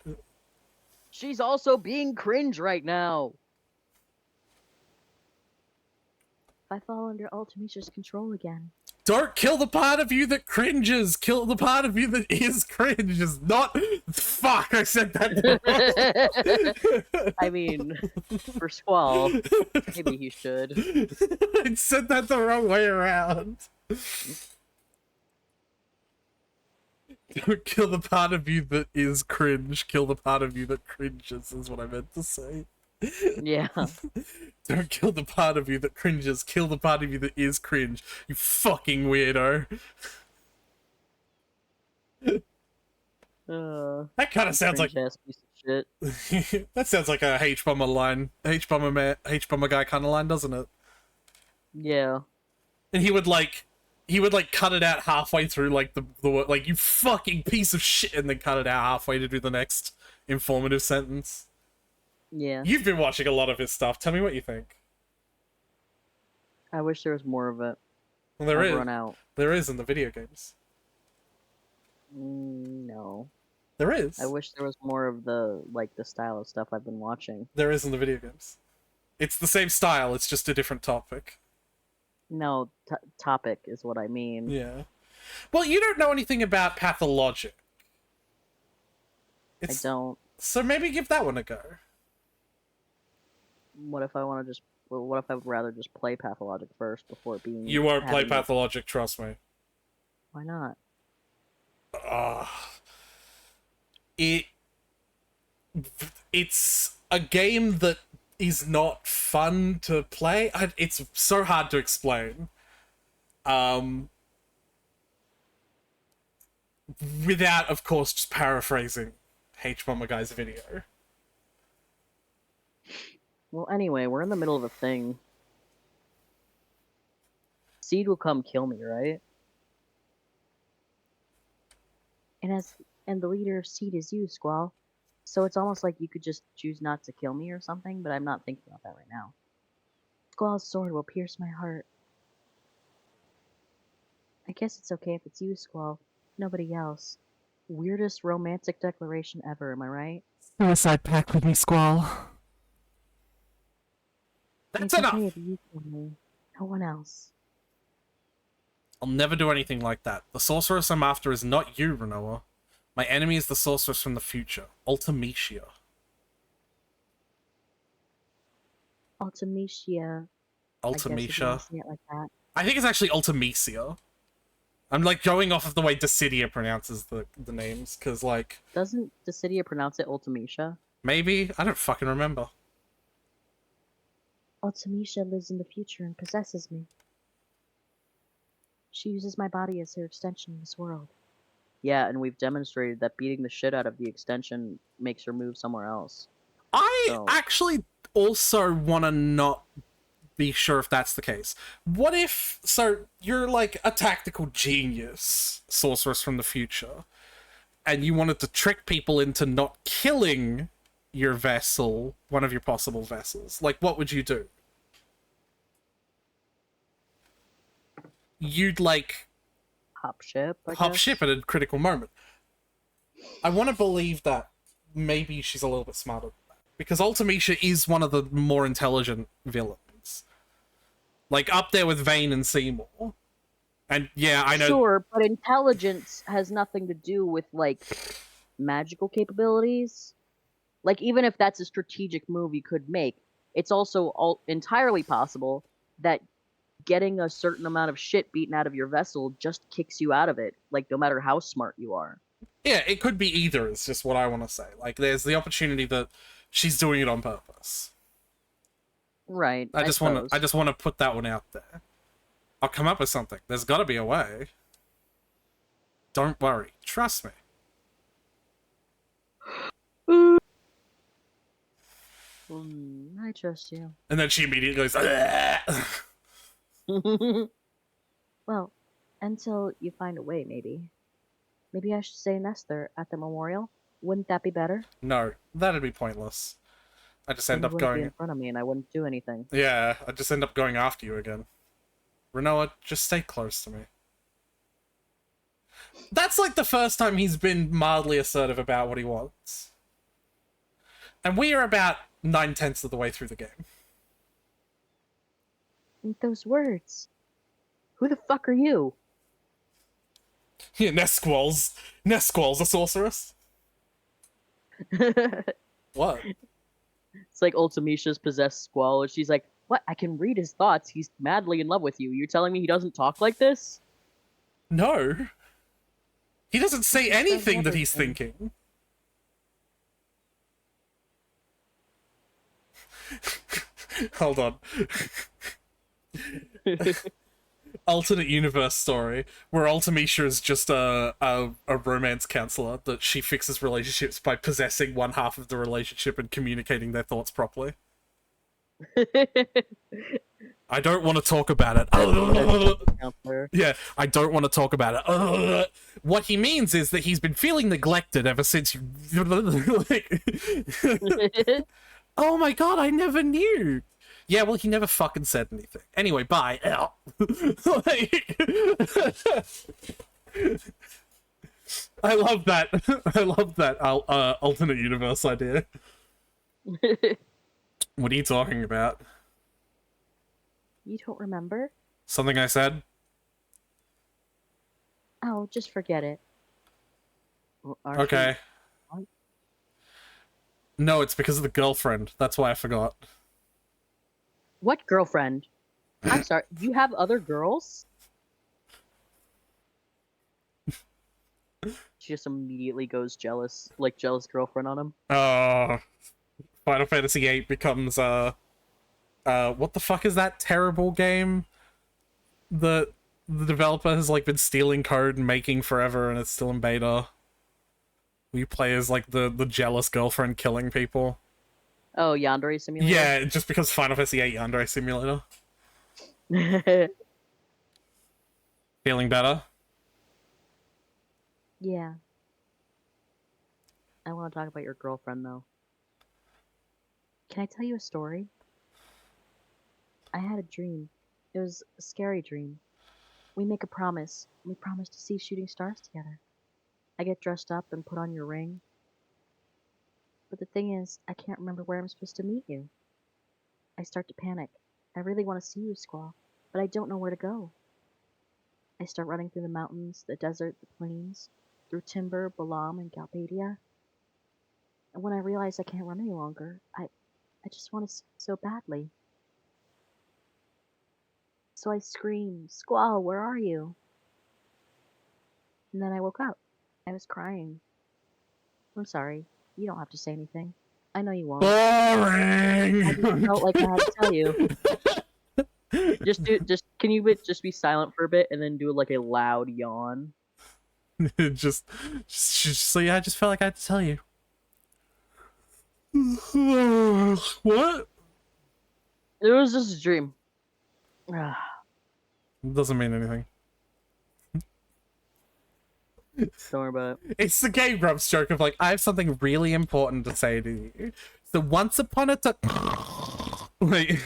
A: She's also being cringe right now.
F: If I fall under Ultimisha's control again.
B: Don't kill the part of you that cringes. Kill the part of you that is cringe. Is not. Fuck! I said that.
A: I mean, for Squall, maybe he should.
B: I said that the wrong way around. Don't kill the part of you that is cringe. Kill the part of you that cringes. Is what I meant to say.
A: Yeah.
B: Don't kill the part of you that cringes. Kill the part of you that is cringe. You fucking weirdo. That kind of sounds like
A: cringe-ass piece of shit.
B: that sounds like a H-bomber line. H-bomber guy kind of line, doesn't it?
A: Yeah.
B: And he would cut it out halfway through, like the like, you fucking piece of shit, and then cut it out halfway to do the next informative sentence.
A: Yeah.
B: You've been watching a lot of his stuff. Tell me what you think.
A: I wish there was more of it.
B: Well, there
A: I've
B: is.
A: run out.
B: There is in the video games.
A: No.
B: There is.
A: I wish there was more of the style of stuff I've been watching.
B: There is in the video games. It's the same style, it's just a different topic.
A: No, topic is what I mean.
B: Yeah. Well, you don't know anything about pathologic.
A: I don't.
B: So maybe give that one a go.
A: What if I want to just... Well, what if I would rather just play Pathologic first before being...
B: You won't play
A: having it-
B: pathologic, trust me.
A: Why not?
B: It's a game that is not fun to play. It's so hard to explain. Without, of course, just paraphrasing H-Bomber Guy's video.
A: Well, anyway, we're in the middle of a thing. Seed will come kill me, right? And the leader of Seed is you, Squall. So it's almost like you could just choose not to kill me or something, but I'm not thinking about that right now. Squall's sword will pierce my heart. I guess it's okay if it's you, Squall. Nobody else. Weirdest romantic declaration ever, am I right?
G: Suicide pact with me, Squall.
B: That's
A: It's
B: enough!
A: okay if you kill me. No one else.
B: I'll never do anything like that. The sorceress I'm after is not you, Renoa. My enemy is the sorceress from the future, Ultimecia.
A: Ultimecia. I guess if you
B: Ultimecia.
A: wanna say it like that.
B: I think it's actually Ultimecia. I'm like going off of the way Dissidia pronounces the names, because like...
A: Doesn't Dissidia pronounce it Ultimecia?
B: Maybe? I don't fucking remember.
F: Ultimecia lives in the future and possesses me. She uses my body as her extension in this world.
A: Yeah, and we've demonstrated that beating the shit out of the extension makes her move somewhere else.
B: I
A: So-
B: actually also want to not be sure if that's the case. What if... So, you're like a tactical genius, sorceress from the future, and you wanted to trick people into not killing your vessel, one of your possible vessels. Like, what would you do? You'd, like...
A: Hop ship, I
B: hop
A: guess?
B: ship at a critical moment. I want to believe that maybe she's a little bit smarter than that. Because Ultimecia is one of the more intelligent villains. Like, up there with Vayne and Seymour. And yeah, I know...
A: Sure, but intelligence has nothing to do with, like, magical capabilities. Like, even if that's a strategic move you could make, it's also entirely possible that getting a certain amount of shit beaten out of your vessel just kicks you out of it, like, no matter how smart you are.
B: Yeah, it could be either, is just what I want to say. Like, there's the opportunity that she's doing it on purpose.
A: Right.
B: I just want to put that one out there. I'll come up with something. There's got to be a way. Don't worry. Trust me.
A: I trust you.
B: And then she immediately goes, "Ugh."
F: Well, until you find a way, maybe. Maybe I should say Nestor at the memorial. Wouldn't that be better?
B: No, that'd be pointless. I just end
A: You
B: up
A: wouldn't be
B: going...
A: in front of me and I wouldn't do anything.
B: Yeah, I just end up going after you again. Renoa, just stay close to me. That's like the first time he's been mildly assertive about what he wants. And we are about 9/10 of the way through the game.
F: And those words.
A: Who the fuck are you?
B: Yeah, Nesqual's a sorceress. What?
A: It's like Ultimecia's possessed Squall, and she's like, what? I can read his thoughts. He's madly in love with you. You're telling me he doesn't talk like this?
B: No. He doesn't say anything that he's thinking. Hold on. Alternate universe story where Ultimecia is just a romance counselor that she fixes relationships by possessing one half of the relationship and communicating their thoughts properly.
G: I don't want to talk about it.
A: Counselor.
G: Yeah, I don't want to talk about it. What he means is that he's been feeling neglected ever since you. Oh my god, I never knew. Yeah, well, he never fucking said anything. Anyway, bye. I love that. I love that alternate universe idea. What are you talking about?
A: You don't remember?
G: Something I said?
A: Oh, just forget it.
G: Okay.
A: What?
G: No, it's because of the girlfriend. That's why I forgot.
A: What girlfriend? I'm sorry. You have other girls? She just immediately goes jealous, like jealous girlfriend on him.
G: Final Fantasy VIII becomes what the fuck is that terrible game? The developer has like been stealing code and making forever, and it's still in beta. You play as like the jealous girlfriend killing people.
A: Oh, Yandere Simulator?
G: Yeah, it just becomes Final Fantasy VIII Yandere Simulator. Feeling better?
A: Yeah. I want to talk about your girlfriend, though. Can I tell you a story? I had a dream. It was a scary dream. We make a promise. We promise to see shooting stars together. I get dressed up and put on your ring. But the thing is, I can't remember where I'm supposed to meet you. I start to panic. I really want to see you, Squall, but I don't know where to go. I start running through the mountains, the desert, the plains, through Timber, Balam, and Galbadia. And when I realize I can't run any longer, I just want to see you so badly. So I scream, Squall, where are you? And then I woke up. I was crying. I'm sorry. You don't have to say anything. I know you won't.
G: Boring!
A: I just felt like I had to tell you. Can you just be silent for a bit and then do like a loud yawn?
G: just so yeah, I just felt like I had to tell you. What?
A: It was just a dream.
G: Doesn't mean anything.
A: Don't worry about it.
G: It's the Game Grumps joke of like, I have something really important to say to you. So once upon a time, like,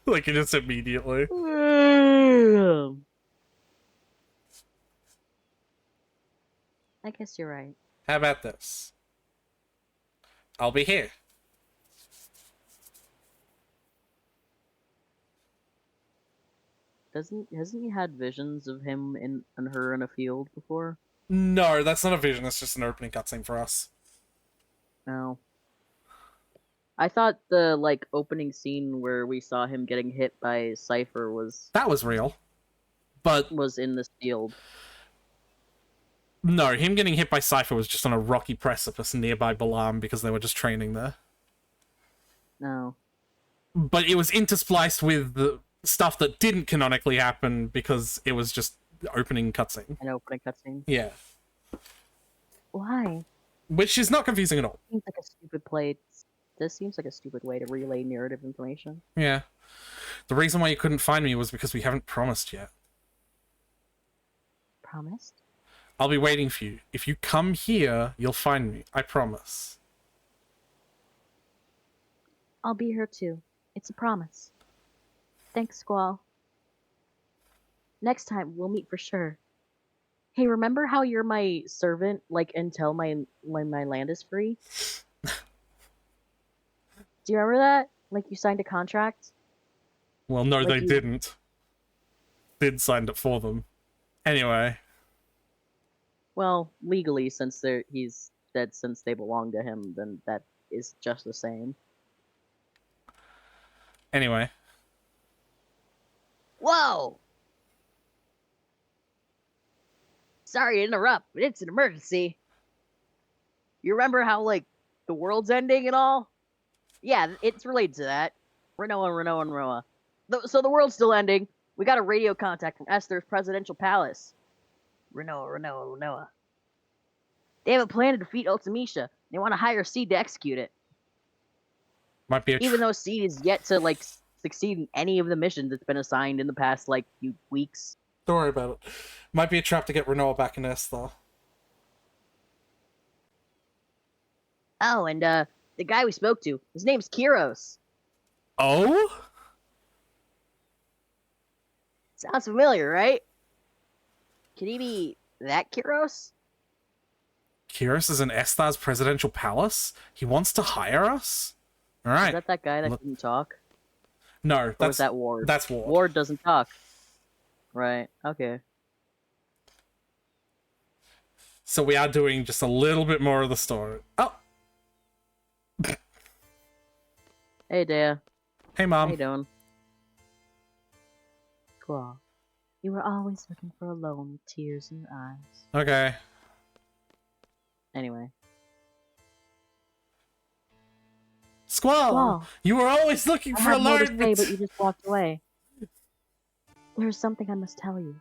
G: like just immediately.
A: I guess you're right.
G: How about this? I'll be here.
A: Hasn't he had visions of him and her in a field before?
G: No, that's not a vision. It's just an opening cutscene for us.
A: No. I thought the like opening scene where we saw him getting hit by Cypher
G: That was real. But
A: was in this field.
G: no, him getting hit by Cypher was just on a rocky precipice nearby Balam because they were just training there.
A: No.
G: But it was interspliced with the stuff that didn't canonically happen because it was just the opening cutscene.
A: An opening cutscene.
G: Yeah.
A: Why?
G: Which is not confusing at all.
A: Seems like a stupid play. This seems like a stupid way to relay narrative information.
G: Yeah. The reason why you couldn't find me was because we haven't promised yet.
A: Promised?
G: I'll be waiting for you. If you come here, you'll find me. I promise.
A: I'll be here too. It's a promise. Thanks, Squall. Next time, we'll meet for sure. Hey, remember how you're my servant, like, until my land is free? Do you remember that? Like, you signed a contract?
G: Well, no,
A: Like
G: they
A: you-
G: didn't. Sid signed it for them. Anyway.
A: Well, legally, since he's dead, since they belong to him, then that is just the same.
G: Anyway.
F: Whoa! Sorry to interrupt, but it's an emergency.
A: You remember how, like, the world's ending and all? Yeah, it's related to that. Renoa and Roa. So the world's still ending. We got a radio contact from Esther's presidential palace. Renoa. They have a plan to defeat Ultimecia. They want to hire Seed to execute it.
G: Might be a
A: Even though Seed is yet to, like, succeed in any of the missions that's been assigned in the past, like, few weeks.
B: Don't worry about it. Might be a trap to get Renoa back in S, though.
A: Oh, and, the guy we spoke to, his name's Kiros.
G: Oh?
A: Sounds familiar, right? Could he be that Kiros?
G: Kiros is in Estar's presidential palace? He wants to hire us?
A: Is
G: Alright.
A: that guy that didn't talk?
G: No,
A: Or was
G: that's
A: that Ward?
G: that's Ward.
A: Ward doesn't talk. Right, okay.
G: So we are doing just a little bit more of the story. Oh!
A: Hey, Dea.
G: Hey,
A: How
G: Mom.
A: you doing?
F: Squall, you were always looking for alone with tears in your eyes.
G: Okay.
A: Anyway.
G: Squall!
F: Squall.
G: You were always looking
F: I
G: for a
F: had more to
G: large...
F: say, but you just walked away. There is something I must tell you.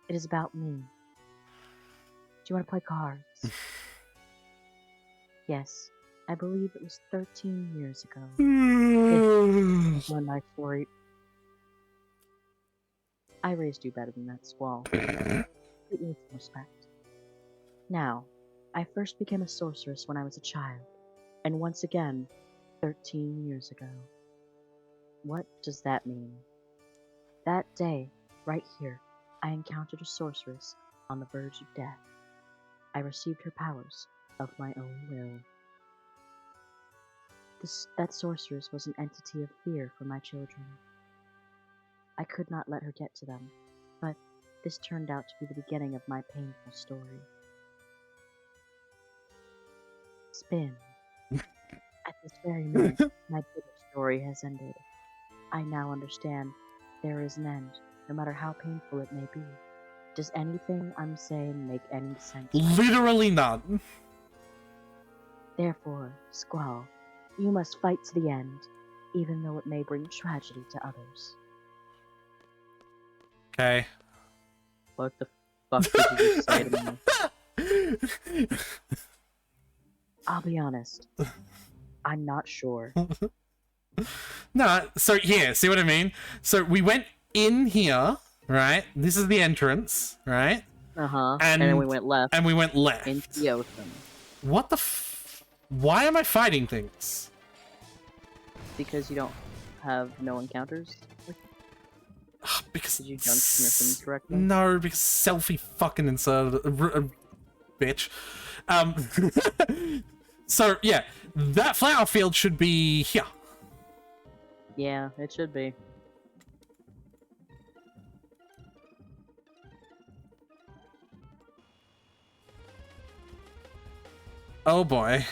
F: It is about me. Do you want to play cards? Yes, I believe it was 13 years ago. One night story. I raised you better than that, Squall. Treat me with some respect. Now, I first became a sorceress when I was a child, and once again, 13 years ago.
A: What does that mean?
F: That day, right here, I encountered a sorceress on the verge of death. I received her powers of my own will. That sorceress was an entity of fear for my children. I could not let her get to them, but this turned out to be the beginning of my painful story. Spin. At this very moment, my bitter story has ended. I now understand there is an end, no matter how painful it may be. Does anything I'm saying make any sense?
G: Literally none.
F: Therefore, Squall, you must fight to the end, even though it may bring tragedy to others.
G: Okay.
A: What the fuck did you just say to me?
F: I'll be honest. I'm not sure.
G: No, so yeah, see what I mean? So we went in here, right? This is the entrance, right?
A: Uh-huh. And then we went left
G: And we went left.
A: into the ocean.
G: What the Why am I fighting things?
A: Because you don't have no encounters?
G: Because
A: Did you jump from your things correctly?
G: No, because selfie fucking inserted bitch. So yeah, that flower field should be here.
A: Yeah, it should be.
G: Oh boy.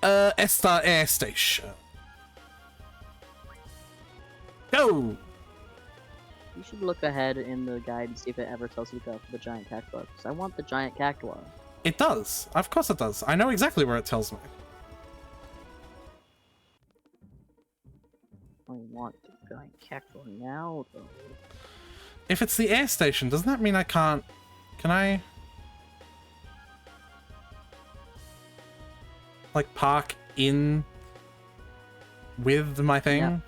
G: Estar Air Station. Go!
A: You should look ahead in the guide and see if it ever tells you to go for the giant cactuar. Because I want the giant cactuar.
G: It does. Of course it does. I know exactly where it tells me.
A: I want the giant cactuar now, though.
G: If it's the air station, doesn't that mean I can't... Can I... like, park in... with my thing?
A: Yep.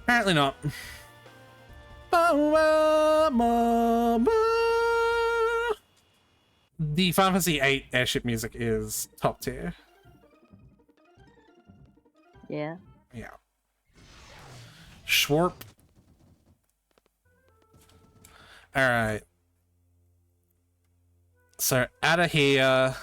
G: Apparently not. The Final Fantasy VIII airship music is top tier.
A: Yeah.
G: Yeah. Schwarp. Alright. So, out of here...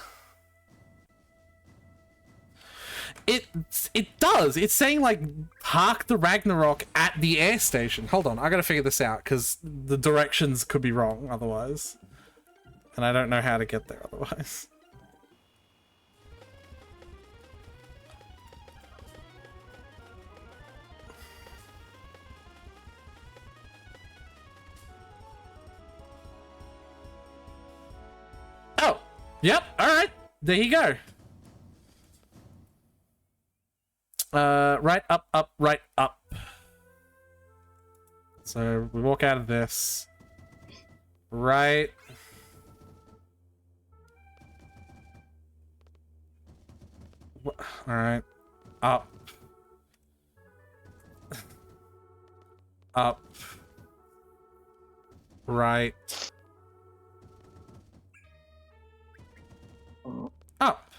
G: It does. It's saying, like, park the Ragnarok at the air station. Hold on, I gotta figure this out, because the directions could be wrong otherwise. And I don't know how to get there otherwise. Oh! Yep, alright. There you go. Right up, up, right up. So we walk out of this. Right. Alright. Up. Up. Right. Up.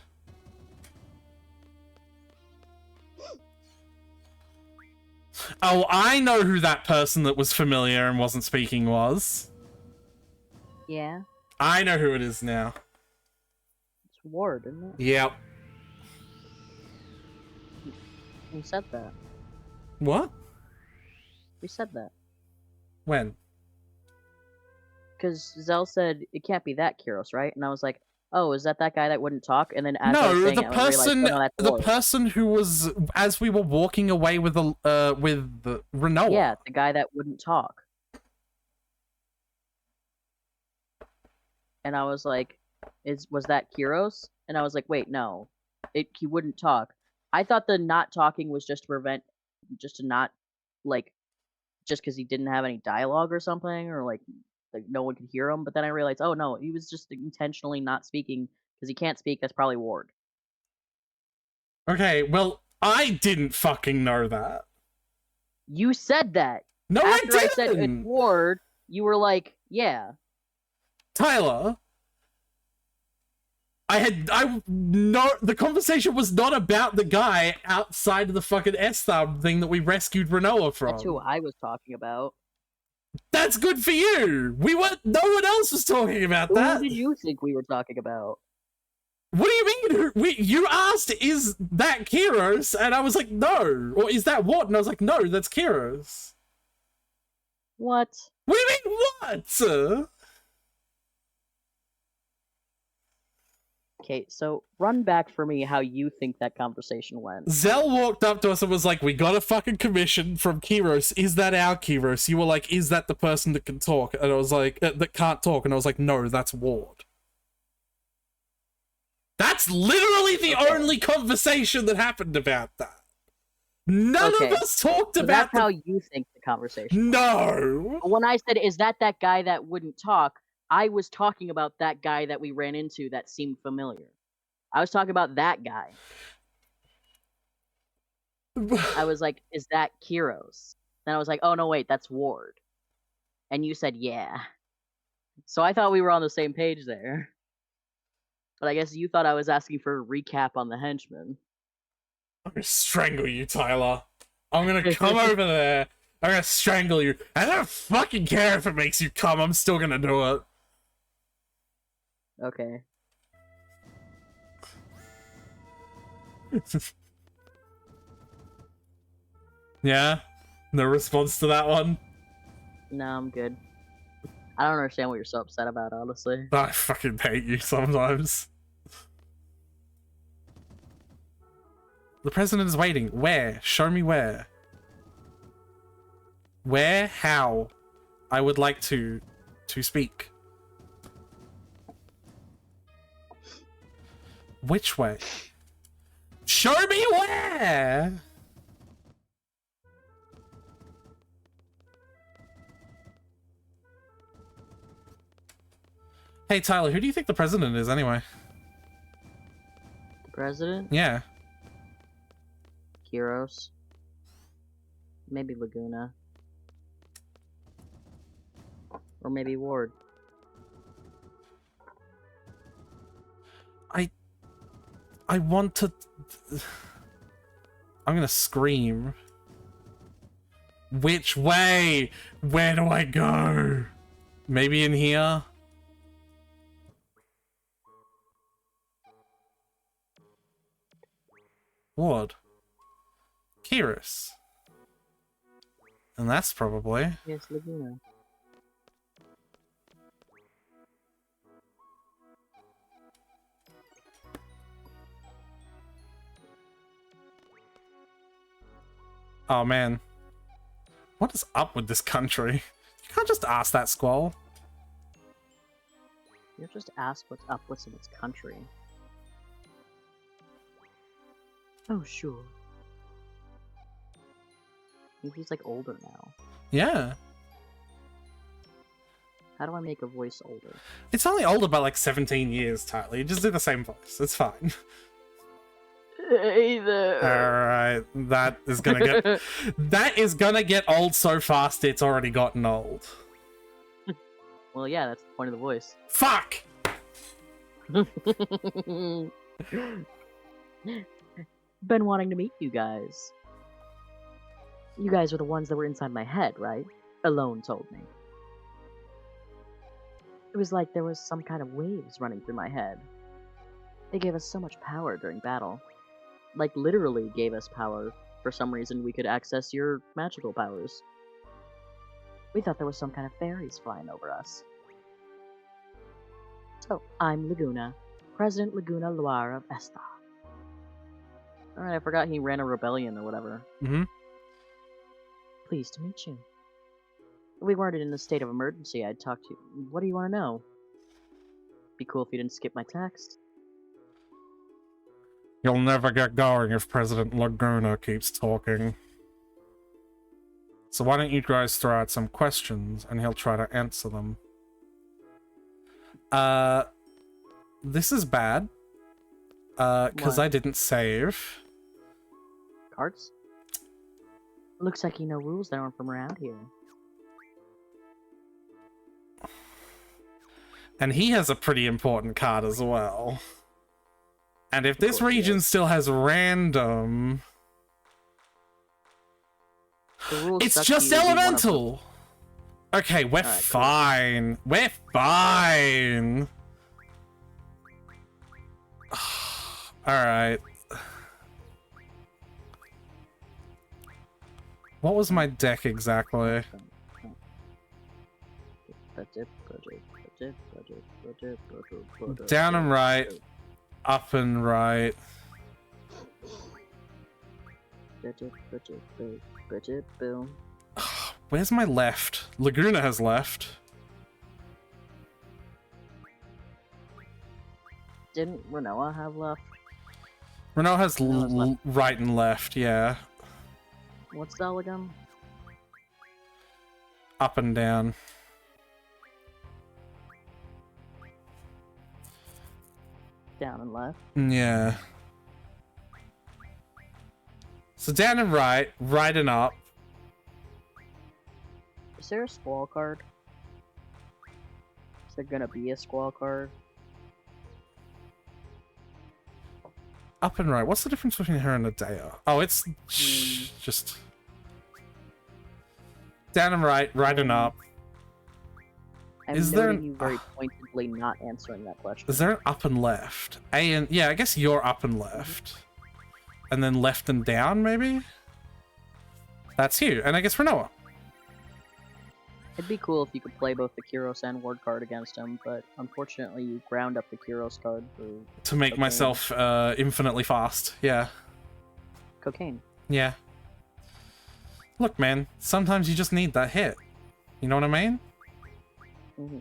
G: Oh, I know who that person that was familiar and wasn't speaking was.
A: Yeah,
G: I know who it is now.
A: it's Ward, isn't it?
G: Yep.
A: Who said that?
G: What?
A: We said that.
G: When?
A: Because Zell said, it can't be that Kyros, right? And I was like, oh, is that guy that wouldn't talk? And then as I was
G: No,
A: saying
G: the
A: it, I realized,
G: person,
A: oh, no, that's
G: the
A: Ward.
G: person who was, as we were walking away with the Renoa.
A: Yeah, the guy that wouldn't talk. And I was like, was that Kyros? And I was like, wait, no. He wouldn't talk. I thought the not talking was just to prevent, just to not, like, just because he didn't have any dialogue or something, or like no one could hear him. But then I realized, oh no, he was just intentionally not speaking because he can't speak. That's probably Ward.
G: Okay, well, I didn't fucking know that.
A: You said that.
G: No,
A: After
G: I
A: I said
G: didn't.
A: it's Ward, you were like, yeah.
G: Tyler, the conversation was not about the guy outside of the fucking S-Thumb thing that we rescued Renoa from.
A: That's who I was talking about.
G: That's good for you. No one else was talking about that.
A: Who did you think we were talking about?
G: What do you mean? You asked, is that Kyros? And I was like, no. Or is that what? And I was like, no, that's Kyros.
A: What?
G: What do you mean, what?
A: Okay, so run back for me how you think that conversation went.
G: Zell walked up to us and was like, we got a fucking commission from Kyros. Is that our Kyros? You were like, is that the person that can talk? And I was like, that can't talk. And I was like, no, that's Ward. That's literally the only conversation that happened about that. None of us talked
A: so
G: about
A: that's how you think the conversation
G: No!
A: went. When I said, is that guy that wouldn't talk, I was talking about that guy that we ran into that seemed familiar. I was talking about that guy. I was like, is that Kyros? Then I was like, oh no, wait, that's Ward. And you said, yeah. So I thought we were on the same page there. But I guess you thought I was asking for a recap on the henchman.
G: I'm gonna strangle you, Tyler. I'm gonna come over there. I'm gonna strangle you. I don't fucking care if it makes you come. I'm still gonna do it.
A: Okay.
G: Yeah? No response to that one?
A: No, I'm good. I don't understand what you're so upset about, honestly.
G: I fucking hate you sometimes. The president is waiting. Where? Show me where. Where? How? I would like to speak. Which way? Show me where! Hey, Tyler, who do you think the president is, anyway?
A: The president?
G: Yeah.
A: Kyros. Maybe Laguna. Or maybe Ward.
G: I want to... I'm gonna scream. Which way? Where do I go? Maybe in here? Ward. Kyros. And that's probably...
A: Yes, Laguna.
G: Oh man. What is up with this country? You can't just ask that squall.
A: You just ask what's up with its country. Oh, sure. Maybe he's like older now.
G: Yeah.
A: How do I make a voice older?
G: It's only older by like 17 years, Tyler. You just do the same voice. It's fine.
A: Hey there.
G: Alright, that is gonna get old so fast it's already gotten old.
A: Well, yeah, that's the point of the voice.
G: Fuck!
A: Been wanting to meet you guys. You guys are the ones that were inside my head, right? Alone told me. It was like there was some kind of waves running through my head. They gave us so much power during battle. Like, literally gave us power. For some reason, we could access your magical powers. We thought there was some kind of fairies flying over us. So, I'm Laguna, President Laguna Loire of Esta. Alright, I forgot he ran a rebellion or whatever.
G: Mm-hmm.
A: Pleased to meet you. If we weren't in a state of emergency, I'd talk to you. What do you want to know? Be cool if you didn't skip my text.
G: You'll never get going if President Laguna keeps talking. So why don't you guys throw out some questions and he'll try to answer them. This is bad. Because
A: Why?
G: I didn't save.
A: Cards? Looks like you know rules that aren't from around here.
G: And he has a pretty important card as well. And if this
A: course he
G: region
A: does.
G: still has random...
A: The rules
G: It's
A: suck
G: just
A: to you, you wanna
G: elemental! Okay, we're
A: Alright, cool.
G: fine. We're fine! Alright. What was my deck exactly? Down and right, up and right. Where's my left? Laguna has left.
A: Didn't Renoa have left?
G: Renault has
A: Renault's left.
G: right and left, yeah.
A: What's that again?
G: Up and down.
A: Down and left.
G: Yeah. So down and right, right and up.
A: Is there a squall card? Is there gonna be a squall card?
G: Up and right. What's the difference between her and Adea? Oh, it's just... Down and right, right and up.
A: I'm
G: Is there
A: noting
G: an-
A: you very pointedly not answering that question.
G: Is there an up and left? A and... Yeah, I guess you're up and left. And then left and down, maybe? That's you. And I guess Renoa.
A: It'd be cool if you could play both the Kyros and Ward card against him, but unfortunately you ground up the Kyros card for
G: To make
A: Cocaine.
G: myself infinitely fast. Yeah.
A: cocaine.
G: Yeah. Look, man. Sometimes you just need that hit. You know what I mean?
A: Mm-hmm.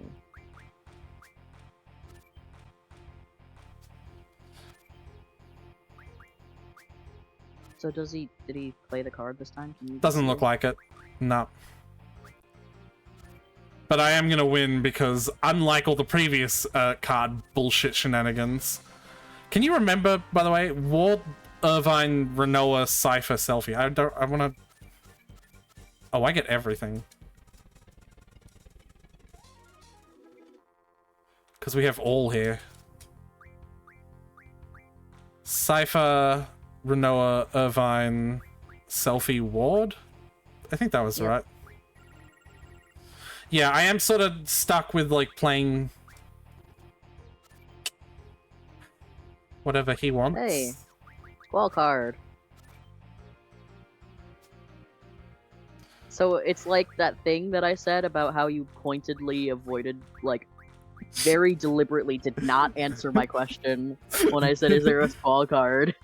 A: So did he play the card this time? Can you
G: Doesn't look like it. No. But I am gonna win because, unlike all the previous card bullshit shenanigans... Can you remember, by the way, Ward, Irvine, Renoa, Cypher, Selfie? I wanna... Oh, I get everything. Because we have all here. Cypher, Renoa, Irvine, Selfie, Ward? I think that was
A: Yep.
G: right. Yeah, I am sort of stuck with, like, playing... whatever he wants.
A: Hey. Squall card. So it's like that thing that I said about how you pointedly avoided, like, very deliberately did not answer my question when I said, is there a squall card?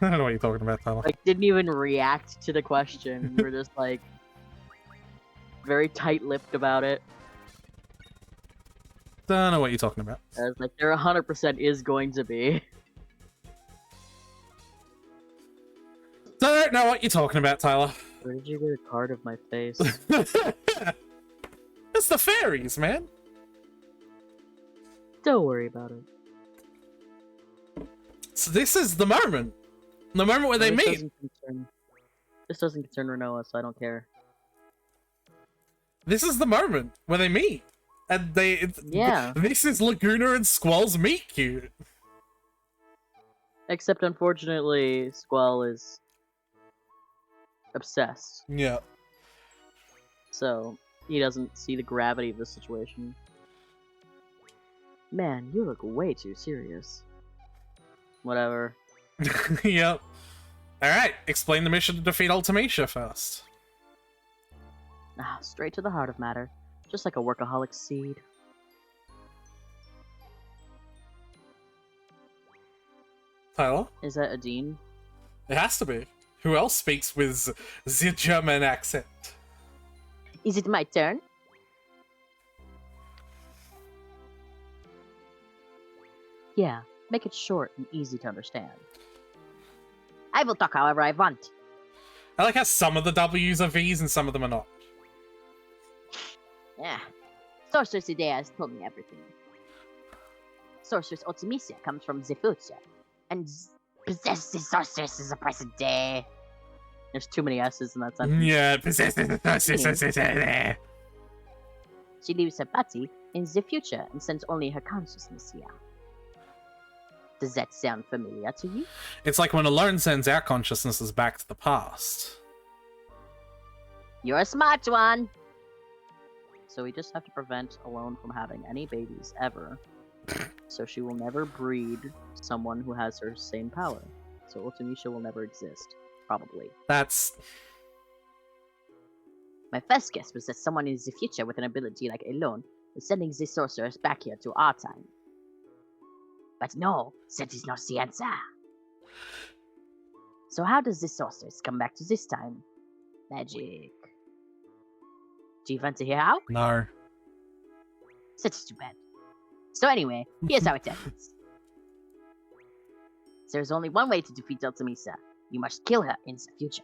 G: I don't know what you're talking about, Tyler.
A: Like, didn't even react to the question. We're just, like, very tight-lipped about it.
G: Don't know what you're talking about.
A: I was like, there 100% is going to be.
G: Don't know what you're talking about, Tyler.
A: Where did you get a card of my face?
G: It's the fairies, man.
A: Don't worry about it.
G: So this is the moment. The moment where they meet.
A: This doesn't concern Renoa, so I don't care.
G: This is the moment where they meet. And
A: Yeah.
G: This is Laguna and Squall's meet cute.
A: Except, unfortunately, Squall is obsessed,
G: Yeah.
A: so he doesn't see the gravity of the situation. Man, you look way too serious. Whatever.
G: Yep. Alright, explain the mission to defeat Ultimecia first.
A: Straight to the heart of matter. Just like a workaholic seed.
G: Tyler?
A: Is that Adine?
G: It has to be. Who else speaks with the German accent?
F: Is it my turn?
A: Yeah, make it short and easy to understand.
F: I will talk however I want.
G: I like how some of the W's are V's and some of them are not.
F: Yeah. Sorceress Idea has told me everything. Sorceress Ultimecia comes from the future, and possesses sorceress is the present day.
A: There's too many S's in that sentence.
G: Yeah,
F: She leaves her body in the future and sends only her consciousness here. Does that sound familiar to you?
G: it's like when Alone sends our consciousnesses back to the past.
F: You're a smart one.
A: So we just have to prevent Alone from having any babies ever. So she will never breed someone who has her same power. So Ultimecia will never exist. Probably.
G: That's...
F: My first guess was that someone in the future with an ability like Elone was sending the sorceress back here to our time. But no, that is not the answer. So how does the sorceress come back to this time? Magic. Do you want to hear how?
G: No.
F: That's too bad. So anyway, here's how it happens. There's only one way to defeat Ultimecia. You must kill her in the future.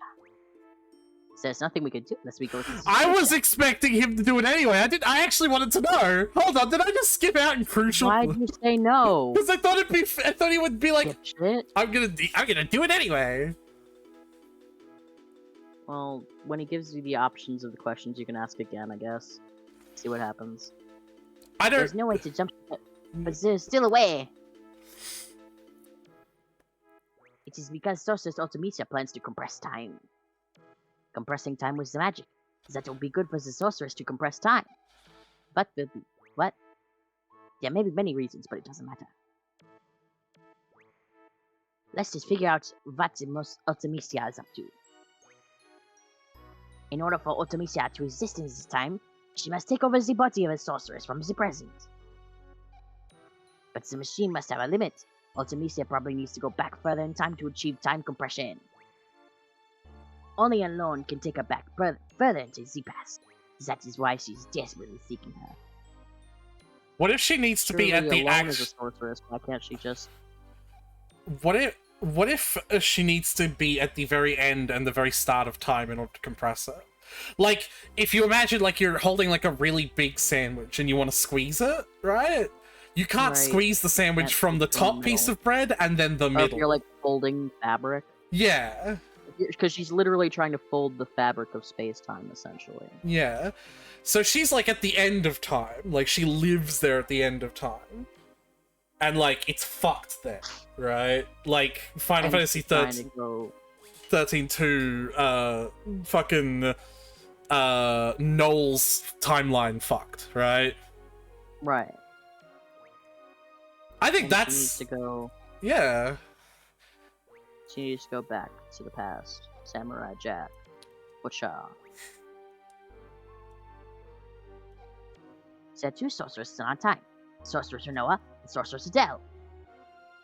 F: So there's nothing we can do unless we go to the
G: I was
F: future.
G: expecting him to do it anyway. I actually wanted to know. Hold on, did I just skip out in crucial?
A: Why did you say no?
G: Because I thought I thought he would be like,
A: Dipshit.
G: I'm gonna do it anyway.
A: Well, when he gives you the options of the questions, you can ask again, I guess. See what happens.
G: I don't.
F: There's no way to jump, but there's still a way. It is because Sorceress Ultimecia plans to compress time. Compressing time with the magic. That will be good for the sorceress to compress time. But will be what? There may be many reasons, but it doesn't matter. Let's just figure out what the most Ultimecia is up to. In order for Ultimecia to exist in this time, she must take over the body of a sorceress from the present. But the machine must have a limit. Ultimecia probably needs to go back further in time to achieve time compression. Only Alone can take her back further into the past. That is why she's desperately seeking her.
G: What if she needs to be at
A: Surely
G: the
A: Alone is a
G: act?
A: sorceress. Why can't she just...
G: What if she needs to be at the very end and the very start of time in order to compress her? Like, if you imagine like you're holding like a really big sandwich and you want to squeeze it, right? You can't
A: Right.
G: squeeze the sandwich
A: Can't
G: from the
A: squeeze from the
G: top piece
A: middle.
G: of bread and then the
A: Or if
G: middle.
A: you're like folding fabric.
G: Yeah,
A: Because she's literally trying to fold the fabric of space-time, essentially.
G: yeah. So she's like at the end of time. Like she lives there at the end of time. And like it's fucked there, right? Like Final
A: And
G: Fantasy
A: she's trying
G: 13,
A: to go...
G: 13-2, fucking Noel's timeline fucked, right?
A: Right.
G: I think
A: And
G: that's
A: She needs to go...
G: yeah.
A: She needs to go back to the past. Samurai Jack. Wacha.
F: There are two sorceresses in our time. Sorceress Renoa and Sorceress Adele.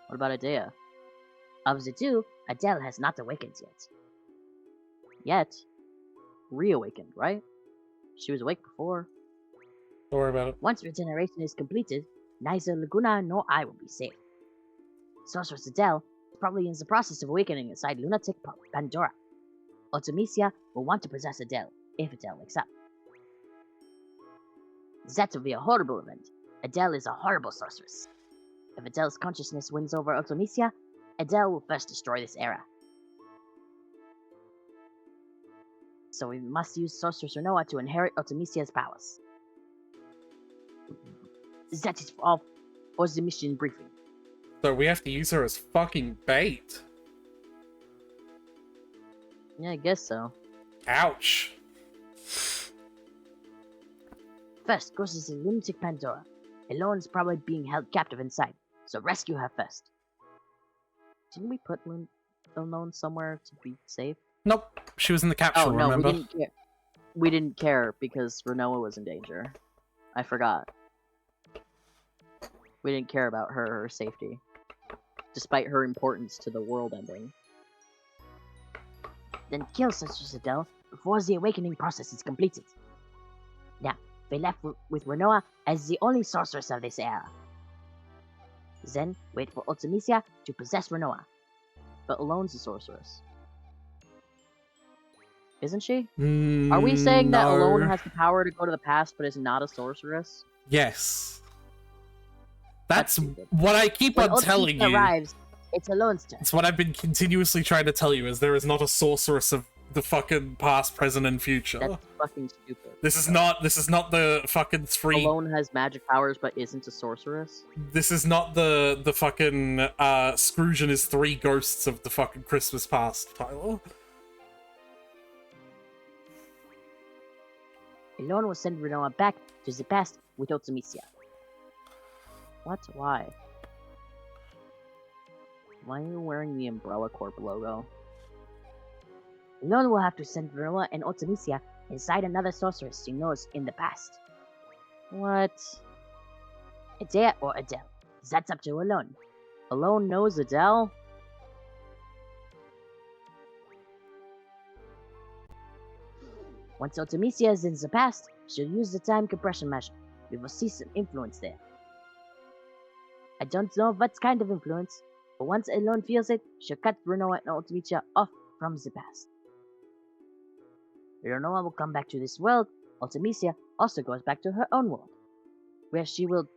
A: What about Idea?
F: Of the two, Adele has not awakened yet.
A: Yet. Reawakened, right? She was awake before.
G: Don't worry about it.
F: Once regeneration is completed, neither Laguna nor I will be safe. Sorceress Adele is probably in the process of awakening inside Lunatic Pandora. Ultimecia will want to possess Adele, if Adele wakes up. That will be a horrible event. Adele is a horrible sorceress. If Adele's consciousness wins over Ultimecia, Adele will first destroy this era. So we must use Sorceress Renoa to inherit Ultimicia's powers. That is all for the mission briefing.
G: So we have to use her as fucking bait.
A: Yeah, I guess so.
G: Ouch.
F: First goes the lunatic Pandora. Elone is probably being held captive inside, so rescue her first.
A: Didn't we put Elone somewhere to be safe?
G: Nope. She was in the capsule,
A: Oh no,
G: remember?
A: we didn't care. We didn't care because Renoa was in danger. I forgot. We didn't care about her safety, despite her importance to the world ending.
F: Then kill Sorceress Adele before the awakening process is completed. Now, we're left with Renoa as the only sorceress of this era. Then, wait for Ultimisia to possess Renoa.
A: But Alone's a sorceress. Isn't she?
G: Mm,
A: Are we saying that
G: no.
A: Alone has the power to go to the past but is not a sorceress?
G: Yes. That's
A: stupid.
G: what I keep
F: When
G: on telling
F: Ultimisia
G: you.
F: arrives, it's Alone's turn.
G: It's what I've been continuously trying to tell you, is there is not a sorceress of the fucking past, present, and future.
A: That's fucking stupid.
G: This is not the fucking three.
A: Alone has magic powers but isn't a sorceress?
G: This is not the fucking Scrooge and his three ghosts of the fucking Christmas past, Tyler.
F: Elone will send Renoa back to the past with Ultimisia.
A: What? Why? Why are you wearing the Umbrella Corp logo?
F: Elone will have to send Renoa and Ultimisia inside another sorceress she knows in the past.
A: What?
F: Adele or Adele. That's up to Elone.
A: Alone knows Adele?
F: Once Ultimisia is in the past, she'll use the time compression measure. We will see some influence there. I don't know what kind of influence, but once Elone feels it, she'll cut Renoa and Ultimisia off from the past. Renoa will come back to this world. Ultimisia also goes back to her own world, where she will,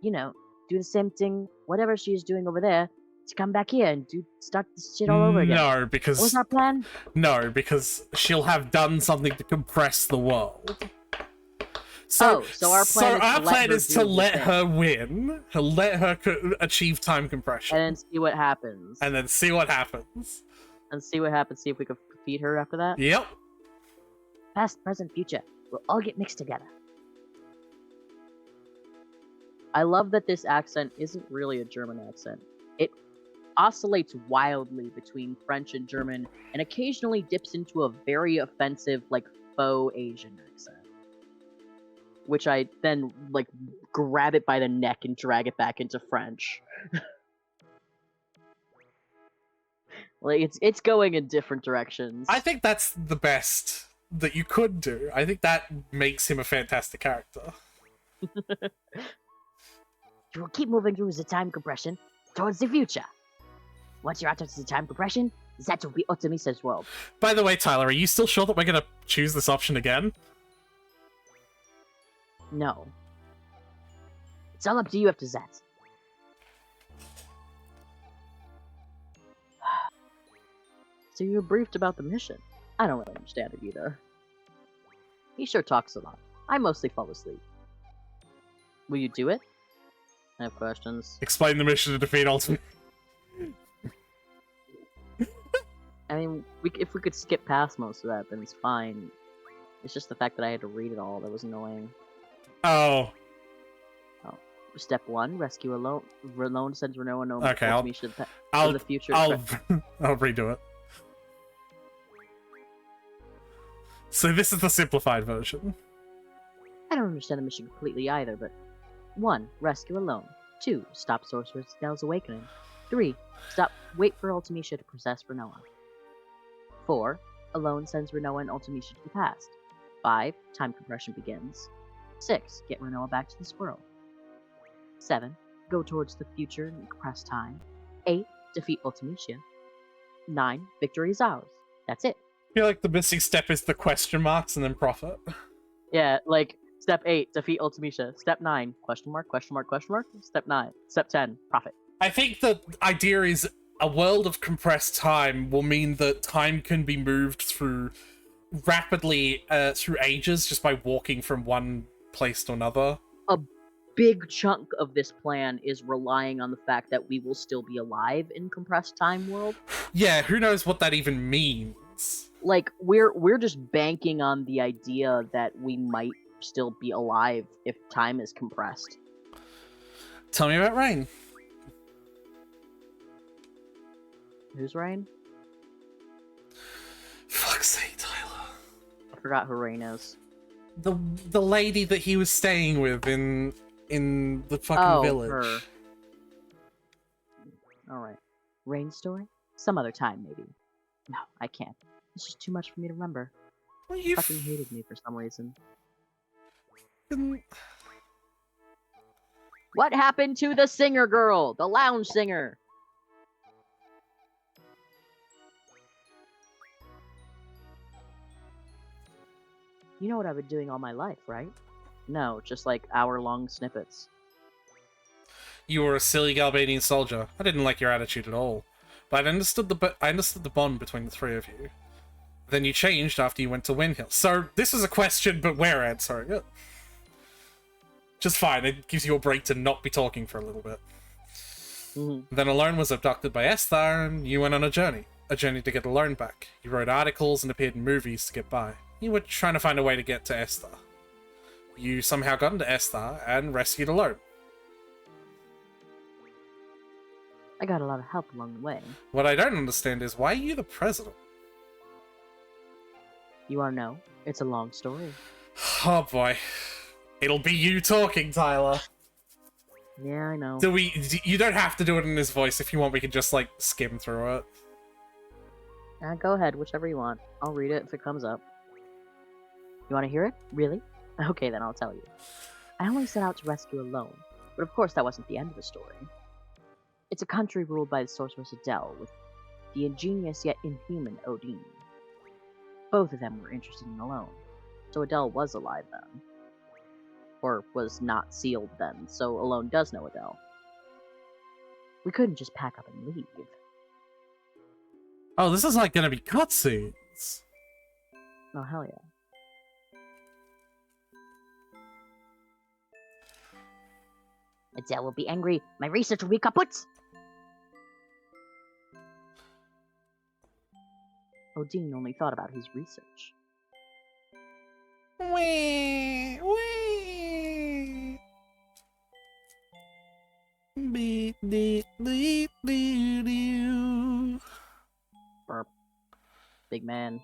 F: do the same thing, whatever she is doing over there, to come back here and start this shit all over again.
G: No, because
F: What was our plan?
G: no, because she'll have done something to compress the world. So
A: our plan
G: is to let
A: this
G: her win, to let her achieve time compression,
A: and then see what happens.
G: and then see what happens.
A: See if we can defeat her after that.
G: Yep.
F: Past, present, future will all get mixed together.
A: I love that this accent isn't really a German accent. It oscillates wildly between French and German, and occasionally dips into a very offensive, faux Asian accent. Which I then, grab it by the neck and drag it back into French. It's going in different directions.
G: I think that's the best that you could do. I think that makes him a fantastic character.
F: You will keep moving through the time compression towards the future. Once you're out of the time compression, that will be Ultimisia's world.
G: By the way, Tyler, are you still sure that we're gonna choose this option again?
A: No.
F: It's all up to you after that.
A: So you were briefed about the mission. I don't really understand it either. He sure talks a lot. I mostly fall asleep. Will you do it? I have questions.
G: Explain the mission to defeat Ultimate.
A: I mean, if we could skip past most of that, then it's fine. It's just the fact that I had to read it all that was annoying.
G: Oh.
A: Step 1, rescue Alone. Alone sends Renoa and
G: Okay,
A: Ultimisia to the future.
G: I'll redo it. So this is the simplified version.
A: I don't understand the mission completely either, but 1. Rescue Alone. 2. Stop Sorceress Adele's awakening. 3. Wait for Ultimisia to possess Renoa. 4. Alone sends Renoa and Ultimisia to the past. 5. Time compression begins. 6. Get Renoa back to this world. 7. Go towards the future and compress time. 8. Defeat Ultimisia. 9. Victory is ours. That's it.
G: I feel like the missing step is the question marks and then profit.
A: Yeah, step 8, defeat Ultimisia. Step 9, question mark, question mark, question mark. Step 9. Step 10, profit.
G: I think the idea is a world of compressed time will mean that time can be moved through rapidly through ages just by walking from one place to another.
A: A big chunk of this plan is relying on the fact that we will still be alive in compressed time world.
G: Yeah, who knows what that even means?
A: Like we're just banking on the idea that we might still be alive if time is compressed.
G: Tell me about Rain.
A: Who's Rain?
G: Fuck's sake, Tyler.
A: I forgot who Rain is.
G: The lady that he was staying with in the fucking village.
A: Her. Alright. Rain story? Some other time, maybe. No, I can't. It's just too much for me to remember.
G: Well, you
A: Fucking hated me for some reason. What happened to the singer girl? The lounge singer? You know what I've been doing all my life, right? No, just like hour-long snippets.
G: You were a silly Galbadian soldier. I didn't like your attitude at all, but I understood the bond between the three of you. Then you changed after you went to Windhill. So this is a question, but we're answering it. Just fine. It gives you a break to not be talking for a little bit. Then Alone was abducted by Esthar, and you went on a journey to get Alone back. You wrote articles and appeared in movies to get by. You were trying to find a way to get to Esthar. You somehow got into Esthar and rescued Alone.
A: I got a lot of help along the way.
G: What I don't understand is, why are you the president?
A: You wanna know? It's a long story.
G: Oh boy. It'll be you talking, Tyler.
A: Yeah, I know.
G: You don't have to do it in his voice. If you want, we can just, like, skim through it.
A: Go ahead, whichever you want. I'll read it if it comes up. You want to hear it? Really? Okay, then I'll tell you. I only set out to rescue Alone, but of course that wasn't the end of the story. It's a country ruled by the sorceress Adele, with the ingenious yet inhuman Odin. Both of them were interested in Alone, so Adele was alive then. Or was not sealed then, so Alone does know Adele. We couldn't just pack up and leave.
G: Oh, this is like gonna be cutscenes.
A: Oh, hell yeah.
F: Adele will be angry. My research will be kaput.
A: Odin only thought about his research.
G: Wee, wee. Beep, beep, beep, beep, beep.
A: Burp. Big man.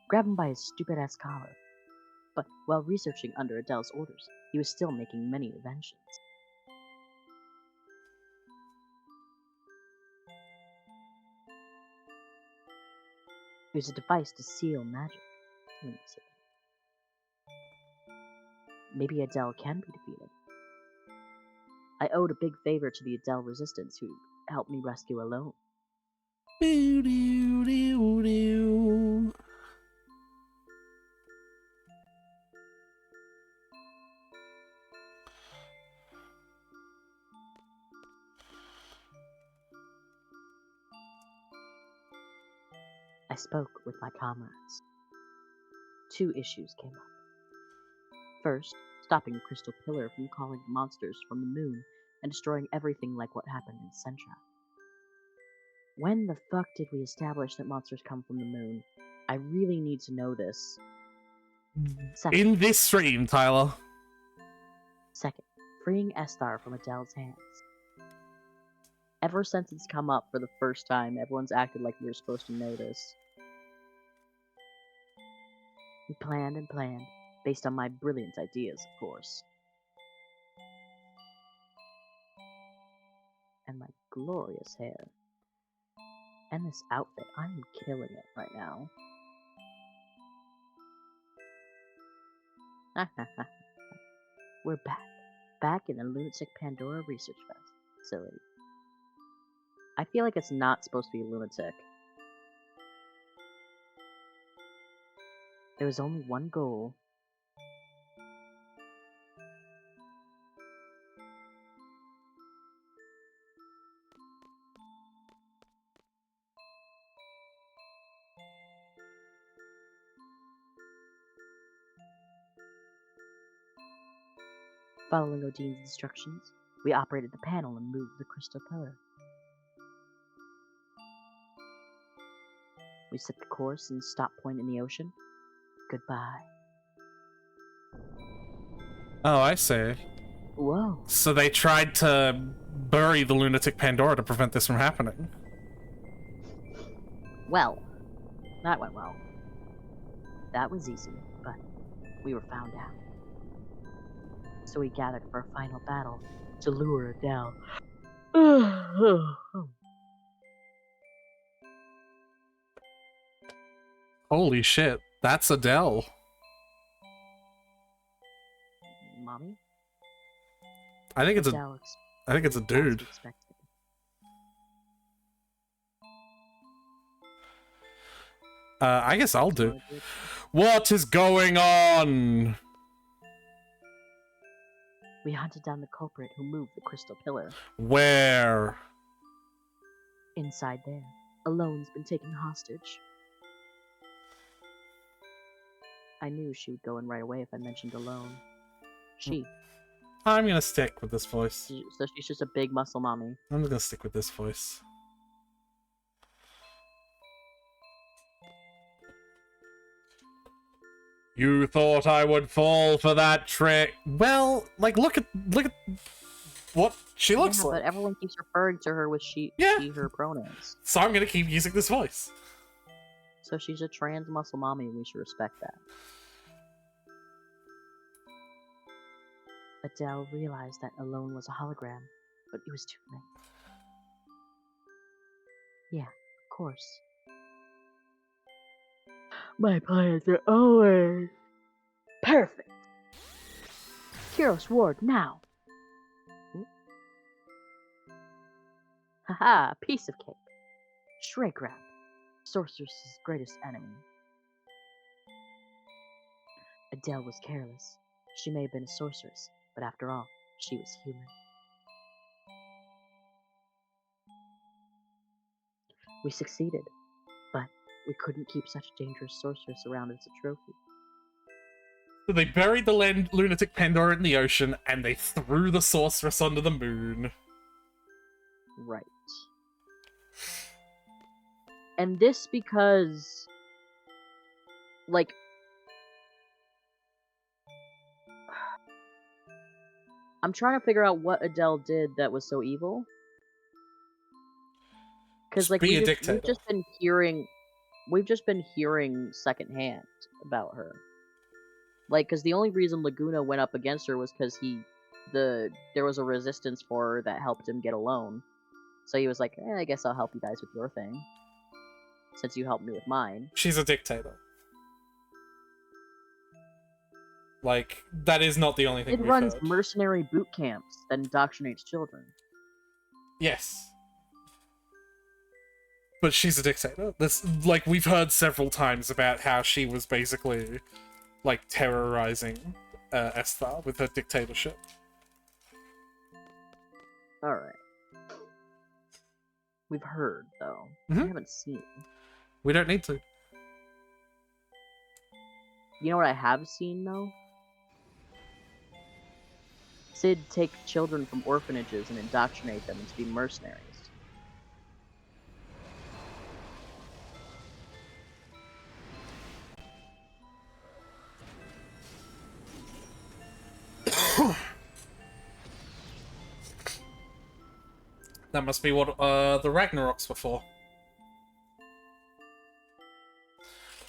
A: Grab him by his stupid-ass collar. But while researching under Adele's orders, he was still making many inventions. It was a device to seal magic. Maybe Adele can be defeated. I owed a big favor to the Adele Resistance, who helped me rescue Alone. I spoke with my comrades. 2 issues came up. First, stopping the Crystal Pillar from calling the monsters from the moon and destroying everything like what happened in Sentra. When the fuck did we establish that monsters come from the moon? I really need to know this. Second,
G: In this stream, Tyler.
A: freeing Esthar from Adele's hands. Ever since it's come up for the first time, everyone's acted like we were supposed to know this. We planned and planned, based on my brilliant ideas, of course. And my glorious hair. And this outfit, I'm killing it right now. We're back. Back in the Lunatic Pandora Research Facility. I feel like it's not supposed to be lunatic. There was only one goal.
F: Following Odin's instructions, we operated the panel and moved the crystal pillar. We set the course and stop point in the ocean. Goodbye.
G: Oh, I see.
F: Whoa.
G: So they tried to bury the lunatic Pandora to prevent this from happening.
F: Well, that went well. That was easy, but we were found out. So we gathered for a final battle to lure it down.
G: Holy shit, that's Adele.
F: Mommy?
G: I think it's
F: Adele
G: I think it's a dude.
F: expected.
G: I guess I'll do. What is going on?
F: We hunted down the culprit who moved the crystal pillar.
G: Where?
F: Inside there, Alone's been taken hostage. I knew she would go in right away if I mentioned Alone.
G: I'm gonna stick with this voice.
F: So she's just a big muscle mommy.
G: I'm gonna stick with this voice. You thought I would fall for that trick? Well, like, look at what she looks like.
F: But everyone keeps referring to her with she, her pronouns.
G: So I'm gonna keep using this voice.
F: So she's a trans muscle mommy, and we should respect that. Adele realized that Alone was a hologram, but it was too late. Yeah, of course. My plans are always perfect. Kyros Ward, now. Haha, piece of cake. Shrink wrap. Sorceress's greatest enemy. Adele was careless. She may have been a sorceress, but after all, she was human. We succeeded, but we couldn't keep such a dangerous sorceress around as a trophy.
G: So they buried the lunatic Pandora in the ocean, and they threw the sorceress onto the moon.
F: Right. And this because, like, I'm trying to figure out what Adele did that was so evil. Because, like, we've just been hearing secondhand about her. Like, because the only reason Laguna went up against her was because there was a resistance for her that helped him get Alone. So he was like, I guess I'll help you guys with your thing, since you helped me with mine.
G: She's a dictator. Like, that is not the only thing
F: It runs mercenary boot camps that indoctrinates children.
G: Yes. But she's a dictator. That's, like, we've heard several times about how she was basically, like, terrorizing Esthar with her dictatorship.
F: Alright. We've heard, though.
G: Mm-hmm.
F: We haven't seen.
G: We don't need to.
F: You know what I have seen, though? Cid take children from orphanages and indoctrinate them into being mercenaries.
G: That must be what the Ragnaroks were for.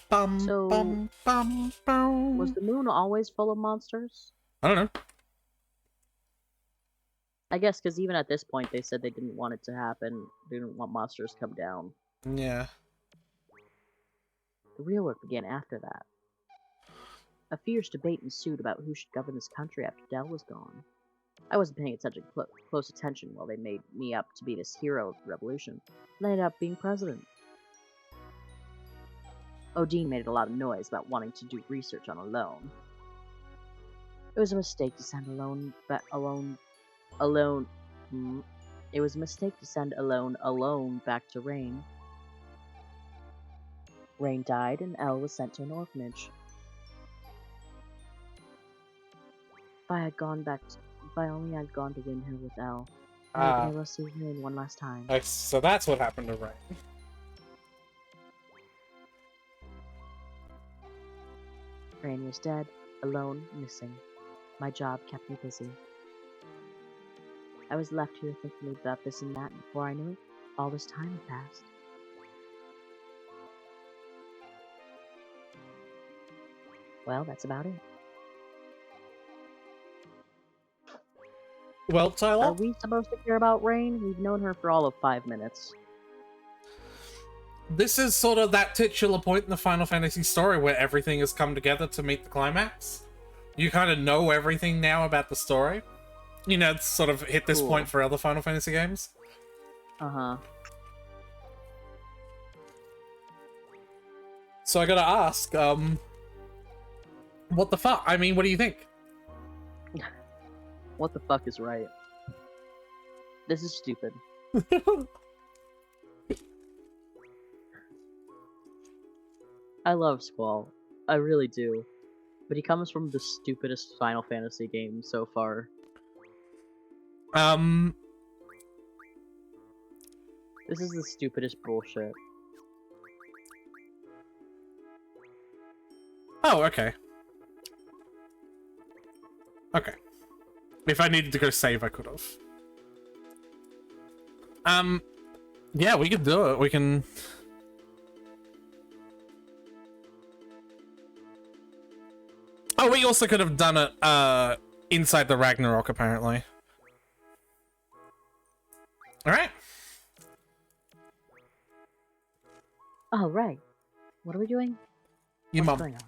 G: Bum,
F: So,
G: bum, bum, bum.
F: was the moon always full of monsters?
G: I don't know.
F: I guess because even at this point they said they didn't want it to happen. They didn't want monsters to come down.
G: Yeah.
F: The real work began after that. A fierce debate ensued about who should govern this country after Dell was gone. I wasn't paying attention close attention while they made me up to be this hero of the revolution, and I ended up being president. Odin made a lot of noise about wanting to do research on Alone. It was a mistake to send Alone. It was a mistake to send Alone back to Rain. Rain died, and Elle was sent to an orphanage. If I had gone back
A: If I only had gone to Windhill with Elle, I would
G: Ah.
A: have been able to see Rain one last time.
G: So that's what happened to Rain.
A: Rain was dead, alone, missing. My job kept me busy. I was left here thinking about this and that, and before I knew it, all this time had passed. Well, that's about it.
G: Well,
A: Are
G: Tyler,
A: we supposed to care about Rain? We've known her for all of 5 minutes.
G: this is sort of that titular point in the Final Fantasy story where everything has come together to meet the climax. You kind of know everything now about the story. You know, it's sort of hit this
A: Cool.
G: point for other Final Fantasy games.
A: Uh-huh.
G: So I gotta ask, what the fuck? I mean, what do you think?
A: What the fuck is right? This is stupid. I love Squall. I really do. But he comes from the stupidest Final Fantasy game so far. This is the stupidest bullshit.
G: Oh, okay. Okay. If I needed to go save, I could have. Yeah, we could do it. We can... Oh, we also could have done it, inside the Ragnarok, apparently. Alright.
A: Oh, right. What are we doing?
G: Your
A: What's
G: mum.
A: going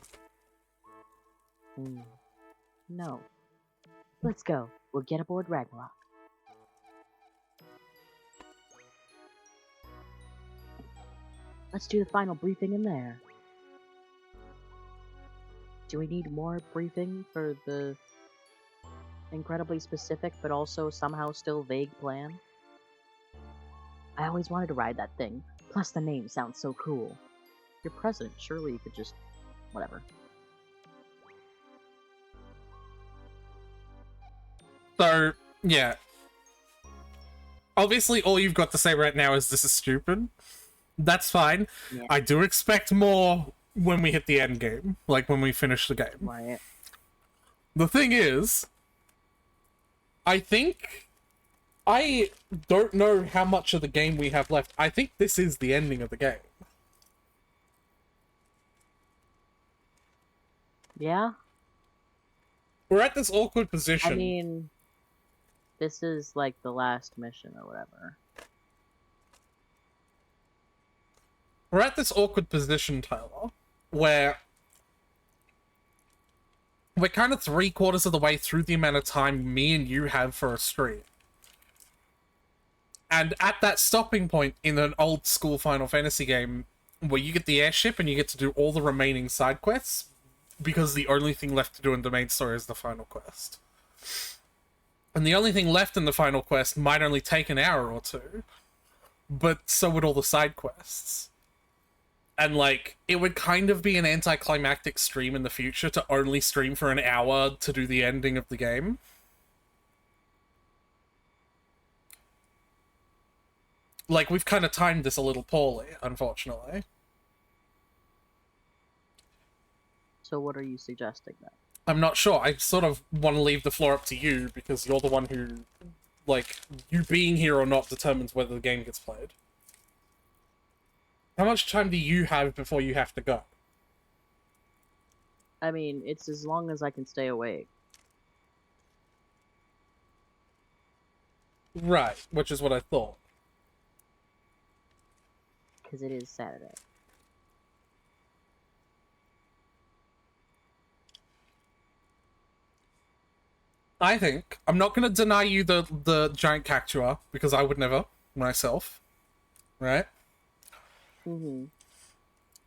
A: on? No. Let's go. We'll get aboard Ragnarok. Let's do the final briefing in there. Do we need more briefing for the incredibly specific but also somehow still vague plan? I always wanted to ride that thing. Plus the name sounds so cool. You're president, surely you could just... whatever.
G: So, yeah. Obviously, all you've got to say right now is this is stupid. That's fine.
A: Yeah.
G: I do expect more when we hit the end game. Like, when we finish the game.
A: Right.
G: The thing is, I think... I don't know how much of the game we have left. I think this is the ending of the game.
A: Yeah?
G: We're at this awkward position.
A: I mean... this is like the last mission or whatever.
G: We're at this awkward position, Tyler, where we're kind of 3/4 of the way through the amount of time me and you have for a stream. And at that stopping point in an old school Final Fantasy game, where you get the airship and you get to do all the remaining side quests, because the only thing left to do in the main story is the final quest. And the only thing left in the final quest might only take an hour or two, but so would all the side quests. And, like, it would kind of be an anticlimactic stream in the future to only stream for an hour to do the ending of the game. Like, we've kind of timed this a little poorly, unfortunately.
A: So what are you suggesting then?
G: I'm not sure. I sort of want to leave the floor up to you, because you're the one who, like, you being here or not determines whether the game gets played. How much time do you have before you have to go?
A: I mean, it's as long as I can stay awake.
G: Right, which is what I thought.
A: Because it is Saturday.
G: I think I'm not going to deny you the giant cactua, because I would never myself. Right?
A: Mm-hmm.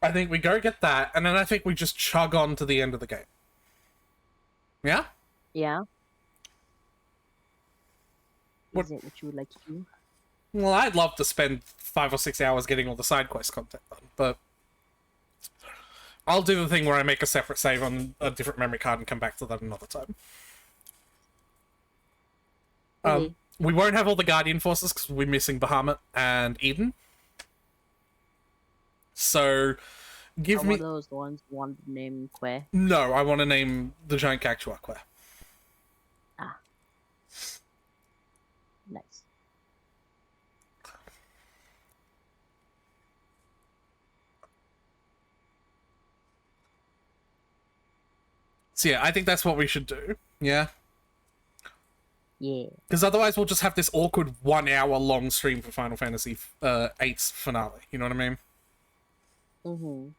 G: I think we go get that, and then I think we just chug on to the end of the game. Yeah?
A: Yeah?
G: What-
A: Is it what you would like to do?
G: Well, I'd love to spend 5 or 6 hours getting all the side quest content done, but I'll do the thing where I make a separate save on a different memory card and come back to that another time. We won't have all the Guardian forces because we're missing Bahamut and Eden. So, give me...
A: Are those the ones you wanted to name Que?
G: No, I want to name the giant cactuar Que.
A: Ah. Nice.
G: So yeah, I think that's what we should do. Yeah?
A: Yeah.
G: Because otherwise we'll just have this awkward 1 hour long stream for Final Fantasy VIII's finale. You know what I mean?
A: Mm-hmm.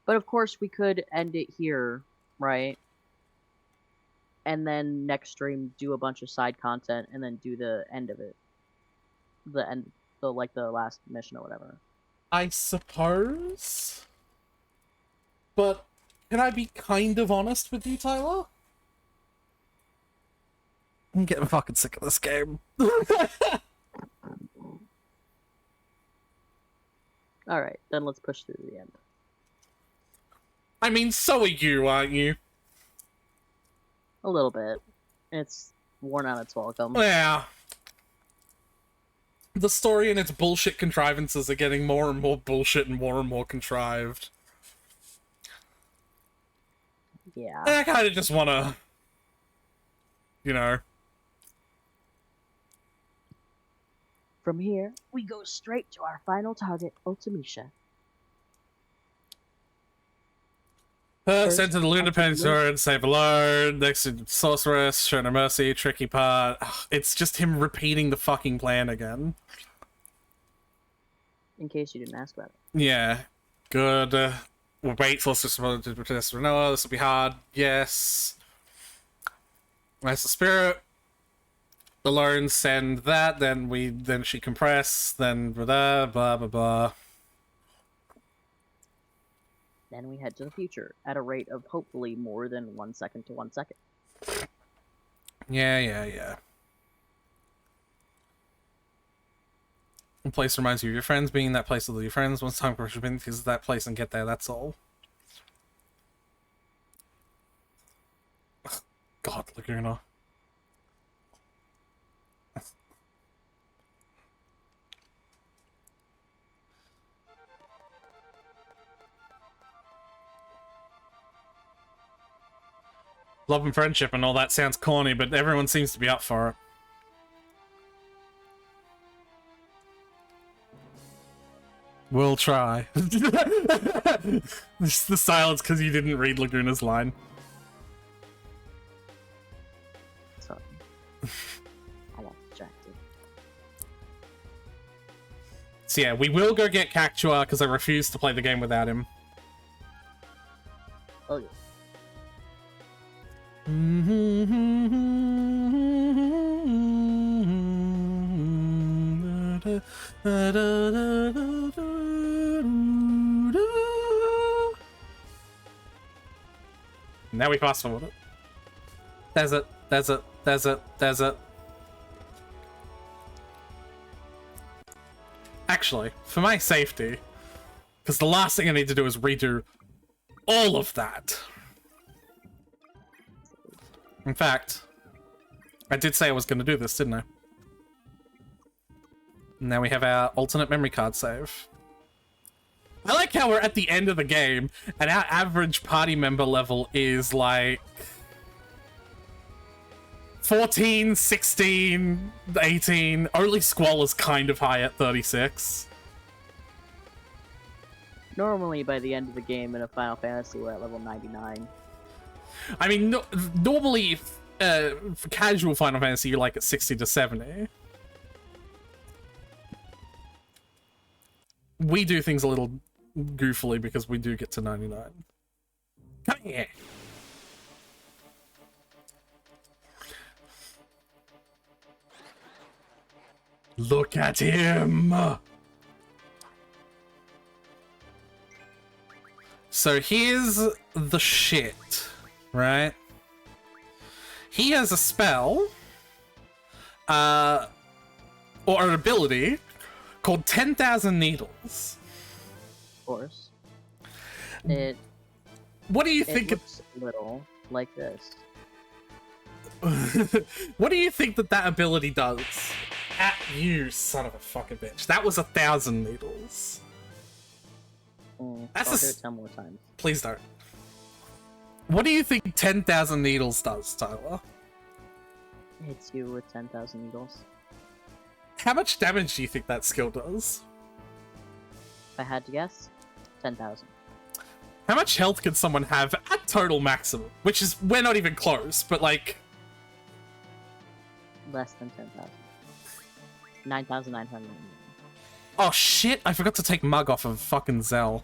A: But of course we could end it here, right? And then next stream do a bunch of side content and then do the end of it. The last mission or whatever.
G: I suppose. But can I be kind of honest with you, Tyler? I'm getting fucking sick of this game.
A: Alright, then let's push through to the end.
G: I mean, so are you, aren't you?
A: A little bit. It's worn out its welcome.
G: Yeah. The story and its bullshit contrivances are getting more and more bullshit and more contrived.
A: Yeah.
G: And I kind of just want to, you know...
A: From here, we go straight to our final target, Ultimecia.
G: Sent to the Lunar Peninsula and save alone. Next to Sorceress, show no mercy, tricky part. It's just him repeating the fucking plan again.
A: In case you didn't ask about it.
G: Yeah. Good. We'll wait for Sorceress to protest Renoa. This will be hard. Yes. That's the spirit. Alone send that, then she compress, then blah blah blah.
A: Then we head to the future at a rate of hopefully more than 1 second to 1 second.
G: Yeah. The place reminds you of your friends, being that place with your friends. Once time pressure been to that place and get there, that's all. God, Laguna. Love and friendship and all that sounds corny, but everyone seems to be up for it. We'll try. Just the silence because you didn't read Laguna's line.
A: Sorry. I got distracted.
G: So yeah, we will go get Cactua because I refuse to play the game without him.
A: Oh yeah.
G: Now we fast forward it. Desert. Actually, for my safety, because the last thing I need to do is redo all of that. In fact, I did say I was going to do this, didn't I? Now we have our alternate memory card save. I like how we're at the end of the game, and our average party member level is like 14, 16, 18. Only Squall is kind of high at 36.
A: Normally, by the end of the game in a Final Fantasy, we're at level 99.
G: I mean, normally, for casual Final Fantasy, you're like at 60 to 70. We do things a little goofily because we do get to 99. Come here! Look at him! So here's the shit, right? He has a spell, or an ability, called 10,000 Needles.
A: Of course. It
G: What do you think?
A: looks a little like this.
G: What do you think that ability does? At you, son of a fucking bitch. That was 1,000 needles. That's
A: I'll
G: a
A: do it 10 more times.
G: Please don't. What do you think 10,000 needles does, Tyler?
A: Hits you with 10,000 needles.
G: How much damage do you think that skill does?
A: If I had to guess, 10,000.
G: How much health can someone have at total maximum? Which is, we're not even close, but like...
A: Less than 10,000. 9,900.
G: Oh shit, I forgot to take Mug off of fucking Zell.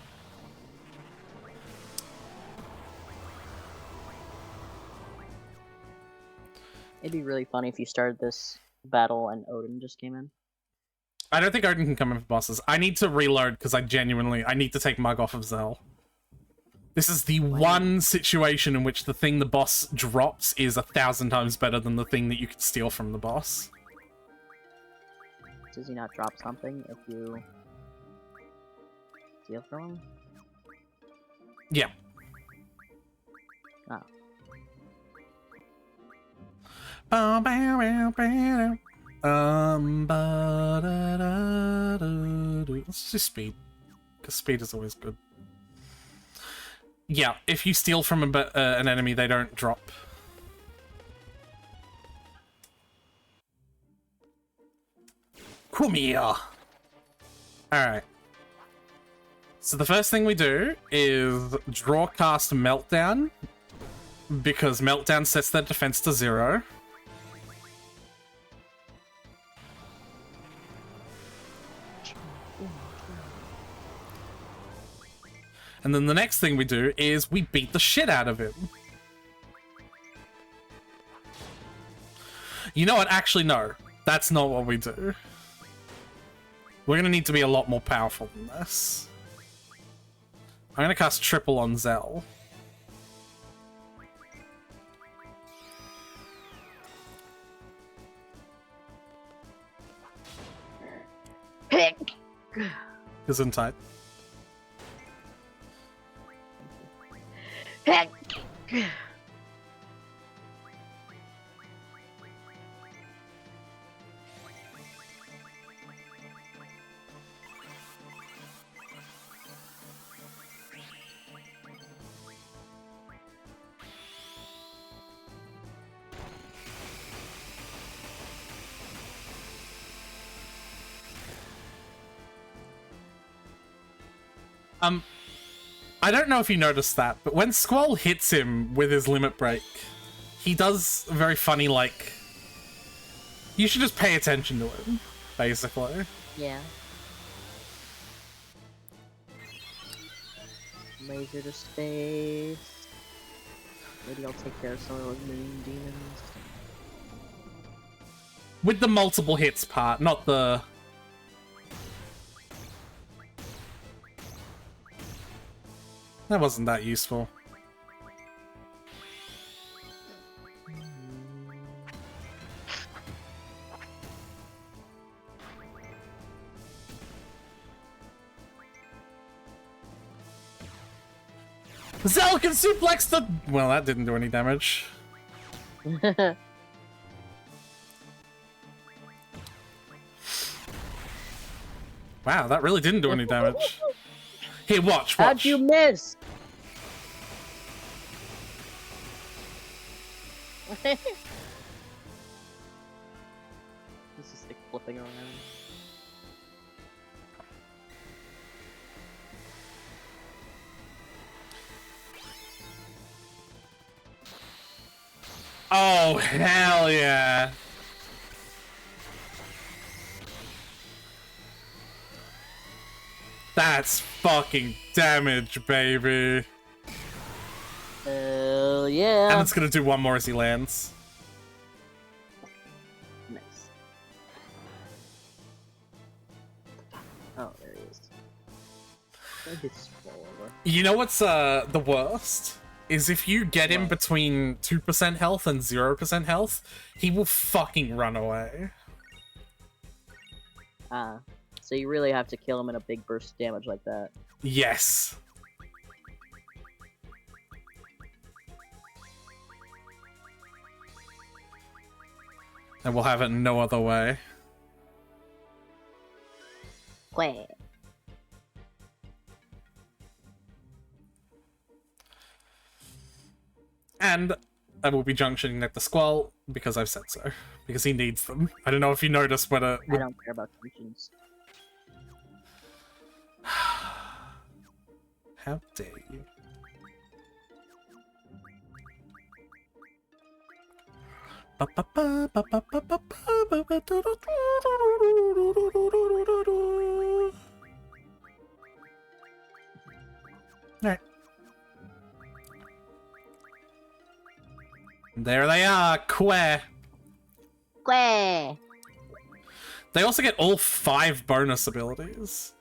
A: It'd be really funny if you started this battle and Odin just came in.
G: I don't think Odin can come in for bosses. I need to reload because I need to take Mug off of Zell. This is the one situation in which the thing the boss drops is 1,000 times better than the thing that you can steal from the boss.
A: Does he not drop something if you steal from him?
G: Yeah.
A: Oh.
G: Let's do speed, because speed is always good. Yeah, if you steal from an enemy, they don't drop. Come here. Alright. So the first thing we do is draw cast Meltdown, because Meltdown sets their defense to 0. And then the next thing we do is we beat the shit out of him. You know what? Actually, no. That's not what we do. We're going to need to be a lot more powerful than this. I'm going to cast triple on Zell. Gesundheit. I don't know if you noticed that, but when Squall hits him with his limit break, he does a very funny, like... You should just pay attention to him, basically.
A: Yeah. Laser to space. Maybe I'll take care of some of those mean demons.
G: With the multiple hits part, not the... That wasn't that useful. Zell can suplex the... Well, that didn't do any damage. Wow, that really didn't do any damage. Here, watch.
A: How'd you miss? This is like flipping around.
G: Oh, hell yeah. That's fucking damage, baby.
A: Hell yeah.
G: And it's gonna do one more as he lands.
A: Nice. Oh, there he is. I just fall over.
G: You know what's the worst? Is if you get him between 2% health and 0% health, he will fucking run away.
A: So you really have to kill him in a big burst of damage like that.
G: Yes. And we'll have it no other way.
F: Quay.
G: And I will be junctioning at the Squall because I've said so. Because he needs them. I don't know if you noticed when
A: I don't care about functions.
G: How dare you? Alright. There they are, Quay.
F: Quay.
G: They also get all 5 bonus abilities.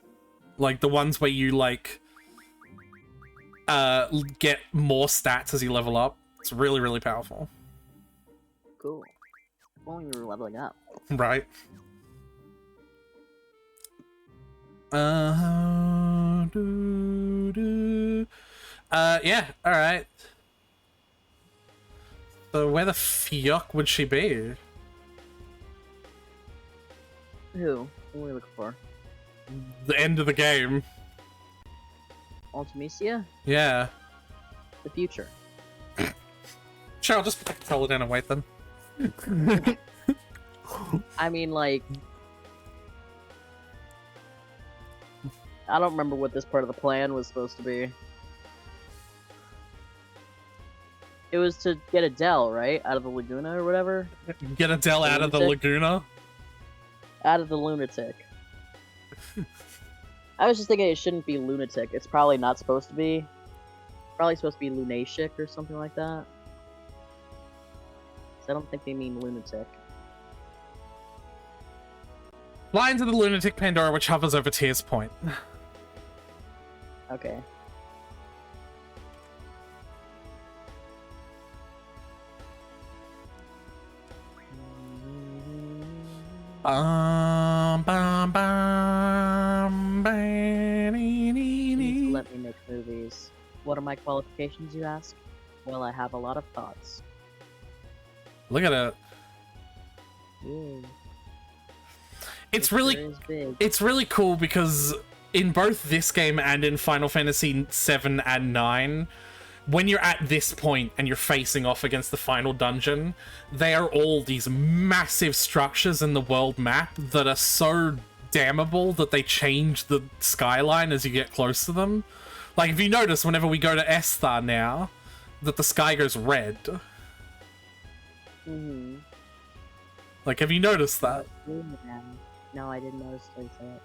G: Like, the ones where you, like, get more stats as you level up. It's really, really powerful.
A: Cool. If only we were leveling up.
G: Right. Yeah, alright. So where the fuck would she be?
A: Who? What are we looking for?
G: The end of the game.
A: Ultimecia?
G: Yeah.
A: The future.
G: Sure, I'll just tell it in and wait then.
A: I mean, like... I don't remember what this part of the plan was supposed to be. It was to get Adele, right? Out of the Laguna or whatever?
G: Get Adele out of the Laguna?
A: Out of the lunatic. I was just thinking it shouldn't be lunatic. It's probably not supposed to be. Probably supposed to be lunatic or something like that. So I don't think they mean lunatic.
G: Fly into the lunatic Pandora, which hovers over Tears Point.
A: Okay.
G: Bum, bum, bum,
A: Let me make movies. What are my qualifications, you ask? Well, I have a lot of thoughts.
G: Look at it.
A: Ooh.
G: It's really, it's really cool because in both this game and in Final Fantasy 7 and 9, when you're at this point and you're facing off against the final dungeon, they are all these massive structures in the world map that are so dammable that they change the skyline as you get close to them. Like, if you notice, whenever we go to Esthar now, that the sky goes red.
A: Mm-hmm.
G: Like, have you noticed that?
A: No, I didn't notice that.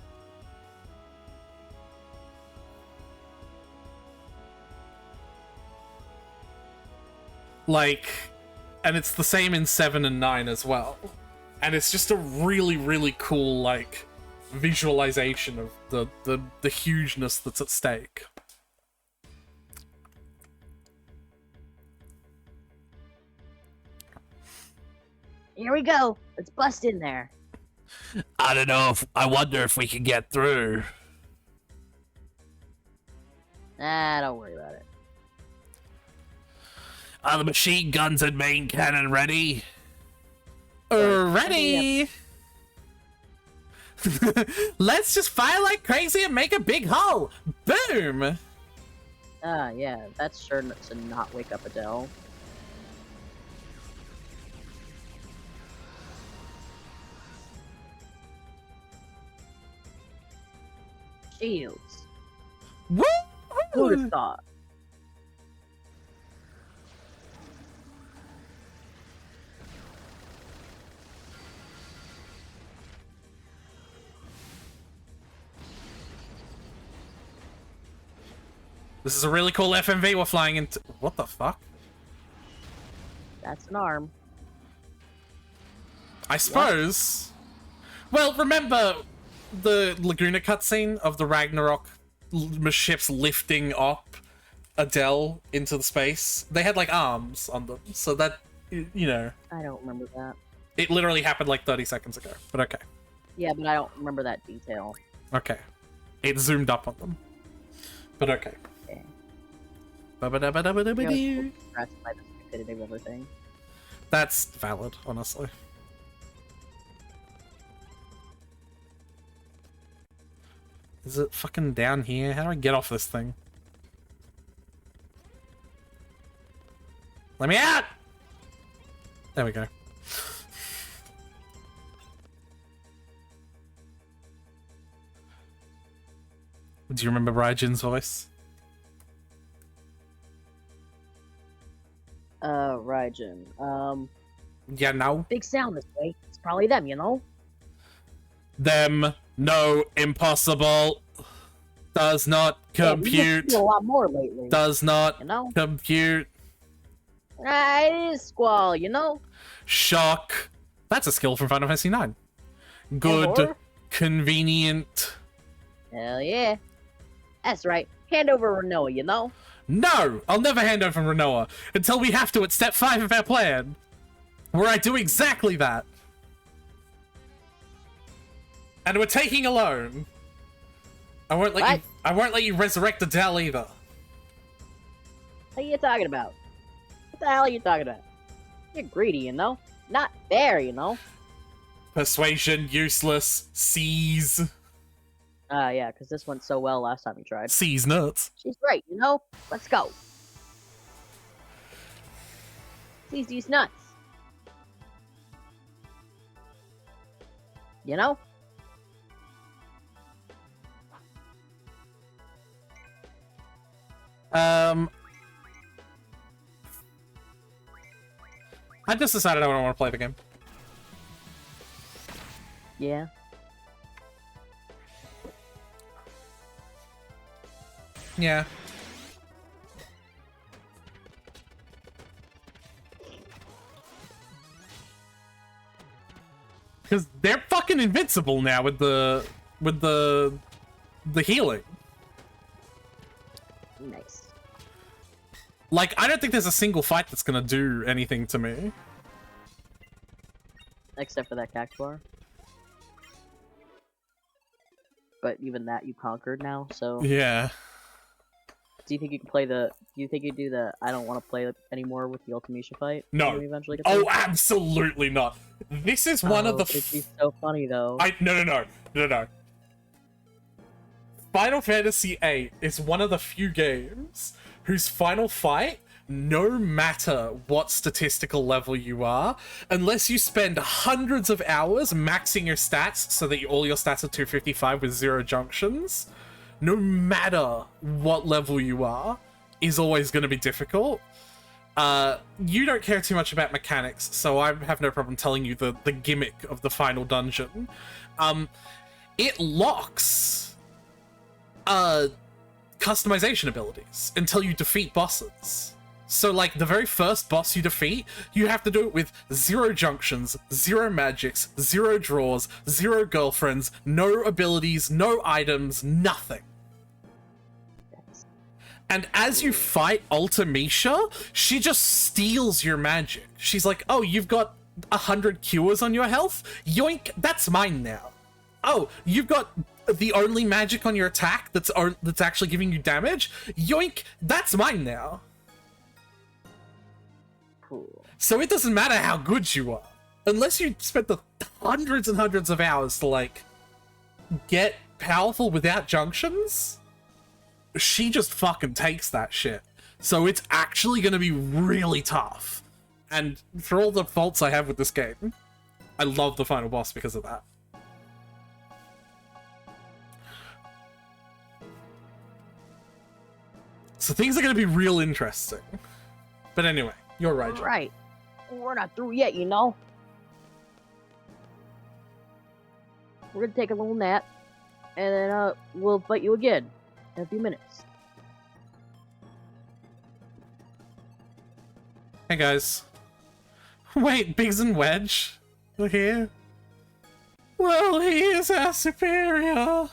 G: Like, and it's the same in 7 and 9 as well. And it's just a really, really cool, like, visualization of the hugeness that's at stake.
F: Here we go. Let's bust in there.
I: I don't know if I wonder if we can get through.
A: Nah, don't worry about it.
I: Are the machine guns and main cannon ready?
G: Ready! Let's just fire like crazy and make a big hole! Boom!
A: Ah, yeah, that's sure to not wake up Adele. Shields.
G: Woo!
A: Who'd have thought?
G: This is a really cool FMV we're flying into. What the fuck?
A: That's an arm.
G: I suppose. Well, remember the Laguna cutscene of the Ragnarok ships lifting up Adele into the space? They had like arms on them, so that, you know.
A: I don't remember that.
G: It literally happened like 30 seconds ago, but okay.
A: Yeah, but I don't remember that detail.
G: Okay. It zoomed up on them. But okay.
A: Okay.
G: Ba-ba-da-ba-da-ba-da-ba-doo.
A: That's by the stupidity of everything.
G: That's valid, honestly. Is it fucking down here? How do I get off this thing? Let me out! There we go. Do you remember Raijin's voice?
A: Raijin.
G: Yeah, no.
F: Big sound this way. It's probably them, you know?
G: Them. No. Impossible. Does not compute.
F: Yeah, a lot more lately.
G: Does not
F: You know?
G: compute.
F: It is Squall, you know?
G: Shock. That's a skill from Final Fantasy IX. Good.
F: Or?
G: Convenient.
F: Hell yeah. That's right. Hand over Renoa, you know?
G: No! I'll never hand over Renoa until we have to at step 5 of our plan, where I do exactly that. And we're taking a loan. I won't let you resurrect Adele either.
F: What are you talking about? What the hell are you talking about? You're greedy, you know? Not fair, you know?
G: Persuasion, useless. Seize.
A: Yeah, because this went so well last time we tried.
G: Seize nuts.
F: She's great, you know? Let's go. Seize these nuts. You know?
G: I just decided I don't want to play the game.
A: Yeah.
G: Yeah. Because they're fucking invincible now with the healing.
F: Nice.
G: Like, I don't think there's a single fight that's gonna do anything to me.
A: Except for that Cactuar. But even that you conquered now, so...
G: Yeah.
A: Do you think you can play the... Do you think you do the I don't want to play anymore with the Ultimecia fight?
G: No.
A: When we eventually get
G: Oh,
A: there?
G: absolutely not. This is one of the...
A: It'd be so funny, though.
G: No. Final Fantasy VIII is one of the few games whose final fight, no matter what statistical level you are, unless you spend hundreds of hours maxing your stats so that all your stats are 255 with 0 junctions, no matter what level you are, is always going to be difficult. You don't care too much about mechanics, so I have no problem telling you the gimmick of the final dungeon. It locks customization abilities until you defeat bosses. So, like, the very first boss you defeat, you have to do it with 0 junctions, 0 magics, 0 draws, 0 girlfriends, no abilities, no items, nothing. And as you fight Ultimecia, she just steals your magic. She's like, oh, you've got 100 cures on your health? Yoink, that's mine now. Oh, you've got the only magic on your attack that's actually giving you damage? Yoink, that's mine now.
A: Cool.
G: So it doesn't matter how good you are. Unless you spent the hundreds and hundreds of hours to, like, get powerful without junctions, she just fucking takes that shit. So it's actually going to be really tough. And for all the faults I have with this game, I love the final boss because of that. So things are going to be real interesting. But anyway, you're right, John.
F: Right. We're not through yet, you know? We're gonna take a little nap, and then, we'll fight you again in a few minutes.
G: Hey guys. Wait, Biggs and Wedge are here? Well, he is our superior.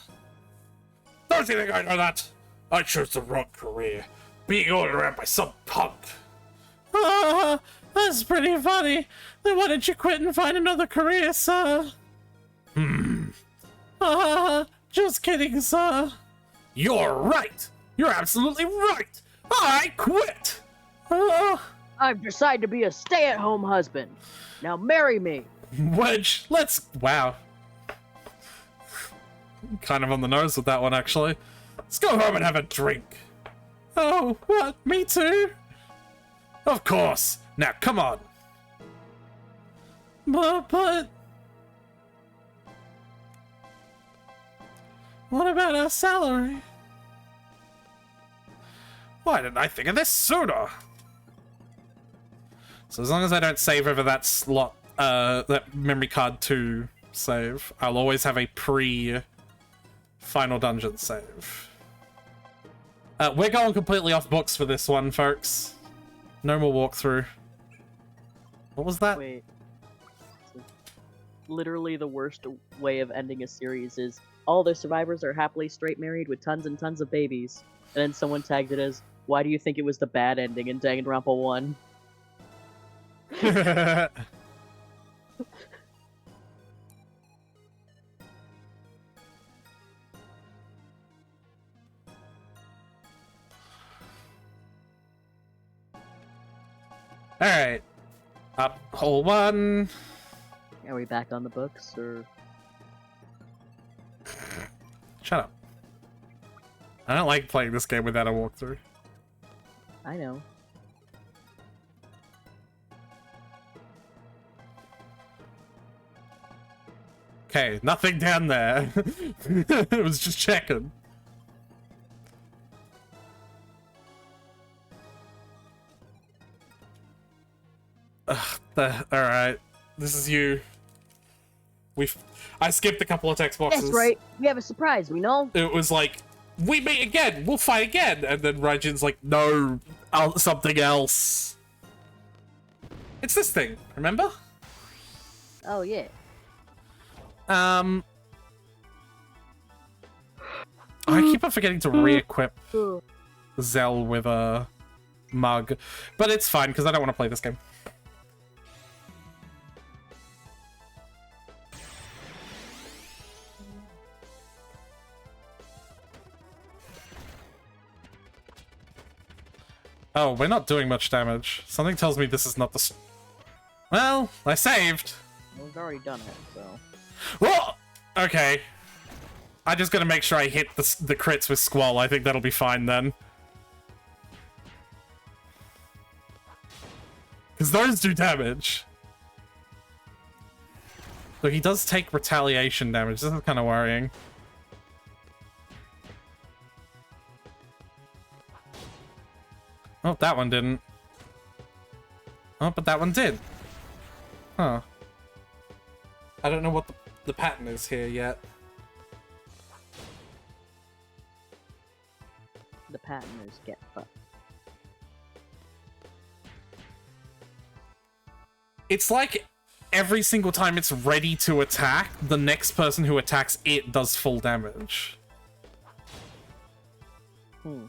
I: Don't you think I know that? I chose the wrong career, being ordered around by some punk.
G: Ah, that's pretty funny. Then why don't you quit and find another career, sir? Just kidding, sir.
I: You're right. You're absolutely right. I quit.
F: I've decided to be a stay-at-home husband. Now marry me.
G: Wedge, let's... Wow. kind of on the nose with that one, actually. Let's go home and have a drink. Oh, what? Me too? Of course. Now, come on. But... What about our salary? Why didn't I think of this sooner? So as long as I don't save over that slot, that memory card 2 save, I'll always have a pre-final dungeon save. We're going completely off books for this one, folks. No more walkthrough. What was that?
A: Wait. Literally the worst way of ending a series is all the survivors are happily straight married with tons and tons of babies. And then someone tagged it as, why do you think it was the bad ending in Danganronpa 1?
G: Alright. Up hole 1.
A: Are we back on the books, or...?
G: Shut up. I don't like playing this game without a walkthrough.
A: I know.
G: Okay, nothing down there. It was just checking. Alright. This is you. I skipped a couple of text boxes.
A: That's right. We have a surprise, we know.
G: It was like, we meet again, we'll fight again. And then Raijin's like, no, something else. It's this thing, remember?
A: Oh, yeah.
G: I keep on forgetting to re-equip Zell with a mug. But it's fine, because I don't want to play this game. Oh, we're not doing much damage. Something tells me this is not the... Well, I saved.
A: We've already done it, so...
G: Whoa! Okay. I just gotta make sure I hit the crits with Squall. I think that'll be fine then. Because those do damage. So he does take retaliation damage. This is kind of worrying. Oh, that one didn't. Oh, but that one did. Huh. I don't know what the pattern is here yet.
A: The pattern is get fucked.
G: It's like every single time it's ready to attack, the next person who attacks it does full damage.
A: Hmm.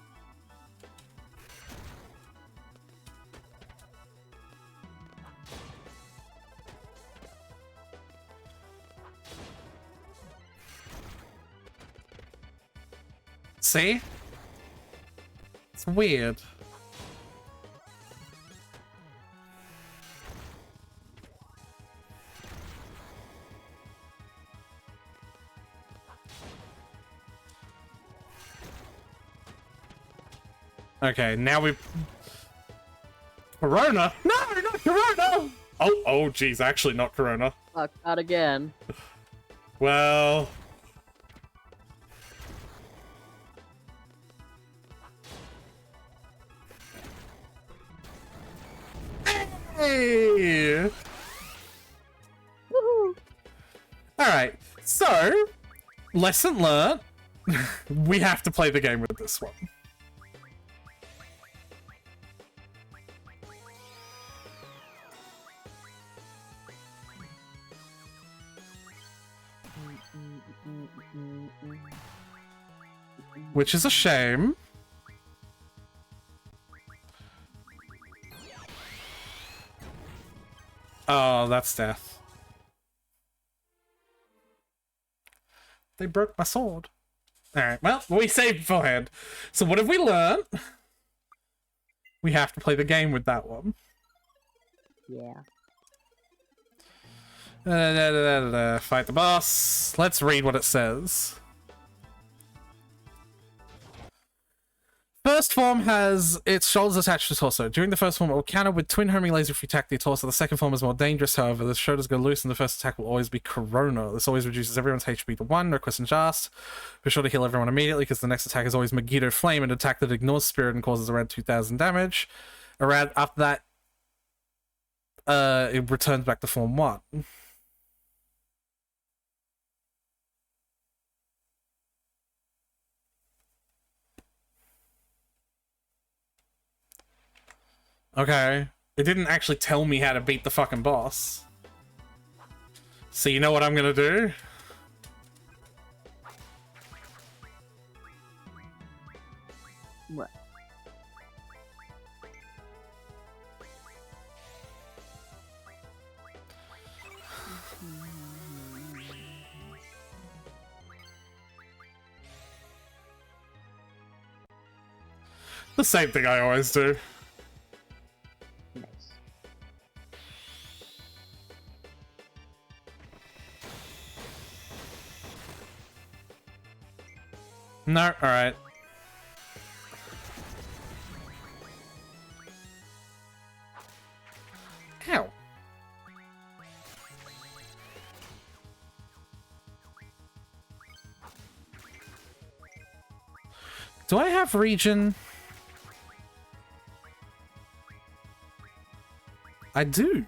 G: See? It's weird. Okay, now we... Corona? No, not Corona! Oh, geez, actually not Corona.
A: Fuck, not again.
G: Well... Hey!
A: Woohoo!
G: Alright, so... Lesson learned. We have to play the game with this one. Which is a shame. Oh, that's death. They broke my sword. Alright, well, we saved beforehand. So what have we learned? We have to play the game with that one.
A: Yeah.
G: Fight the boss. Let's read what it says. first form has its shoulders attached to the torso. During the first form, it will counter with twin homing laser if you attack the torso. The second form is more dangerous, however. The shoulders go loose and the first attack will always be Corona. This always reduces everyone's HP to 1, no questions asked. Be sure to heal everyone immediately because the next attack is always Megiddo Flame, an attack that ignores Spirit and causes around 2,000 damage. Around after that, it returns back to Form 1. Okay. It didn't actually tell me how to beat the fucking boss. So you know what I'm gonna do?
A: What?
G: The same thing I always do.
A: Nice.
G: No, alright. Ow. Do I have region? I do.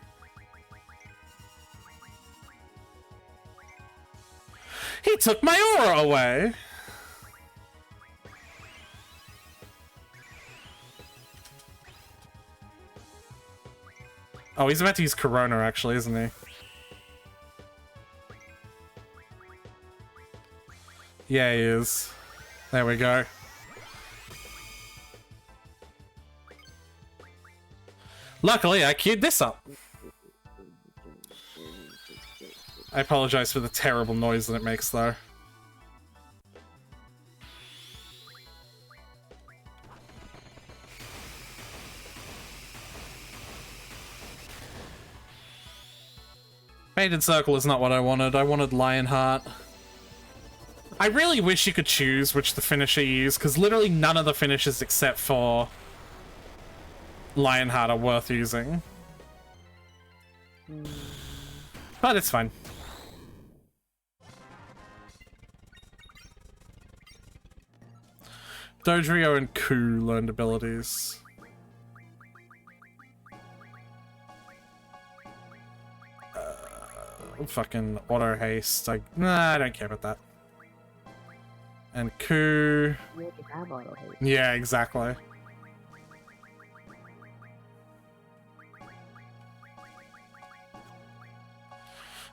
G: He took my aura away. Oh, he's about to use Corona, actually, isn't he? Yeah, he is. There we go. Luckily, I queued this up. I apologize for the terrible noise that it makes, though. Painted Circle is not what I wanted. I wanted Lionheart. I really wish you could choose which the finisher you use, because literally none of the finishers except for Lionheart are worth using. But it's fine. Dodrio and Ku learned abilities. Fucking auto haste. Nah, I don't care about that. And Ku.
A: You have auto haste.
G: Yeah, exactly.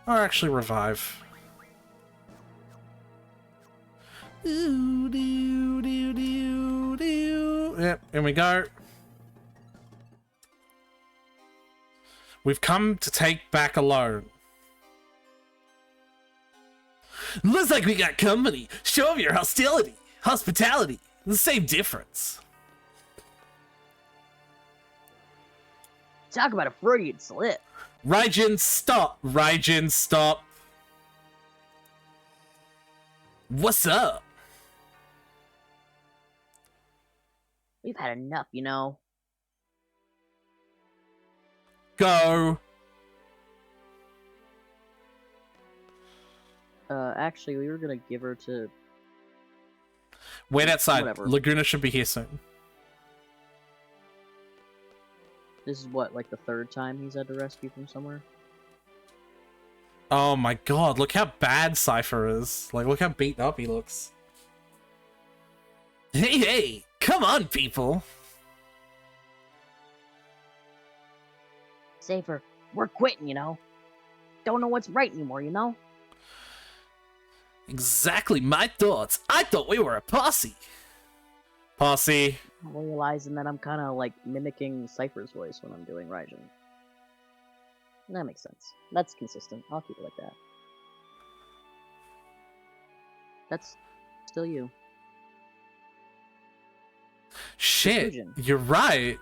G: Or actually revive. Yep, here we go. We've come to take back alone. Looks like we got company. Show 'em your hostility. Hospitality. The same difference.
A: Talk about a Freudian slip.
G: Raijin, stop. Raijin, stop. What's up?
A: We've had enough, you know.
G: Go.
A: Actually, we were gonna give her to...
G: Wait outside.
A: Whatever.
G: Laguna should be here soon.
A: This is what, like the third time he's had to rescue from somewhere?
G: Oh my god, look how bad Cypher is. Like, look how beaten up he looks. Hey, hey! Come on, people!
F: Safer. We're quitting, you know. Don't know what's right anymore, you know.
G: Exactly my thoughts. I thought we were a posse. Posse.
A: I'm realizing that I'm kind of like mimicking Cypher's voice when I'm doing Raijin. That makes sense. That's consistent. I'll keep it like that. That's still you.
G: Shit,
A: Conclusion.
G: you're right.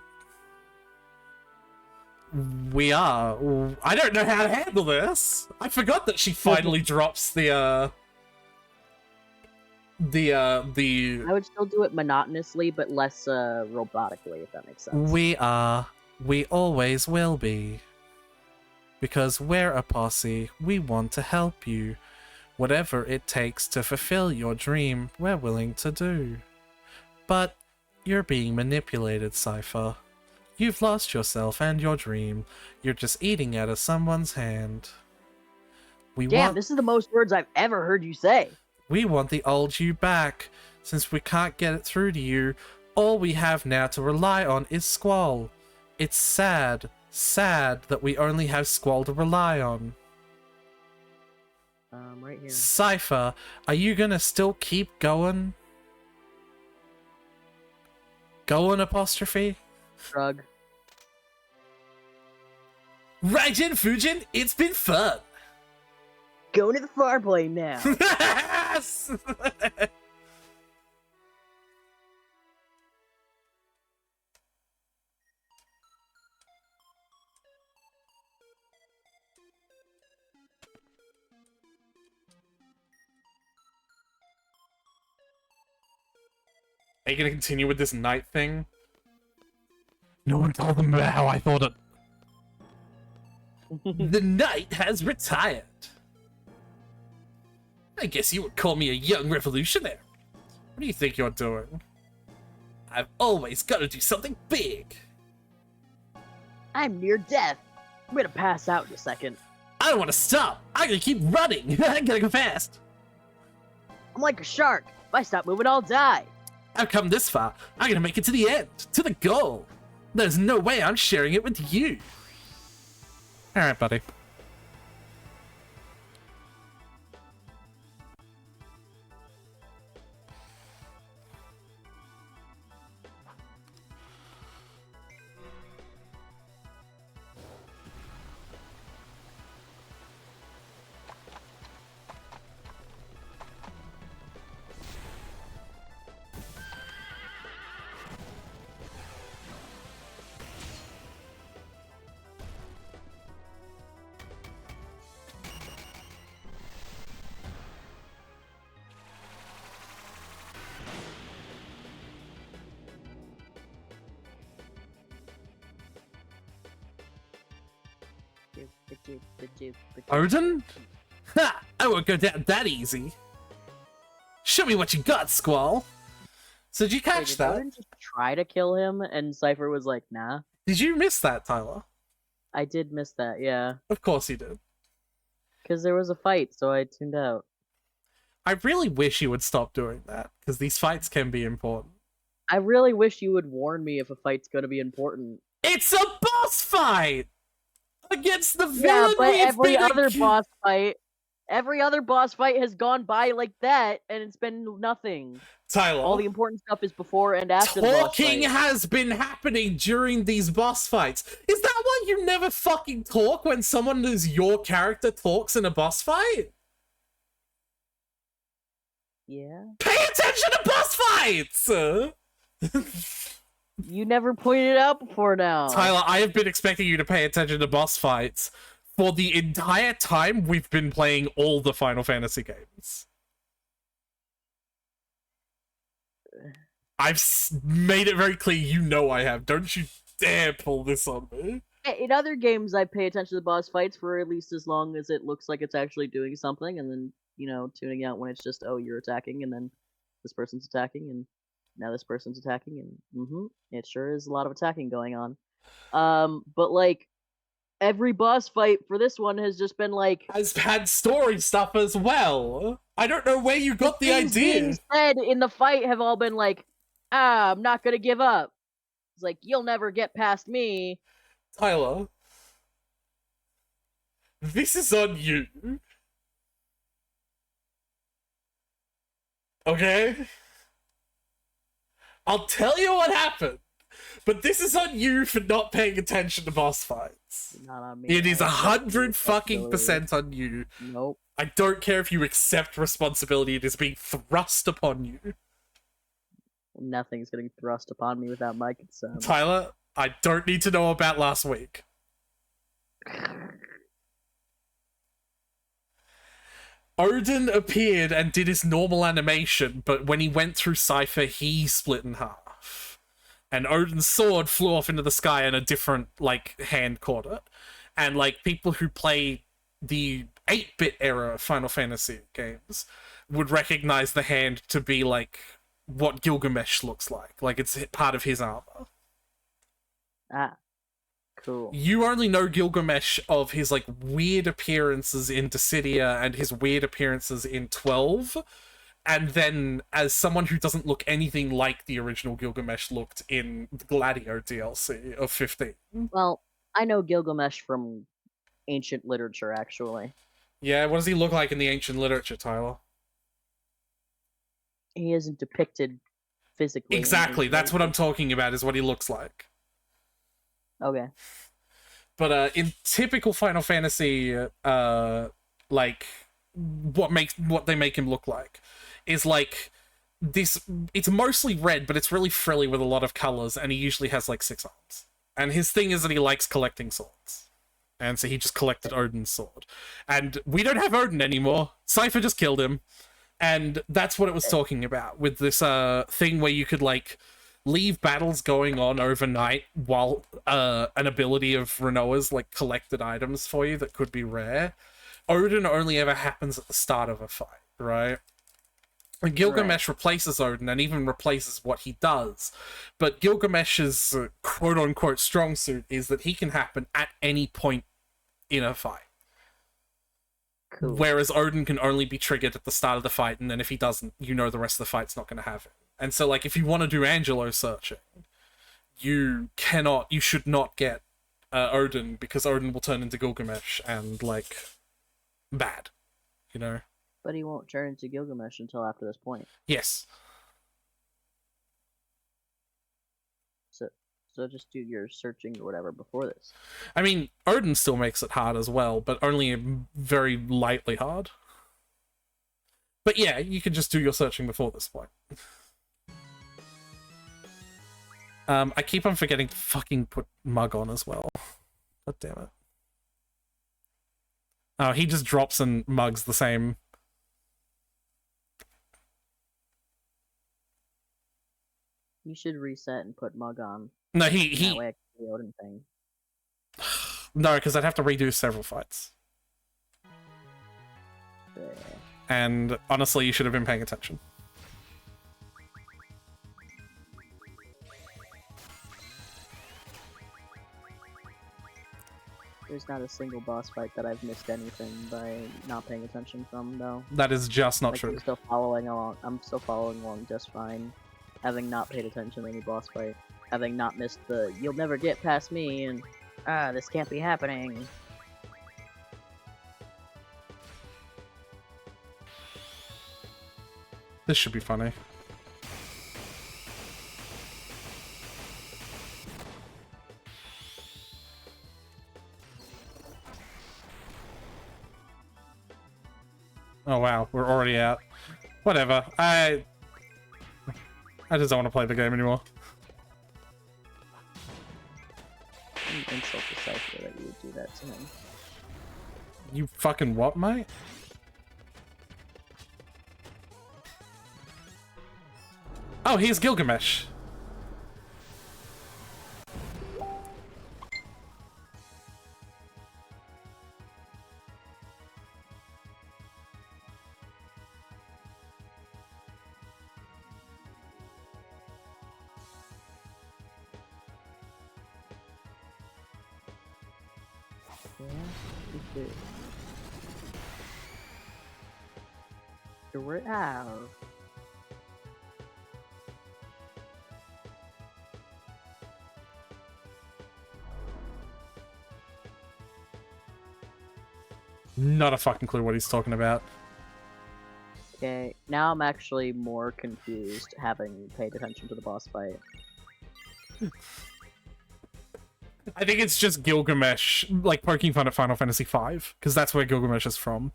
G: We are. I don't know how to handle this. I forgot that she finally drops the
A: I would still do it monotonously, but less robotically, if that makes sense.
G: We are. We always will be. Because we're a posse, we want to help you. Whatever it takes to fulfill your dream, we're willing to do. But you're being manipulated, Cypher. You've lost yourself and your dream. You're just eating out of someone's hand.
A: Damn, this is the most words I've ever heard you say.
G: We want the old you back. Since we can't get it through to you, all we have now to rely on is Squall. It's sad, sad that we only have Squall to rely on.
A: Right here.
G: Cypher, are you gonna still keep going? Going apostrophe?
A: Shrug.
G: Raijin Fujin, it's been fun.
A: Going to the far plane now.
G: Yes! Are you gonna continue with this night thing? No one told them about how I thought it. The knight has retired. I guess you would call me a young revolutionary. What do you think you're doing? I've always got to do something big.
A: I'm near death. I'm gonna pass out in a second.
G: I don't want to stop. I'm gonna keep running. I gotta go fast.
A: I'm like a shark. If I stop moving, I'll die.
G: I've come this far. I'm gonna make it to the end, to the goal. There's no way I'm sharing it with you. All right, buddy. Odin? Ha! I won't go down that easy. Show me what you got, Squall. So did you catch
A: Did
G: that?
A: Odin just try to kill him, and Cypher was like, nah.
G: Did you miss that, Tyler?
A: I did miss that, yeah.
G: Of course you did.
A: Because there was a fight, so I tuned out.
G: I really wish you would stop doing that, because these fights can be important.
A: I really wish you would warn me if a fight's gonna be important.
G: It's a boss fight! Against the villain
A: Yeah, but
G: we've
A: every
G: been
A: other boss fight has gone by like that, and it's been nothing.
G: Tyler,
A: All the important stuff is before and after the boss
G: talking
A: fight.
G: has been happening during these boss fights. Is that why you never fucking talk when someone who's your character talks in a boss fight?
A: Yeah.
G: Pay attention to boss fights!
A: You never pointed it out before now.
G: Tyler, I have been expecting you to pay attention to boss fights for the entire time we've been playing all the Final Fantasy games. I've made it very clear you know I have. Don't you dare pull this on me.
A: In other games, I pay attention to the boss fights for at least as long as it looks like it's actually doing something, and then, you know, tuning out when it's just, oh, you're attacking, and then this person's attacking, and now this person's attacking, and it sure is a lot of attacking going on. But like, every boss fight for this one has just been like,
G: has had story stuff as well. I don't know where you got the
A: things
G: idea.
A: being said in the fight have all been like, I'm not gonna give up. It's like, you'll never get past me.
G: Tyler, this is on you. Okay? I'll tell you what happened, but this is on you for not paying attention to boss fights.
A: Not on me.
G: It is
A: I have
G: 100% on you.
A: Nope.
G: I don't care if you accept responsibility, it is being thrust upon you.
A: Nothing's getting thrust upon me without my consent.
G: Tyler, I don't need to know about last week. Odin appeared and did his normal animation, but when he went through Cypher, he split in half. And Odin's sword flew off into the sky and a different, like, hand caught it. And, like, people who play the 8-bit era of Final Fantasy games would recognize the hand to be, like, what Gilgamesh looks like. Like, it's part of his armor.
A: Ah, cool.
G: You only know Gilgamesh of his, like, weird appearances in Dissidia and his weird appearances in 12. And then, as someone who doesn't look anything like the original Gilgamesh looked in the Gladio DLC of 15.
A: Well, I know Gilgamesh from ancient literature, actually.
G: Yeah, what does he look like in the ancient literature, Tyler?
A: He isn't depicted physically.
G: Exactly, that's what I'm talking about, is what he looks like.
A: Okay.
G: But in typical Final Fantasy, like, what they make him look like is like this. It's mostly red, but it's really frilly with a lot of colors, and he usually has like 6 arms. And his thing is that he likes collecting swords, and so he just collected Odin's sword. And we don't have Odin anymore. Cypher just killed him, and that's what it was talking about with this thing where you could like leave battles going on overnight while an ability of Renoa's like collected items for you that could be rare. Odin only ever happens at the start of a fight, right? And Gilgamesh replaces Odin and even replaces what he does. But Gilgamesh's quote-unquote strong suit is that he can happen at any point in a fight.
A: Cool.
G: Whereas Odin can only be triggered at the start of the fight, and then if he doesn't, you know the rest of the fight's not going to have it. And so, like, if you want to do Angelo searching, you should not get Odin, because Odin will turn into Gilgamesh and, like, bad, you know?
A: But he won't turn into Gilgamesh until after this point.
G: Yes.
A: So just do your searching or whatever before this.
G: I mean, Odin still makes it hard as well, but only very lightly hard. But yeah, you can just do your searching before this point. I keep on forgetting to fucking put Mug on as well. God damn it. Oh, he just drops and Mug's the same.
A: You should reset and put Mug on.
G: No,
A: That way I can do the Odin thing.
G: No, because I'd have to redo several fights.
A: Yeah.
G: And honestly, you should have been paying attention.
A: There's not a single boss fight that I've missed anything by not paying attention from, though.
G: That is just not
A: Like,
G: true.
A: I'm still following along just fine. Having not paid attention to any boss fight. Having not missed the, you'll never get past me, and, this can't be happening.
G: This should be funny. Oh wow, we're already out. Whatever. I just don't want to play the game anymore.
A: You insult the Cypher that you would do that to him.
G: You fucking what, mate? Oh, here's Gilgamesh.
A: We're out.
G: Not a fucking clue what he's talking about.
A: Okay, now I'm actually more confused having paid attention to the boss fight.
G: I think it's just Gilgamesh, like, poking fun at Final Fantasy V, because that's where Gilgamesh is from.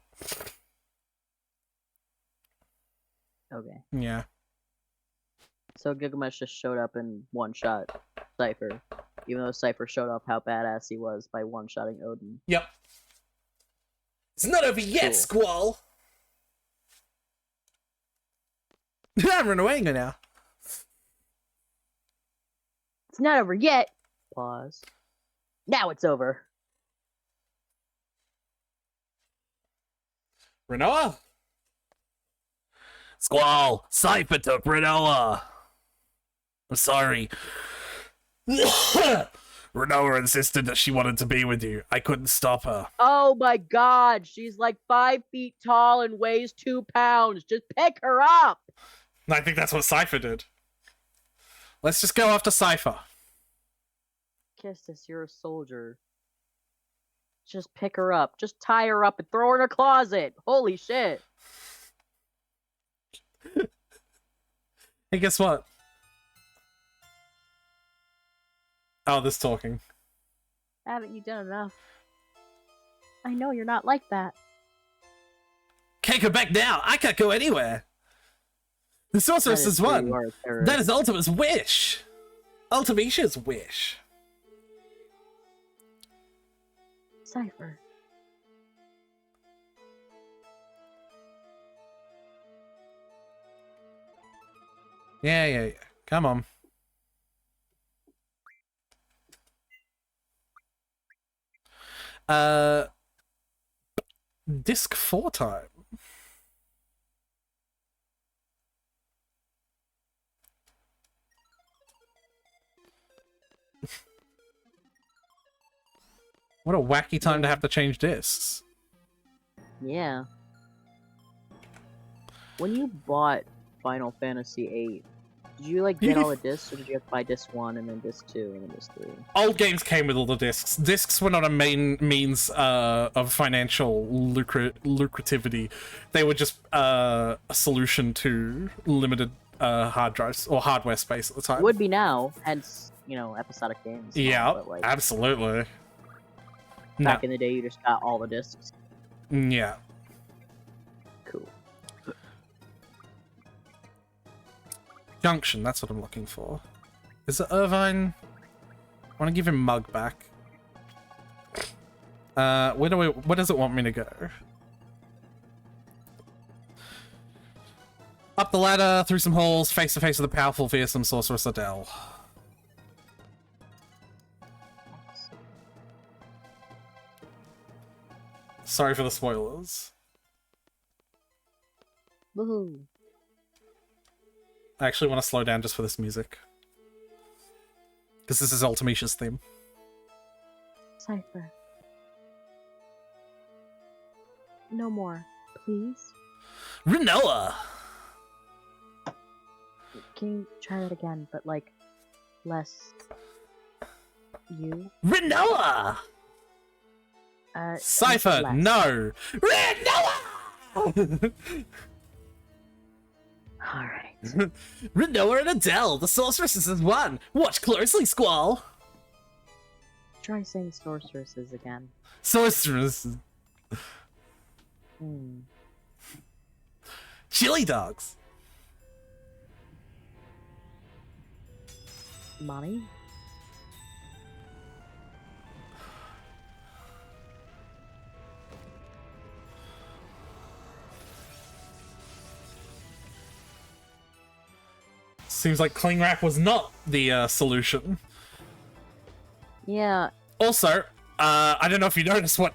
A: Okay.
G: Yeah.
A: So Gilgamesh just showed up and one-shot Cypher, even though Cypher showed off how badass he was by one-shotting Odin.
G: Yep. It's not over yet,
A: Cool.
G: Squall! I'm running now.
F: It's not over yet. Pause. Now it's over.
G: Renoa?
I: Squall, Cypher took Renoa. I'm sorry. Renoa insisted that she wanted to be with you. I couldn't stop her.
F: Oh my god, she's like 5 feet tall and weighs 2 pounds. Just pick her up.
G: I think that's what Cypher did. Let's just go after Cypher.
F: Kistis, you're a soldier. Just pick her up. Just tie her up and throw her in a closet. Holy shit.
G: Hey, guess what? Oh, this talking.
F: Haven't you done enough? I know you're not like that.
I: Can't go back now. I can't go anywhere.
G: The sorceress
F: That
G: is
F: true,
G: one.
F: you are a terrorist.
G: That is Ultima's wish. Ultimatia's wish.
F: Cypher.
G: Yeah. Come on. Disc 4 time. What a wacky time to have to change discs.
F: Yeah. When you bought Final Fantasy VIII, did you like get all the discs, or did you have to buy disc 1 and then disc 2 and then disc 3?
G: Old games came with all the discs. Discs were not a main means of financial lucrativity. They were just a solution to limited hard drives or hardware space at the time.
F: Would be now, hence, you know, episodic games. and all,
G: Yeah,
F: but, like,
G: absolutely.
F: back in the day, you just got all the discs.
G: Yeah.
F: Cool.
G: Junction, that's what I'm looking for. Is it Irvine? I want to give him Mug back. Where does it want me to go? Up the ladder, through some halls, face to face with the powerful, fearsome sorceress Adele. Sorry for the spoilers.
F: Woohoo.
G: I actually want to slow down just for this music. Because this is Ultimatia's theme.
F: Cypher. No more, please.
I: Renoa!
F: Can you try that again, but like less you?
I: Renoa!
G: Cypher,
F: less.
G: no!
I: Renoa!
F: Alright.
I: Renoa and Adele, the sorceresses is one. Watch closely, Squall.
F: Try saying sorceresses again.
G: Sorceress.
I: Chili dogs.
F: Mommy?
G: Seems like cling wrap was not the solution.
F: Yeah,
G: Also, I don't know if you noticed what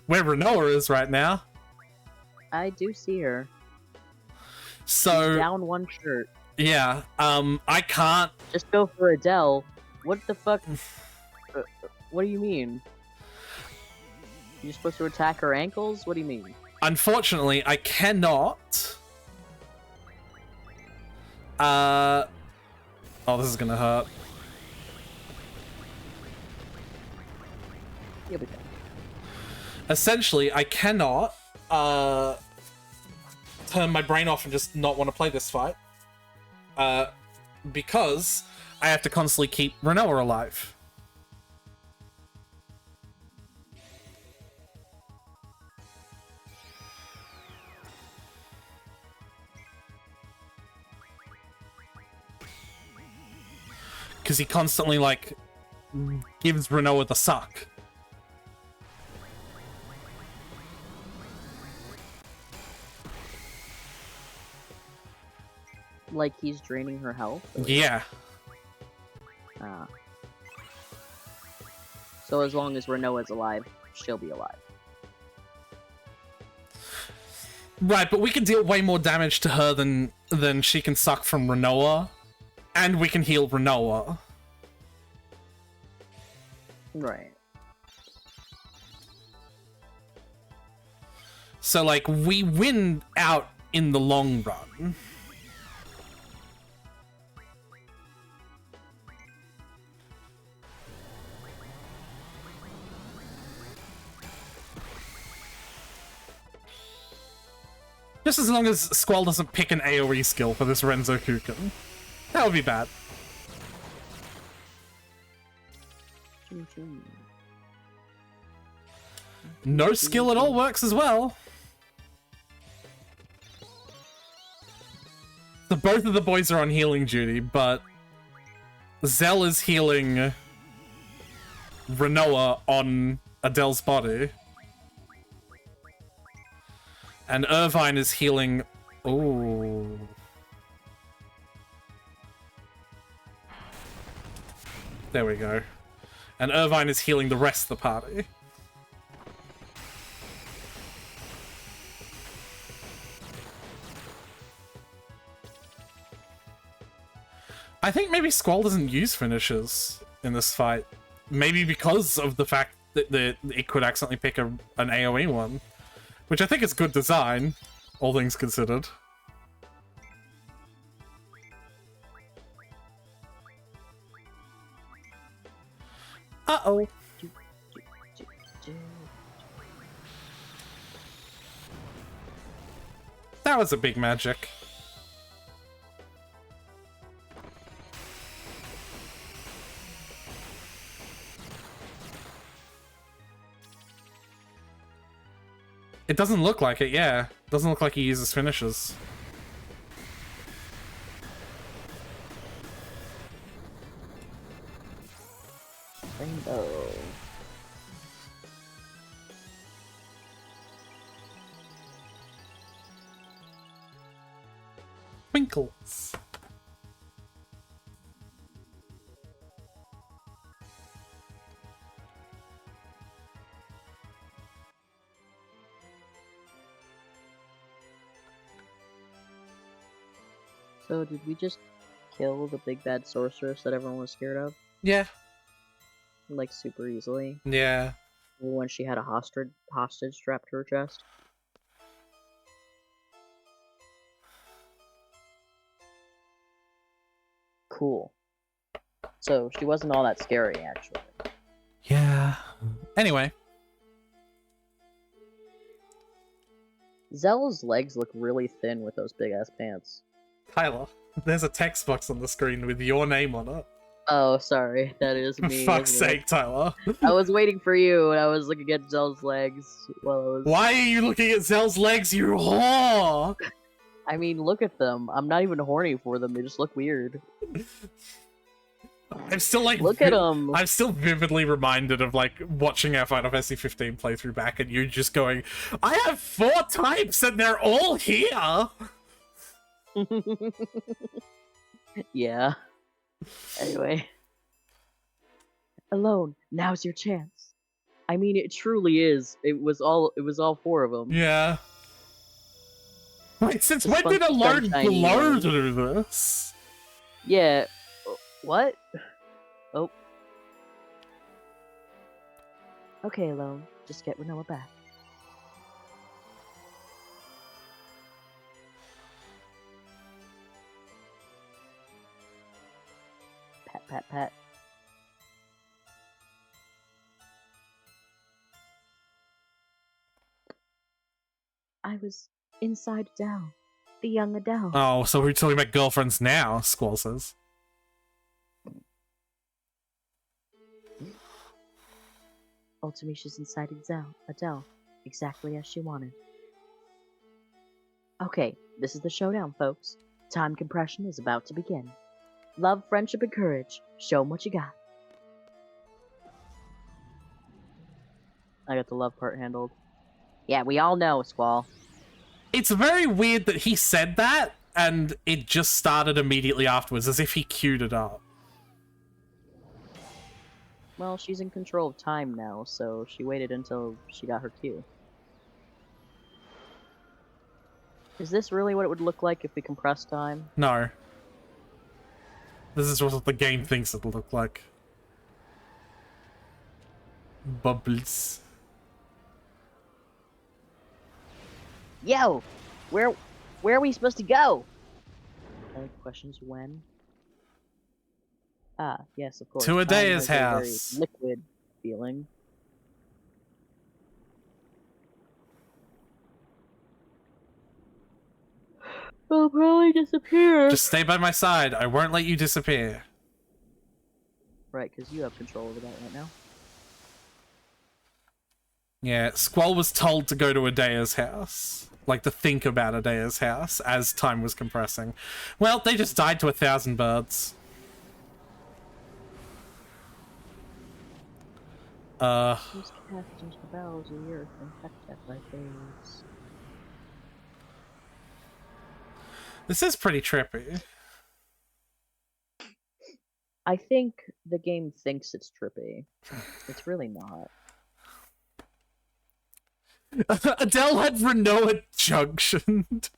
G: where Renoa is right now.
F: I do see her.
G: So
F: Down one shirt.
G: yeah, I can't.
F: Just go for Adele. What the fuck? What do you mean? You're supposed to attack her ankles? What do you mean?
G: Unfortunately, I cannot. Oh, this is gonna hurt.
F: Here we go.
G: Essentially, I cannot turn my brain off and just not want to play this fight. Because I have to constantly keep Renoa alive. Because he constantly, like, gives Renoa the suck.
A: Like he's draining her health?
G: Yeah.
A: Ah. So as long as Renoa's alive, she'll be alive.
G: Right, but we can deal way more damage to her than she can suck from Renoa. And we can heal Renoa.
A: Right.
G: So, like, we win out in the long run. Just as long as Squall doesn't pick an AoE skill for this Renzo Kuken. That would be bad. No skill at all works as well. So both of the boys are on healing duty, but Zell is healing Renoa on Adele's body. And Irvine is healing... Ooh. There we go. And Irvine is healing the rest of the party. I think maybe Squall doesn't use finishes in this fight. Maybe because of the fact that it could accidentally pick an AoE one. Which I think is good design, all things considered. Uh-oh. That was a big magic. It doesn't look like it, yeah. Doesn't look like he uses finishes.
A: Rainbow.
G: Twinkles.
A: So did we just kill the big bad sorceress that everyone was scared of?
G: Yeah.
A: Like super easily?
G: Yeah.
A: When she had a hostage strapped to her chest? Cool. So she wasn't all that scary, actually.
G: Yeah. Anyway.
A: Zell's legs look really thin with those big ass pants.
G: Tyler, there's a text box on the screen with your name on it.
A: Oh, sorry. That is
G: For
A: me.
G: fuck's
A: isn't it?
G: sake, Tyler.
A: I was waiting for you, and I was looking at Zell's legs while I was...
G: Why are you looking at Zell's legs, you whore?
A: I mean, look at them. I'm not even horny for them. They just look weird.
G: I'm still like...
A: Look at them.
G: I'm still vividly reminded of like watching our Final Fantasy 15 playthrough back and you just going, I have 4 types and they're all here!
A: Yeah. Anyway. Alone, now's your chance. I mean, it truly is. It was all 4 of them.
G: Yeah. Wait, since
A: The
G: when did Alone
A: sunshiny
G: Glow
A: one.
G: do this?
A: Yeah. What? Oh. Okay, Alone. Just get Renoa back. Pat, pat, pat. I was inside Adele, the young Adele.
G: Oh, so we're talking about girlfriends now, Squall says.
A: Ultimisha's inside Adele, exactly as she wanted. Okay, this is the showdown, folks. Time compression is about to begin. Love, friendship, and courage. Show 'em what you got. I got the love part handled. Yeah, we all know, Squall.
G: It's very weird that he said that, and it just started immediately afterwards, as if he queued it up.
A: Well, she's in control of time now, so she waited until she got her cue. Is this really what it would look like if we compress time?
G: No. This is what the game thinks it'll look like. Bubbles.
A: Yo! Where are we supposed to go? Questions when? Ah, yes, of course.
G: To
A: Time
G: Adea's
A: has a very
G: house.
A: liquid feeling. I'll probably disappear.
G: Just stay by my side. I won't let you disappear.
A: Right, because you have control over that right now.
G: Yeah, Squall was told to go to Adea's house. Like, to think about Adea's house as time was compressing. Well, they just died to 1,000 birds.
A: These casters the bowels of the earth and pecked by things.
G: This is pretty trippy.
A: I think the game thinks it's trippy. It's really not.
G: Adele had Renoa junctioned.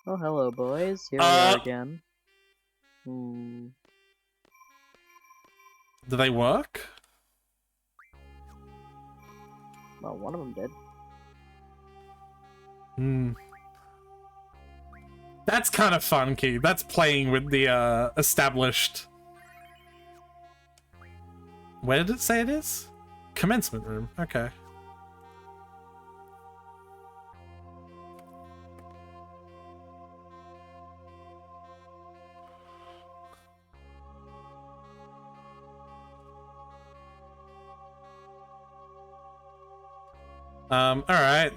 A: Oh, hello, boys. Here we are again.
G: Do they work?
A: Well, one of them did.
G: That's kind of funky. That's playing with the established... Where did it say it is? Commencement room. Okay. Alright.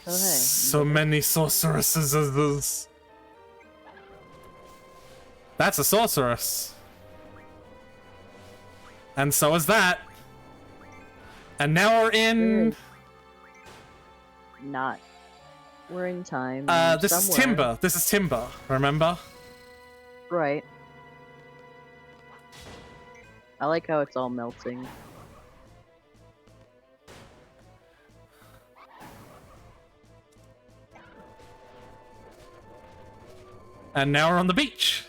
A: Oh, hey.
G: So many sorceresses as this. That's a sorceress. And so is that. And now we're in...
A: Not. We're in time.
G: This is Timber. This is Timber, remember?
A: Right. I like how it's all melting.
G: And now we're on the beach.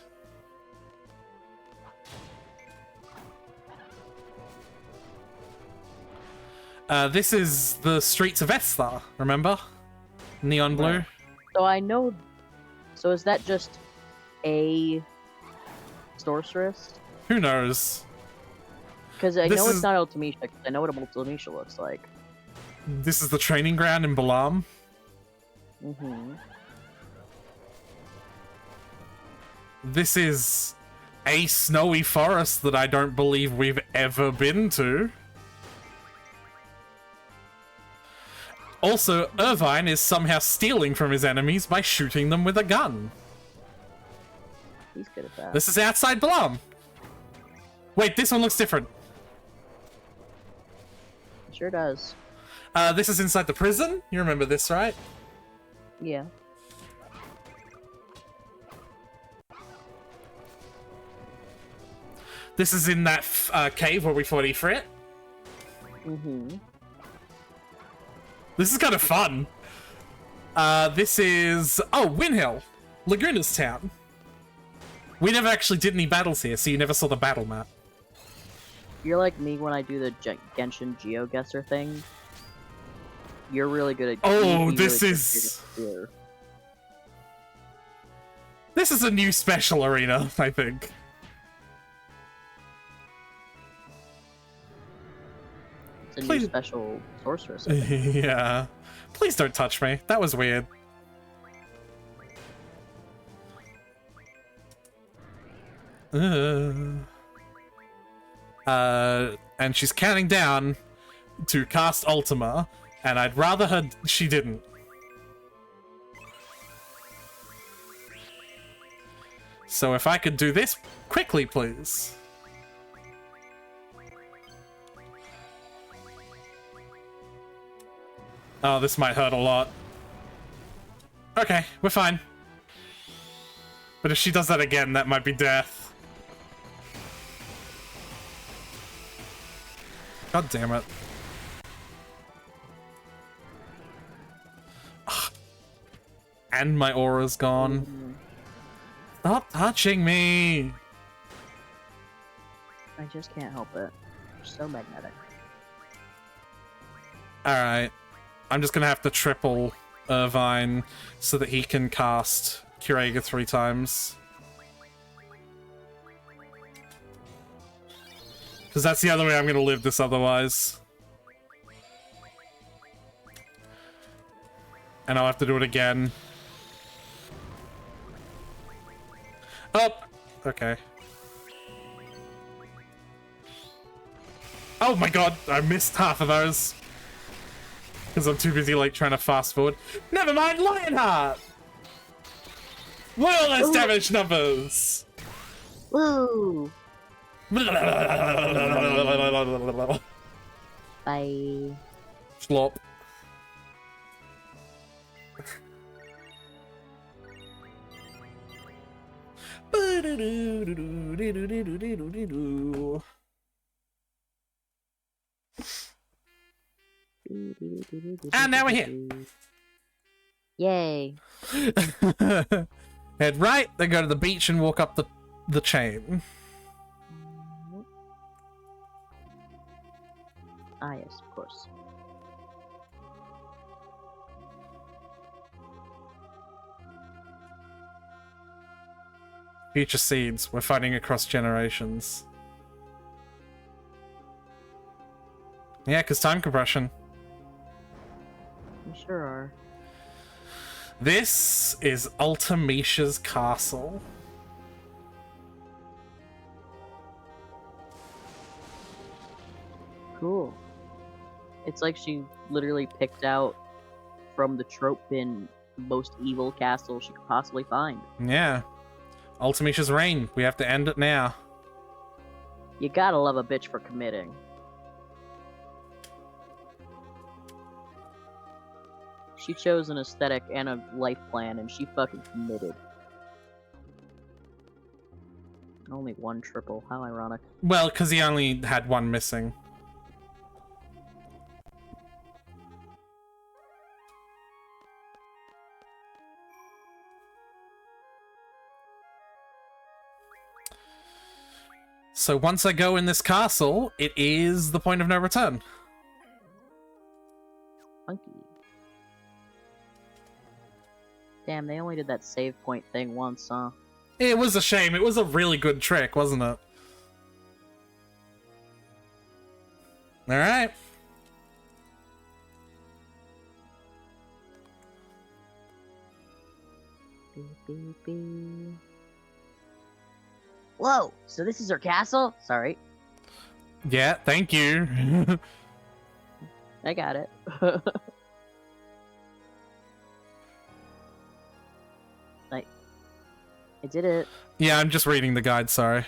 G: This is the streets of Esthar, remember? Neon blue.
A: Right. So I know... So is that just a sorceress?
G: Who knows?
A: Because I
G: This
A: know
G: is-
A: it's not Ultimecia, 'cause I know what a Ultimecia looks like.
G: This is the training ground in Balam.
A: Mm-hmm.
G: This is a snowy forest that I don't believe we've ever been to. Also, Irvine is somehow stealing from his enemies by shooting them with a gun.
A: He's good at that.
G: This is outside Balam. Wait, this one looks different.
A: Sure does.
G: This is inside the prison. You remember this, right?
A: Yeah.
G: This is in that cave where we fought Ifrit.
A: Mm-hmm.
G: This is kind of fun. This is... Oh, Winhill. Laguna's town. We never actually did any battles here, so you never saw the battle map.
A: You're like me when I do the Genshin GeoGuessr thing. You're really good at...
G: Oh,
A: you
G: this
A: really
G: is...
A: good at
G: This is a new special arena, I think.
A: It's a new
G: Please-
A: special sorceress. I think.
G: Yeah. Please don't touch me. That was weird. And she's counting down to cast Ultima, and I'd rather she didn't. So if I could do this quickly, please. Oh, this might hurt a lot. Okay, we're fine. But if she does that again, that might be death. God damn it. Ugh. And my aura's gone. Stop touching me!
A: I just can't help it. You're so magnetic.
G: Alright. I'm just gonna have to triple Irvine so that he can cast Curaga 3 times. Because that's the other way I'm gonna live this otherwise. And I'll have to do it again. Oh! Okay. Oh my god, I missed half of those. Because I'm too busy, like, trying to fast forward. Never mind, Lionheart! Look at all those damage numbers!
A: Woo! Bye.
G: Slop. And now we're here.
A: Yay.
G: Head right, then go to the beach and walk up the chain.
A: Ah, yes, of course.
G: Future seeds. We're fighting across generations. Yeah, because time compression.
A: We sure are.
G: This is Ultimisha's castle.
A: Cool. It's like she literally picked out from the trope bin the most evil castle she could possibly find.
G: Yeah. Ultimisha's reign. We have to end it now.
A: You gotta love a bitch for committing. She chose an aesthetic and a life plan, and she fucking committed. Only one triple. How ironic.
G: Well, because he only had one missing. So once I go in this castle, it is the point of no return.
A: Funky. Damn, they only did that save point thing once, huh?
G: It was a shame. It was a really good trick, wasn't it? Alright.
A: Beep, beep, beep. Whoa! So this is her castle? Sorry.
G: Yeah, thank you.
A: I got it. Like, I did it.
G: Yeah, I'm just reading the guide, sorry.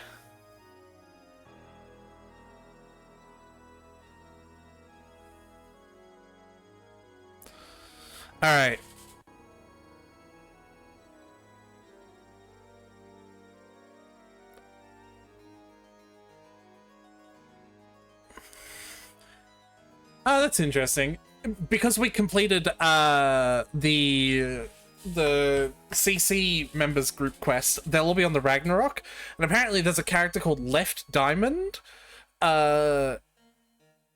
G: Alright. Oh, that's interesting. Because we completed the CC members group quest, they'll all be on the Ragnarok, and apparently there's a character called Left Diamond.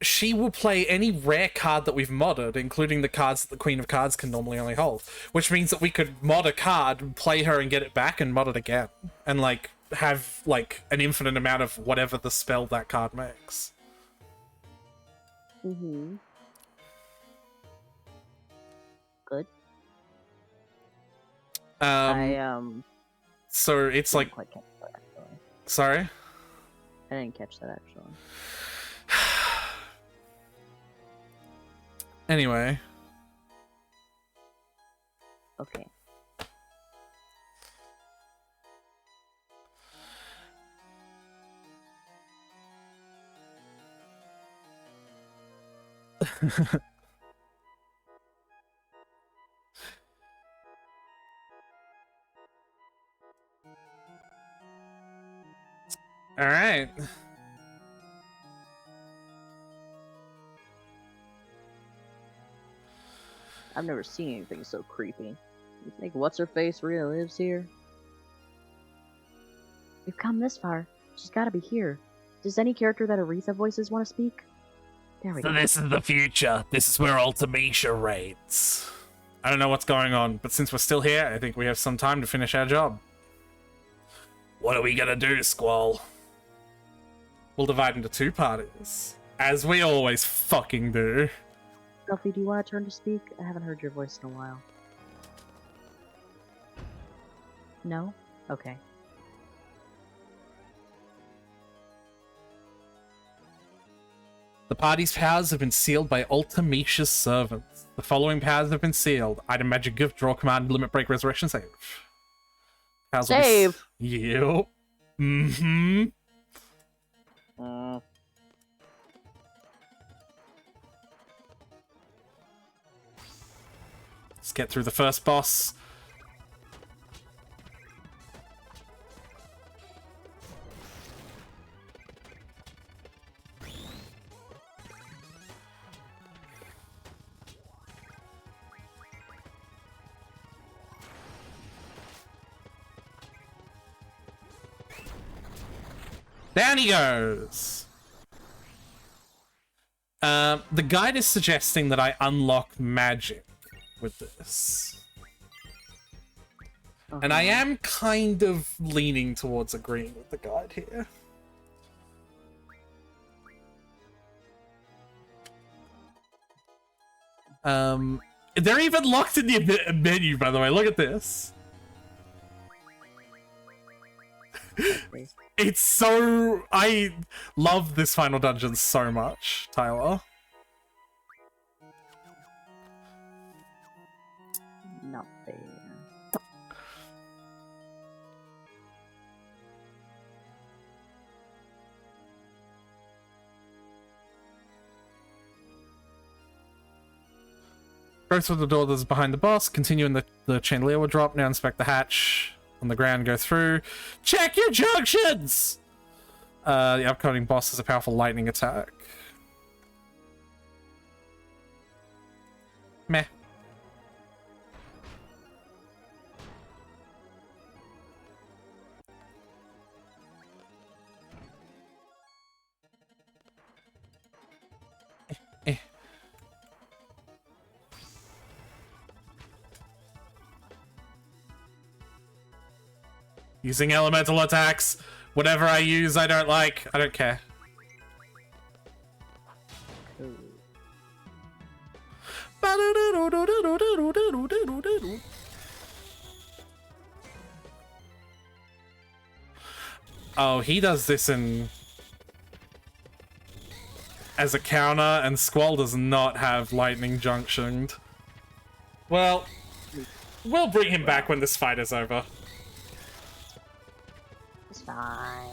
G: She will play any rare card that we've modded, including the cards that the Queen of Cards can normally only hold, which means that we could mod a card, play her, and get it back, and mod it again, and like have like an infinite amount of whatever the spell that card makes.
A: Mm-hmm. Good.
G: So it's like,
A: didn't quite catch that, actually.
G: sorry?
A: I didn't catch that, actually.
G: Anyway.
A: Okay.
G: All right.
A: I've never seen anything so creepy. You think what's her face really lives here?
F: We've come this far. She's gotta be here. Does any character that Aretha voices want to speak? There we
I: So
F: go.
I: this is the future. This is where Ultimecia reigns.
G: I don't know what's going on, but since we're still here, I think we have some time to finish our job.
I: What are we gonna do, Squall?
G: We'll divide into 2 parties, as we always fucking do.
F: Selfie, do you want to turn to speak? I haven't heard your voice in a while. No? Okay.
G: The party's powers have been sealed by Ultimecia's servants. The following powers have been sealed. Item magic gift, draw command, limit break, resurrection, save. Powers will be
A: Save!
G: Yep. Mm-hmm. Let's get through the first boss. Down he goes. The guide is suggesting that I unlock magic with this. And I am kind of leaning towards agreeing with the guide here. They're even locked in the menu, by the way. Look at this. It's so... I love this final dungeon so much, Tyler.
A: Not fair.
G: Go through the door that's behind the boss. Continue in the chandelier will drop. Now inspect the hatch on the ground. Go through. Check your junctions! The upcoming boss has a powerful lightning attack. Meh. Using elemental attacks. Whatever I use, I don't like. I don't care. Oh, he does this in... as a counter, and Squall does not have lightning junctioned. Well, we'll bring him back when this fight is over.
F: It's fine.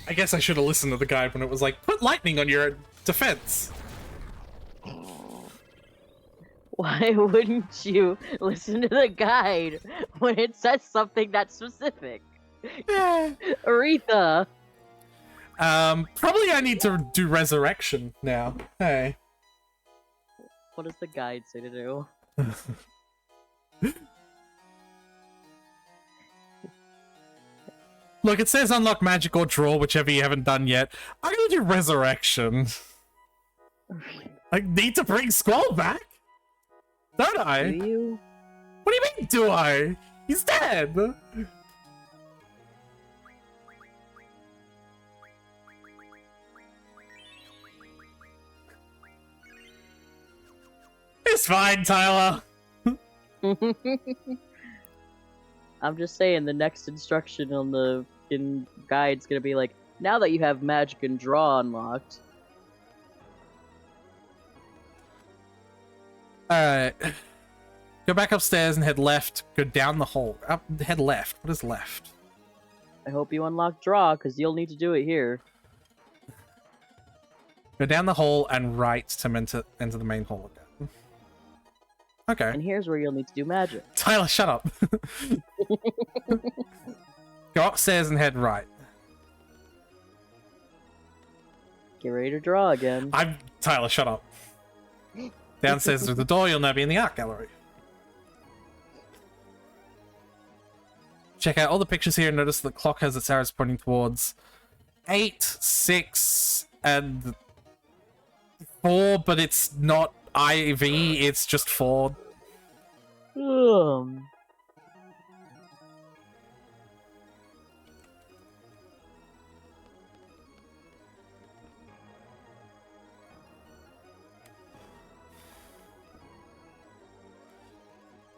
G: I guess I should have listened to the guide when it was like, put lightning on your defense.
A: Why wouldn't you listen to the guide when it says something that specific? Aretha!
G: Probably I need to do resurrection now. Hey.
A: What does the guide say to do?
G: Look, it says unlock magic or draw, whichever you haven't done yet. I'm gonna do resurrection. I need to bring Squall back? Don't I?
A: Do you?
G: What do you mean, do I? He's dead! It's fine, Tyler.
A: I'm just saying the next instruction on the guide's gonna be like, Now that you have magic and draw unlocked.
G: Alright. Go back upstairs and head left. Go down the hall. Head left. What is left?
A: I hope you unlock draw, because you'll need to do it here.
G: Go down the hall and right to enter the main hall again. Okay.
A: And here's where you'll need to do magic.
G: Tyler, shut up. Go upstairs and head right.
A: Get ready to draw again.
G: Tyler, shut up. Downstairs through the door, you'll now be in the art gallery. Check out all the pictures here and notice the clock has its arrows pointing towards 8, 6, and 4, but it's not IV, it's just 4.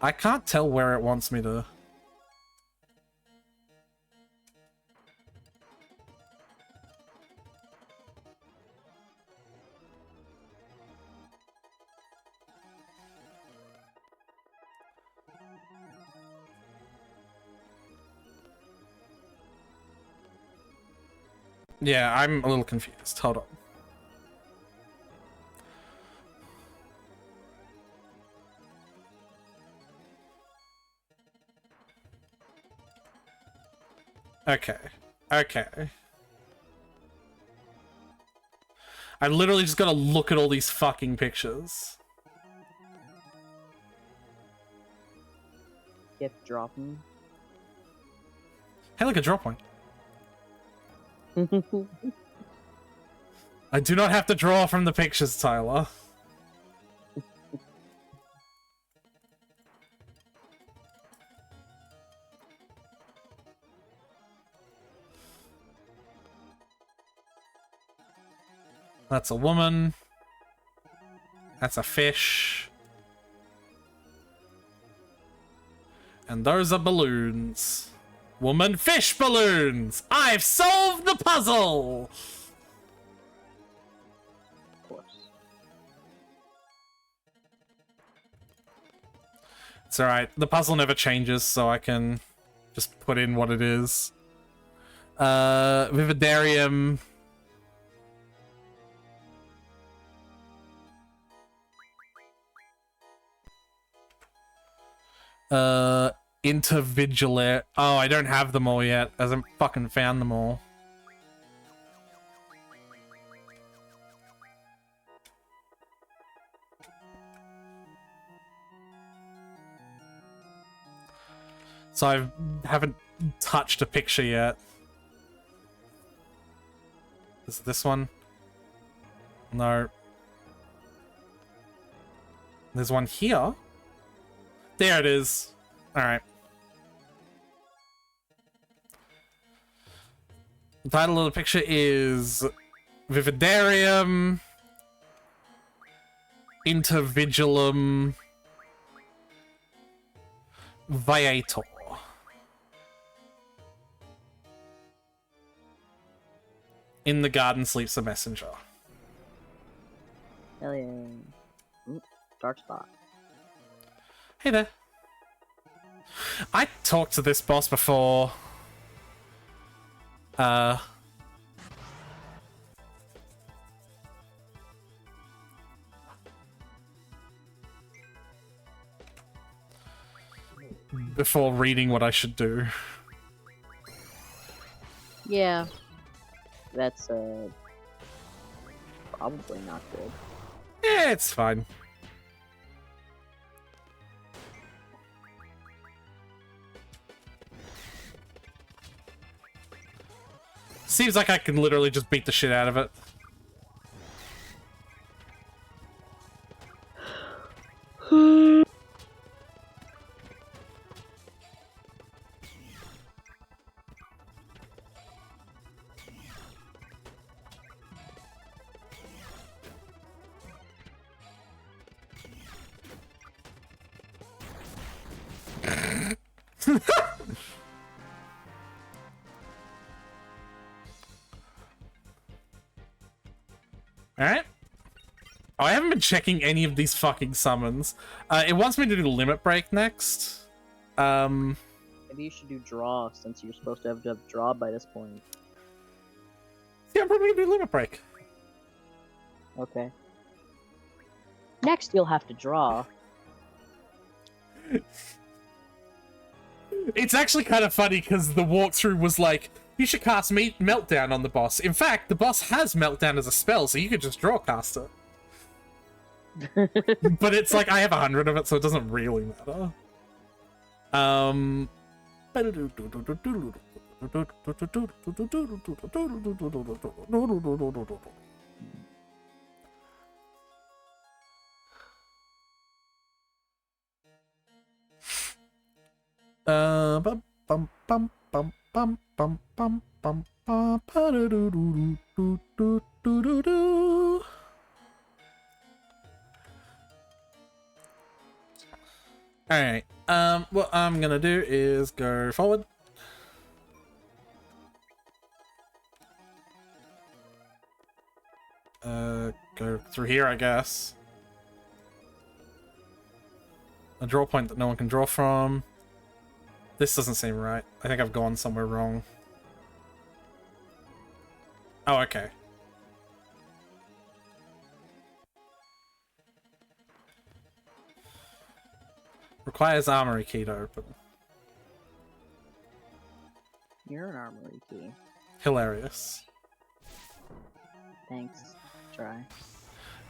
G: I can't tell where it wants me to... Yeah, I'm a little confused. Hold on. Okay. Okay. I literally just gotta look at all these fucking pictures.
A: Gift dropping.
G: Hey, look, a draw point. I do not have to draw from the pictures, Tyler. That's a woman. That's a fish. And those are balloons. Woman, fish, balloons! I've solved the puzzle!
A: Of course.
G: It's alright. The puzzle never changes, so I can just put in what it is. Vividarium. Intervigilate. Oh, I don't have them all yet. I haven't fucking found them all. So I haven't touched a picture yet. Is it this one? No. There's one here. There it is. Alright. The title of the picture is Vividarium Intervigilum Viator. In the garden sleeps a messenger.
A: Hell yeah. Dark spot.
G: Hey there. I talked to this boss before. Before reading what I should do.
A: Yeah. That's, probably not good.
G: Yeah, it's fine. Seems like I can literally just beat the shit out of it. Alright. Oh, I haven't been checking any of these fucking summons. It wants me to do Limit Break next.
A: Maybe you should do draw, since you're supposed to have draw by this point.
G: Yeah, I'm probably gonna do Limit Break.
A: Okay. Next, you'll have to draw.
G: It's actually kind of funny because the walkthrough was like, you should cast Meltdown on the boss. In fact, the boss has Meltdown as a spell, so you could just draw cast it. But it's like, I have 100 of it, so it doesn't really matter. Bum bum bum bum bum bum bum bum bum ba-da-doo-doo-doo-doo-doo-doo-doo. Alright, what I'm gonna do is go forward. Go through here, I guess. A draw point that no one can draw from. This doesn't seem right. I think I've gone somewhere wrong. Oh, okay. Requires armory key to open.
A: You're an armory key.
G: Hilarious.
A: Thanks. Try.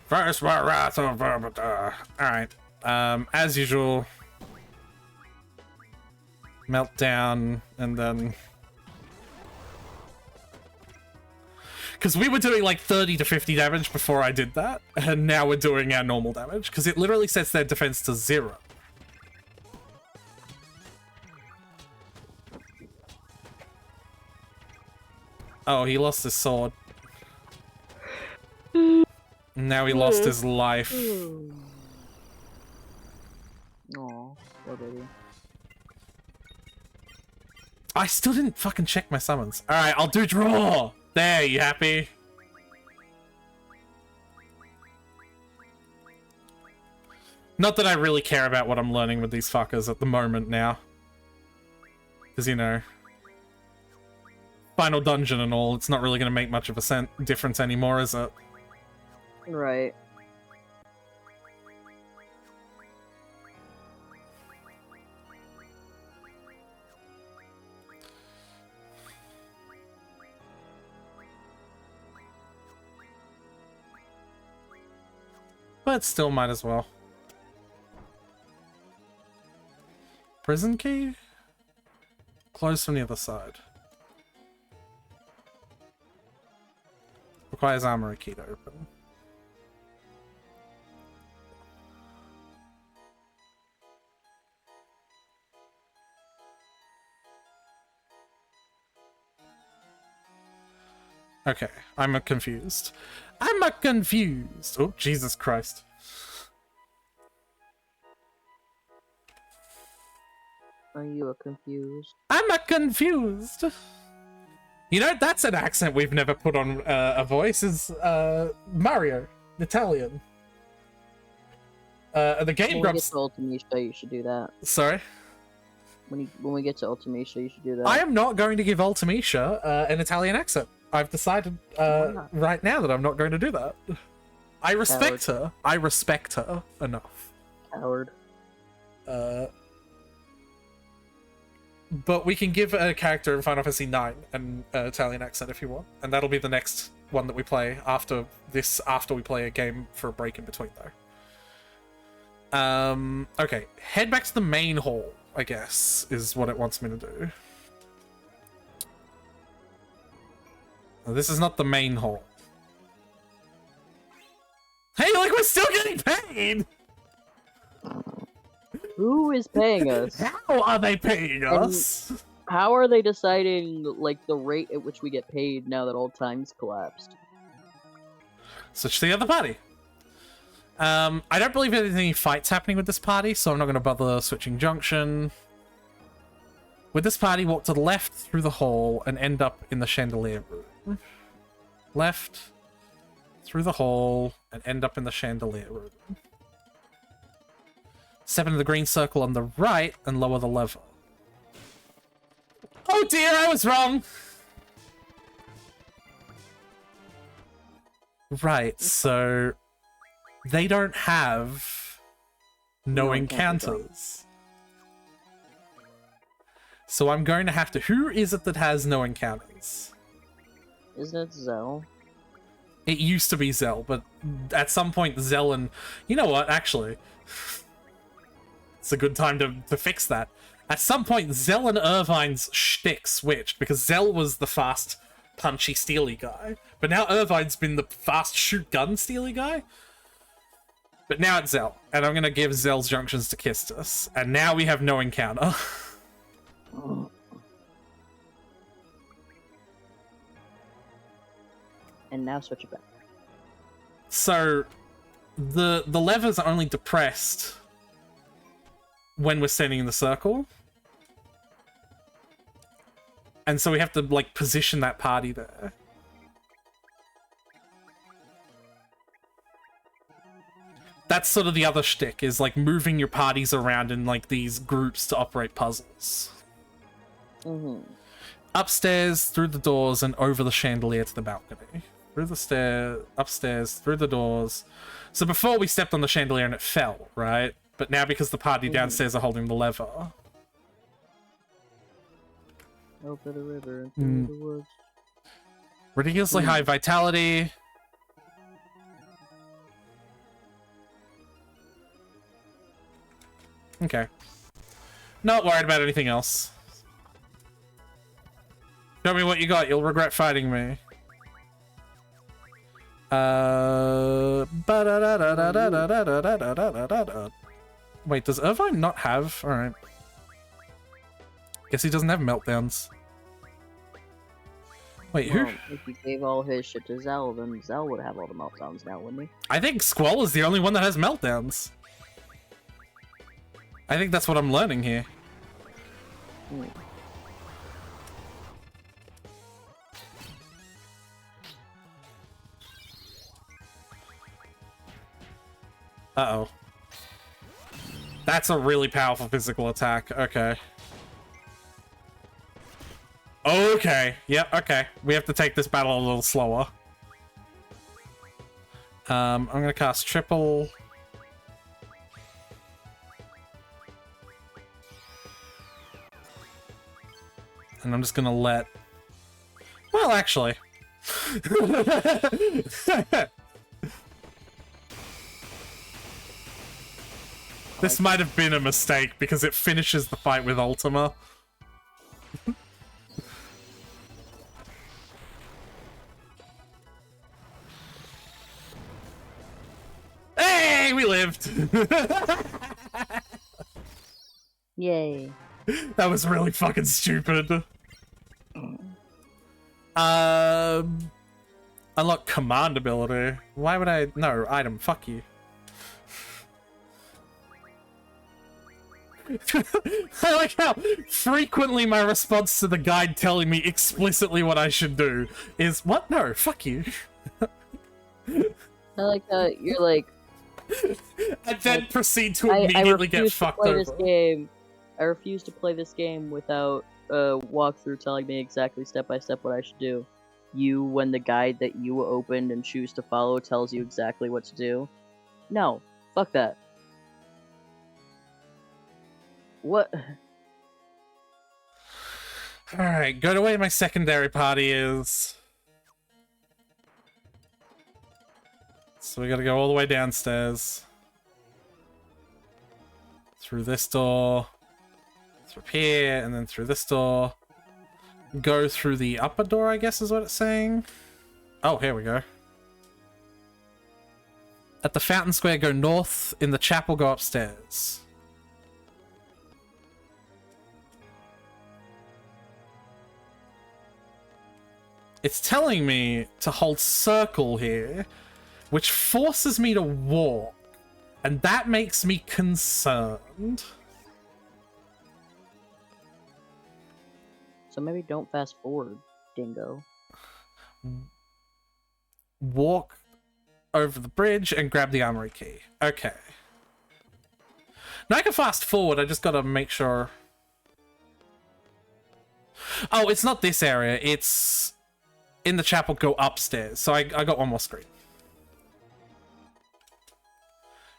G: First my wrath of Vermita. Alright. As usual. Meltdown, and then... Because we were doing like 30 to 50 damage before I did that, and now we're doing our normal damage, because it literally sets their defense to 0. Oh, he lost his sword. Now he lost his life.
A: Aw, poor baby.
G: I still didn't fucking check my summons. Alright, I'll do draw! There, you happy? Not that I really care about what I'm learning with these fuckers at the moment now. Because, you know... Final dungeon and all, it's not really going to make much of a difference anymore, is it?
A: Right.
G: But still might as well. Prison key? Close from the other side. Requires armory key to open. Okay, I'm confused. I'm confused. Oh, Jesus Christ.
A: Are you confused?
G: I'm confused. You know, that's an accent we've never put on a voice, is Mario, Italian. The Game
A: When we get
G: Grumps...
A: to Ultimecia, you should do that.
G: Sorry?
A: When we get to Ultimecia, you should do that.
G: I am not going to give Ultimecia an Italian accent. I've decided right now that I'm not going to do that. I respect her. I respect her enough.
A: Coward.
G: But we can give a character in Final Fantasy IX an Italian accent if you want. And that'll be the next one that we play after this, after we play a game for a break in between, though. Okay. Head back to the main hall, I guess, is what it wants me to do. Now, this is not the main hall. Hey, like, we're still getting paid!
A: Who is paying us?
G: How are they paying us?
A: How are they deciding, like, the rate at which we get paid now that all time's collapsed?
G: Switch to the other party. I don't believe there's any fights happening with this party, so I'm not going to bother switching junction. With this party, walk to the left through the hall and end up in the chandelier room. Left, through the hall, and end up in the chandelier room. Step into the green circle on the right and lower the lever. Oh dear, I was wrong! Right, so they don't have no encounters. So I'm going to have to... Who is it that has no encounters?
A: Isn't it Zell?
G: It used to be Zell, but at some point Zell and... You know what, actually... It's a good time to fix that. At some point, Zell and Irvine's shtick switched, because Zell was the fast, punchy, steely guy. But now Irvine's been the fast, shoot-gun, steely guy. But now it's Zell, and I'm going to give Zell's junctions to Kistis. And now we have no encounter.
A: And now switch it back.
G: So, the levers are only depressed when we're standing in the circle. And so we have to, like, position that party there. That's sort of the other shtick, is, like, moving your parties around in, like, these groups to operate puzzles.
A: Mm-hmm.
G: Upstairs, through the doors, and over the chandelier to the balcony. Through the stair, upstairs, through the doors. So before we stepped on the chandelier and it fell, right? But now because the party downstairs are holding the lever.
A: Over the river and through the woods.
G: Ridiculously high vitality. Okay. Not worried about anything else. Show me what you got, you'll regret fighting me. Wait, does Irvine not have? Alright. Guess he doesn't have meltdowns. Wait,
A: Well,
G: who?
A: if he gave all his shit to Zell, then Zell would have all the meltdowns now, wouldn't he?
G: I think Squall is the only one that has meltdowns. I think that's what I'm learning here. Uh-oh. That's a really powerful physical attack. Okay. Okay. Yep, okay. We have to take this battle a little slower. I'm gonna cast triple. And I'm just gonna let... Well, actually. This might have been a mistake, because it finishes the fight with Ultima. Hey, we lived!
A: Yay.
G: That was really fucking stupid. Unlock command ability. Why would I... No, item, fuck you. I like how frequently my response to the guide telling me explicitly what I should do is, what? No, fuck you.
A: I like how you're like...
G: And then proceed to immediately get fucked over.
A: This game. I refuse to play this game without a walkthrough telling me exactly step by step what I should do. You, when the guide that you opened and choose to follow tells you exactly what to do. No, fuck that. What?
G: Alright, go to where my secondary party is. So we gotta go all the way downstairs. Through this door. Through here, and then through this door. Go through the upper door, I guess is what it's saying. Oh, here we go. At the fountain square, go north. In the chapel, go upstairs. It's telling me to hold circle here, which forces me to walk, and that makes me concerned.
A: So maybe don't fast forward, dingo.
G: Walk over the bridge and grab the armory key. Okay. Now I can fast forward, I just gotta make sure... Oh, it's not this area, it's... in the chapel, go upstairs. So I got one more screen.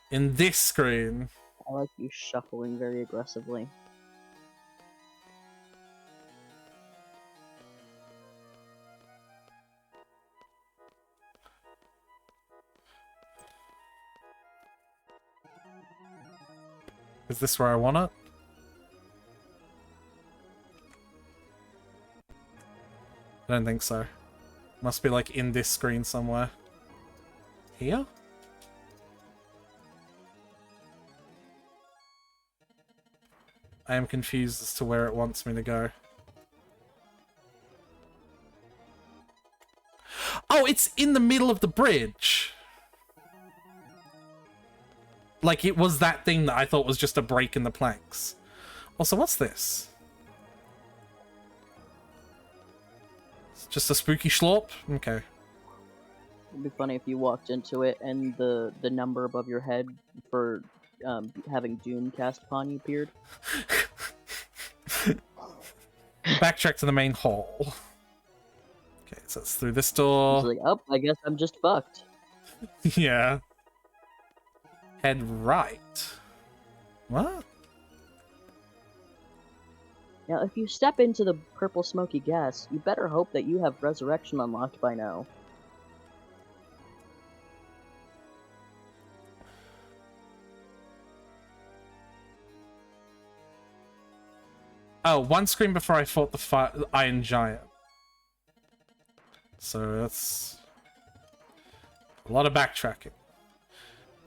G: In this screen...
A: I like you shuffling very aggressively.
G: Is this where I want it? I don't think so. Must be like in this screen somewhere. Here? I am confused as to where it wants me to go. Oh, it's in the middle of the bridge! Like, it was that thing that I thought was just a break in the planks. Also, what's this? It's just a spooky schlorp? Okay.
A: It'd be funny if you walked into it and the number above your head for having Doom cast upon you appeared.
G: Backtrack to the main hall. Okay, so it's through this door.
A: It's like, oh, I guess I'm just fucked.
G: Yeah. Head right. What?
A: Now, if you step into the purple smoky gas, you better hope that you have resurrection unlocked by now.
G: Oh, one screen before I fought the Iron Giant. So that's a lot of backtracking.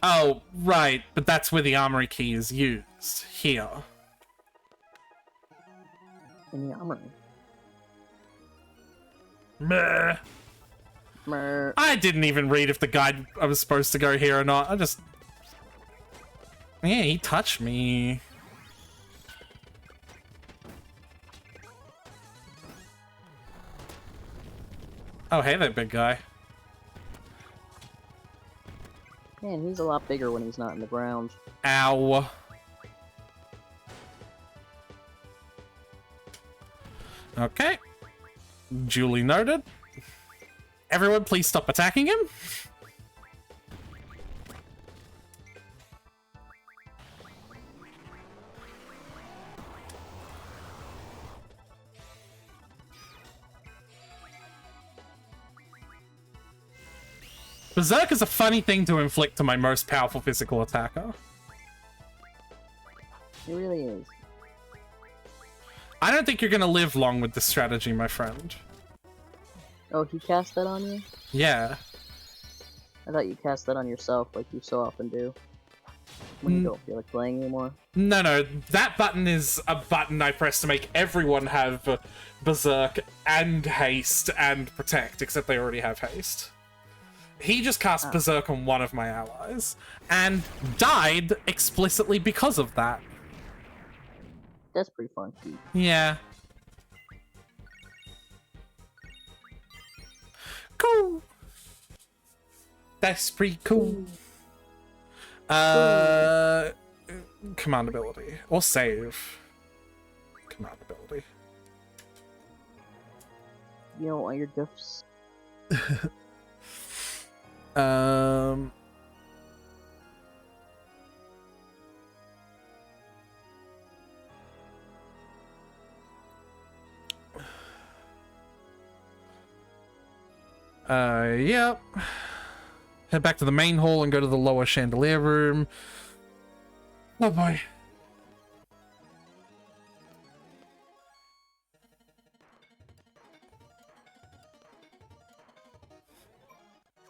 G: Oh, right, but that's where the armory key is used. Here.
A: In the armory.
G: Meh.
A: Mer.
G: I didn't even read if the guide I was supposed to go here or not. I just... Yeah, he touched me. Oh, hey there, big guy.
A: Man, he's a lot bigger when he's not in the ground.
G: Ow. Okay. Duly noted. Everyone, please stop attacking him. Berserk is a funny thing to inflict to my most powerful physical attacker.
A: It really is.
G: I don't think you're gonna live long with this strategy, my friend.
A: Oh, he cast that on you?
G: Yeah.
A: I thought you cast that on yourself like you so often do. When you don't feel like playing anymore.
G: No, that button is a button I press to make everyone have Berserk and Haste and Protect, except they already have Haste. He just cast Berserk on one of my allies, and died explicitly because of that.
A: That's pretty funky.
G: Yeah. Cool. That's pretty cool. Command ability. Or save. Command ability.
A: You don't want your gifts.
G: Yep. Head back to the main hall and go to the lower chandelier room. Oh boy.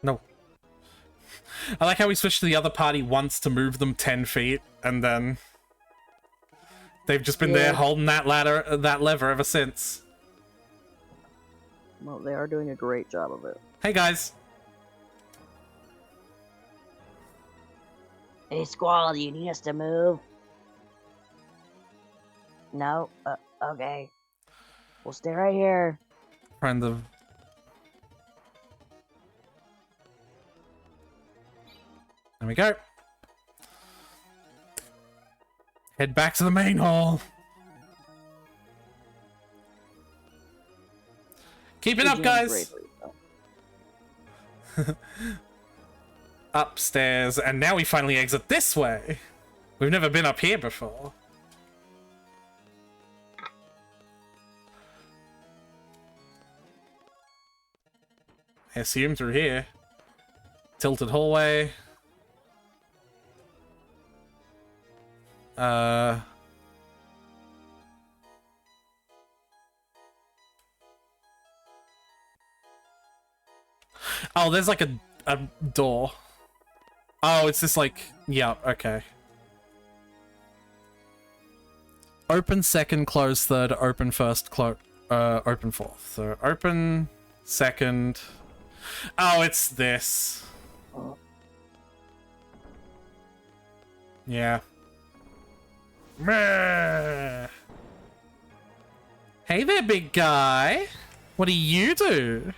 G: No. I like how we switched to the other party once to move them 10 feet, and then they've just been there holding that lever ever since.
A: Well, they are doing a great job of it.
G: Hey guys.
F: Hey, Squall, do you need us to move? No? Okay. We'll stay right here.
G: Friend of... There we go. Head back to the main hall. Keep it
A: You're
G: up,
A: doing
G: guys.
A: great for yourself.
G: Upstairs, and now we finally exit this way. We've never been up here before. I assume through here. Tilted hallway. Oh, there's like a door. Oh, it's just like, yeah, okay. Open second, close third, open first, open fourth. So open second. Oh, it's this. Yeah. Meh. Hey there, big guy. What do you do?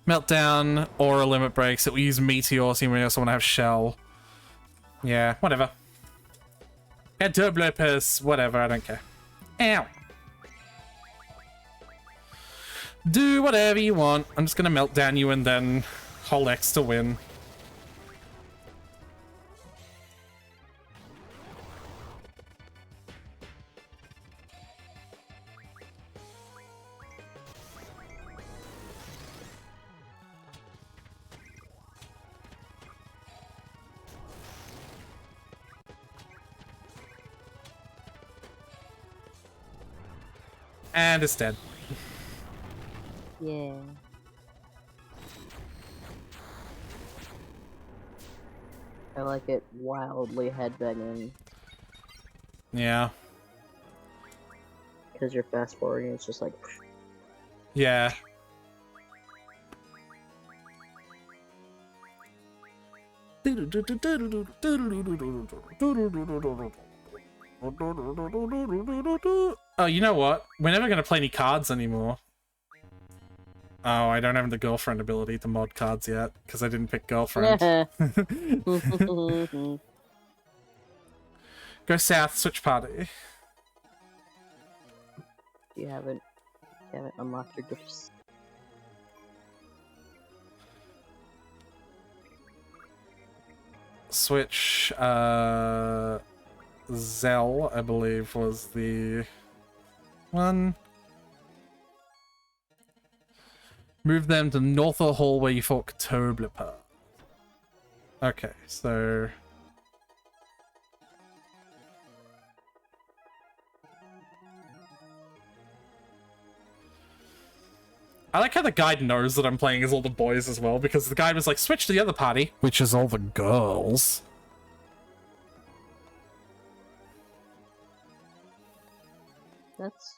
G: Meltdown, aura limit breaks. It will use meteor, so you may also want to have shell. Yeah, whatever. Yeah, double purse, whatever, I don't care. Ow. Do whatever you want. I'm just gonna melt down you and then hold X to win. And it's dead.
A: Yeah. I like it wildly headbanging
G: Yeah.
A: because you're fast forwarding. It's just like.
G: Yeah. Oh, you know what? We're never going to play any cards anymore. Oh, I don't have the girlfriend ability to mod cards yet, because I didn't pick girlfriend. Go south, switch party.
A: You haven't unlocked your gifts.
G: Switch, Zell, I believe, was the one. Move them to the north of the hall where you fought Cthulhu. Okay, so... I like how the guide knows that I'm playing as all the boys as well, because the guide was like, switch to the other party, which is all the girls.
A: That's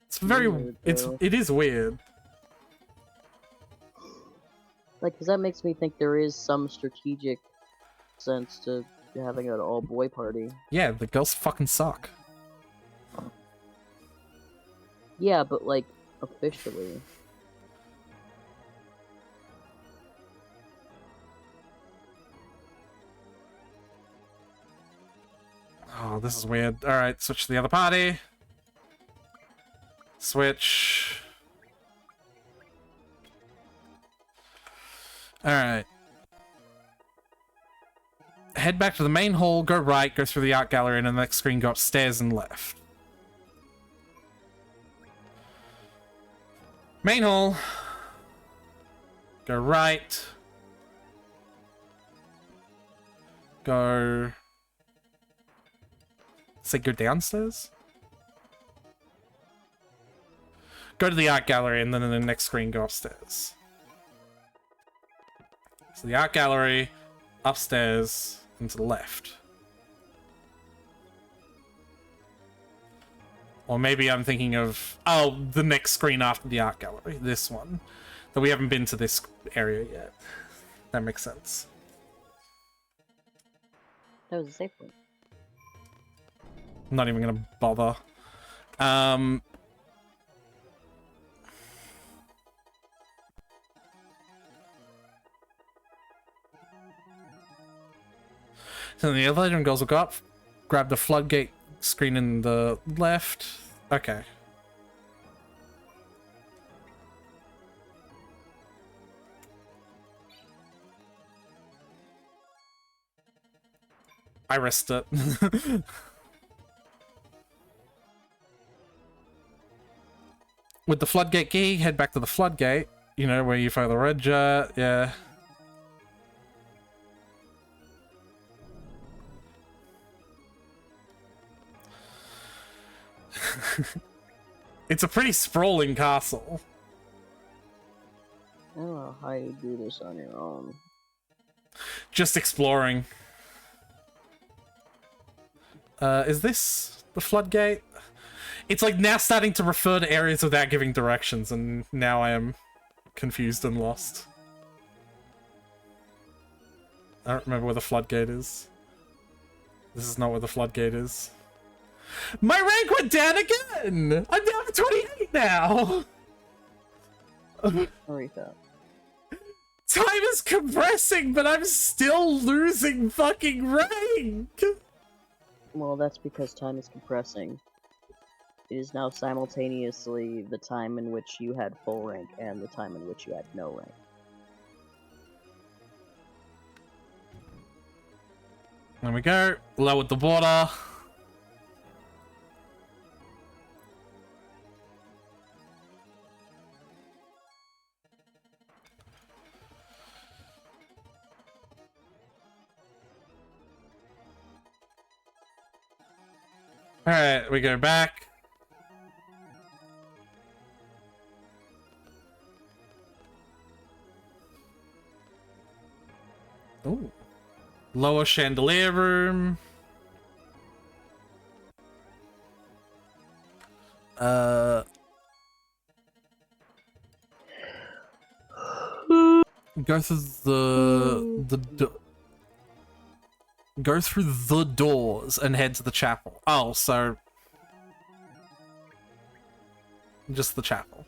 G: It's very...
A: weird, though.
G: it is weird.
A: Like, because that makes me think there is some strategic sense to having an all-boy party.
G: Yeah, the girls fucking suck.
A: Yeah, but, like, officially.
G: Oh, this is weird. Alright, switch to the other party. Switch. Alright. Head back to the main hall, go right, go through the art gallery, and in the next screen go upstairs and left. Main hall. Go right. Go... Say go downstairs? Go to the art gallery, and then in the next screen go upstairs. So the art gallery, upstairs, and to the left. Or maybe I'm thinking of... Oh, the next screen after the art gallery. This one. But we haven't been to this area yet. That makes sense.
A: That was a safe one.
G: I'm not even gonna bother. So the elevator and girls will go up, grab the floodgate screen in the left. Okay. I risked it. With the floodgate key, head back to the floodgate. You know, where you fire the red jet, yeah. It's a pretty sprawling castle.
A: I don't know how you do this on your own.
G: Just exploring. Is this the floodgate? It's like now starting to refer to areas without giving directions, and now I am confused and lost. I don't remember where the floodgate is. This is not where the floodgate is. My rank went down again! I'm down to 28 now!
A: Aretha.
G: Time is compressing, but I'm still losing fucking rank!
A: Well, that's because time is compressing. It is now simultaneously the time in which you had full rank and the time in which you had no rank.
G: There we go. Lowered the water. Alright, we go back. Ooh. Lower chandelier room. Go through go through the doors and head to the chapel. Oh, so just the chapel.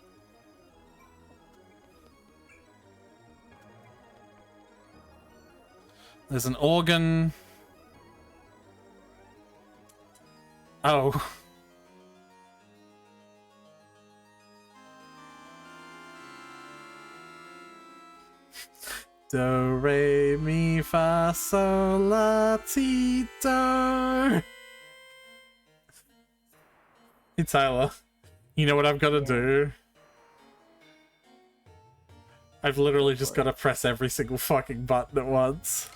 G: There's an organ. Oh. Do, re, mi, fa, sol, la, ti, do. Hey, Tyler. You know what I've got to do? I've literally just got to press every single fucking button at once.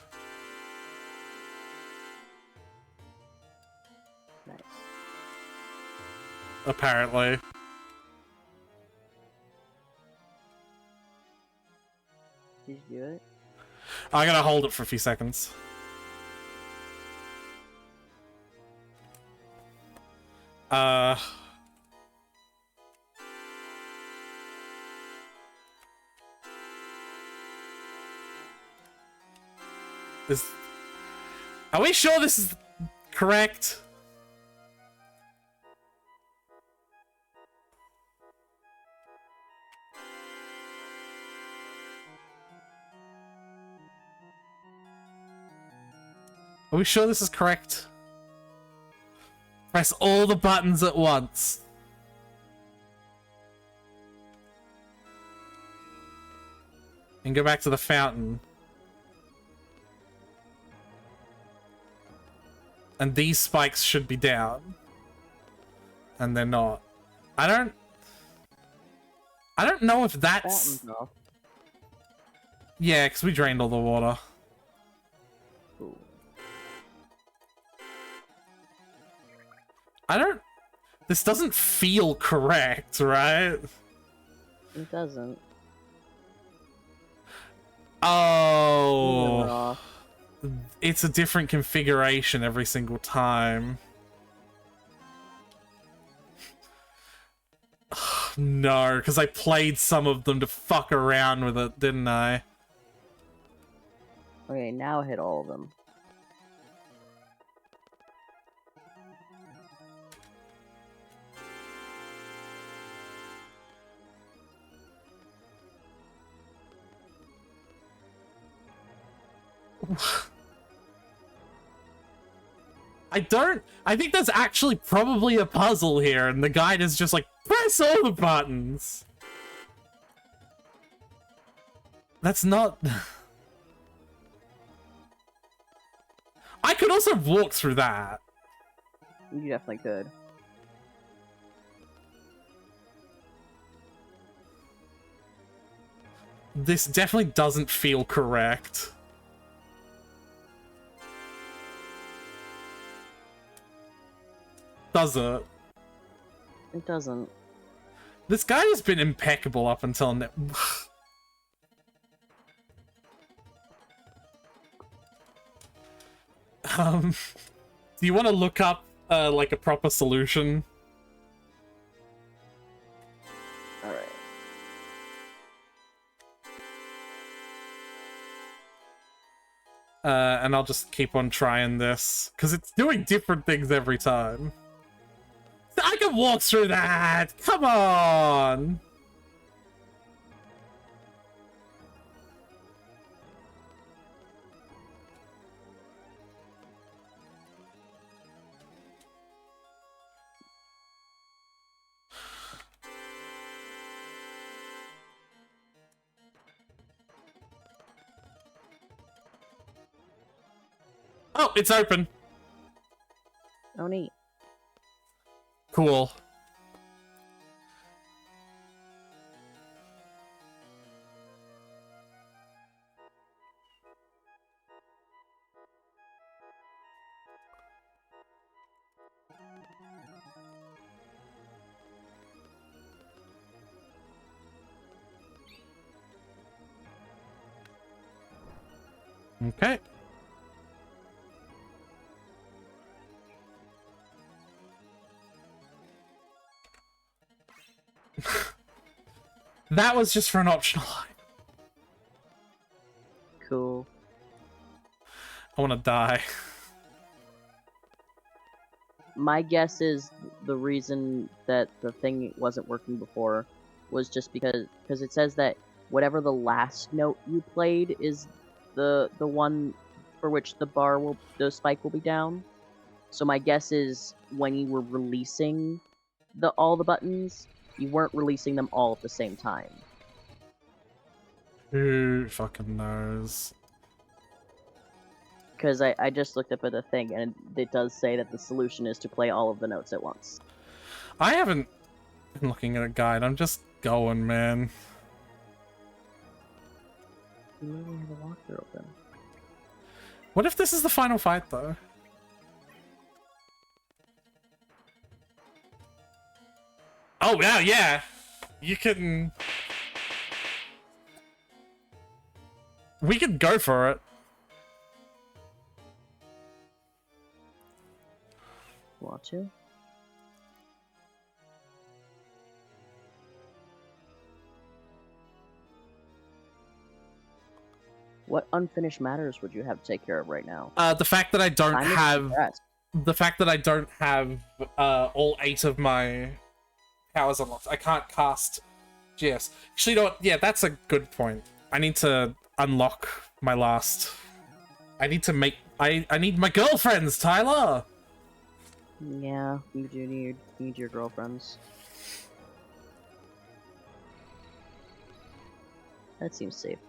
A: Nice.
G: Apparently.
A: Did you do it?
G: I gotta hold it for a few seconds. Are we sure this is correct? Are we sure this is correct? Press all the buttons at once. And go back to the fountain. And these spikes should be down. And they're not. I don't know if that's...
A: Fountain's off.
G: Yeah, because we drained all the water.
A: Ooh.
G: This doesn't feel correct, right?
A: It doesn't.
G: Oh.
A: They're off.
G: It's a different configuration every single time. No, because I played some of them to fuck around with it, didn't I?
A: Okay, now hit all of them.
G: I think there's actually probably a puzzle here, and the guide is just like, press all the buttons. That's not... I could also walk through that.
A: You definitely could.
G: This definitely doesn't feel correct. Does it?
A: It doesn't.
G: This guy has been impeccable up until now. Do you want to look up, like, a proper solution?
A: Alright.
G: And I'll just keep on trying this, because it's doing different things every time. I can walk through that! Come on! Oh, it's open.
A: Oh, neat.
G: Cool. Okay. That was just for an optional line.
A: Cool.
G: I want to die.
A: My guess is the reason that the thing wasn't working before was just because it says that whatever the last note you played is the one for which the spike will be down. So my guess is when you were releasing all the buttons, you weren't releasing them all at the same time.
G: Who fucking knows?
A: Because I just looked up at the thing, and it does say that the solution is to play all of the notes at once.
G: I haven't been looking at a guide, I'm just going, man.
A: You literally have a walkthrough open.
G: What if this is the final fight, though? Oh, yeah, yeah! You can... We could go for it.
A: Want to? What unfinished matters would you have to take care of right now?
G: The fact that I don't
A: Time is
G: have...
A: compressed.
G: The fact that I don't have, all 8 of my powers unlocked. I can't cast GS. Actually, you know what? Yeah, that's a good point. I need to unlock my last... I need to make... I need my girlfriends, Tyler!
A: Yeah, you do need your girlfriends. That seems safe.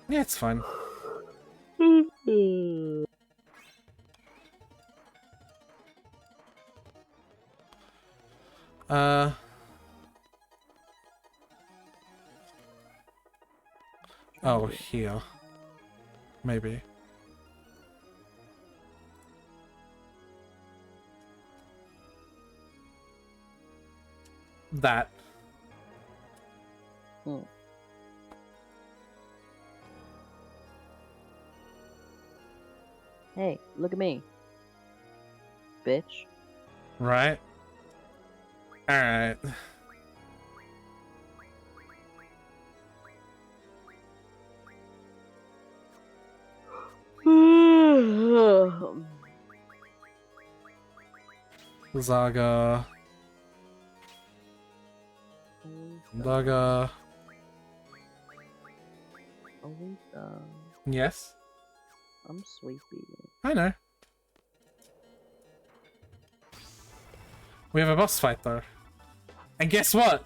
G: Yeah, it's fine. Oh, here. Maybe. That.
A: Hmm. Hey, look at me. Bitch.
G: Right? Alright. Zaga. Daga.
A: Aletha,
G: Yes?
A: I'm sleepy.
G: I know. We have a boss fight though. And guess what?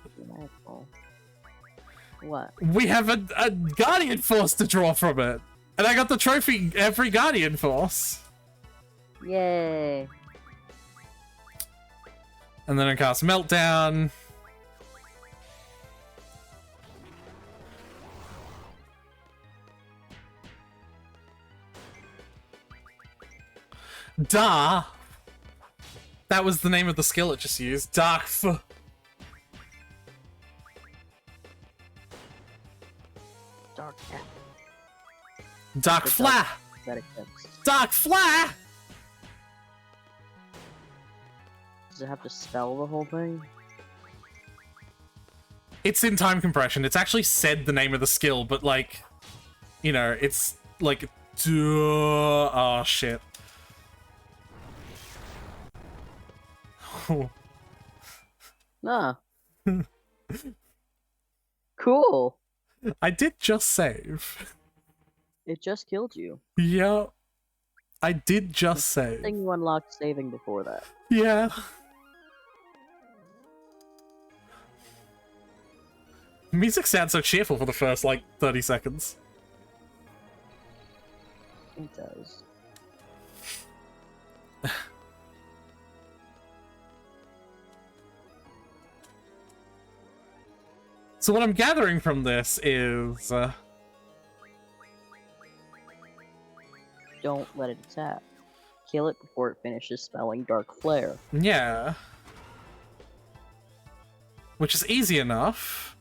A: What?
G: We have a Guardian Force to draw from it. And I got the trophy every Guardian Force.
A: Yay.
G: And then I cast Meltdown. Da. That was the name of the skill it just used. Dark F.
A: Dark F.
G: Dark
A: The
G: Fla.
A: That exists.
G: Dark Fla.
A: Does it have to spell the whole thing?
G: It's in time compression. It's actually said the name of the skill, but like, you know, it's like, duh. Oh shit.
A: Nah. Cool.
G: I did just save.
A: It just killed you.
G: Yeah. I did just
A: I
G: save.
A: think you unlocked saving before that.
G: Yeah. Music sounds so cheerful for the first, like, 30 seconds.
A: It does.
G: So what I'm gathering from this is...
A: Don't let it attack. Kill it before it finishes spelling Dark Flare.
G: yeah. Which is easy enough.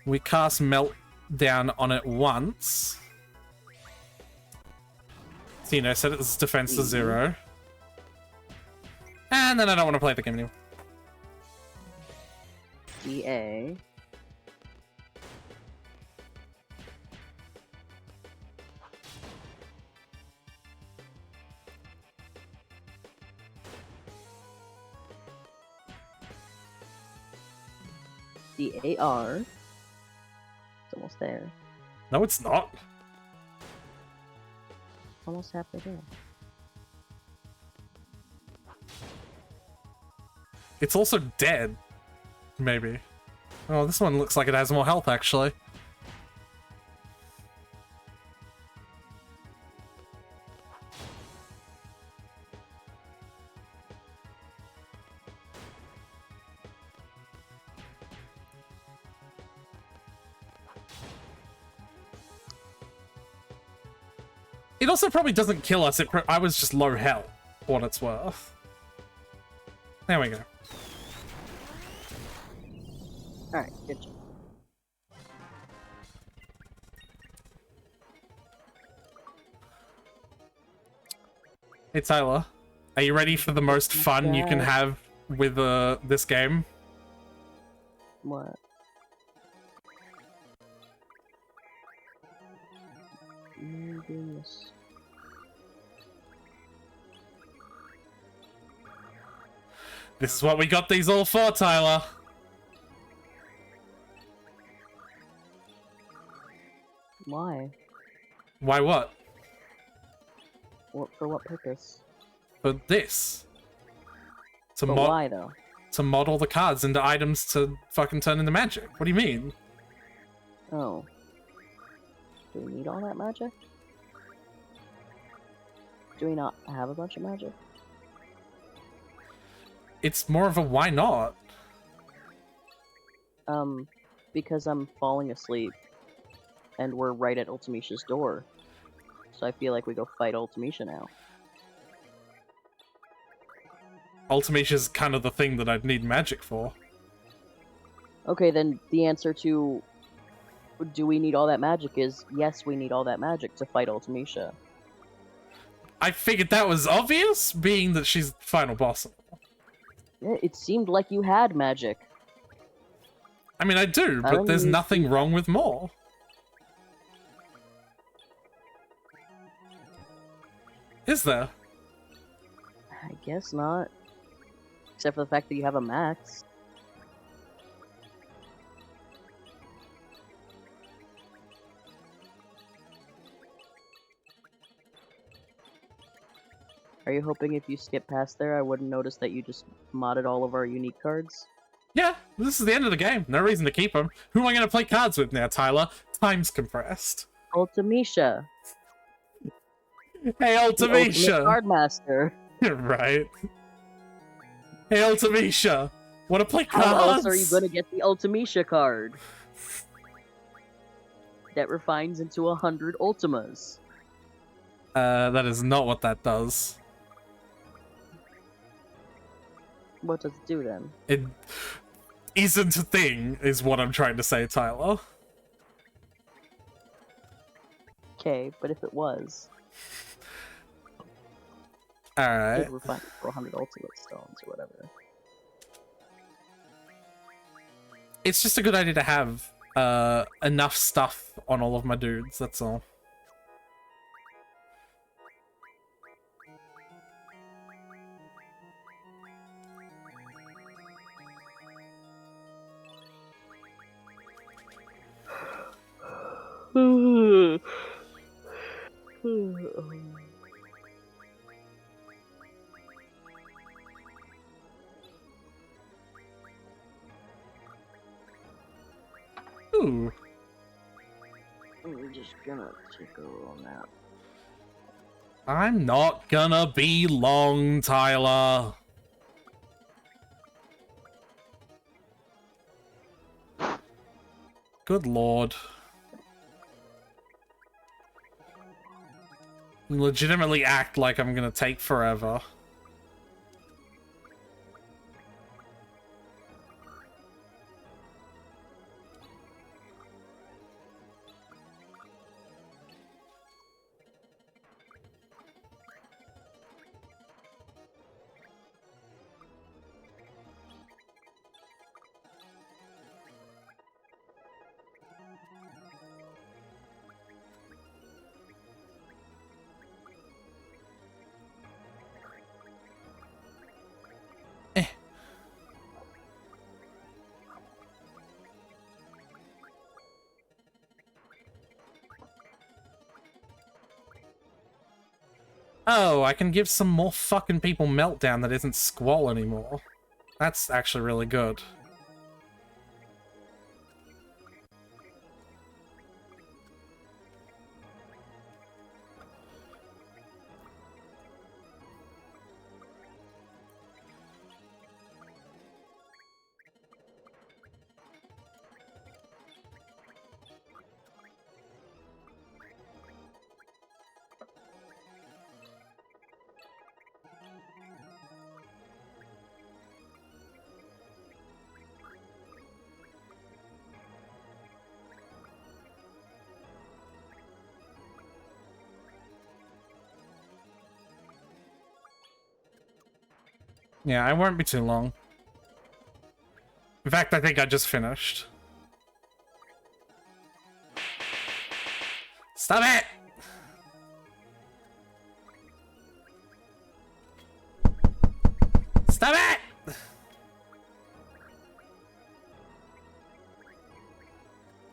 G: We cast Meltdown on it once. So, you know, set its defense to 0. And then I don't want to play the game anymore.
A: DA. DAR. It's almost there.
G: No, it's not.
A: Almost halfway there.
G: It's also dead. Maybe. Oh, this one looks like it has more health, actually. It also probably doesn't kill us. I was just low health, for what it's worth. There we go.
A: Alright, good job.
G: Hey, Tyler. Are you ready for the most fun you can have with this game?
A: What? Goodness.
G: This is what we got these all for, Tyler.
A: Why?
G: Why what?
A: What, for what purpose?
G: For this. To
A: But why, though?
G: to model the cards into items to fucking turn into magic. What do you mean?
A: Oh. Do we need all that magic? Do we not have a bunch of magic?
G: It's more of a why not?
A: Because I'm falling asleep. And we're right at Ultimisha's door. So I feel like we go fight Ultimisha now.
G: Ultimisha's kind of the thing that I'd need magic for.
A: Okay, then the answer to do we need all that magic is yes, we need all that magic to fight Ultimisha.
G: I figured that was obvious, being that she's the final boss.
A: Yeah, it seemed like you had magic.
G: I mean, I do,
A: I
G: but
A: don't
G: there's
A: need
G: nothing
A: to-
G: wrong with more. Is there?
A: I guess not. Except for the fact that you have a max. Are you hoping if you skip past there, I wouldn't notice that you just modded all of our unique cards?
G: Yeah, this is the end of the game. No reason to keep them. Who am I going to play cards with now, Tyler? Time's compressed.
A: Ultimisha,
G: Hey,
A: the ultimate
G: Ultimisha!
A: card master.
G: Right. Hey, Ultimisha! Want to play cards?
A: How else are you gonna get the Ultimisha card? That refines into 100 Ultimas.
G: That is not what that does.
A: What does it do then?
G: It isn't a thing, is what I'm trying to say, Tyler.
A: Okay, but if it was, it
G: Alright.
A: would refine it for 100 Ultimate Stones or whatever.
G: It's just a good idea to have enough stuff on all of my dudes, that's all. Ooh.
A: I'm just gonna take a little nap.
G: I'm not gonna be long, Tyler. Good lord. You legitimately act like I'm gonna take forever. Oh, I can give some more fucking people Meltdown that isn't Squall anymore. That's actually really good. Yeah, I won't be too long. In fact, I think I just finished. Stop it! Stop it!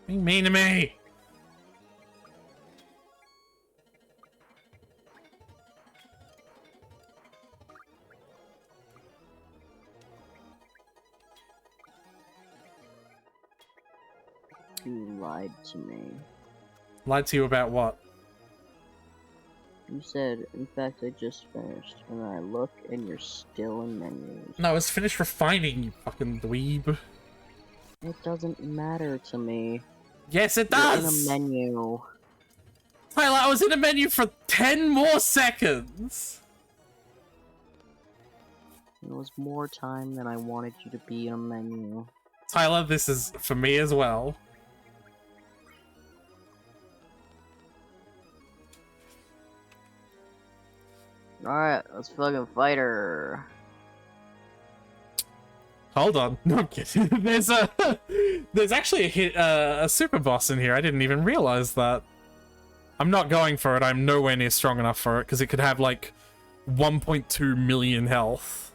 G: Being mean to me!
A: You lied to me.
G: Lied to you about what?
A: You said, in fact, I just finished, and then I look, and you're still in menus.
G: No, I was finished refining, you fucking dweeb.
A: It doesn't matter to me.
G: Yes, it
A: You're
G: does!
A: in a menu.
G: Tyler, I was in a menu for 10 more seconds!
A: It was more time than I wanted you to be in a menu.
G: Tyler, this is for me as well.
A: Alright, let's fucking fight her.
G: Hold on, no I'm kidding. There's actually a super boss in here. I didn't even realize that. I'm not going for it. I'm nowhere near strong enough for it because it could have like 1.2 million health.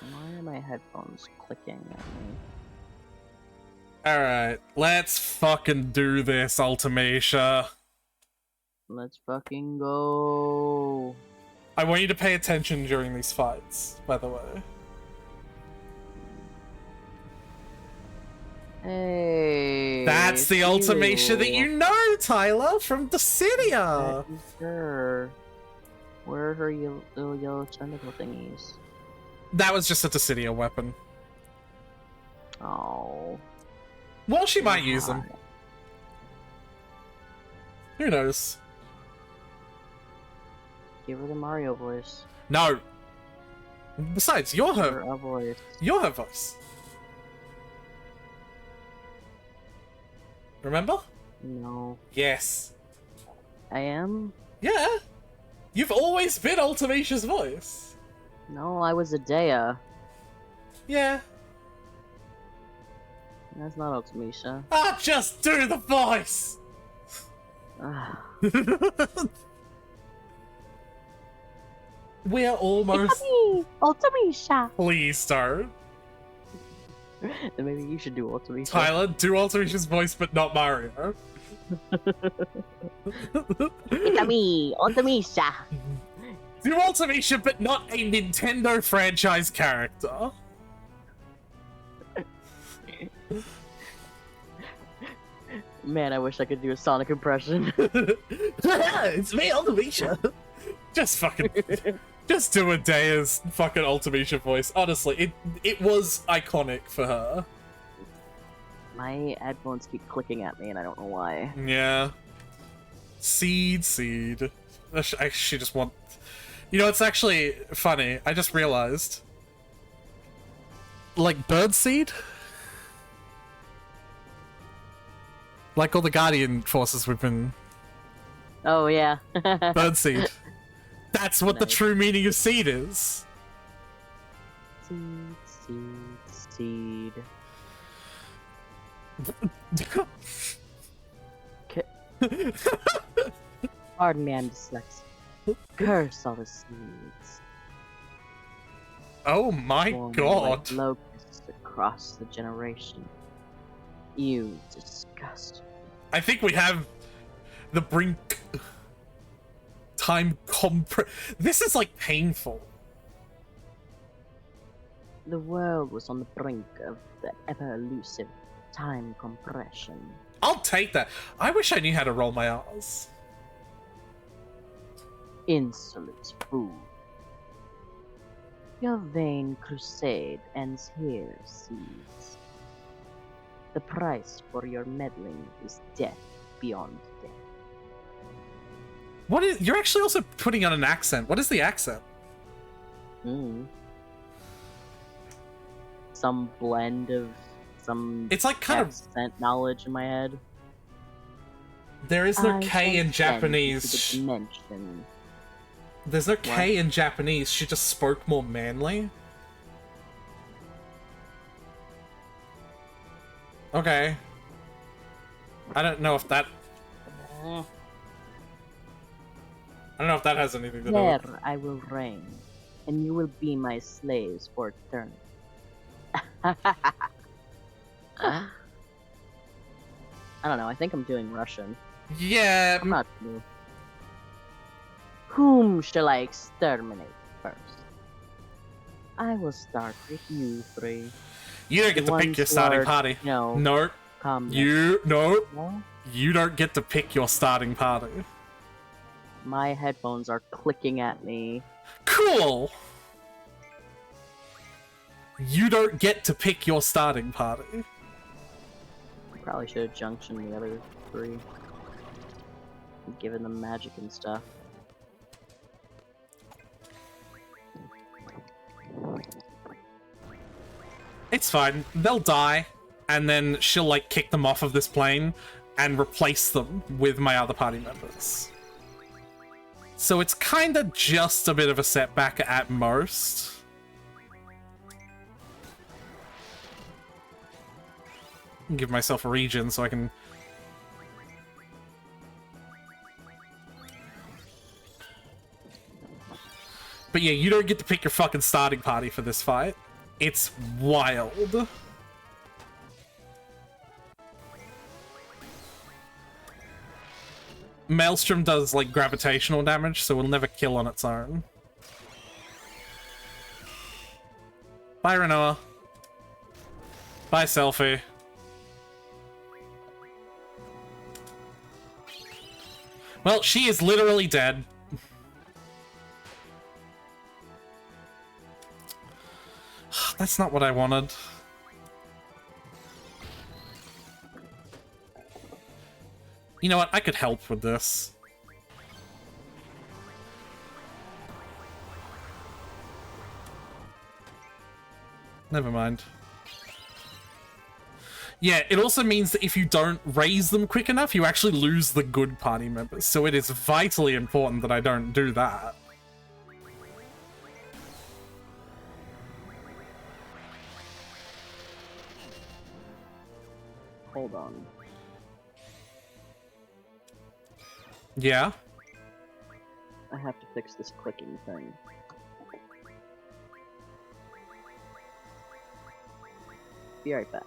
A: Why are my headphones clicking at me?
G: Alright, let's fucking do this, Ultimacia.
A: Let's fucking go.
G: I want you to pay attention during these fights, by the way.
A: Hey.
G: That's the Ultimacia that you know, Tyler, from Dissidia.
A: Sure. Where are her little yellow tentacle thingies?
G: That was just a Dissidia weapon.
A: Oh.
G: Well, she might use them. Who knows?
A: Give her the Mario voice.
G: No. Besides, you're
A: Give
G: her.
A: her a voice.
G: You're her voice. Remember?
A: No.
G: Yes.
A: I am?
G: Yeah. You've always been Ultimacia's voice.
A: No, I was a Dea.
G: Yeah.
A: That's not Ultimacia.
G: Ah, just do the voice.
A: Ah.
G: We're almost.
F: Ultimacia.
G: Please don't.
A: Then maybe you should do Ultimacia.
G: Tyler, do Ultimacia's voice, but not Mario.
F: It's me, Ultimacia.
G: Do Ultimacia, but not a Nintendo franchise character.
A: Man, I wish I could do a Sonic impression.
G: It's me, Ultimacia. Just fucking. Just do a Dea's fucking Ultimacia voice. Honestly, it was iconic for her.
A: My headphones keep clicking at me, and I don't know why.
G: Yeah. Seed. I actually just want. You know, it's actually funny. I just realized. Like birdseed? Like all the Guardian forces we've been.
A: Oh, yeah.
G: Birdseed. That's what the
A: Nice.
G: true meaning of seed is.
A: Seed. Pardon me, I'm dyslexic. Curse all the seeds.
G: Oh my
A: Form
G: god.
A: like locusts across the generation. You disgust.
G: I think we have the brink. Time This is like painful.
A: The world was on the brink of the ever-elusive time compression.
G: I'll take that. I wish I knew how to roll my R's.
A: Insolent fool. Your vain crusade ends here, seeds. The price for your meddling is death beyond death.
G: What is? You're actually also putting on an accent. What is the accent?
A: Some blend of some
G: It's like kind of.
A: accent knowledge in my head.
G: There is no
A: I
G: K in
A: shall send you to the
G: Japanese.
A: dimension.
G: There's no K in Japanese. She just spoke more manly. Okay. I don't know if that. I don't know if that has anything to do
A: There
G: with.
A: I will reign, and you will be my slaves for eternity. I don't know, I think I'm doing Russian.
G: Yeah.
A: I'm not sure. Whom shall I exterminate first? I will start with you three.
G: You don't get to pick your starting party.
A: No.
G: No.
A: Come.
G: You no.
A: No?
G: You don't get to pick your starting party.
A: My headphones are clicking at me.
G: Cool. You don't get to pick your starting party.
A: Probably should have junctioned the other three. Given them magic and stuff.
G: It's fine. They'll die, and then she'll like kick them off of this plane and replace them with my other party members. So it's kind of just a bit of a setback at most. Give myself a regen so I can... But yeah, you don't get to pick your fucking starting party for this fight. It's wild. Maelstrom does, like, gravitational damage, so it'll never kill on its own. Bye, Renoa. Bye, Selfie. Well, she is literally dead. That's not what I wanted. You know what? I could help with this. Never mind. Yeah, it also means that if you don't raise them quick enough, you actually lose the good party members. So it is vitally important that I don't do that.
A: Hold on.
G: Yeah?
A: I have to fix this clicking thing. Be right back.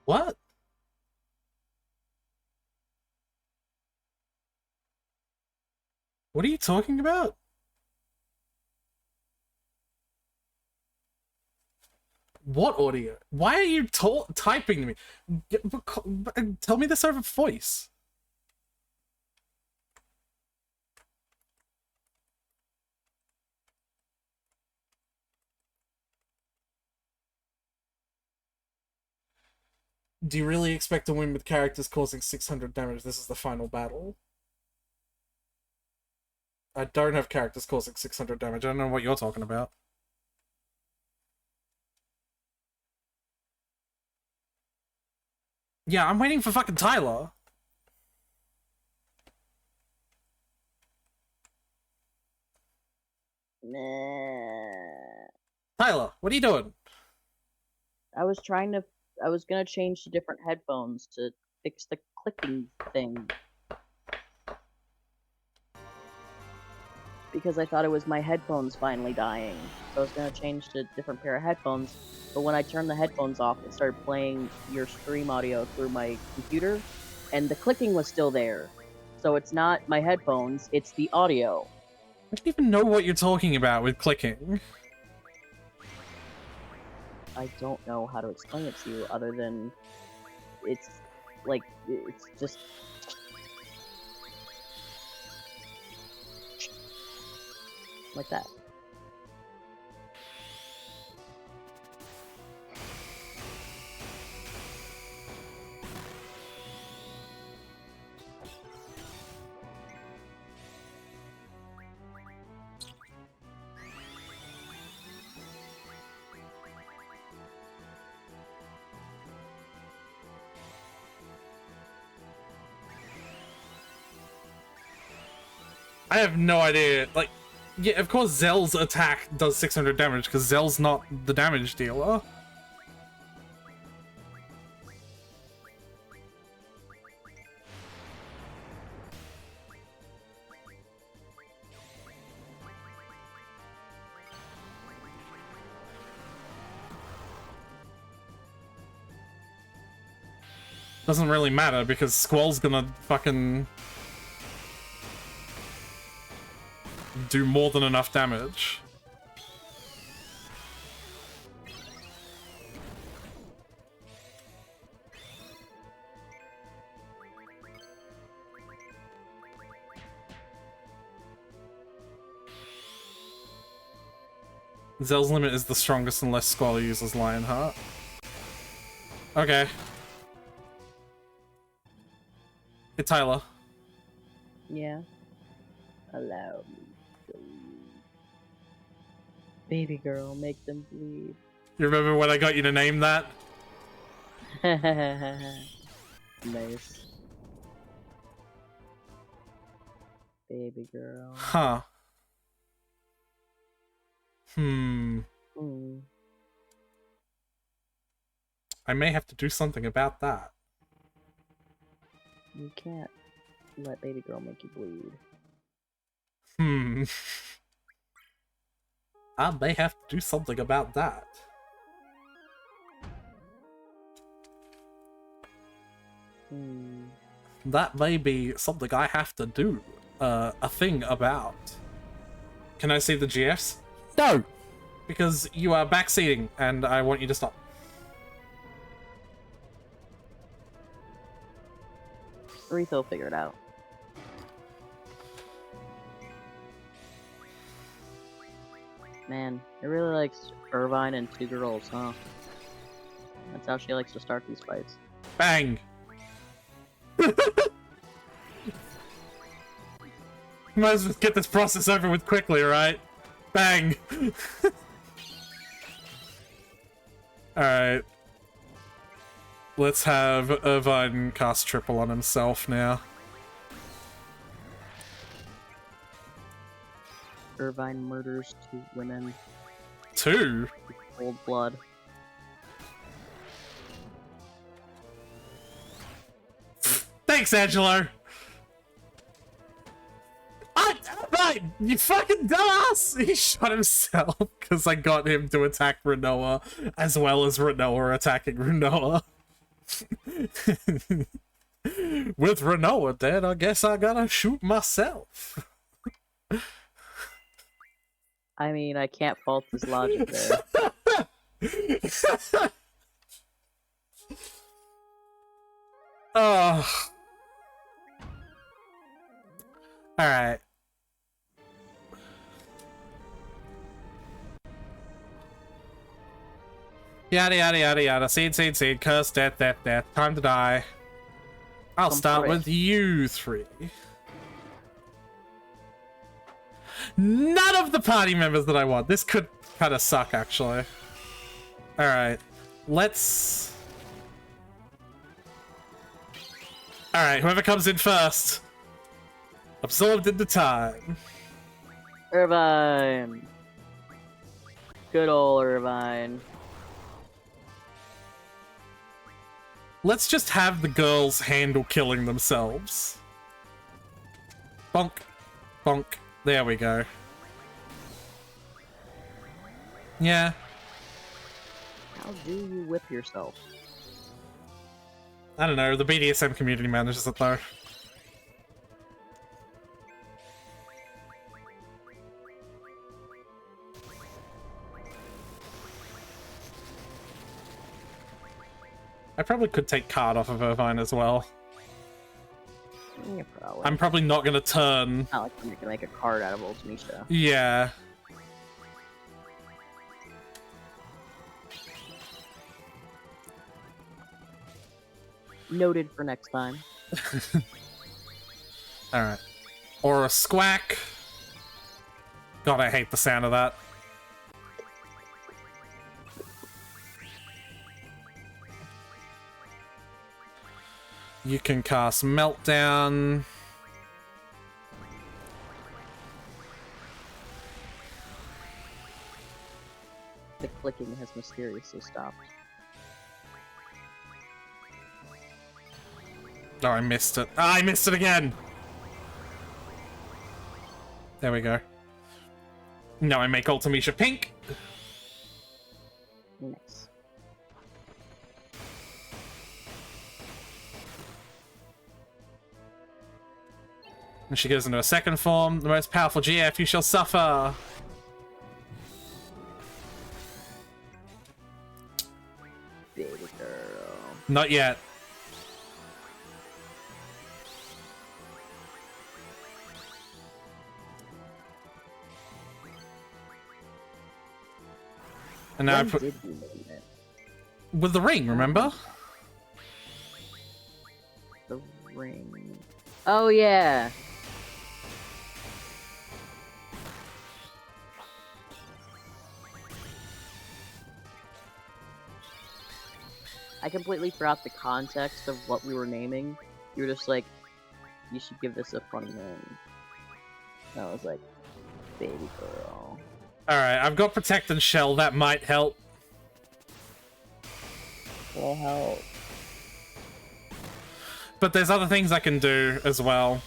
G: What? What are you talking about? What audio? Why are you typing to me? Tell me this over voice. Do you really expect to win with characters causing 600 damage? This is the final battle. I don't have characters causing 600 damage. I don't know what you're talking about. Yeah, I'm waiting for fucking Tyler.
A: Nah.
G: Tyler, what are you doing?
A: I was gonna change to different headphones to fix the clicking thing. Because I thought it was my headphones finally dying. So I was gonna change to a different pair of headphones. But when I turned the headphones off, it started playing your stream audio through my computer, and the clicking was still there. So it's not my headphones, it's the audio.
G: I don't even know what you're talking about with clicking.
A: I don't know how to explain it to you other than it's like, it's just... like that.
G: I have no idea. Like, yeah, of course Zell's attack does 600 damage, because Zell's not the damage dealer. Doesn't really matter, because Squall's gonna fucking do more than enough damage. Zell's limit is the strongest unless Squall uses Lionheart. Okay. Hey, Tyler.
A: Yeah. Allow me to bleed. Baby girl, make them bleed.
G: You remember when I got you to name that?
A: Nice. Baby girl.
G: Huh. Hmm.
A: Mm.
G: I may have to do something about that.
A: You can't let baby girl make you bleed.
G: Hmm. I may have to do something about that.
A: Hmm.
G: That may be something I have to do. A thing about. Can I see the GFs? No! Because you are backseating, and I want you to stop.
A: Aretha will figure it out. Man, it really likes Irvine and two girls, huh? That's how she likes to start these fights.
G: Bang! Might as well get this process over with quickly, right? Bang! Alright. Let's have Irvine cast triple on himself now.
A: Irvine murders two women.
G: 2?
A: With cold blood.
G: Thanks, Angelo! Right, you fucking dumbass! He shot himself because I got him to attack Renoa as well as Renoa attacking Renoa. With Renoa dead, I guess I gotta shoot myself.
A: I mean, I can't fault his logic there.
G: Oh. Alright. Yada yada yada yada. Seed, seed, seed. Curse, death, death, death. Time to die. I'll start with you three. None of the party members that I want. This could kind of suck, actually. Alright. Let's... Alright, whoever comes in first. Absorbed into time.
A: Irvine! Good old Irvine.
G: Let's just have the girls handle killing themselves. Bonk. Bonk. There we go. Yeah.
A: How do you whip yourself?
G: I don't know, the BDSM community manages it though. I probably could take card off of Irvine as well.
A: Yeah, probably.
G: I'm probably not gonna turn.
A: Not like you can make a card out of Ultimisha.
G: Yeah.
A: Noted for next time.
G: Alright. Or a squack. God, I hate the sound of that. You can cast Meltdown.
A: The clicking has mysteriously stopped.
G: Oh, I missed it. Ah, I missed it again! There we go. Now I make Ultimisha pink.
A: Nice.
G: And she goes into a second form. The most powerful GF, you shall suffer.
A: Baby girl.
G: Not yet. And now I
A: When
G: put
A: did we name it?
G: with the ring, remember?
A: The ring. Oh yeah. I completely forgot the context of what we were naming. You were just like, you should give this a funny name. And I was like, baby girl.
G: Alright, I've got Protect and Shell, that might help.
A: Will help.
G: But there's other things I can do as well.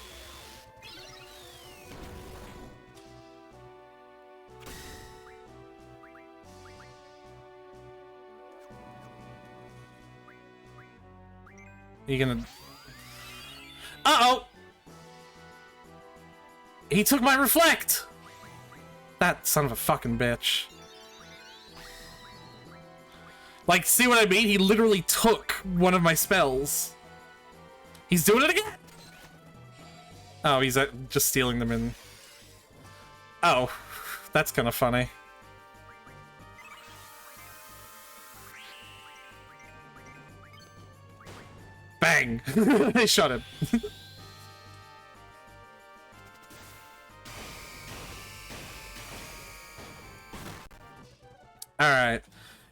G: You gonna... Uh-oh! He took my reflect! That son of a fucking bitch. Like, see what I mean? He literally took one of my spells. He's doing it again! Oh, he's just stealing them in... Oh, that's kind of funny. Bang! They shot him. Alright.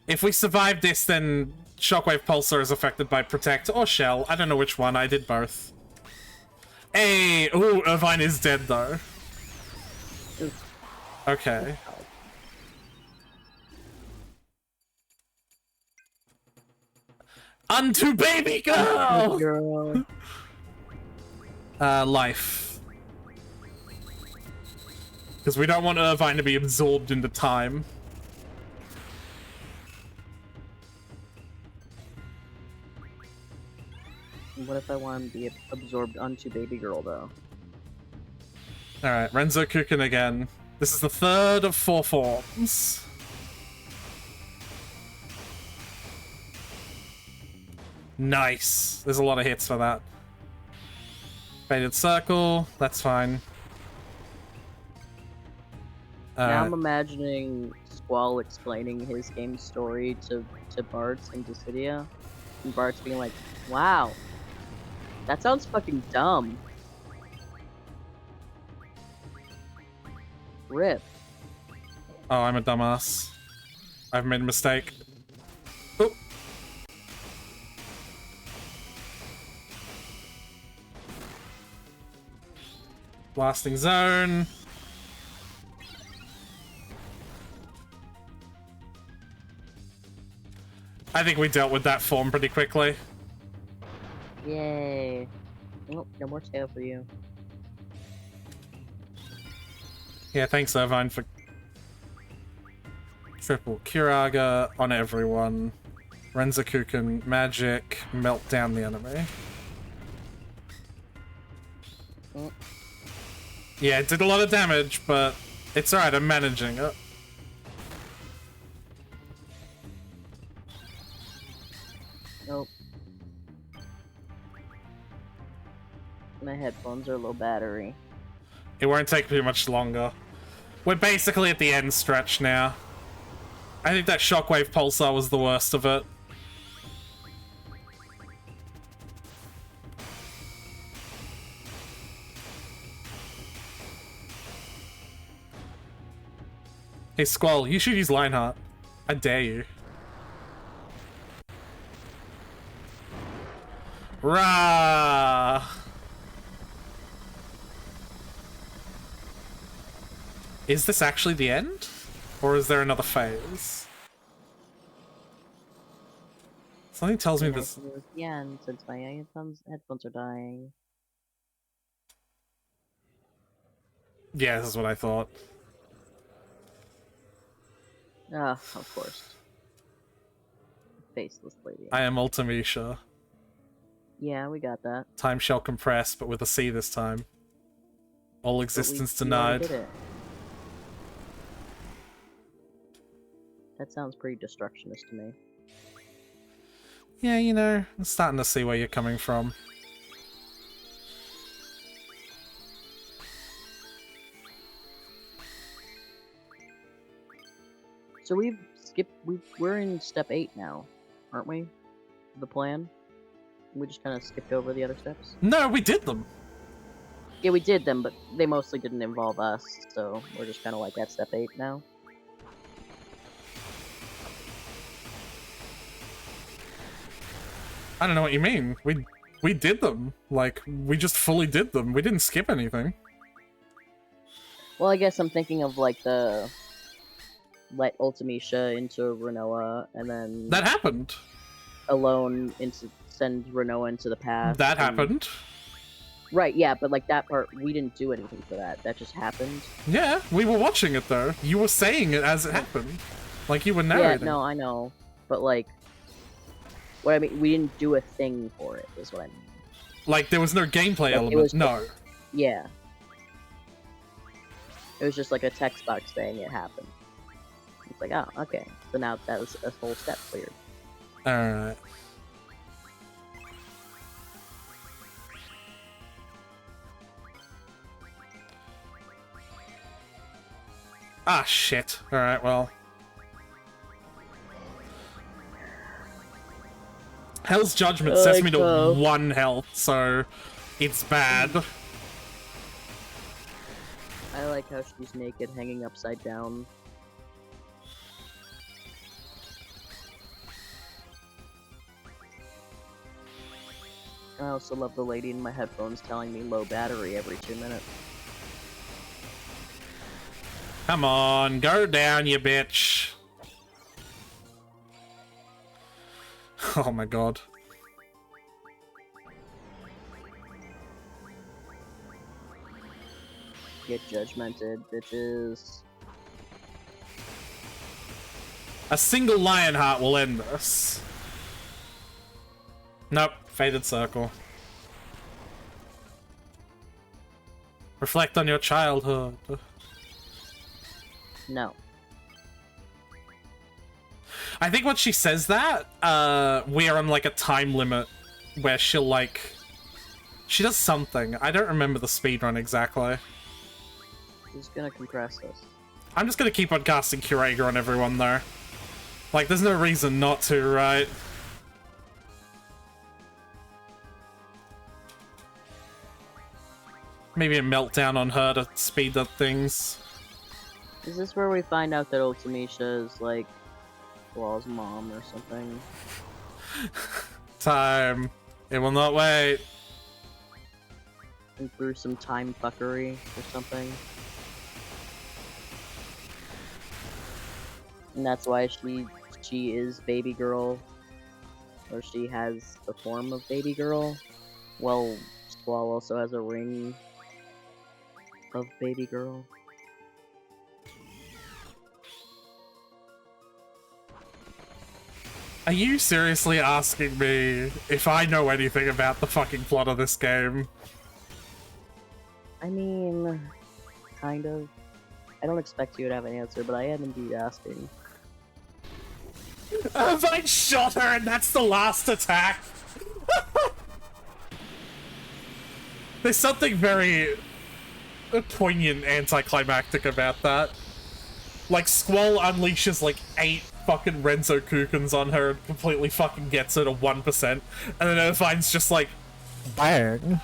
G: If we survive this, then Shockwave Pulsar is affected by Protect or Shell. I don't know which one. I did both. Hey! Ooh, Irvine is dead, though. Okay. Unto baby girl!
A: Girl.
G: Life. Because we don't want Irvine to be absorbed into time.
A: What if I want to be absorbed onto baby girl, though?
G: Alright, Renzo Kuken again. This is the third of 4 forms. Nice. There's a lot of hits for that. Faded Circle, that's fine.
A: Now I'm imagining Squall explaining his game story to Bartz in Dissidia. And Bartz being like, wow, that sounds fucking dumb. Rip.
G: Oh, I'm a dumbass. I've made a mistake. Oh. Blasting zone. I think we dealt with that form pretty quickly.
A: Yay. Oh, no more tail for you.
G: Yeah, thanks, Irvine, for triple Kiraga on everyone. Renzakuken, magic, melt down the enemy.
A: Mm.
G: Yeah, it did a lot of damage, but it's alright, I'm managing it.
A: Nope. My headphones are low battery.
G: It won't take too much longer. We're basically at the end stretch now. I think that Shockwave Pulsar was the worst of it. Hey Squall, you should use Lionheart. I dare you. Rah! Is this actually the end? Or is there another phase? Something tells me this...
A: The end, since my headphones are dying.
G: Yeah, this is what I thought.
A: Ah, of course. Faceless lady.
G: I am Ultimisha.
A: Yeah, we got that.
G: Time shall compress, but with a C this time. All existence
A: We already
G: denied.
A: did it. That sounds pretty destructionist to me.
G: Yeah, you know, I'm starting to see where you're coming from.
A: So we've skipped. We're in step 8 now, aren't we? The plan. We just kind of skipped over the other steps.
G: No, we did them.
A: Yeah, we did them, but they mostly didn't involve us, so we're just kind of like at step 8 now.
G: I don't know what you mean. We did them. Like, we just fully did them. We didn't skip anything.
A: Well, I guess I'm thinking of like the let Ultimecia into Renoa, and then
G: That happened.
A: Alone into send Renoa into the past.
G: That
A: and-
G: happened.
A: Right, yeah, but like that part, we didn't do anything for that. That just happened.
G: Yeah, we were watching it though. You were saying it as it happened. Like you were
A: Yeah,
G: narrating.
A: no, I know, but like, what I mean, we didn't do a thing for it. Is what I mean.
G: Like there was no gameplay
A: Like, it
G: element.
A: was
G: No.
A: Yeah. It was just like a text box saying it happened. It's like, oh, okay. So now that was a whole step cleared.
G: Alright. Ah, shit. Alright, well. Hell's Judgment sets me to
A: so.
G: 1 health, so it's bad.
A: I like how she's naked, hanging upside down. I also love the lady in my headphones telling me low battery every 2 minutes.
G: Come on, go down, you bitch. Oh my god.
A: Get judgmented, bitches.
G: A single Lionheart will end this. Nope, Faded Circle. Reflect on your childhood.
A: No.
G: I think when she says that, we're on like a time limit where she'll like... She does something. I don't remember the speedrun exactly.
A: She's gonna compress this.
G: I'm just gonna keep on casting Curator on everyone though. Like, there's no reason not to, right? Maybe a meltdown on her to speed up things.
A: Is this where we find out that Ultimecia is like Law's mom or something?
G: Time. It will not wait.
A: And through some time fuckery or something? And that's why she is baby girl, or she has the form of baby girl. Well, Squall also has a ring of baby girl.
G: Are you seriously asking me if I know anything about the fucking plot of this game?
A: I mean, kind of. I don't expect you to have an answer, but I am indeed asking.
G: I shot her and that's the last attack! There's something very poignant anticlimactic about that. Like, Squall unleashes like 8 fucking Renzo Kukens on her and completely fucking gets her to 1%, and then Irvine's just like, bang.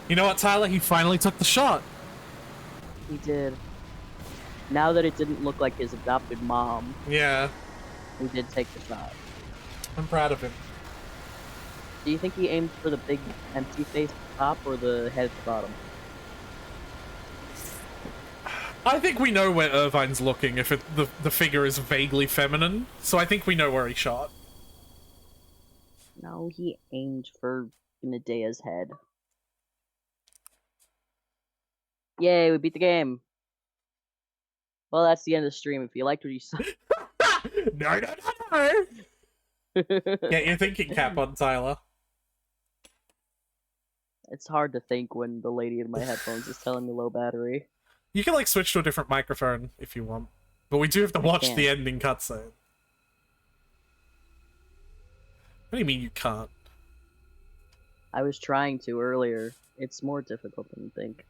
G: You know what, Tyler? He finally took the shot.
A: He did. Now that it didn't look like his adopted mom,
G: Yeah,
A: he did take the shot.
G: I'm proud of him.
A: Do you think he aimed for the big empty face top or the head at the bottom?
G: I think we know where Irvine's looking if the figure is vaguely feminine, so I think we know where he shot.
A: No, he aimed for Medea's head. Yay, we beat the game. Well, that's the end of the stream. If you liked what you saw...
G: No, no, no, no! Get your thinking cap on, Tyler.
A: It's hard to think when the lady in my headphones is telling me low battery.
G: You can, like, switch to a different microphone if you want. But we do have to watch
A: can't.
G: the ending cutscene. What do you mean you can't?
A: I was trying to earlier. It's more difficult than you think.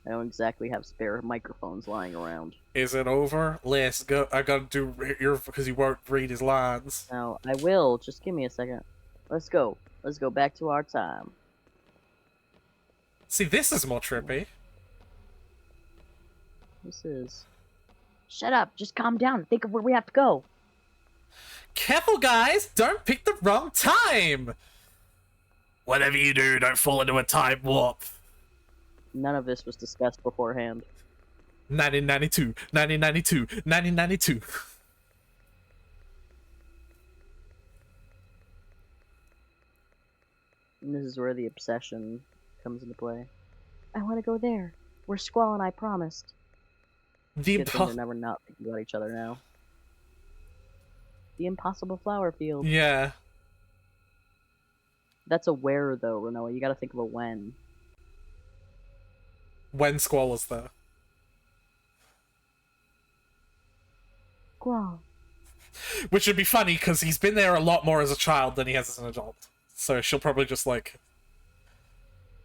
A: I don't exactly have spare microphones lying around.
G: Is it over? Let's go. I gotta do your because you won't read his lines.
A: Now, I will. Just give me a second. Let's go. Let's go back to our time.
G: See, this is more trippy.
A: This is...
F: Shut up. Just calm down and think of where we have to go.
G: Careful, guys! Don't pick the wrong time!
I: Whatever you do, don't fall into a time warp.
A: None of this was discussed beforehand.
G: 1992, 1992, 1992.
A: And this is where the obsession comes into play.
F: I want to go there. Where Squall and I promised.
G: The
A: Good thing they're never not thinking about each other now. The impossible flower field.
G: Yeah.
A: That's a where, though, Renoa. You gotta think of a when.
G: When Squall is there.
F: Squall.
G: Which would be funny, because he's been there a lot more as a child than he has as an adult. So she'll probably just like...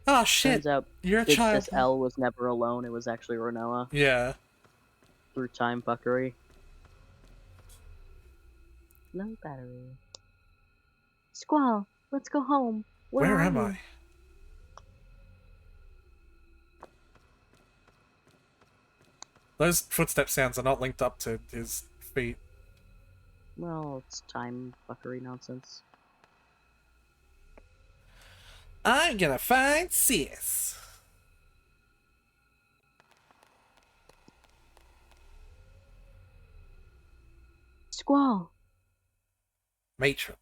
G: Oh shit,
A: Turns out
G: you're a
A: Big
G: child.
A: Sis L was never alone. It was actually Renoa.
G: Yeah.
A: Through time fuckery. No battery.
F: Squall, let's go home.
G: Where
F: are
G: am
F: you?
G: I? Those footstep sounds are not linked up to his feet.
A: Well, it's time fuckery nonsense.
G: I'm gonna find sis.
F: Squall.
G: Matron.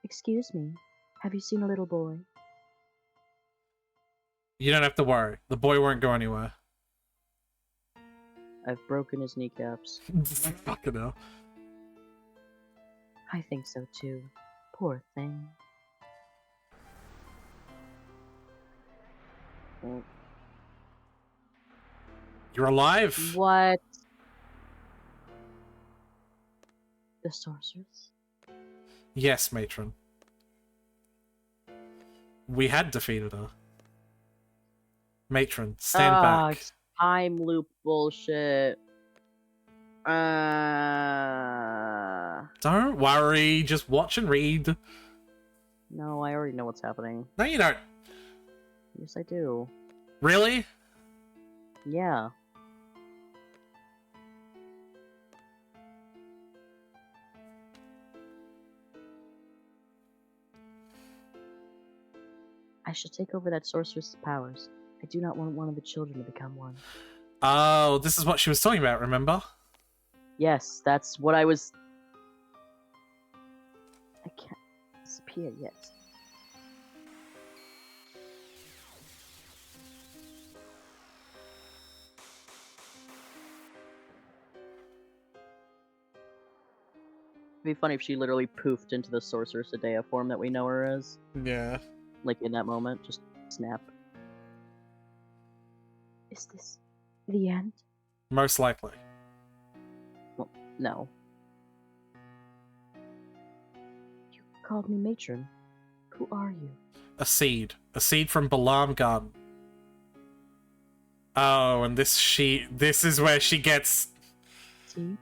F: Excuse me. Have you seen a little boy?
G: You don't have to worry. The boy won't go anywhere.
A: I've broken his kneecaps.
G: Fucking hell.
F: I think so too. Poor thing.
A: Well,
G: You're alive?
A: what?
F: The sorceress?
G: Yes, Matron. We had defeated her. Matron, stand back.
A: It's time loop bullshit.
G: Don't worry, just watch and read.
A: No, I already know what's happening.
G: No, you don't.
A: Yes, I do.
G: Really?
A: Yeah.
F: I should take over that sorceress's powers. I do not want one of the children to become one.
G: Oh, this is what she was talking about, remember?
A: Yes, that's what I was...
F: I can't disappear yet.
A: It'd be funny if she literally poofed into the Sorceress Adea form that we know her as.
G: Yeah.
A: Like, in that moment, just snap.
F: Is this the end?
G: Most likely.
A: Well, no.
F: You called me matron. Who are you?
G: A seed. A seed from Balam Garden. Oh, and this is where she gets...
F: Seed?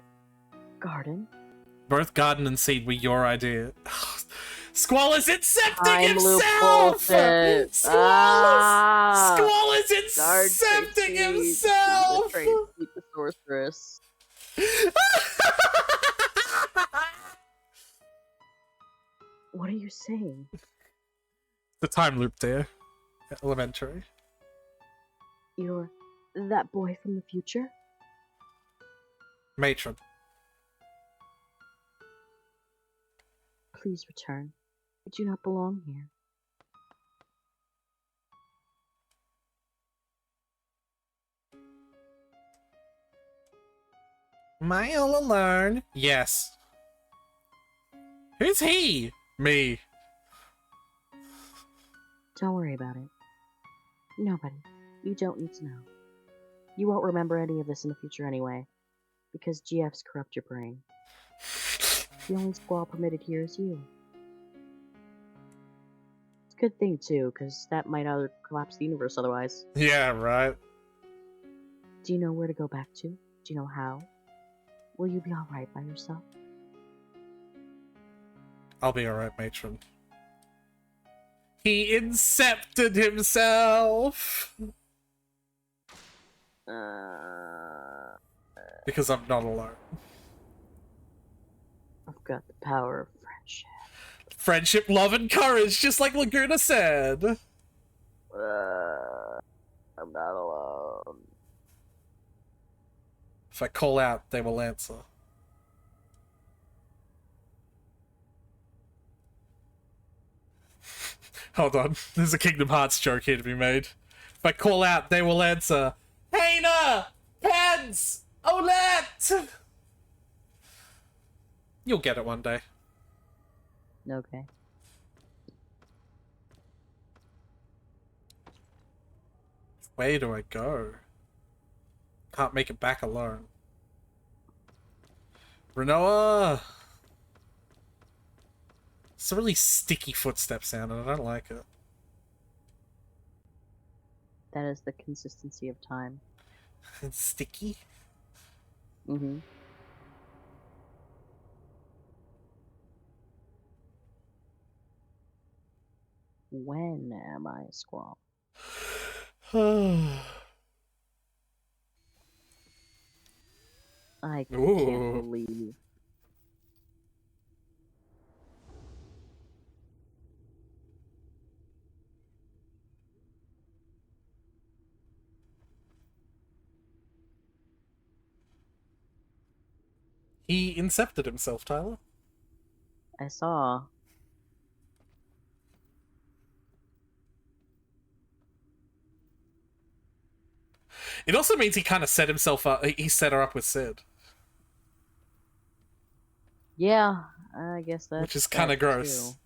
F: Garden?
G: Both garden and seed were your idea. Squall is incepting
A: Time loop
G: himself!
A: bullshit.
G: Squall is
A: Guard
G: incepting
A: Tracy.
G: himself!
A: Tracy, the sorceress.
F: What are you saying?
G: The time loop, dear. Elementary.
F: You're that boy from the future?
G: Matron.
F: Please return. I do not belong here.
G: Am I all alone? Yes. Who's he? Me.
F: Don't worry about it. Nobody. You don't need to know. You won't remember any of this in the future anyway, because GFs corrupt your brain. The only squall permitted here is you. It's a good thing, too, because that might either collapse the universe otherwise.
G: Yeah, right.
F: Do you know where to go back to? Do you know how? Will you be alright by yourself?
G: I'll be alright, matron. He incepted himself! Because I'm not alone.
F: I've got the power of friendship.
G: Friendship, love, and courage, just like Laguna said.
F: I'm not alone.
G: If I call out, they will answer. Hold on, there's a Kingdom Hearts joke here to be made. If I call out, they will answer. Hana! Pens! Olette! You'll get it one day.
F: Okay.
G: Where do I go? Can't make it back alone. Renoa! It's a really sticky footstep sound and I don't like it.
F: That is the consistency of time.
G: It's sticky?
F: Mm-hmm. When am I a squall? I can't
G: Ooh.
F: believe.
G: He incepted himself, Tyler.
F: I saw.
G: It also means he kind of set himself up. He set her up with Sid,
F: Yeah, I guess that's
G: which is kind of
F: that
G: gross.
F: too.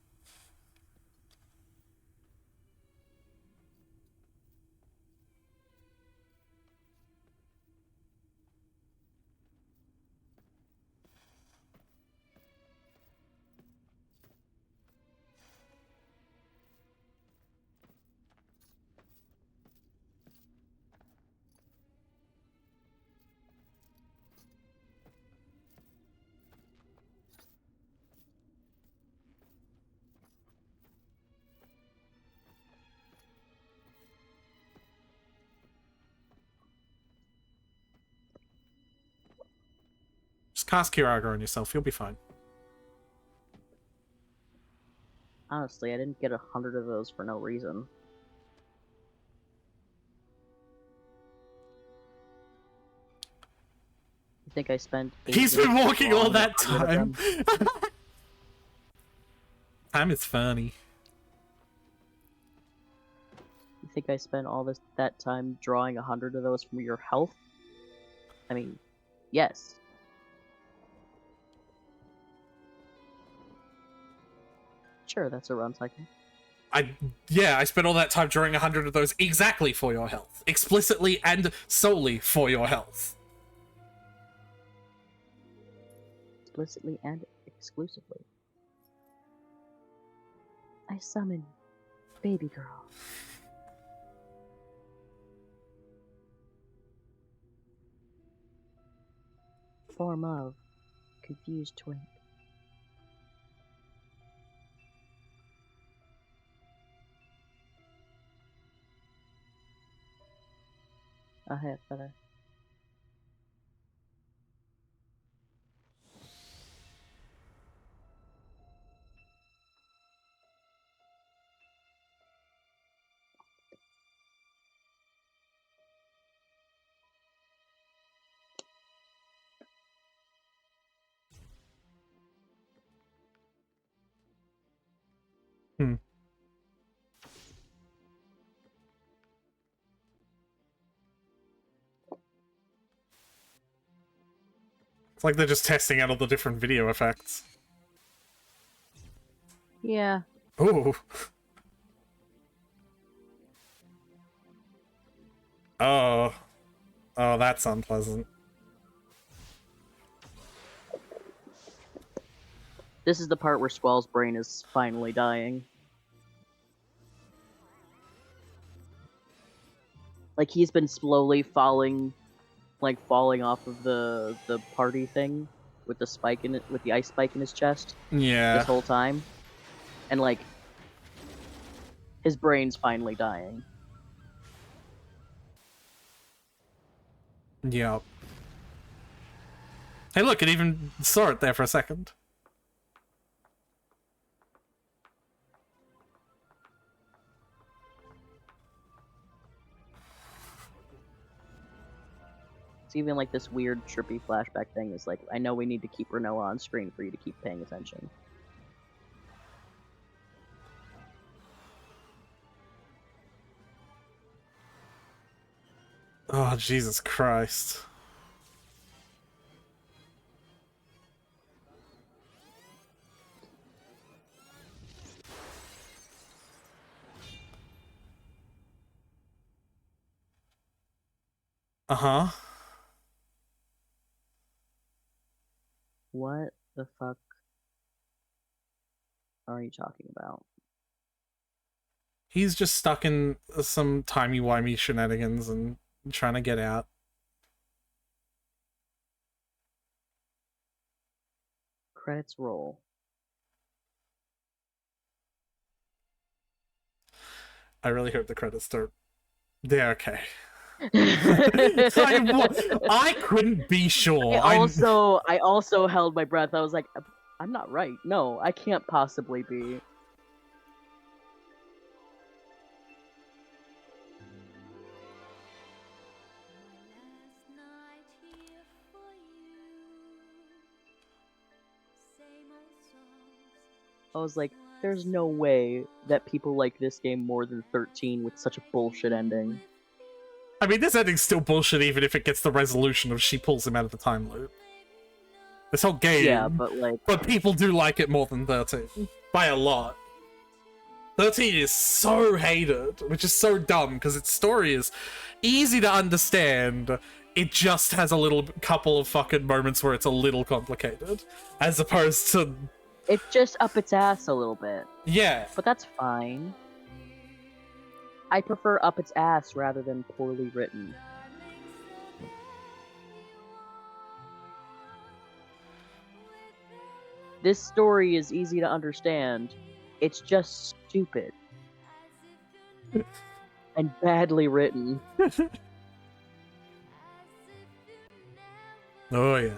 G: Just cast Kiraga on yourself. You'll be fine.
F: Honestly, I didn't get 100 of those for no reason. You think I spent?
G: He's
F: 8
G: been
F: minutes
G: walking all
F: drawing
G: that
F: 100 of
G: time.
F: them?
G: Time is funny.
F: You think I spent all that time drawing 100 of those from your health? I mean, yes. Sure, that's a run cycle.
G: Yeah, I spent all that time drawing 100 of those exactly for your health. Explicitly and solely for your health.
F: Explicitly and exclusively. I summon baby girl. Form of confused twink. A half feather.
G: Hmm. It's like they're just testing out all the different video effects.
F: Yeah.
G: Ooh. Oh. Oh, that's unpleasant.
A: This is the part where Squall's brain is finally dying. Like, he's been slowly falling off of the party thing with the spike in it, with the ice spike in his chest
G: Yeah.
A: this whole time. And, like, his brain's finally dying.
G: Yep. Hey, look, it even saw it there for a second.
A: It's even like this weird trippy flashback thing is like, I know we need to keep Renoa on screen for you to keep paying attention.
G: Oh, Jesus Christ. Uh-huh.
A: What the fuck are you talking about?
G: He's just stuck in some timey-wimey shenanigans and trying to get out.
A: Credits roll.
G: I really hope the credits start. They're okay. I couldn't be sure.
A: I also held my breath. I was like, I'm not right. No, I can't possibly be. I was like, there's no way that people like this game more than 13 with such a bullshit ending.
G: I mean, this ending's still bullshit even if it gets the resolution of she pulls him out of the time loop. This whole game.
A: Yeah, but like...
G: But people do like it more than 13. By a lot. 13 is so hated, which is so dumb, because its story is easy to understand. It just has a little couple of fucking moments where it's a little complicated. As opposed to...
A: It's just up its ass a little bit.
G: Yeah.
A: But that's fine. I prefer up its ass rather than poorly written. This story is easy to understand. It's just stupid. And badly written.
G: Oh, yeah.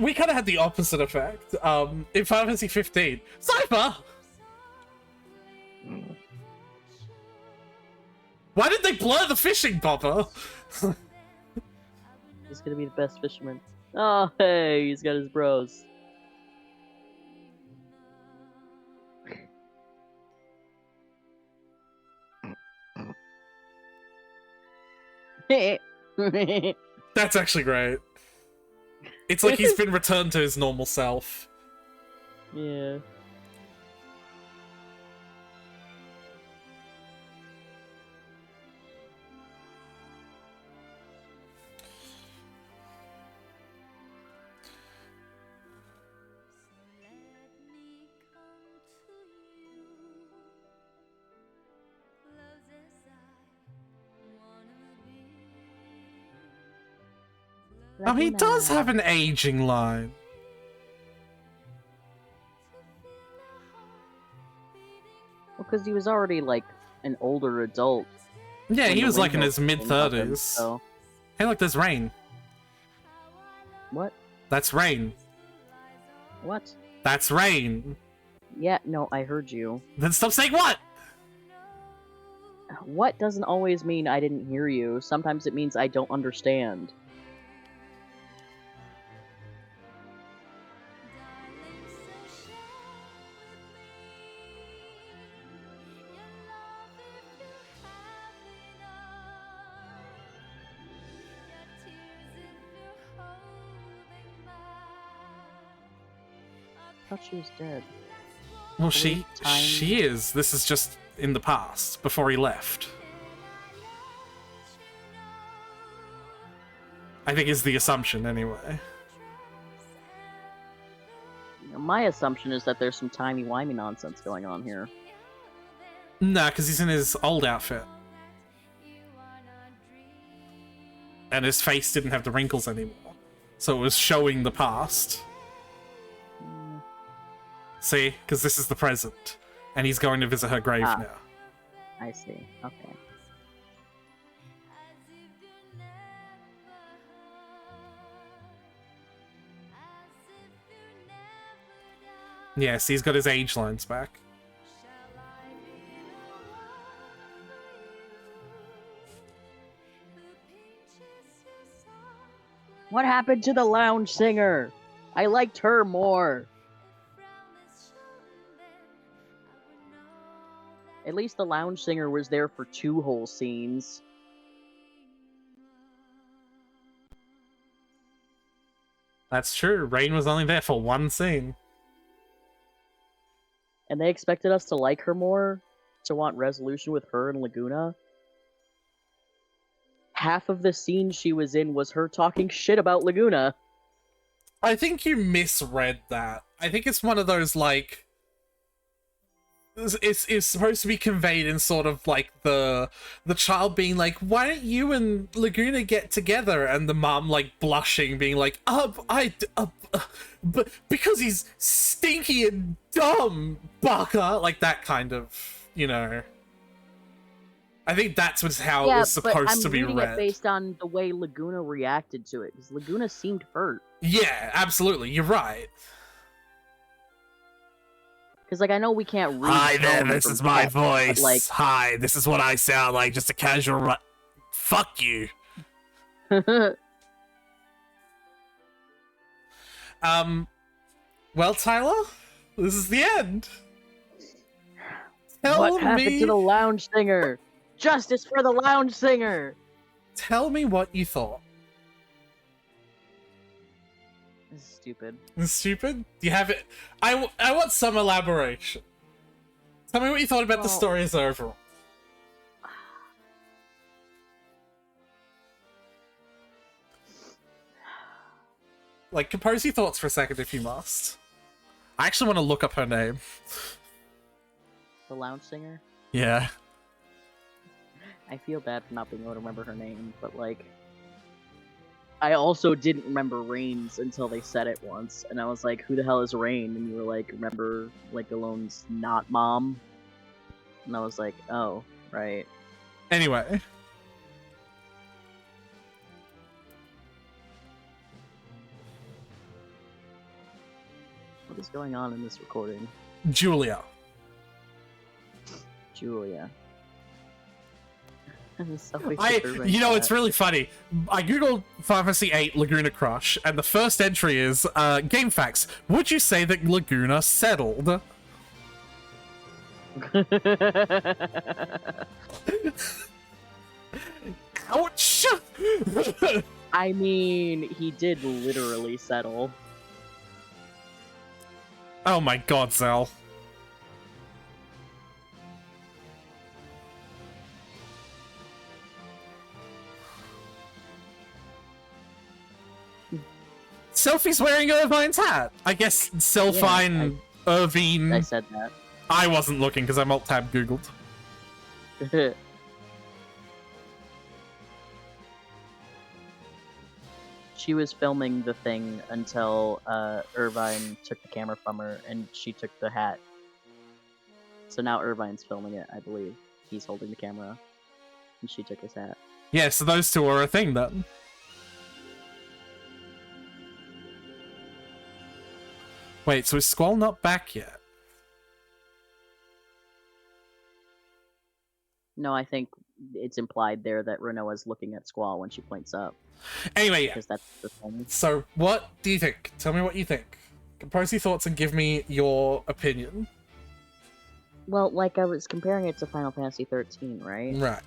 G: We kind of had the opposite effect. In Final Fantasy 15, Cypher! Why did they blur the fishing, Papa?
A: He's gonna be the best fisherman. Oh, hey, he's got his bros.
G: That's actually great. It's like he's been returned to his normal self.
A: Yeah.
G: Oh, he does have an aging line.
A: Well, because he was already, like, an older adult.
G: Yeah,
A: when
G: he
A: the
G: was like in
A: Rainbow
G: his
A: thing
G: mid-30s.
A: happened, so...
G: Hey, look, there's rain.
A: What?
G: That's rain.
A: What?
G: That's rain.
A: Yeah, no, I heard you.
G: Then stop saying what?
A: What doesn't always mean I didn't hear you. Sometimes it means I don't understand.
F: thought she was dead.
G: Well, she is. This is just in the past before he left. I think is the assumption, anyway.
A: My assumption is that there's some timey-wimey nonsense going on here.
G: Nah, because he's in his old outfit. And his face didn't have the wrinkles anymore. So it was showing the past. See? Because this is the present. And he's going to visit her grave now.
A: I see. Okay.
G: Yes, he's got his age lines back.
A: What happened to the lounge singer? I liked her more. At least the lounge singer was there for 2 whole scenes.
G: That's true. Rain was only there for 1 scene.
A: And they expected us to like her more? To want resolution with her and Laguna? Half of the scene she was in was her talking shit about Laguna.
G: I think you misread that. I think it's one of those, like... It's supposed to be conveyed in sort of like the child being like, why don't you and Laguna get together? And the mom like blushing, being like, but because he's stinky and dumb, Baka, like that kind of, you know. I think that's how it was supposed to be read.
A: I'm reading it based on the way Laguna reacted to it, because Laguna seemed hurt.
G: Yeah, absolutely, you're right.
A: Because, like, I know we can't read.
I: Hi there, this is my voice.
A: But, like...
I: Hi, this is what I sound like, just a casual fuck you.
G: Well, Tyler, this is the end.
A: What happened to the lounge singer? Justice for the lounge singer!
G: Tell me what you thought.
A: This is stupid.
G: This is stupid? Do you have it? I want some elaboration. Tell me what you thought about the story as overall. Like, compose your thoughts for a second if you must. I actually want to look up her name.
A: The lounge singer?
G: Yeah.
A: I feel bad for not being able to remember her name, but, like... I also didn't remember Rain's until they said it once, and I was like, who the hell is Rain? And you were like, remember, like, Alone's not mom? And I was like, oh, right.
G: Anyway.
A: What is going on in this recording?
G: Julia.
A: Julia.
G: You know, it's really funny. I googled Final Fantasy VIII Laguna Crush, and the first entry is, game facts. Would you say that Laguna settled? Ouch!
A: I mean, he did literally settle.
G: Oh my god, Zell. Selfie's wearing Irvine's hat. I guess Selfine, Irvine.
A: I said that.
G: I wasn't looking because I'm alt-tab googled.
A: She was filming the thing until Irvine took the camera from her and she took the hat. So now Irvine's filming it, I believe. He's holding the camera and she took his hat.
G: Yeah, so those two are a thing then. Wait, so is Squall not back yet?
A: No, I think it's implied there that Renoa's looking at Squall when she points up.
G: Anyway, yeah.
A: Because that's the thing.
G: So, what do you think? Tell me what you think. Compose your thoughts and give me your opinion.
A: Well, like, I was comparing it to Final Fantasy 13, right?
G: Right.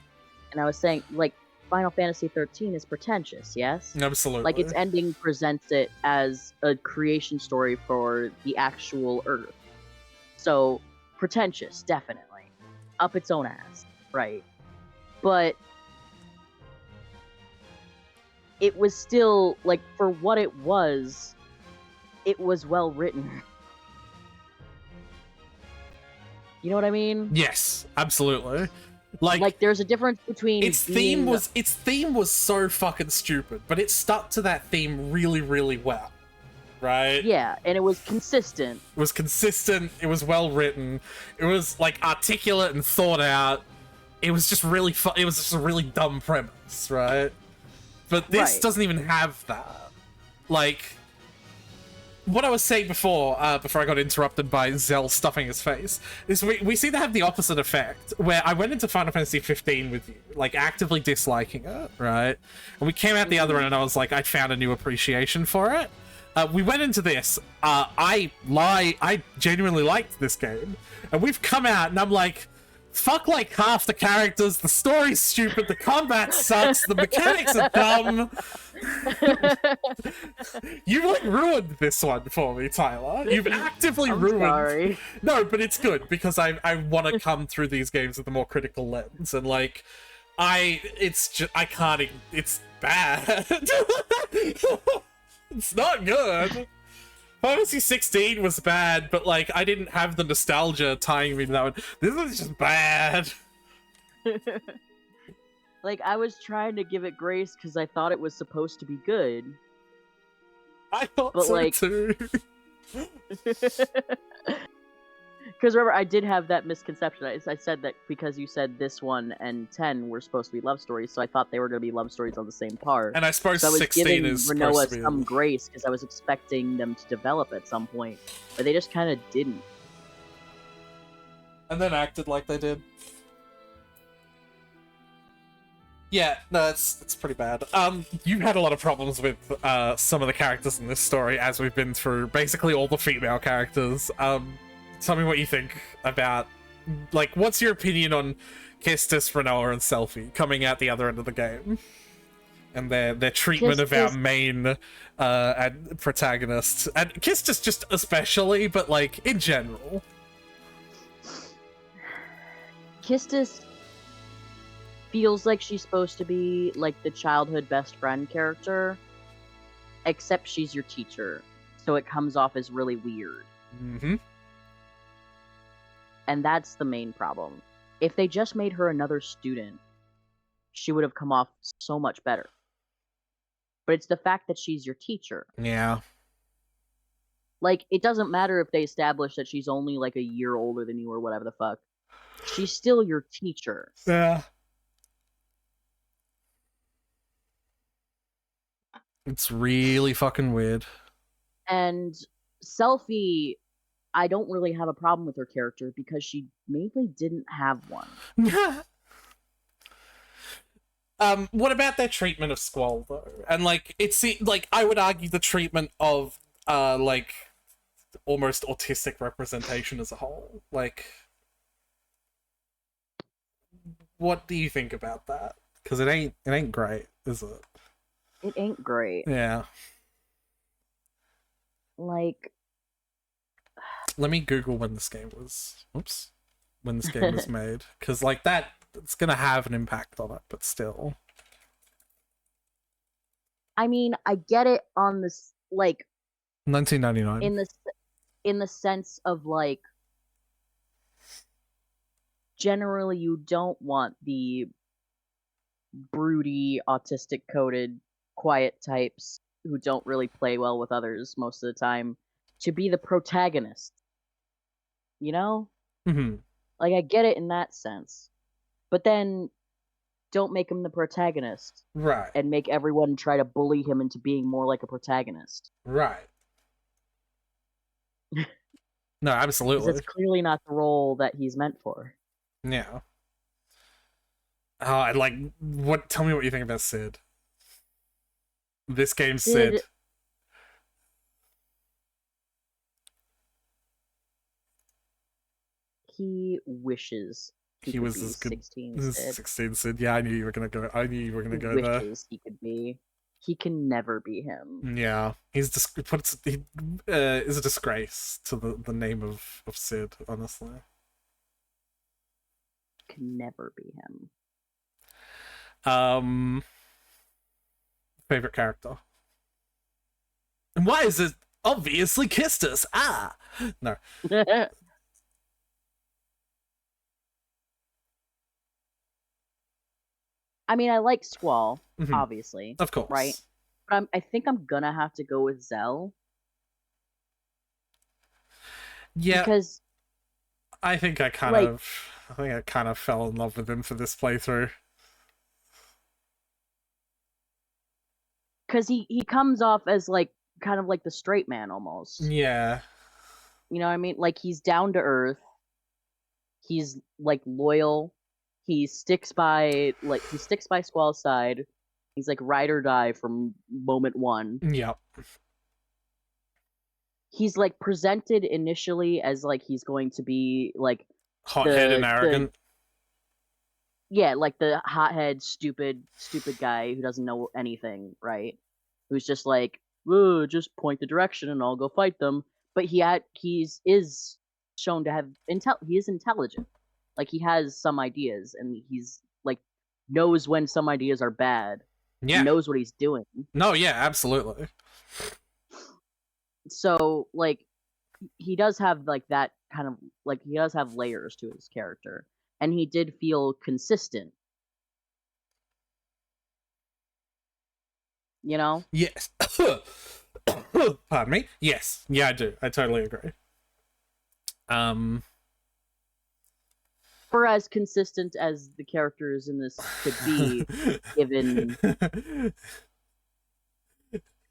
A: And I was saying, like, Final Fantasy 13 is pretentious, yes?
G: Absolutely.
A: Like, its ending presents it as a creation story for the actual Earth. So, pretentious, definitely. up its own ass, right? But it was still, like, for what it was well written. You know what I mean?
G: Yes, absolutely. Like
A: there's a difference between
G: its theme was so fucking stupid, but it stuck to that theme really, really well. Right?
A: Yeah, and it was consistent.
G: It was consistent, it was well written, it was like articulate and thought out. It was just really it was just a really dumb premise, right? But this doesn't even have that. Like, what I was saying before I got interrupted by Zell stuffing his face, is we seem to have the opposite effect, where I went into Final Fantasy 15 with you, like, actively disliking it, right? And we came out the other end and I was like, I found a new appreciation for it. We went into this, I genuinely liked this game, and we've come out and I'm like, fuck like half the characters, the story's stupid, the combat sucks, the mechanics are dumb. You like ruined this one for me, Tyler. You've actively ruined.
A: Sorry.
G: No, but it's good because I want to come through these games with a more critical lens, and like, it's bad. It's not good. Final Fantasy 16 was bad, but like, I didn't have the nostalgia tying me to that one. This is just bad.
A: Like, I was trying to give it grace because I thought it was supposed to be good.
G: I thought
A: but
G: so
A: like,
G: too.
A: Because remember, I did have that misconception. I said that because you said this one and 10 were supposed to be love stories, so I thought they were going to be love stories on the same part.
G: And I suppose
A: so I was
G: 16
A: giving
G: is
A: Renoa
G: supposed to be
A: some grace because I was expecting them to develop at some point, but they just kind of didn't.
G: And then acted like they did. Yeah, no, it's pretty bad. You've had a lot of problems with some of the characters in this story as we've been through basically all the female characters. Tell me what you think about, like, what's your opinion on Kestis, Renoa, and Selphie coming out the other end of the game? And their treatment of our main protagonist. And Kestis just especially, but like, in general.
A: Kestis feels like she's supposed to be like the childhood best friend character, except she's your teacher, so it comes off as really weird.
G: Mm-hmm.
A: And that's the main problem. If they just made her another student, she would have come off so much better. But it's the fact that she's your teacher.
G: Yeah.
A: Like, it doesn't matter if they establish that she's only like a year older than you or whatever the fuck. She's still your teacher.
G: Yeah. It's really fucking weird.
A: And Selphie, I don't really have a problem with her character because she mainly didn't have one.
G: What about their treatment of Squall though? And like, it's like, I would argue the treatment of like almost autistic representation as a whole. Like, what do you think about that? Because it ain't great, is it?
A: It ain't great.
G: Yeah.
A: Like,
G: let me Google when this game was. Oops. When this game was made, because like that, it's gonna have an impact on it, but still.
A: I mean, I get it on this, like,
G: 1999.
A: in the sense of like, generally you don't want the broody, autistic coded, quiet types who don't really play well with others most of the time to be the protagonist. You know?
G: Mm-hmm.
A: Like, I get it in that sense. But then, don't make him the protagonist.
G: Right.
A: And make everyone try to bully him into being more like a protagonist.
G: Right. No, absolutely.
A: Because it's clearly not the role that he's meant for.
G: Yeah. I like, what? Tell me what you think about Sid. This game's Sid.
A: He wishes
G: he was as good
A: 16
G: as
A: Sid.
G: 16 Sid. Yeah, I knew you were gonna go. I knew you were gonna go there.
A: Wishes he could be. He can never be him.
G: Yeah, he's he is a disgrace to the name of Sid. Honestly.
A: can never be him.
G: Favorite character. And why is it obviously kissed us? Ah! No.
A: I mean, I like Squall,
G: Mhm.
A: obviously.
G: Of course.
A: Right? But I think I'm gonna have to go with Zell.
G: Yeah.
A: Because
G: I think I kind
A: like-
G: of fell in love with him for this playthrough.
A: Because he comes off as like kind of like the straight man almost.
G: Yeah.
A: You know what I mean? Like he's down to earth. He's like loyal. He sticks by Squall's side. He's like ride or die from moment one.
G: Yep.
A: He's like presented initially as like he's going to be like
G: Hot-headed and arrogant.
A: like the hothead, stupid guy who doesn't know anything, right? Who's just like, "Whoa, just point the direction and I'll go fight them." But he's shown to have he is intelligent. Like he has some ideas, and he's like knows when some ideas are bad.
G: Yeah.
A: He knows what he's doing.
G: No, yeah, absolutely.
A: So like he does have like that kind of like he does have layers to his character, and he did feel consistent. You know?
G: Yes. Pardon me. Yes. Yeah, I do. I totally agree.
A: For as consistent as the characters in this could be, given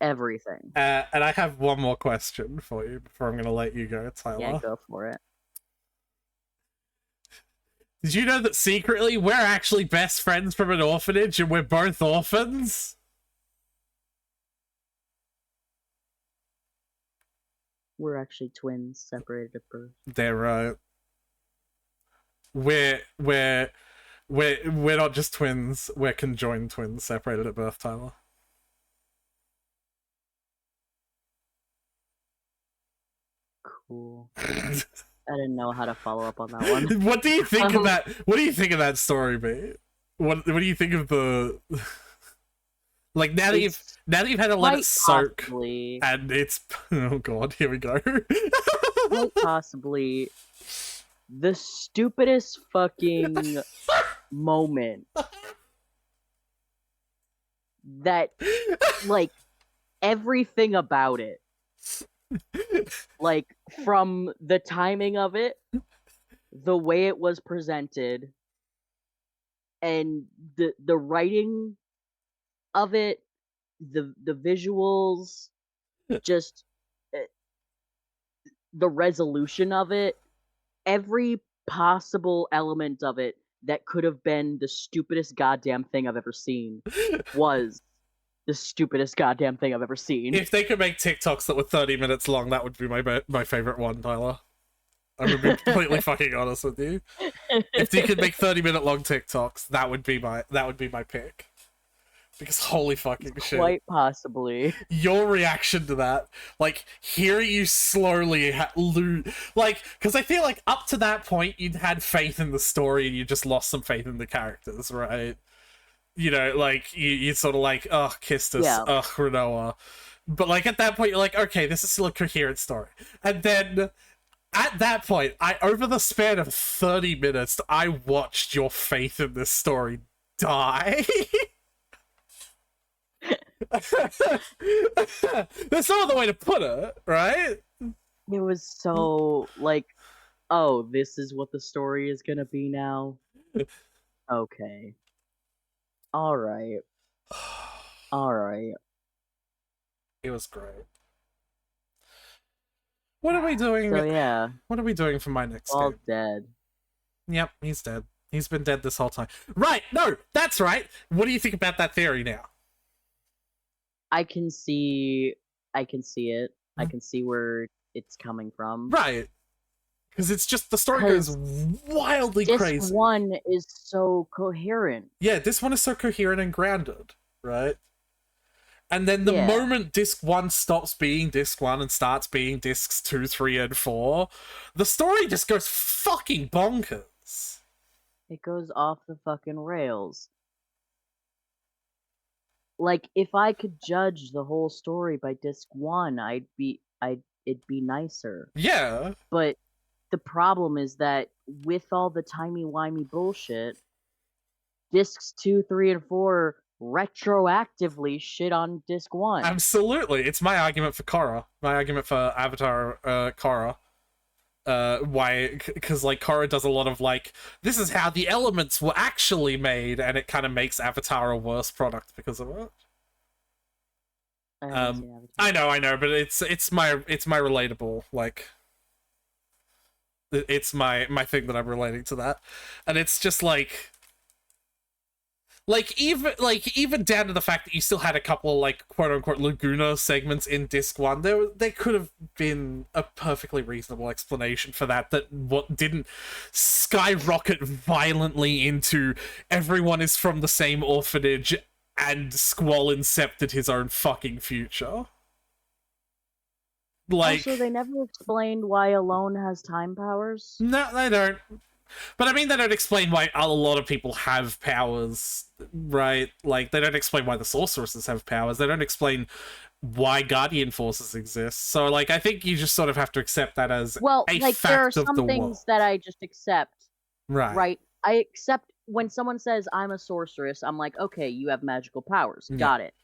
A: everything.
G: And I have one more question for you before I'm going to let you go, Tyler.
A: Yeah, go for it.
G: Did you know that secretly we're actually best friends from an orphanage and we're both orphans?
A: We're actually twins, separated at birth.
G: They're right. We're not just twins, we're conjoined twins separated at birth, Tyler.
A: Cool. I didn't know how to follow up on that one.
G: What do you think of that? What do you think of that story, mate? What do you think of the like now that you've had to let it soak
A: possibly,
G: and it's oh god, here we go.
A: quite possibly the stupidest fucking moment that like everything about it, like from the timing of it, the way it was presented, and the writing of it, the visuals, just the resolution of it, every possible element of it that could have been the stupidest goddamn thing I've ever seen was the stupidest goddamn thing I've ever seen.
G: If they could make TikToks that were 30 minutes long, that would be my favorite one, Tyler. I would be completely fucking honest with you. If they could make 30-minute long TikToks, that would be my pick. Because holy fucking shit.
A: Quite possibly.
G: Your reaction to that, like, hearing you slowly lose, like, because I feel like up to that point, you'd had faith in the story and you just lost some faith in the characters, right? You know, like, you'd sort of like, oh, kissed us,
A: Yeah.
G: ugh, Renoa. But, like, at that point, you're like, okay, this is still a coherent story. And then, at that point, over the span of 30 minutes, I watched your faith in this story die. There's no other way to put it, right?
A: It was so like, oh, this is what the story is gonna be now. Okay. All right.
G: It was great. What are we doing?
A: So yeah,
G: What are we doing for my next
A: all
G: game?
A: dead.
G: Yep, he's dead. He's been dead this whole time. Right, no, that's right. What do you think about that theory now?
A: I can see it. I can see where it's coming from.
G: Right. Because it's just, the story goes wildly
A: This
G: crazy.
A: one is so coherent.
G: Yeah, this one is so coherent and grounded, right? And then the
A: Yeah.
G: moment disc 1 stops being disc 1 and starts being discs 2, 3, and 4, the story just goes fucking bonkers.
A: It goes off the fucking rails. Like, if I could judge the whole story by disc 1, it'd be nicer.
G: Yeah.
A: But the problem is that with all the timey-wimey bullshit, discs 2, 3, and 4 retroactively shit on disc 1.
G: Absolutely. It's my argument for Korra. My argument for Avatar Korra. Why? Because like Korra does a lot of like, this is how the elements were actually made, and it kind of makes Avatar a worse product because of it.
A: I haven't seen Avatar.
G: I know, but it's my relatable, like, it's my thing that I'm relating to that, and it's just like even down to the fact that you still had a couple of like quote unquote Laguna segments in disc 1, there could have been a perfectly reasonable explanation for that what didn't skyrocket violently into everyone is from the same orphanage and Squall incepted his own fucking future. Like,
A: also, they never explained why Alone has time powers.
G: No, they don't. But I mean, they don't explain why a lot of people have powers, right? Like, they don't explain why the sorceresses have powers. They don't explain why Guardian Forces exist. So, like, I think you just sort of have to accept that as
A: Well,
G: a
A: like,
G: fact
A: there are
G: of the
A: some things
G: world.
A: that I just accept.
G: Right.
A: Right? I accept when someone says, I'm a sorceress, I'm like, okay, you have magical powers.
G: Yeah.
A: Got it.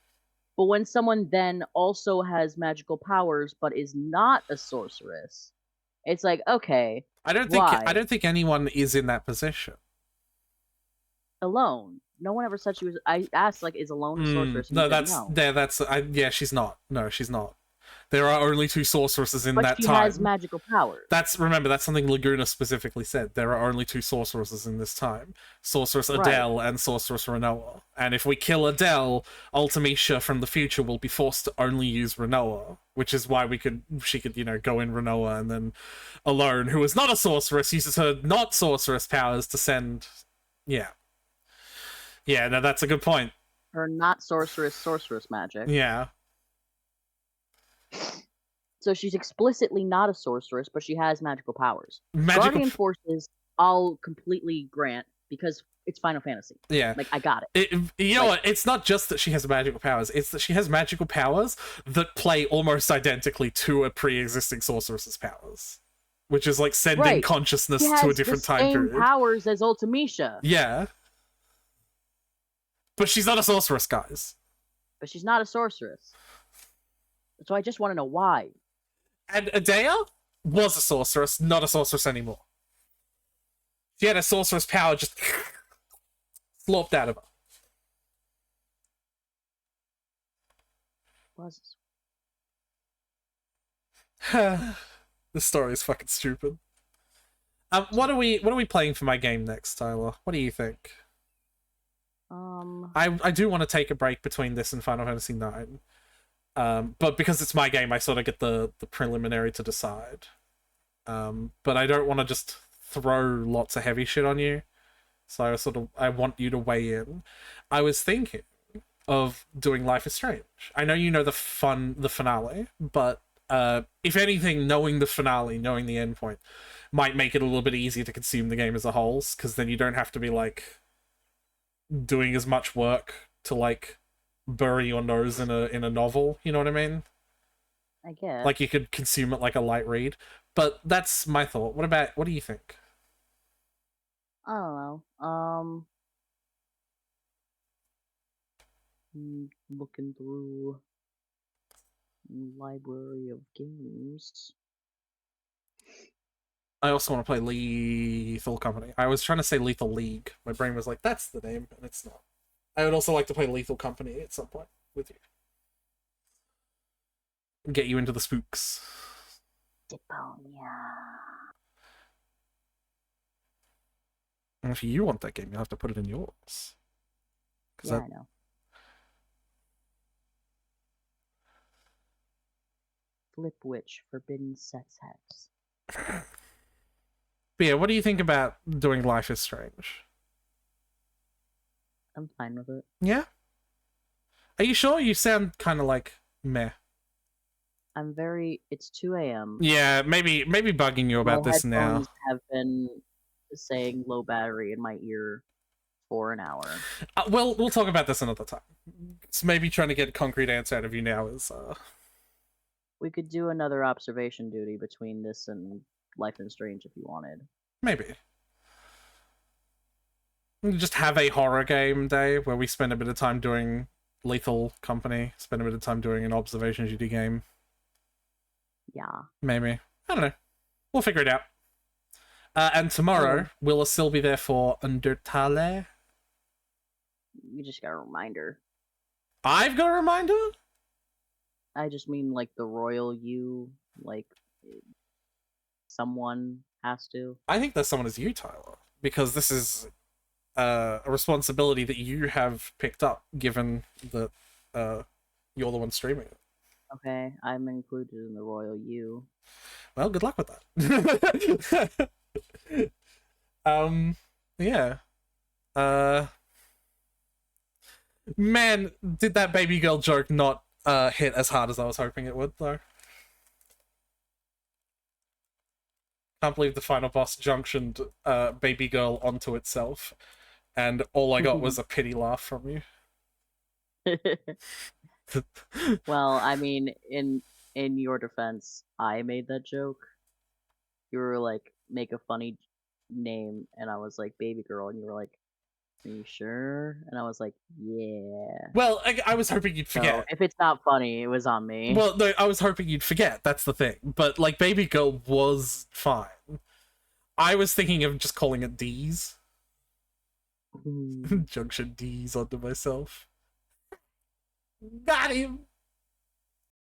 A: But when someone then also has magical powers but is not a sorceress, it's like, okay,
G: I don't
A: why?
G: think anyone is in that position.
A: Alone. No one ever said she was. I asked, like, is Alone a sorceress? And
G: No,
A: you said
G: that's yeah, she's not. No, she's not. There are only 2 sorceresses in
A: but
G: that
A: she
G: time.
A: has magical powers.
G: Remember, that's something Laguna specifically said. There are only 2 sorceresses in this time. Sorceress
A: Right.
G: Adele and Sorceress Renoa. And if we kill Adele, Ultimecia from the future will be forced to only use Renoa, which is why she could, you know, go in Renoa, and then Alone, who is not a sorceress, uses her not sorceress powers to send... Yeah. Yeah, no, that's a good point.
A: Her not sorceress magic.
G: Yeah.
A: So she's explicitly not a sorceress, but she has magical powers.
G: Magical
A: Guardian Forces, I'll completely grant, because it's Final Fantasy.
G: Yeah.
A: Like, I got it.
G: You know what? It's not just that she has magical powers. It's that she has magical powers that play almost identically to a pre-existing sorceress's powers. Which is like sending consciousness to a different time period.
A: She has the same powers as Ultimecia.
G: Yeah. But she's not a sorceress, guys.
A: But she's not a sorceress. So I just want to know why.
G: And Adea was a sorceress, not a sorceress anymore. She had a sorceress power just slurped out of her. This story is fucking stupid. What are we playing for my game next, Tyler? What do you think? I do want to take a break between this and Final Fantasy IX. But because it's my game, I sort of get the preliminary to decide. But I don't want to just throw lots of heavy shit on you. So I want you to weigh in. I was thinking of doing Life is Strange. I know you know the finale, but if anything, knowing the finale, knowing the endpoint, might make it a little bit easier to consume the game as a whole, because then you don't have to be like doing as much work to like bury your nose in a novel, you know what I mean?
A: I guess.
G: Like you could consume it like a light read. But that's my thought. What do you think?
A: I don't know. Looking through library of games.
G: I also want to play Lethal Company. I was trying to say Lethal League. My brain was like, that's the name, and it's not. I would also like to play Lethal Company at some point with you. Get you into the spooks.
A: Deponia.
G: And if you want that game, you'll have to put it in yours.
A: Yeah, I know. Flipwitch, Forbidden Sex Hex.
G: But yeah, what do you think about doing Life is Strange?
A: I'm fine with it.
G: Yeah? Are you sure? You sound kind of like meh.
A: It's 2 a.m.
G: Yeah, maybe bugging you about
A: My
G: this now.
A: headphones have been saying low battery in my ear for an hour.
G: Well, we'll talk about this another time. So maybe trying to get a concrete answer out of you now is
A: We could do another observation duty between this and Life is Strange if you wanted.
G: maybe. We can just have a horror game day where we spend a bit of time doing Lethal Company, spend a bit of time doing an observation duty game.
A: Yeah.
G: Maybe. I don't know. We'll figure it out. And tomorrow, will still be there for Undertale?
A: You just got a reminder.
G: I've got a reminder?
A: I just mean like the royal you, like someone has to.
G: I think there's someone as you, Tyler, because this is a responsibility that you have picked up, given that you're the one streaming it.
A: Okay, I'm included in the royal you.
G: Well, good luck with that. Yeah. Man, did that baby girl joke not hit as hard as I was hoping it would, though. Can't believe the final boss junctioned baby girl onto itself, and all I got was a pity laugh from you.
A: Well, I mean, in your defense, I made that joke. You were like, make a funny name, and I was like, baby girl, and you were like, are you sure? And I was like, yeah.
G: Well, I was hoping you'd forget.
A: So, if it's not funny, it was on me.
G: Well, no, I was hoping you'd forget. That's the thing. But, like, baby girl was fine. I was thinking of just calling it D's. Junction D's onto myself. Got him!